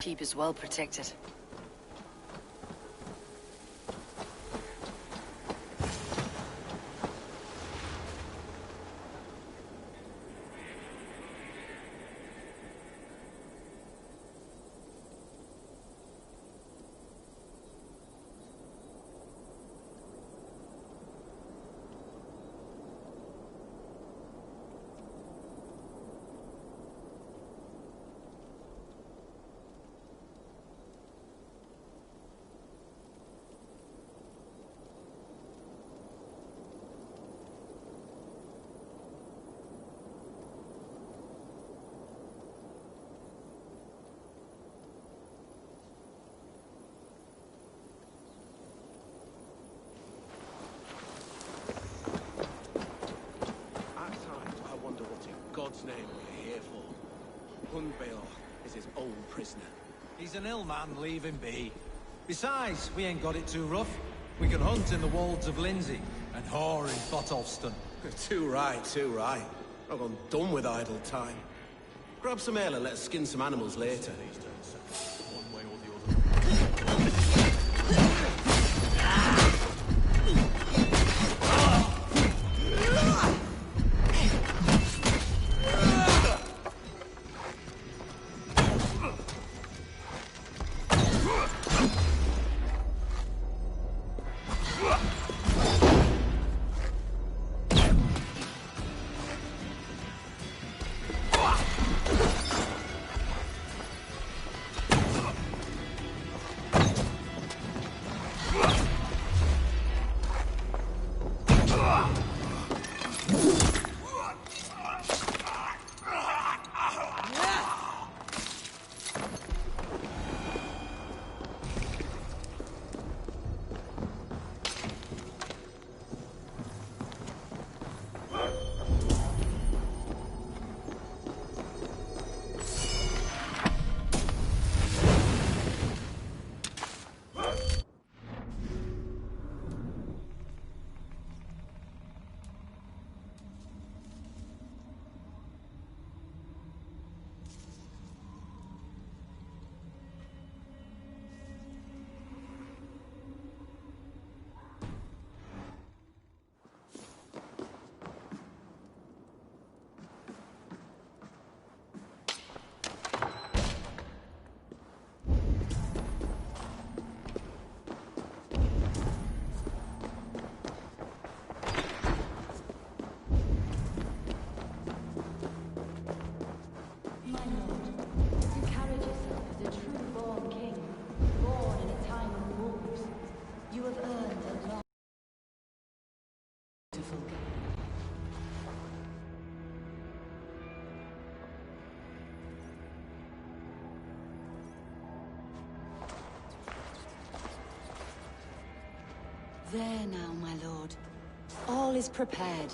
keep is well protected. God's name we're here for. Hunbeor is his old prisoner. He's an ill man, leave him be. Besides, we ain't got it too rough. We can hunt in the wolds of Lindsey, and whore in Botolston. Too right, too right. I've gone done with idle time. Grab some ale and let's skin some animals later. One way or the other. There now, my lord. All is prepared.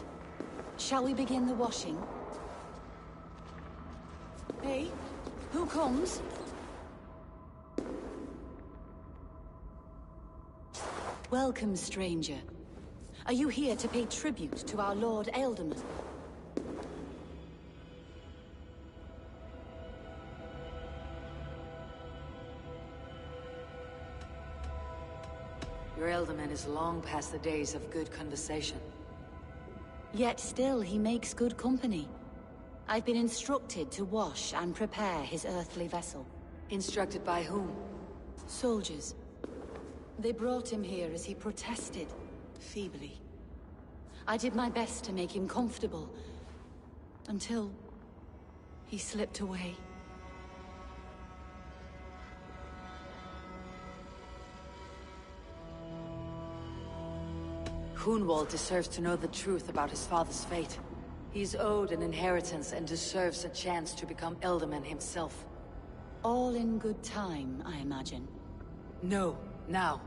Shall we begin the washing? Hey, who comes? Welcome, stranger. Are you here to pay tribute to our Lord Ealdorman? Your Ealdorman is long past the days of good conversation. Yet still he makes good company. I've been instructed to wash and prepare his earthly vessel. Instructed by whom? Soldiers. They brought him here as he protested, feebly. I did my best to make him comfortable, until he slipped away. Hunwald deserves to know the truth about his father's fate. He's owed an inheritance and deserves a chance to become Ealdorman himself. All in good time, I imagine. No, now.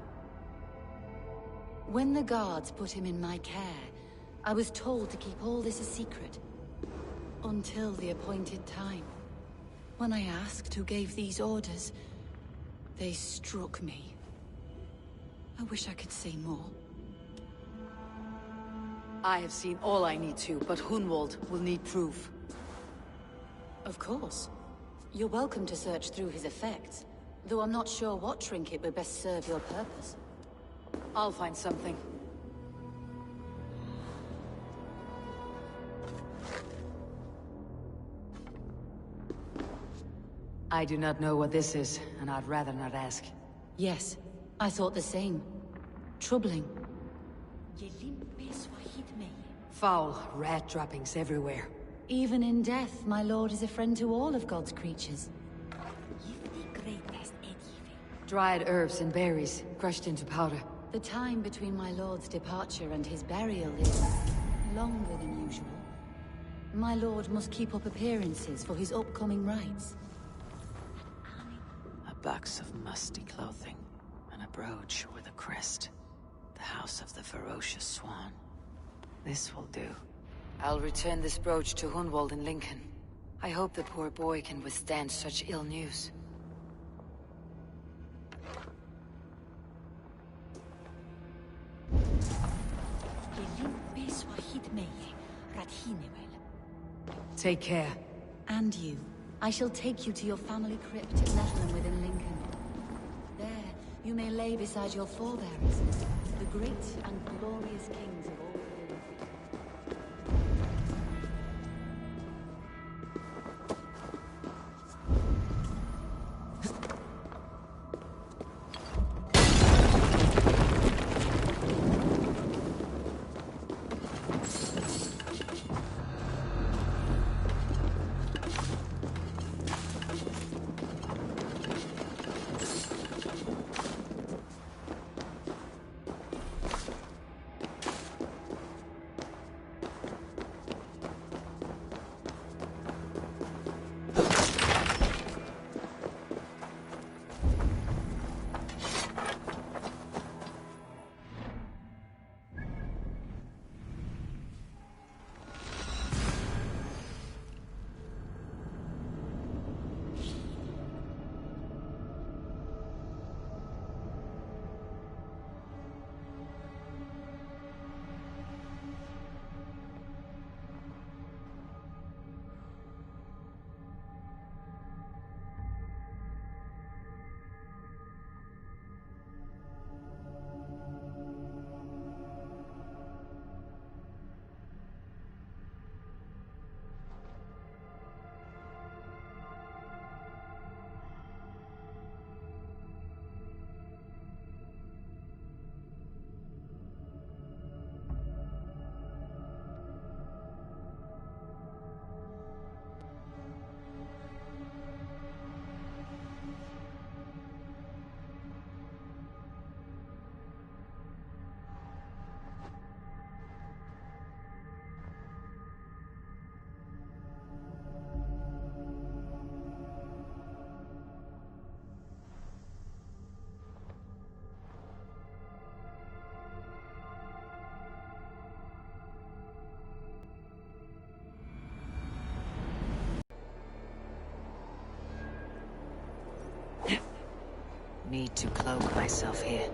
When the guards put him in my care, I was told to keep all this a secret. Until the appointed time. When I asked who gave these orders, they struck me. I wish I could say more. I have seen all I need to, but Hunwald will need proof. Of course. You're welcome to search through his effects. Though I'm not sure what trinket would best serve your purpose. I'll find something. I do not know what this is, and I'd rather not ask. Yes, I thought the same. Troubling. Foul rat droppings everywhere. Even in death, my lord is a friend to all of God's creatures. Dried herbs and berries, crushed into powder. The time between my lord's departure and his burial is longer than usual. My lord must keep up appearances for his upcoming rites. A box of musty clothing, and a brooch with a crest. The house of the ferocious swan. This will do. I'll return this brooch to Hunwald in Lincoln. I hope the poor boy can withstand such ill news. Take care. And you. I shall take you to your family crypt at Netherland within Lincoln. There, you may lay beside your forebearers, the great and glorious kings of all the Need to cloak myself here.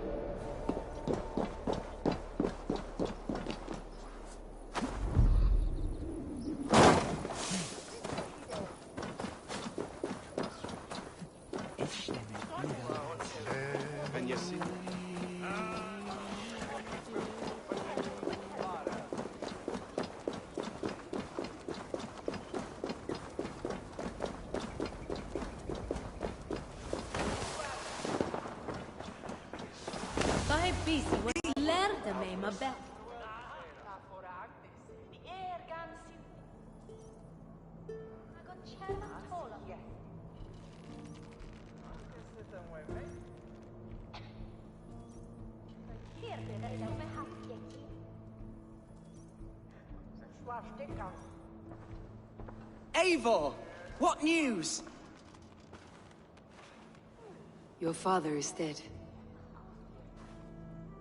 Eivor! What news? Your father is dead.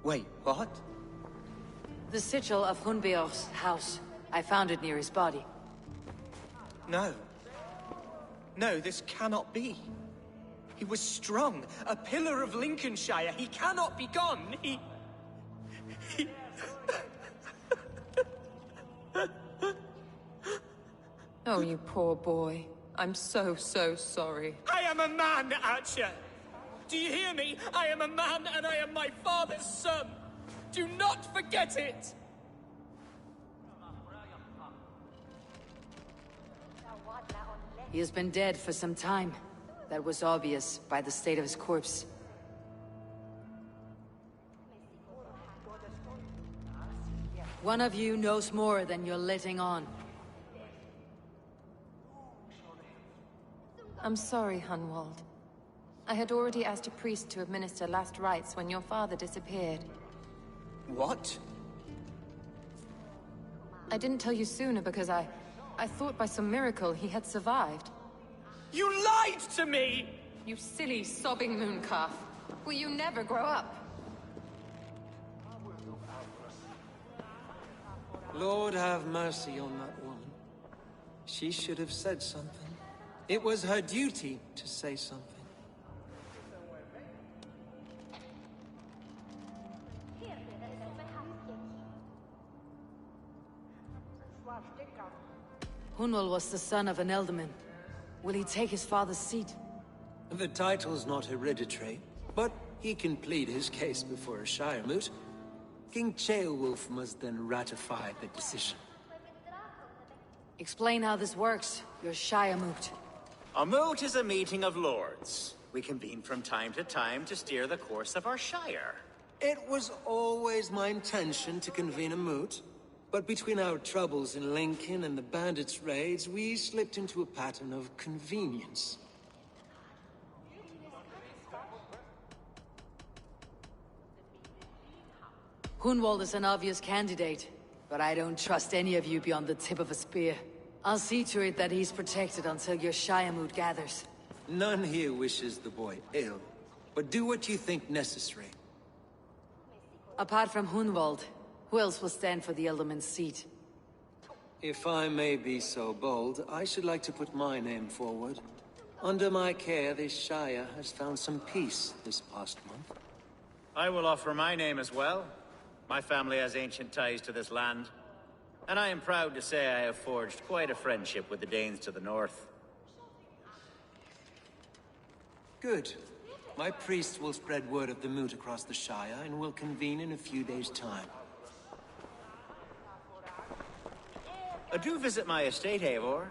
Wait, what? The sigil of Hunbeor's house. I found it near his body. No. No, this cannot be. He was strong, a pillar of Lincolnshire. He cannot be gone. He... Oh, you poor boy. I'm so sorry. I am a man, Archer! Do you hear me? I am a man, and I am my father's son! Do not forget it! He has been dead for some time. That was obvious by the state of his corpse. One of you knows more than you're letting on. I'm sorry, Hunwald. I had already asked a priest to administer last rites when your father disappeared. What? I didn't tell you sooner because I thought by some miracle he had survived. You lied to me! You silly, sobbing mooncalf. Will you never grow up? Lord have mercy on that woman. She should have said something. It was her duty to say something. Hunwald was the son of an Elderman. Will he take his father's seat? The title's not hereditary, but he can plead his case before a Shire moot. King Ceolwulf must then ratify the decision. Explain how this works, your Shire moot. A moot is a meeting of lords. We convene from time to steer the course of our Shire. It was always my intention to convene a moot, but between our troubles in Lincoln and the bandits' raids, we slipped into a pattern of convenience. Hunwald is an obvious candidate, but I don't trust any of you beyond the tip of a spear. I'll see to it that he's protected until your Shire moot gathers. None here wishes the boy ill, but do what you think necessary. Apart from Hunwald, who else will stand for the Elderman's seat? If I may be so bold, I should like to put my name forward. Under my care, this Shire has found some peace this past month. I will offer my name as well. My family has ancient ties to this land, and I am proud to say I have forged quite a friendship with the Danes to the north. Good. My priest will spread word of the moot across the Shire, and will convene in a few days' time. Do visit my estate, Eivor.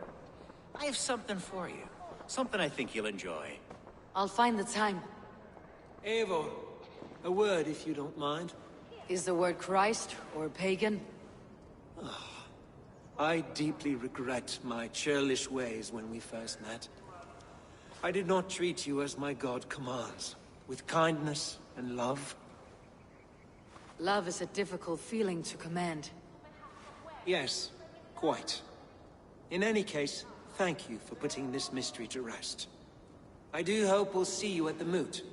I have something for you. Something I think you'll enjoy. I'll find the time. Eivor, a word if you don't mind. Is the word Christ or pagan? I deeply regret my churlish ways when we first met. I did not treat you as my god commands, with kindness and love. Love is a difficult feeling to command. Yes, quite. In any case, thank you for putting this mystery to rest. I do hope we'll see you at the moot.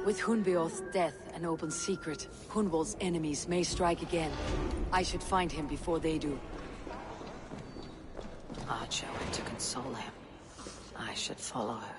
With Hunbeorth's death an open secret, Hunwald's enemies may strike again. I should find him before they do. Archer went to console him. I should follow her.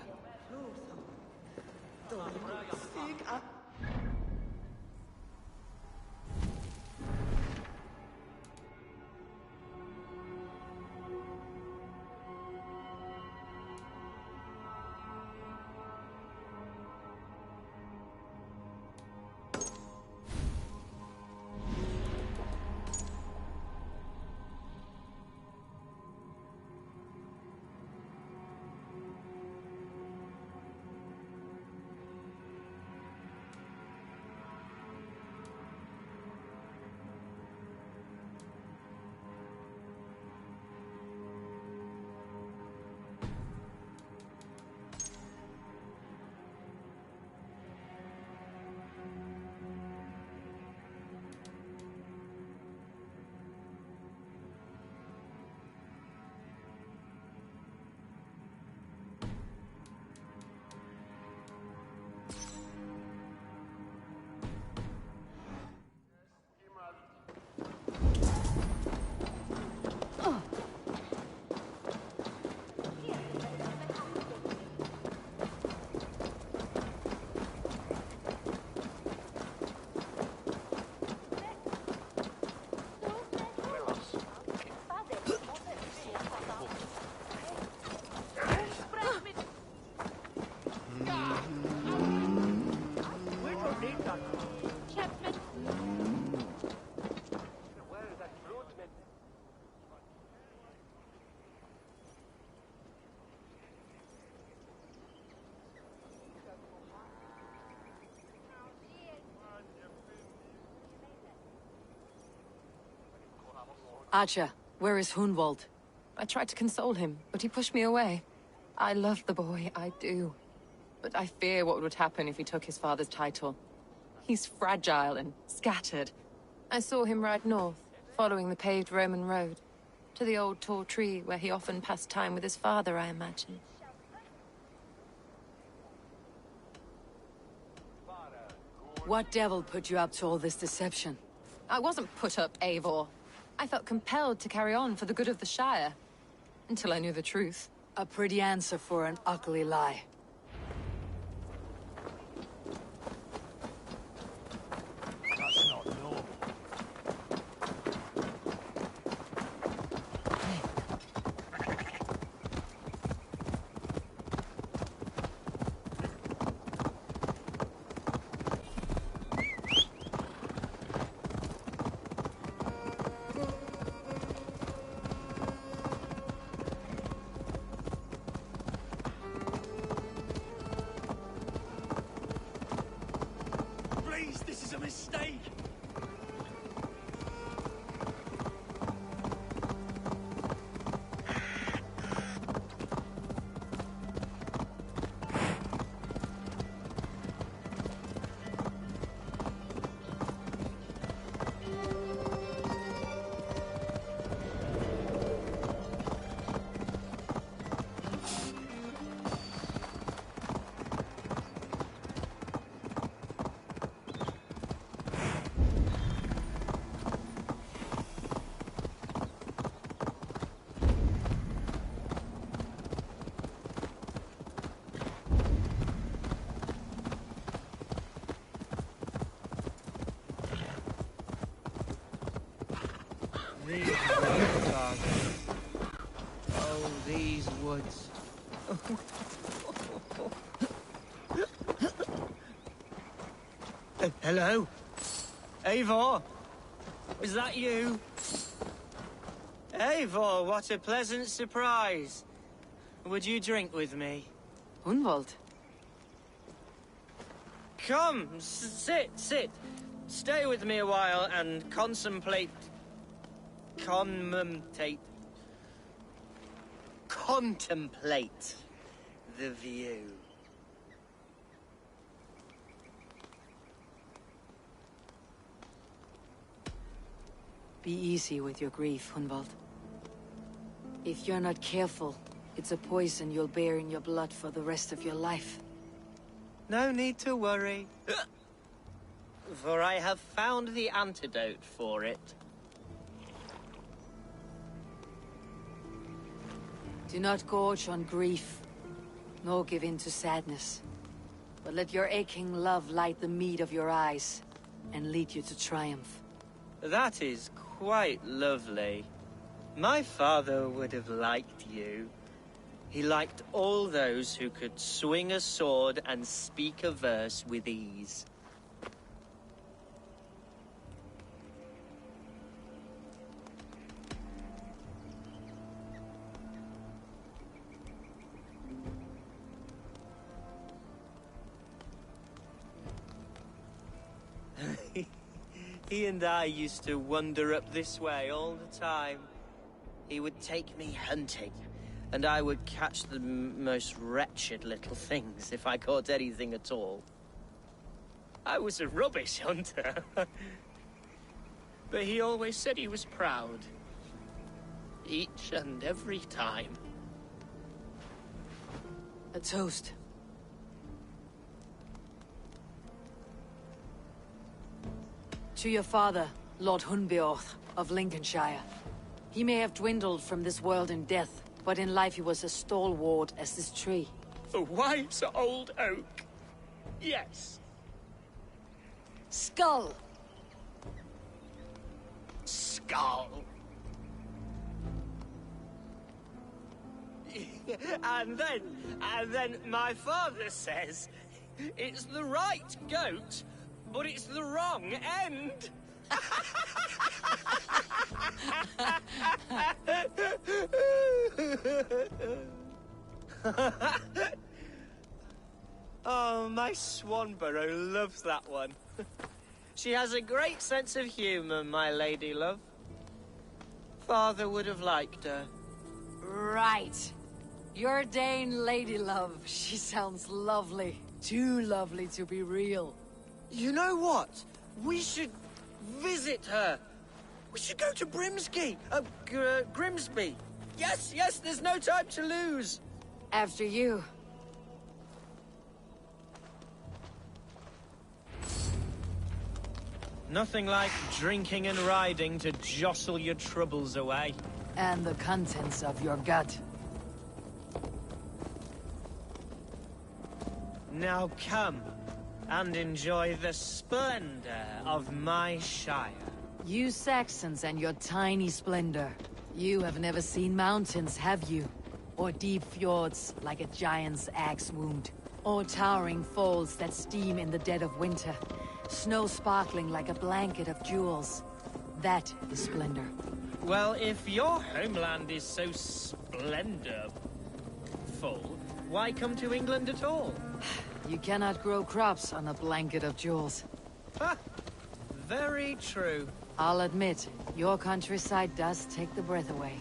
Acha, where is Hunwald? I tried to console him, but he pushed me away. I love the boy, I do. But I fear what would happen if he took his father's title. He's fragile and scattered. I saw him ride north, following the paved Roman road. To the old tall tree where he often passed time with his father, I imagine. What devil put you up to all this deception? I wasn't put up, Eivor. I felt compelled to carry on for the good of the Shire. Until I knew the truth. A pretty answer for an ugly lie. That's not normal. Please, this is a mistake! These woods, darling. Oh, these woods. Hello? Eivor? Is that you? Eivor, what a pleasant surprise. Would you drink with me? Hunwald? Come, sit. Stay with me a while and contemplate the view. Be easy with your grief, Hunwald. If you're not careful, it's a poison you'll bear in your blood for the rest of your life. No need to worry. For I have found the antidote for it. Do not gorge on grief, nor give in to sadness. But let your aching love light the mead of your eyes, and lead you to triumph. That is quite lovely. My father would have liked you. He liked all those who could swing a sword and speak a verse with ease. He and I used to wander up this way all the time. He would take me hunting, and I would catch the most wretched little things if I caught anything at all. I was a rubbish hunter. But he always said he was proud. Each and every time. A toast. To your father, Lord Hunbeorth of Lincolnshire. He may have dwindled from this world in death, but in life he was as stalwart as this tree. A wise old oak. Yes. Skull! Skull. And then my father says, it's the right goat, but it's the wrong end. Oh, my Swanborough loves that one. She has a great sense of humor, my lady love. father would have liked her. Right. Your Dane lady love. She sounds lovely. Too lovely to be real. You know what? We should visit her. We should go to Grimsby. Yes, yes, there's no time to lose. After you. Nothing like drinking and riding to jostle your troubles away. And the contents of your gut. Now come and enjoy the splendor of my shire. You Saxons and your tiny splendor. You have never seen mountains, have you? Or deep fjords like a giant's axe wound. Or towering falls that steam in the dead of winter. Snow sparkling like a blanket of jewels. That is splendor. Well, if your homeland is so splendorful, why come to England at all? You cannot grow crops on a blanket of jewels. Ha! Very true. I'll admit, your countryside does take the breath away.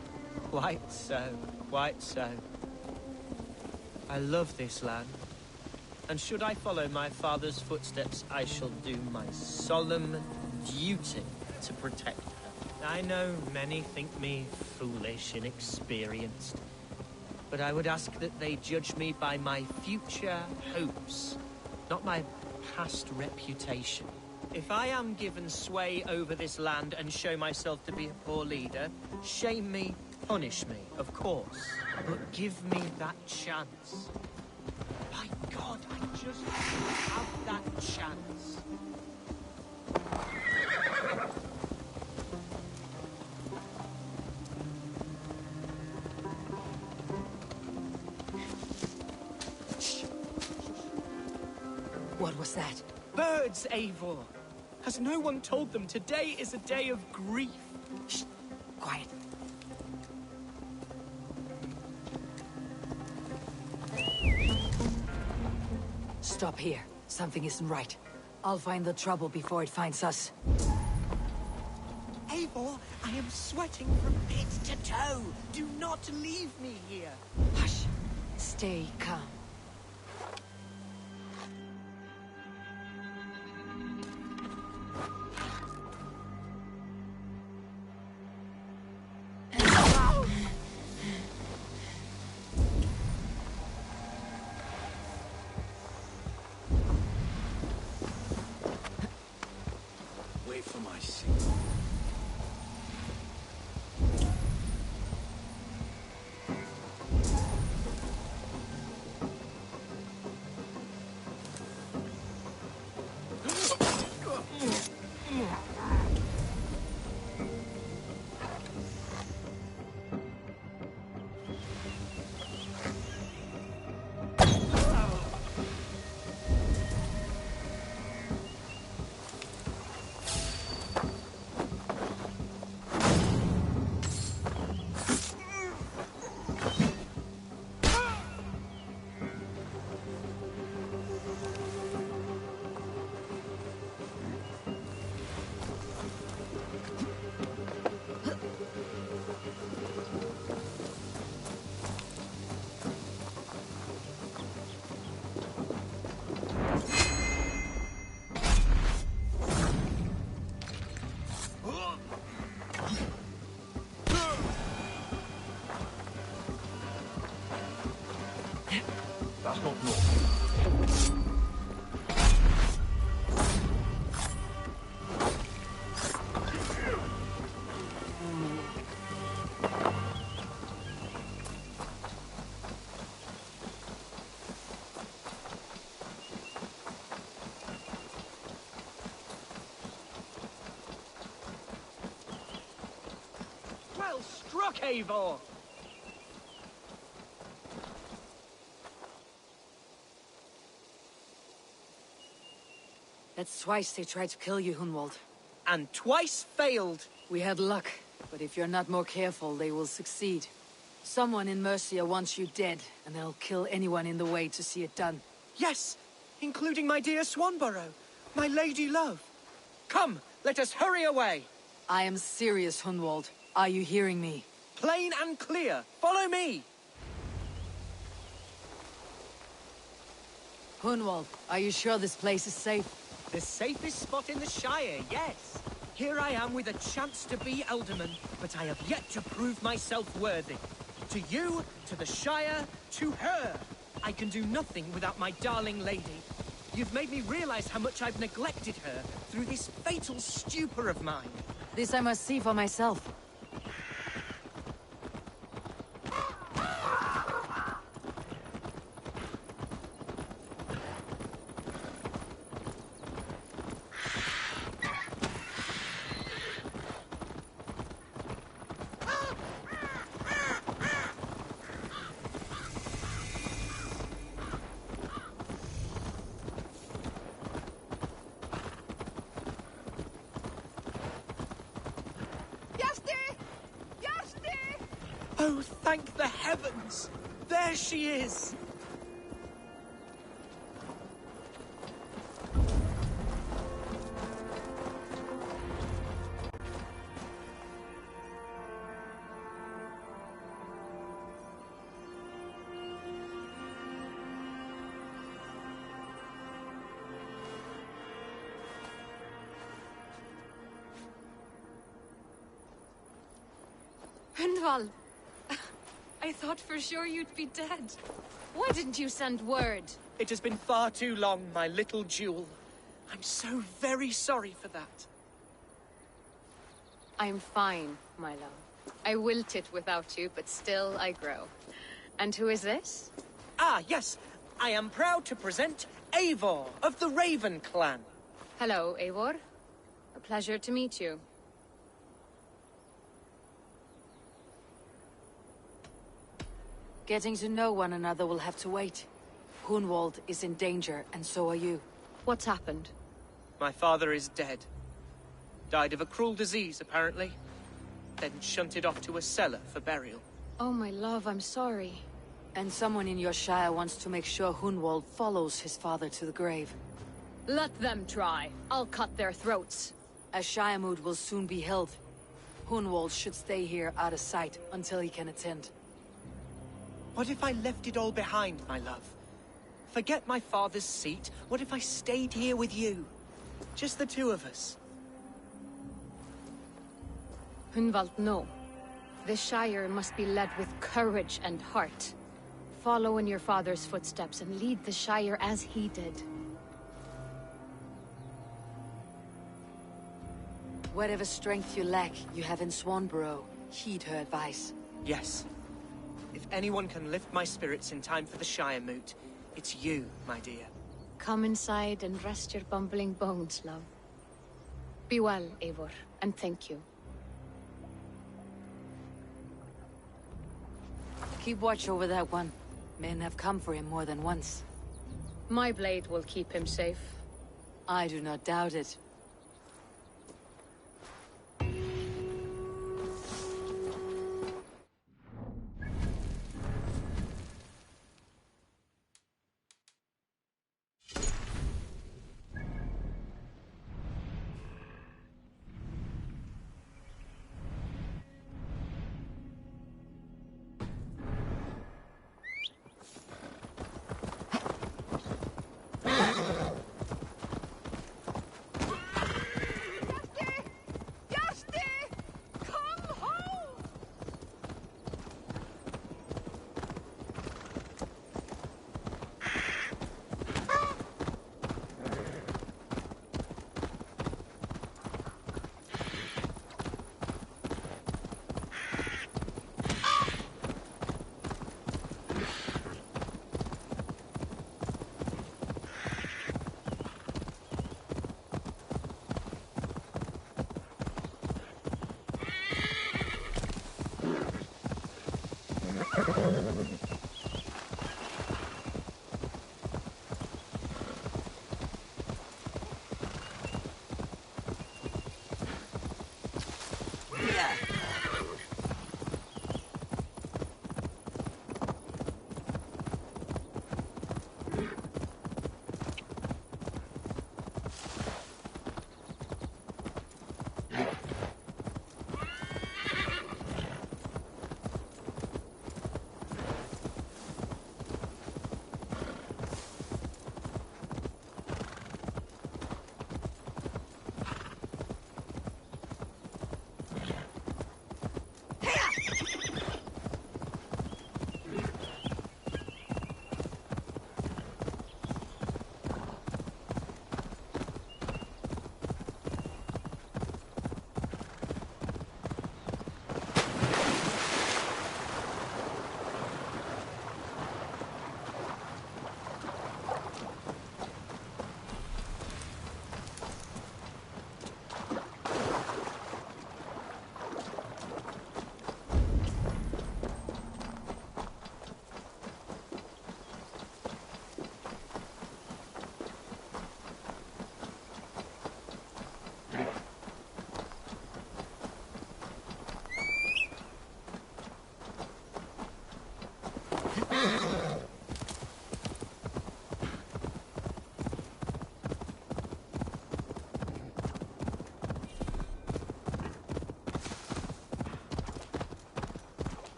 Quite so, quite so. I love this land. And should I follow my father's footsteps, I shall do my solemn duty to protect her. I know many think me foolish, inexperienced. But I would ask that they judge me by my future hopes, not my past reputation. If I am given sway over this land and show myself to be a poor leader, shame me, punish me, of course. But give me that chance. My God, I just have that chance. What was that? Birds, Eivor! Has no one told them today is a day of grief? Shh! Quiet. Stop here. Something isn't right. I'll find the trouble before it finds us. Eivor, I am sweating from head to toe. Do not leave me here. Hush. Stay calm. Wait for my seat. That's not normal. Well struck, Eivor! That's twice they tried to kill you, Hunwald. And twice failed. We had luck, but if you're not more careful, they will succeed. Someone in Mercia wants you dead, and they'll kill anyone in the way to see it done. Yes, including my dear Swanborough, my lady love. Come, let us hurry away. I am serious, Hunwald. Are you hearing me? Plain and clear. Follow me. Hunwald, are you sure this place is safe? The safest spot in the Shire, yes. Here I am with a chance to be Alderman, but I have yet to prove myself worthy. To you, to the Shire, to her. I can do nothing without my darling lady. You've made me realize how much I've neglected her through this fatal stupor of mine. This I must see for myself. Oh, thank the heavens! There she is! Hunwald! I thought for sure you'd be dead. Why didn't you send word? It has been far too long, my little jewel. I'm so very sorry for that. I'm fine, my love. I wilted without you, but still I grow. And who is this? Ah, yes. I am proud to present Eivor of the Raven clan. Hello, Eivor. A pleasure to meet you. Getting to know one another will have to wait. Hunwald is in danger, and so are you. What's happened? My father is dead. Died of a cruel disease, apparently. Then shunted off to a cellar for burial. Oh, my love, I'm sorry. And someone in your shire wants to make sure Hunwald follows his father to the grave. Let them try. I'll cut their throats. A shire moot will soon be held. Hunwald should stay here out of sight until he can attend. What if I left it all behind, my love? Forget my father's seat. What if I stayed here with you? Just the two of us. Hunwald, no. The Shire must be led with courage and heart. Follow in your father's footsteps and lead the Shire as he did. Whatever strength you lack, you have in Swanborough. Heed her advice. Yes. If anyone can lift my spirits in time for the Shire moot, it's you, my dear. Come inside and rest your bumbling bones, love. Be well, Eivor, and thank you. Keep watch over that one. Men have come for him more than once. My blade will keep him safe. I do not doubt it.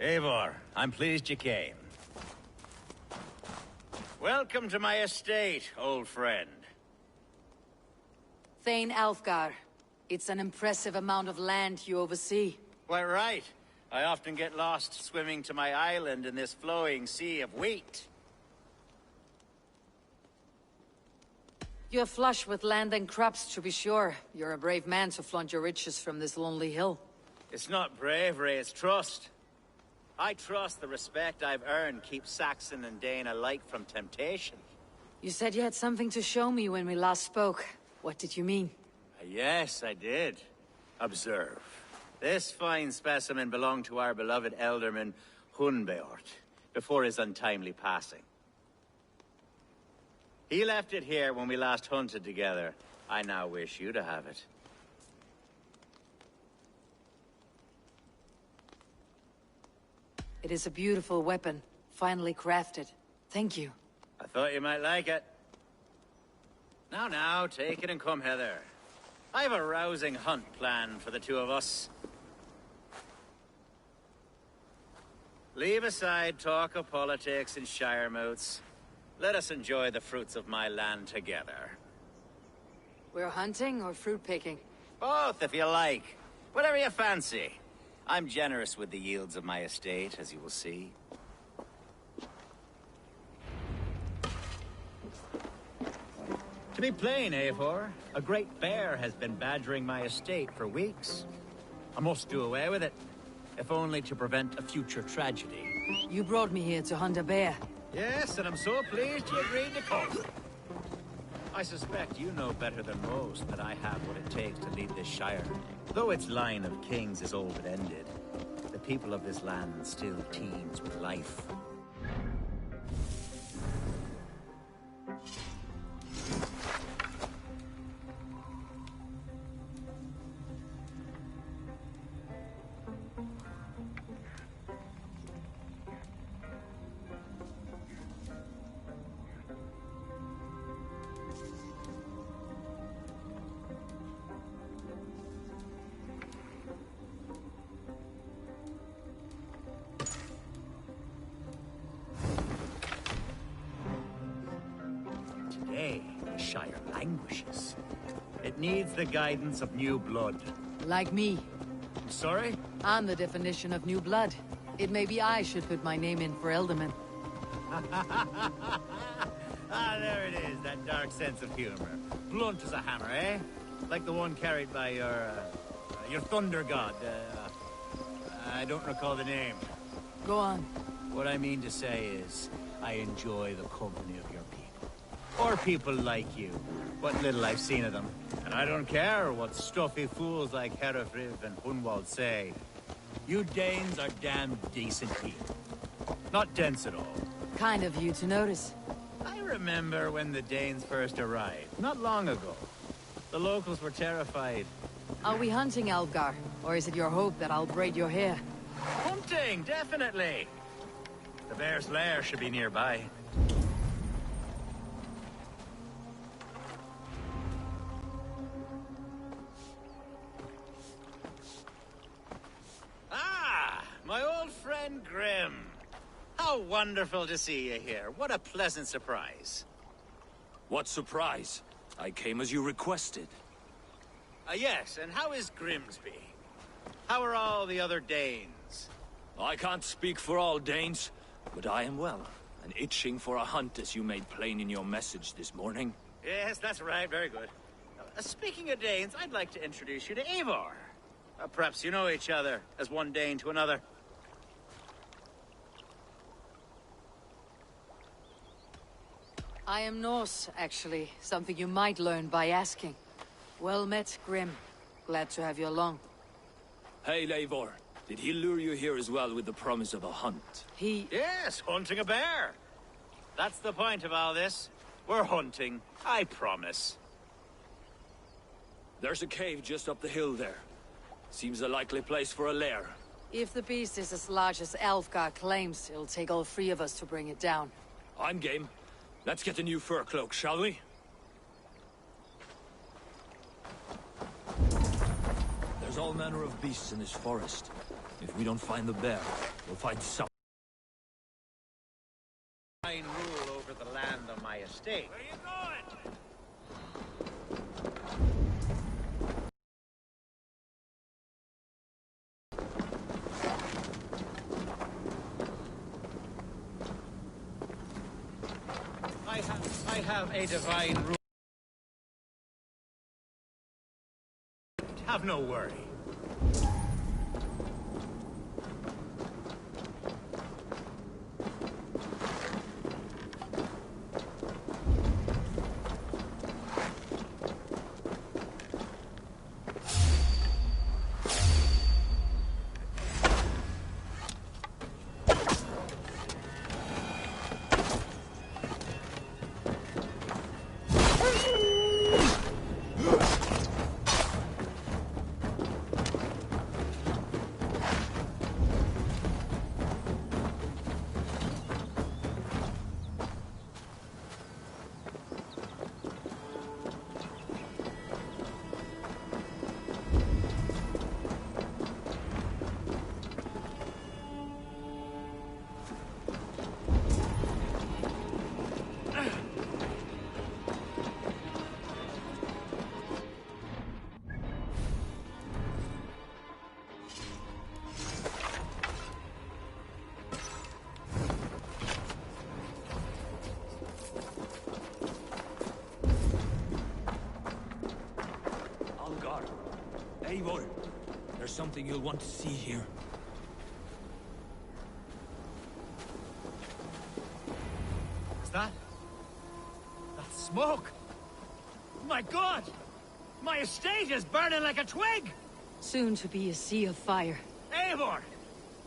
Eivor, I'm pleased you came. Welcome to my estate, old friend. Thane Alfgar. It's an impressive amount of land you oversee. Quite right. I often get lost swimming to my island in this flowing sea of wheat. You're flush with land and crops, to be sure. You're a brave man to flaunt your riches from this lonely hill. It's not bravery, it's trust. I trust the respect I've earned keeps Saxon and Dane alike from temptation. You said you had something to show me when we last spoke. What did you mean? Yes, I did. Observe. This fine specimen belonged to our beloved elderman, Hunbeort, before his untimely passing. He left it here when we last hunted together. I now wish you to have it. It is a beautiful weapon, finely crafted. Thank you. I thought you might like it. Now, take it and come hither. I have a rousing hunt planned for the two of us. Leave aside talk of politics and shire moats. Let us enjoy the fruits of my land together. We're hunting or fruit picking? Both, if you like. Whatever you fancy. I'm generous with the yields of my estate, as you will see. To be plain, Eivor, a great bear has been badgering my estate for weeks. I must do away with it, if only to prevent a future tragedy. You brought me here to hunt a bear. Yes, and I'm so pleased you agreed to come. I suspect you know better than most that I have what it takes to lead this shire. Though its line of kings is old and ended, the people of this land still teems with life. Today, the Shire languishes. It needs the guidance of new blood. Like me. Sorry? I'm the definition of new blood. It may be I should put my name in for Elderman. There it is, that dark sense of humor. Blunt as a hammer, eh? Like the one carried by your thunder god. I don't recall the name. Go on. What I mean to say is, I enjoy the company of your people. Or people like you. What little I've seen of them. And I don't care what stuffy fools like Herefriv and Hunwald say. You Danes are damn decent people. Not dense at all. Kind of you to notice. I remember when the Danes first arrived, not long ago. The locals were terrified. Are we hunting, Alfgar? Or is it your hope that I'll braid your hair? Hunting, definitely! The bear's lair should be nearby. Ah! My old friend Grim. How wonderful to see you here. What a pleasant surprise. What surprise? I came as you requested. Yes, and how is Grimsby? How are all the other Danes? I can't speak for all Danes, but I am well, and itching for a hunt as you made plain in your message this morning. Yes, that's right. Very good. Speaking of Danes, I'd like to introduce you to Eivor. Perhaps you know each other, as one Dane to another. I am Norse, actually. Something you might learn by asking. Well met, Grim. Glad to have you along. Hey, Eivor. Did he lure you here as well with the promise of a hunt? Yes, hunting a bear. That's the point of all this. We're hunting, I promise. There's a cave just up the hill there. Seems a likely place for a lair. If the beast is as large as Alfgar claims, it'll take all three of us to bring it down. I'm game. Let's get a new fur cloak, shall we? There's all manner of beasts in this forest. If we don't find the bear, we'll find some. I rule over the land on my estate. Where are you going? I have a divine rule. Have no worry. Eivor, there's something you'll want to see here. What's that? That's smoke! My God! My estate is burning like a twig! Soon to be a sea of fire. Eivor!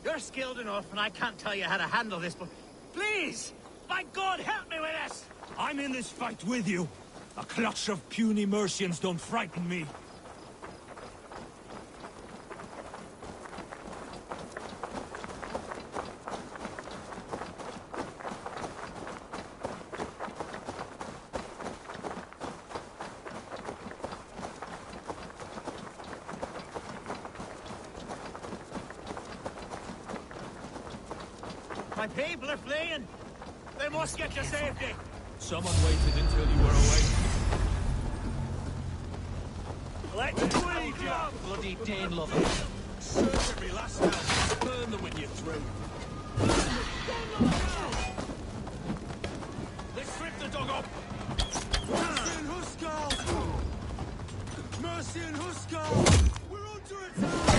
You're skilled enough, and I can't tell you how to handle this, but please! My God, help me with this! I'm in this fight with you. A clutch of puny Mercians don't frighten me. My people are fleeing! They must get to safety! Someone waited until you were awake. Let's bleed you! Bloody Dane lover! Search every last house. Burn them when you're through. Let's strip the dog up! Mercy and Huskar! Mercy and Huskar! We're under attack!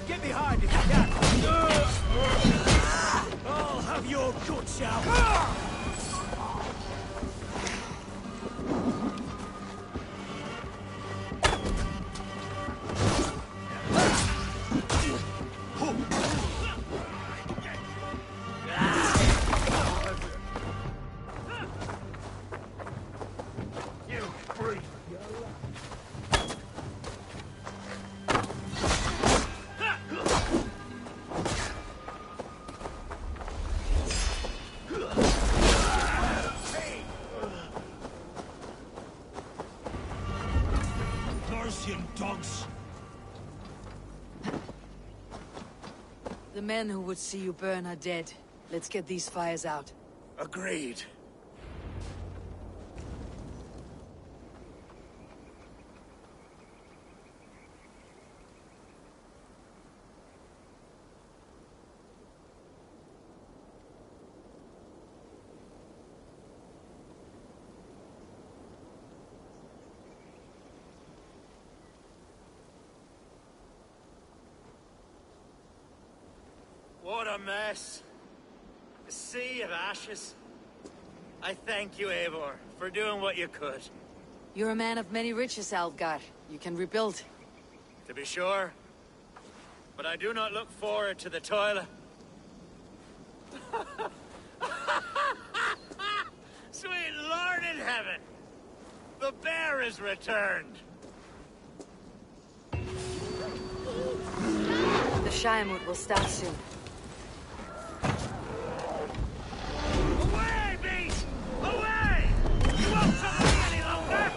Get behind if you can! I'll have your guts out! The men who would see you burn are dead. Let's get these fires out. Agreed. What a mess. A sea of ashes. I thank you, Eivor, for doing what you could. You're a man of many riches, Algar. You can rebuild. To be sure. But I do not look forward to the toilet. Sweet Lord in heaven! The bear is returned! The Shiremoot will start soon. Away, beast! Away! You won't trouble me any longer!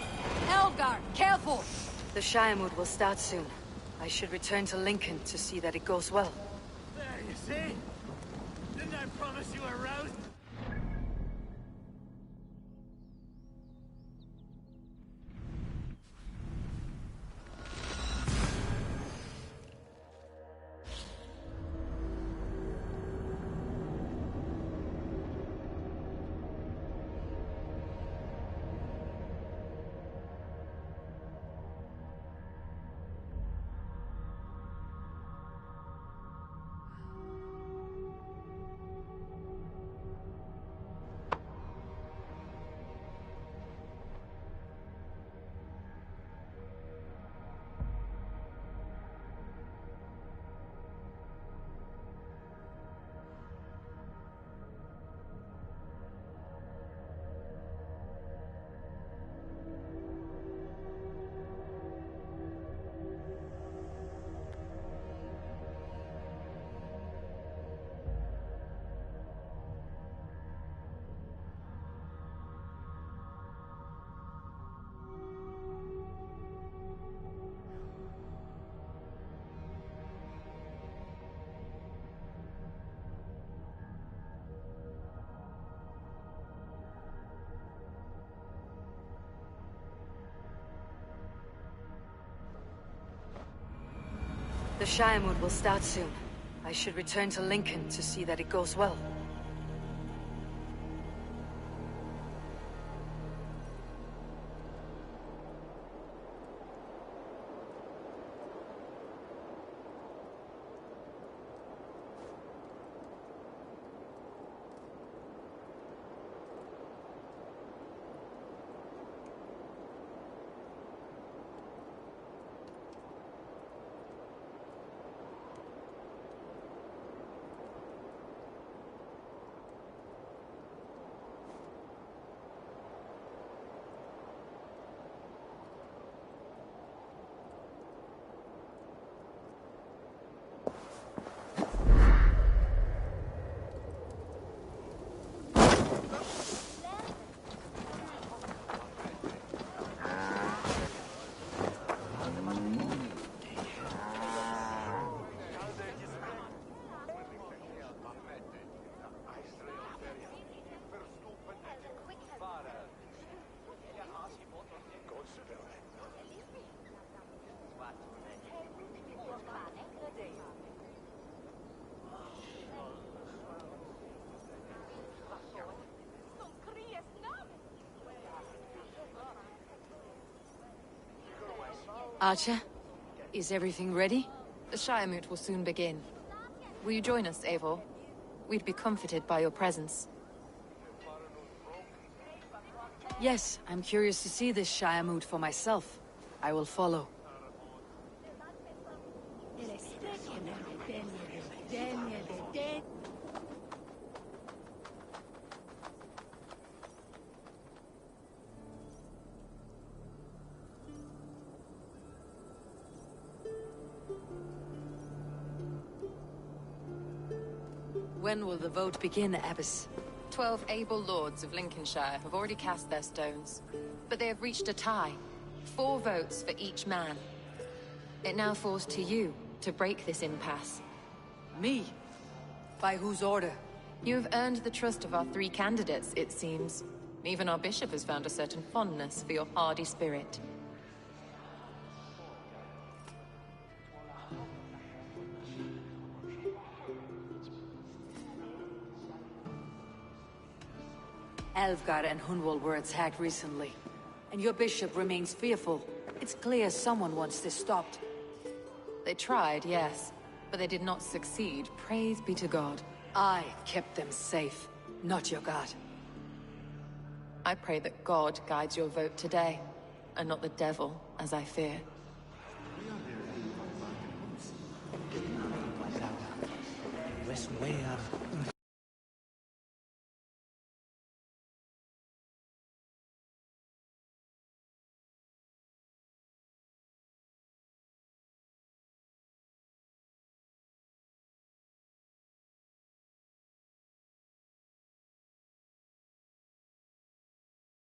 Elgar, careful! The Shiremoot will start soon. I should return to Lincoln to see that it goes well. There, you see? Didn't I promise you a roast? The Shiremoot will start soon. I should return to Lincoln to see that it goes well. Archer, is everything ready? The Shiremoot will soon begin. Will you join us, Eivor? We'd be comforted by your presence. Yes, I'm curious to see this Shiremoot for myself. I will follow. When will the vote begin, Abbess? 12 able lords of Lincolnshire have already cast their stones, but they have reached a tie. 4 votes for each man. It now falls to you to break this impasse. Me? By whose order? You've earned the trust of our 3 candidates, it seems. Even our bishop has found a certain fondness for your hardy spirit. Elfgar and Hunwald were attacked recently, and your bishop remains fearful. It's clear someone wants this stopped. They tried, yes, but they did not succeed. Praise be to God. I kept them safe, not your god. I pray that God guides your vote today, and not the devil, as I fear.